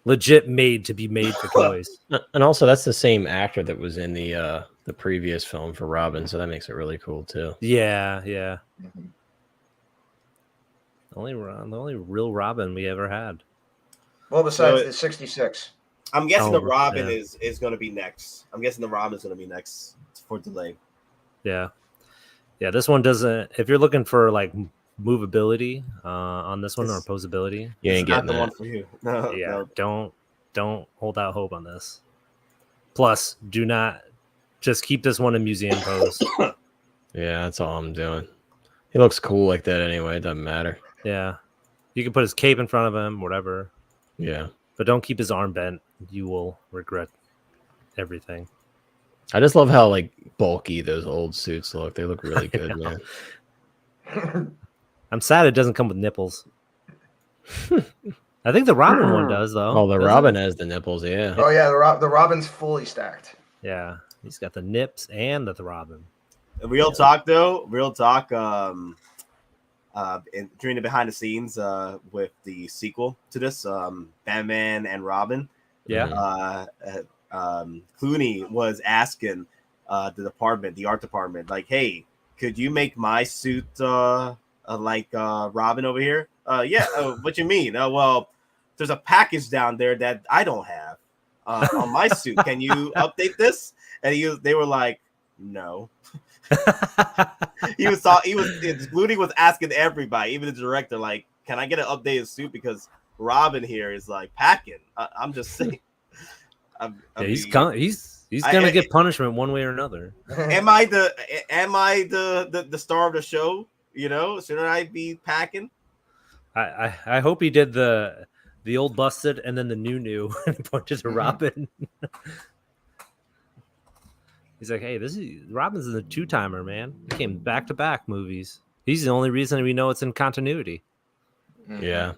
legit made to be made for toys. And also, that's the same actor that was in the previous film for Robin, so that makes it really cool too. Yeah. The only real Robin we ever had. Well, besides the 66. I'm guessing the Robin is going to be next. I'm guessing the Robin is going to be next for delay. Yeah. This one doesn't. If you're looking for like movability on this one or posability, you ain't getting the one for you. No. Don't hold out hope on this. Plus, do not just keep this one in museum pose. Yeah, that's all I'm doing. He looks cool like that anyway. It doesn't matter. Yeah, you can put his cape in front of him, whatever. Yeah, but don't keep his arm bent. You will regret everything. I just love how like bulky those old suits look. They look really good, man. I'm sad it doesn't come with nipples. I think the Robin one does though. Oh, the Robin has the nipples, yeah. Oh yeah, the Robin's fully stacked. Yeah, he's got the nips and the Robin. Real talk though, real talk. During the behind the scenes with the sequel to this, Batman and Robin. Yeah. Clooney was asking the art department, like, "Hey, could you make my suit like Robin over here?" Yeah. What you mean? Well, there's a package down there that I don't have on my suit. Can you update this? And they were like, "No." Clooney was asking everybody, even the director, like, "Can I get an updated suit? Because Robin here is like packing." I'm just saying. He's gonna get punishment one way or another. Am I the star of the show? You know, shouldn't I be packing? I hope he did the old busted and then the new and he pointed to Robin. He's like, "Hey, Robin's in the 2-timer, man. He came back-to-back movies. He's the only reason we know it's in continuity." Yeah.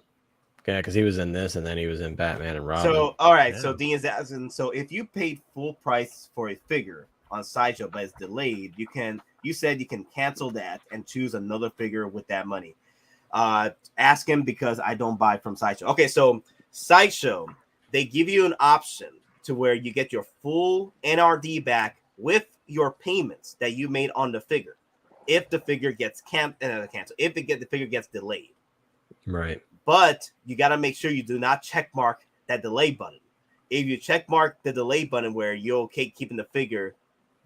Yeah, because he was in this and then he was in Batman and Robin. So, all right. Yeah. So, Dean is asking, so if you paid full price for a figure on Sideshow but it's delayed, you said you can cancel that and choose another figure with that money. Ask him because I don't buy from Sideshow. Okay, so Sideshow, they give you an option to where you get your full NRD back with your payments that you made on the figure. If the figure gets canceled, if the figure gets delayed. Right. But you got to make sure you do not check mark that delay button. If you check mark the delay button where you're okay keeping the figure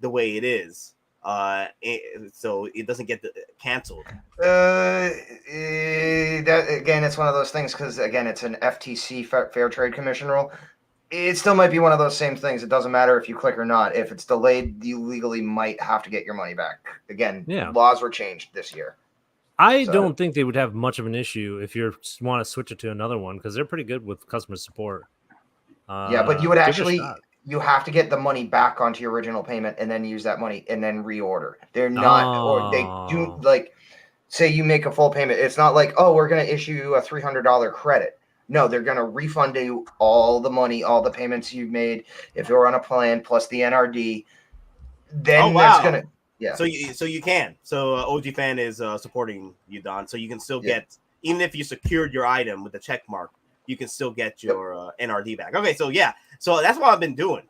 the way it is, so it doesn't get canceled. That again, it's one of those things because again, it's an FTC Fair Trade Commission rule. It still might be one of those same things. It doesn't matter if you click or not. If it's delayed, you legally might have to get your money back. Again, laws were changed this year. I don't think they would have much of an issue if you want to switch it to another one because they're pretty good with customer support. Yeah, but you would actually you have to get the money back onto your original payment and then use that money and then reorder. They're not, or they do like say you make a full payment. It's not like, oh, we're going to issue you a $300 credit. No, they're going to refund you all the money, all the payments you've made if you're on a plan plus the NRD. Then that's going to. Yeah. So you can. So OG Fan is supporting you, Don. So you can still get, even if you secured your item with the check mark, you can still get your NRD back. Okay, so yeah. So that's what I've been doing.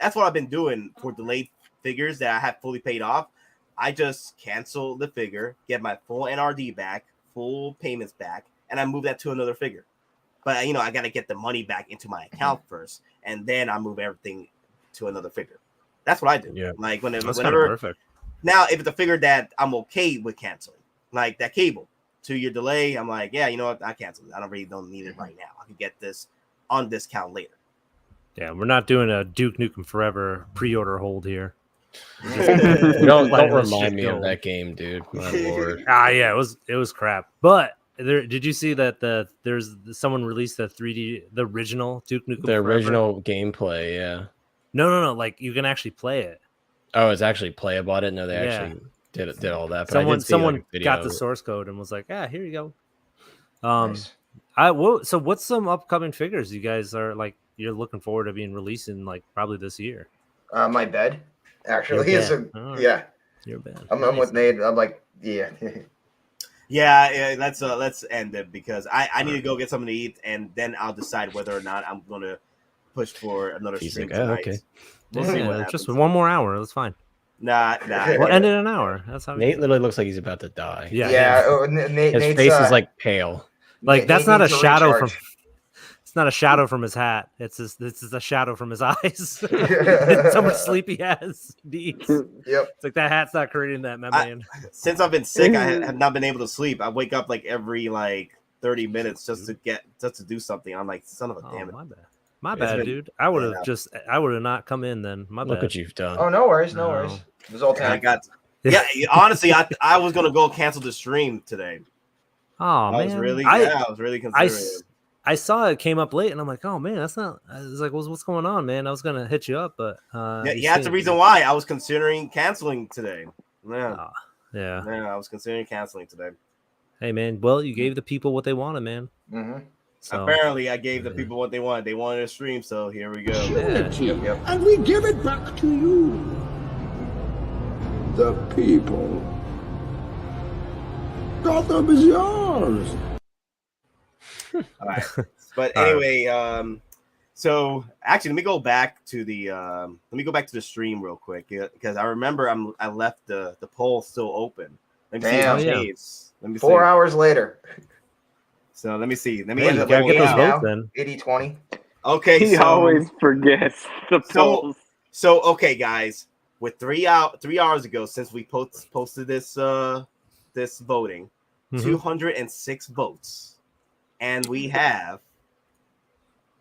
That's what I've been doing for delayed figures that I have fully paid off. I just cancel the figure, get my full NRD back, full payments back, and I move that to another figure. But I got to get the money back into my account first, and then I move everything to another figure. That's what I do. Yeah. Like whenever perfect. Now, if it's a figure that I'm okay with canceling, like that cable, 2-year delay, I'm like, yeah, you know what? I canceled it. I don't need it right now. I can get this on discount later. Yeah, we're not doing a Duke Nukem Forever pre-order hold here. Don't remind me of that game, dude. My lord. Yeah, it was crap. But did you see that there's someone released the original Duke Nukem the Forever? Original gameplay, yeah. No, like you can actually play it. Oh, it's actually playable. I didn't know they actually did all that. But someone got the source code and was like, here you go. Nice. So what's some upcoming figures you guys are like you're looking forward to being releasing like probably this year? My bed actually is your bed. I'm with Nate. I'm like, yeah. Yeah, let's end it because I need to go get something to eat and then I'll decide whether or not I'm gonna push for another stream tonight. Okay. We'll see what just one more hour. That's fine. Nah. We'll end in an hour. That's how Nate literally looks like he's about to die. Yeah. His face is like pale. Like that's not a shadow from. It's not a shadow from his hat. This is a shadow from his eyes. How much sleep he has. Yep. It's like that hat's not creating that, man. Since I've been sick, I have not been able to sleep. I wake up like every 30 minutes just to do something. I'm like, son of a damn it. My bad, dude. I would have not come in then. My bad. Look what you've done. Oh, no worries. It was all time. Honestly, I was gonna go cancel the stream today. Oh man, I was really considering. I saw it came up late, and I'm like, oh man, that's not. I was like, what's going on, man? I was gonna hit you up, but yeah, that's the reason why I was considering canceling today. Yeah, yeah. I was considering canceling today. Hey man, well, you gave the people what they wanted, man. So, apparently, I gave the people what they wanted. They wanted a stream, so here we go. Yep. And we give it back to you, the people. Gotham is yours. All right. But anyway, so actually, let me go back to the stream real quick because I remember I left the poll still open. Let me see. Let me 4 hours later. So let me see. Let me get those votes then. 80-20. Okay, he always forgets the polls. So okay, guys, with 3 hours ago since we posted this this voting, 206 votes, and we have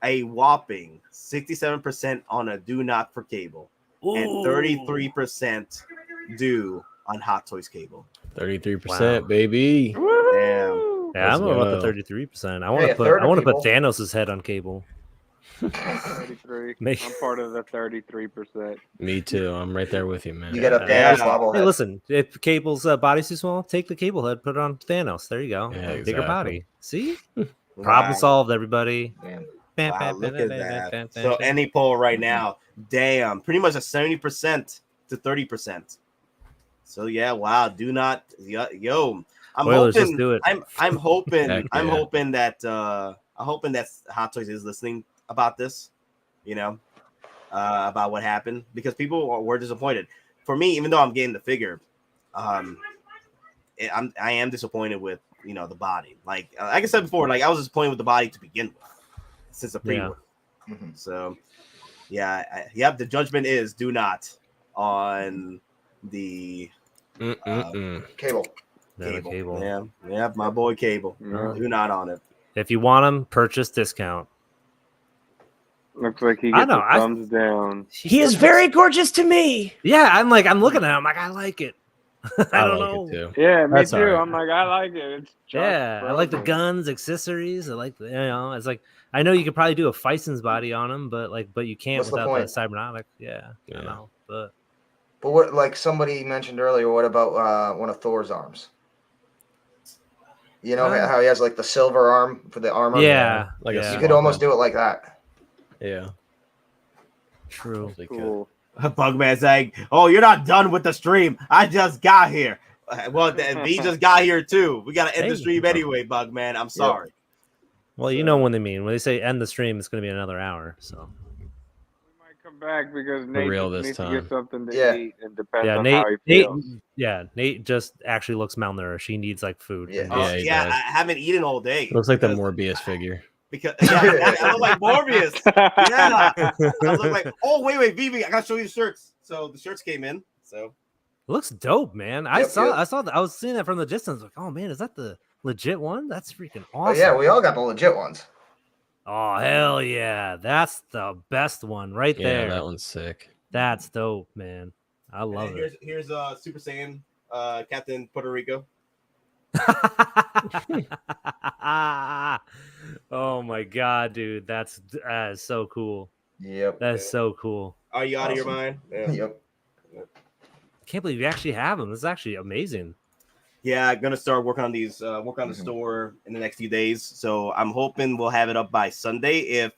a whopping 67% on a do not for cable. Ooh. And 33% do on Hot Toys cable. 33%, baby. Damn. Yeah, I'm about the 33%. I want to put Thanos' head on cable. 33. I'm part of the 33%. Me too. I'm right there with you, man. You got a Thanos level. Hey, listen, if Cable's body's too small, take the cable head, put it on Thanos. There you go. Yeah, Bigger body. See? Wow. Problem solved, everybody. Wow, look at that. So any poll right now, damn, pretty much a 70% to 30%. So yeah, wow. Do not, yo. I'm Oilers, hoping. just do it. I'm hoping. Heck I'm yeah. hoping that. I'm hoping that Hot Toys is listening about this. You know, about what happened because people were disappointed. For me, even though I'm getting the figure, I am disappointed with the body. Like I said before, like I was disappointed with the body to begin with since the pre-order. So yeah, the judgment is do not on the Cable. Cable. Yeah, my boy Cable. Do not on it. If you want him, purchase discount. Looks like he gets a thumbs down. He is very gorgeous to me. Yeah, I'm looking at him like I like it. I don't know. It too. Yeah, me That's too. all right. I'm like, I like it. It's I like the guns, accessories. I like it's like I know you could probably do a Fison's body on him, but you can't without the cybernetic. Yeah, I know. But what, like somebody mentioned earlier, what about one of Thor's arms? You know how he has like the silver arm for the armor? Yeah. You could almost do it like that. Yeah. True. Cool. Bugman's like, oh, you're not done with the stream. I just got here. Well, V just got here too. We got to end the stream anyway, Bugman. I'm sorry. Yep. Well, you know when they mean. When they say end the stream, it's going to be another hour. So we might come back because Nate needs to get something to eat and depends on Nate, how he feels. Nate just actually looks malnourished. He needs like food. I haven't eaten all day. Looks like the Morbius figure. Because I look like Morbius. Yeah. I look like, oh, wait, VB, I gotta show you the shirts. So the shirts came in. So it looks dope, man. I saw that. I was seeing that from the distance. Like, oh man, is that the legit one? That's freaking awesome. Oh, yeah, we all got the legit ones. Oh hell yeah. That's the best one right there. Yeah, that one's sick. That's dope, man. I love it. Here's Super Saiyan Captain Puerto Rico. Oh my god, dude, that's so cool. Yep, that's so cool. Are you out of your mind? Yeah. Yep. I can't believe you actually have them. This is actually amazing. Yeah, I'm gonna start working on these. Work on the store in the next few days. So I'm hoping we'll have it up by Sunday. If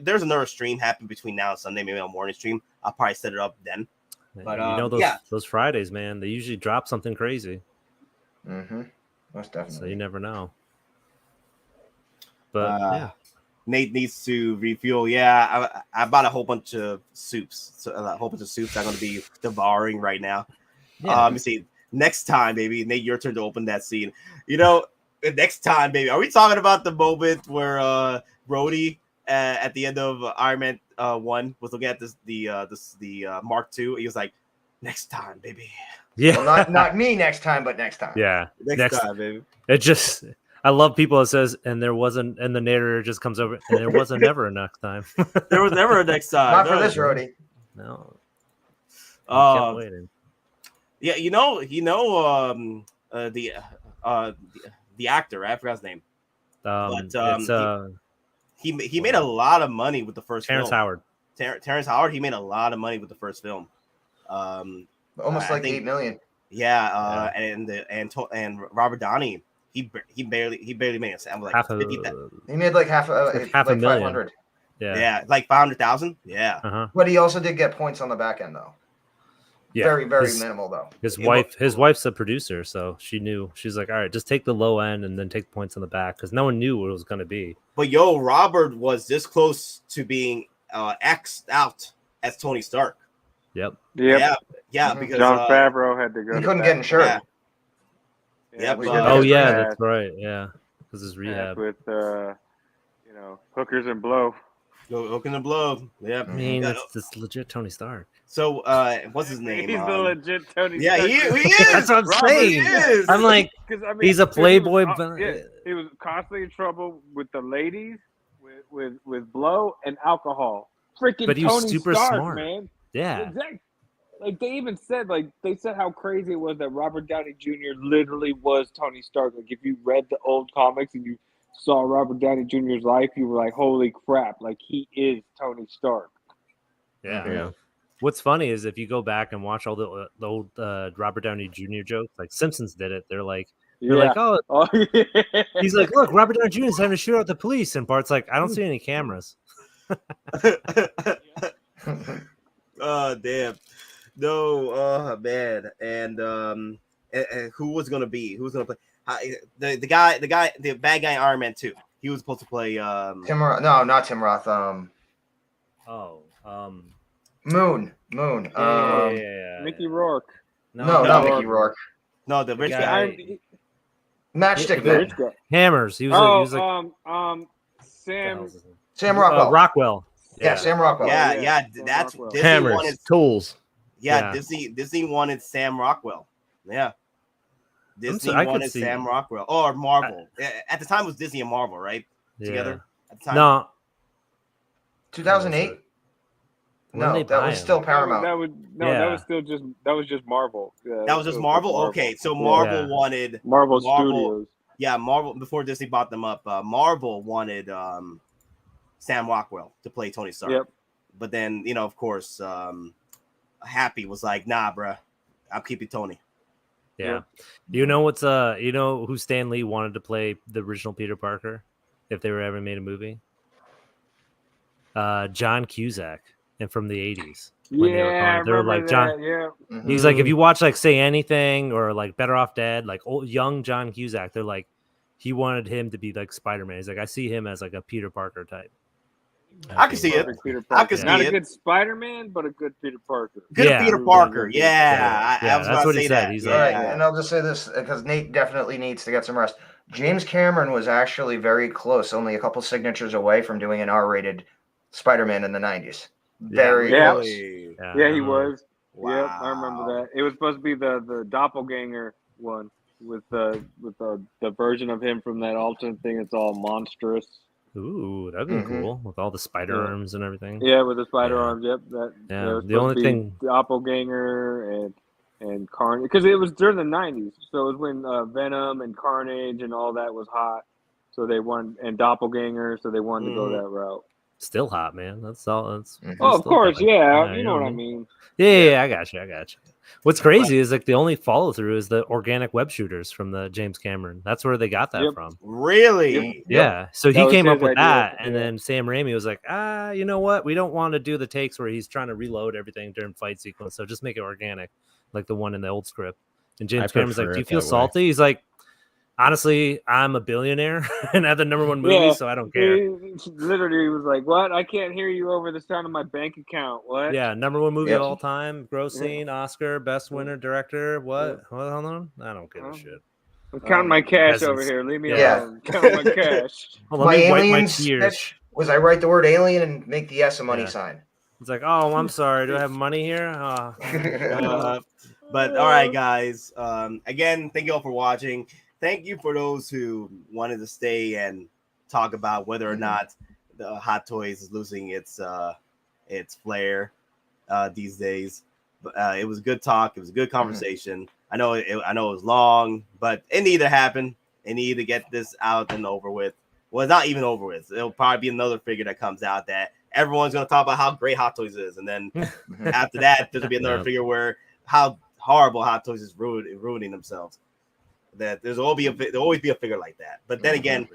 there's another stream happen between now and Sunday, maybe a morning stream, I'll probably set it up then. But those Fridays, man, they usually drop something crazy. Most definitely. So you never know. But Nate needs to refuel. Yeah, I bought a whole bunch of soups. So a whole bunch of soups I'm going to be devouring right now. Let me see. Next time, baby, Nate, your turn to open that scene. Next time, baby. Are we talking about the moment where Rhodey at the end of Iron Man 1 was looking at the Mark II? He was like, "Next time, baby." Yeah, well, not me next time, but next time. Yeah, next time, baby. It just. I love people that says, and there wasn't, and the narrator just comes over, and there wasn't never a next time. There was never a next time. Not for this, Rhodey. No. Waiting. Yeah, the actor, I forgot his name. He made a lot of money with the first Terrence film. Howard. Terrence Howard, he made a lot of money with the first film. Almost like 8 million. Yeah, and Robert Downey, he barely made it. I'm like Half a- 50,000. He made like half a $500,000. 500. Yeah, like 500,000. Yeah, But he also did get points on the back end though. Yeah, Very minimal though. His wife's a producer, so she knew. She's like, all right, just take the low end and then take the points on the back because no one knew what it was going to be. But Robert was this close to being X'd out as Tony Stark. Yep. Yeah, because Jon Favreau had to go. He couldn't get insured. Yeah. That's right. Yeah, because his rehab with hookers and blow. Hooking and blow. Yeah, I mean, it's legit Tony Stark. So, what's his name? He's the legit Tony. Yeah, Stark. he is. That's what I'm Robert saying. is. I'm like, he's a playboy. He was constantly in trouble with the ladies, with blow and alcohol. Freaking But he was Tony super Stark, smart. man. Yeah. Exactly. Like they even said, how crazy it was that Robert Downey Jr. literally was Tony Stark. Like if you read the old comics and you saw Robert Downey Jr.'s life, you were like, holy crap, like he is Tony Stark. Yeah. What's funny is if you go back and watch all the old Robert Downey Jr. jokes, like Simpsons did it. They're like, oh, yeah. He's like, look, Robert Downey Jr. is having to shoot out the police, and Bart's like, I don't see any cameras. Oh damn. No, man. And who was gonna be? Who was gonna play? The bad guy in Iron Man 2. He was supposed to play Tim Roth. No, not Tim Roth. Moon. Yeah. Mickey Rourke. No, not Mickey Rourke. No, the rich guy. Matchstick Man. Hammers. He was like Sam Rockwell. Rockwell. Yeah, Sam Rockwell. Yeah. That's Disney Hammers. Wanted, tools. Yeah, Disney wanted Sam Rockwell. Yeah. Disney wanted Sam Rockwell. Or Marvel. At the time it was Disney and Marvel, right? Together at the time. No. 2008? No, that was still Paramount. That was just Marvel. That was just Marvel? Okay, so Marvel wanted Marvel Studios. Yeah, Marvel before Disney bought them up. Marvel wanted Sam Rockwell to play Tony Stark. Yep. But then, of course, Happy was like, nah, bruh, I'll keep it Tony. Yeah. You know what's who Stan Lee wanted to play the original Peter Parker if they were ever made a movie? John Cusack, and from the 80s. They were like John. Yeah. He's like, if you watch like Say Anything or like Better Off Dead, like old young John Cusack, they're like, he wanted him to be like Spider-Man. He's like, I see him as like a Peter Parker type. I can see it. I can see Not it. a good Spider-Man, but a good Peter Parker. Good Peter Parker. Yeah. I was that's about what to he say said. that. He's Right, and I'll just say this because Nate definitely needs to get some rest. James Cameron was actually very close, only a couple signatures away from doing an R-rated Spider-Man in the 90s. Very close. Yeah, he was. Wow. Yep, I remember that. It was supposed to be the doppelganger one with the version of him from that alternate thing. It's all monstrous. Ooh, that'd be cool with all the spider arms and everything. Yeah, with the spider arms. Yep. The only thing doppelganger and Carnage, because it was during the 90s, so it was when Venom and Carnage and all that was hot. So they wanted, and doppelganger, so they wanted to go that route. Still hot, man. That's all. That's of course, yeah. You know what I mean. Yeah, I got you. What's crazy is like the only follow through is the organic web shooters from the James Cameron. That's where they got that from. Really? Yeah. So That he was came up his with idea. that, and then Sam Raimi was like, you know what? We don't want to do the takes where he's trying to reload everything during fight sequence. So just make it organic, like the one in the old script. And James Cameron's like, do you feel salty? He's like, honestly, I'm a billionaire and I have the #1 movie, so I don't care. He literally was like, "What? I can't hear you over the sound of my bank account." What? Yeah, #1 movie of all time, grossing, Oscar, best winner, director. What? Hold on, I don't give a shit. I'm counting my cash over here. Leave me alone. Counting my cash. Well, My let me wipe alien my tears. sketch was I write the word alien and make the S a money sign. It's like, oh, I'm sorry. Do I have money here? But all right, guys. Again, thank you all for watching. Thank you for those who wanted to stay and talk about whether or not the Hot Toys is losing its flair these days. But it was a good talk. It was a good conversation. I know it was long, but it needed to happen. It needed to get this out and over with. Well, it's not even over with. It'll probably be another figure that comes out that everyone's gonna talk about how great Hot Toys is, and then after that, there'll be another figure where how horrible Hot Toys is ruining themselves. That there'll always be a figure like that. But then again,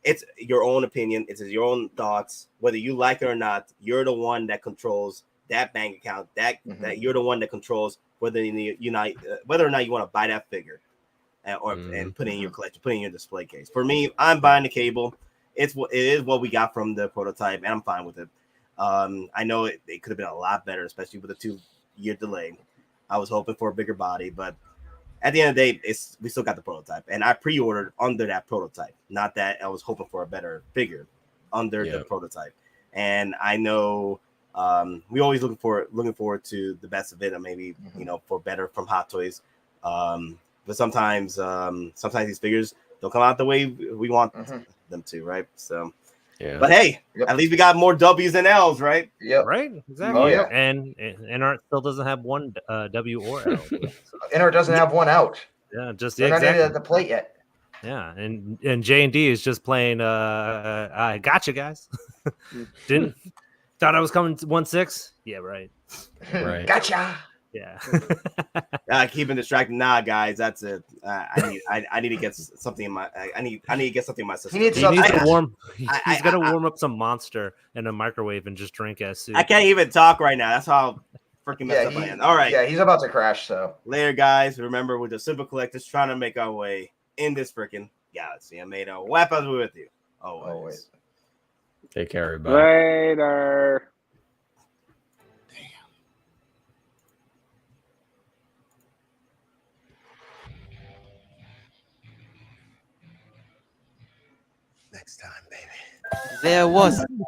it's your own opinion. It's your own thoughts. Whether you like it or not, you're the one that controls that bank account. That you're the one that controls whether or not you want to buy that figure, and put it in your collection, put it in your display case. For me, I'm buying the Cable. It is what we got from the prototype, and I'm fine with it. I know it could have been a lot better, especially with a 2-year delay. I was hoping for a bigger body, but at the end of the day, we still got the prototype, and I pre-ordered under that prototype. Not that I was hoping for a better figure under the prototype. And I know we always looking forward to the best of it, and maybe for better from Hot Toys. But sometimes these figures don't come out the way we want them to, right? So, but hey, at least we got more W's than L's, right? Right, exactly. Oh, yeah. And Inart still doesn't have one W or L. Inart doesn't have one out. Yeah, just They're not even at the plate yet. Yeah, and J&D is just playing. I gotcha, guys. Didn't thought I was coming to 1/6. Yeah, right. Right. Gotcha. Yeah. Keeping distracted. Nah, guys, that's it. I need to get something in my. I need to get something in my system. He needs to warm. He's gonna warm up some Monster in a microwave and just drink as soup. I can't even talk right now. That's how freaking messed up I am. All right. Yeah, he's about to crash. So later, guys. Remember, we're the Simple Collectors trying to make our way in this freaking galaxy. I made a weapons with you. Always. Take care, everybody. Later. Next time, baby. There was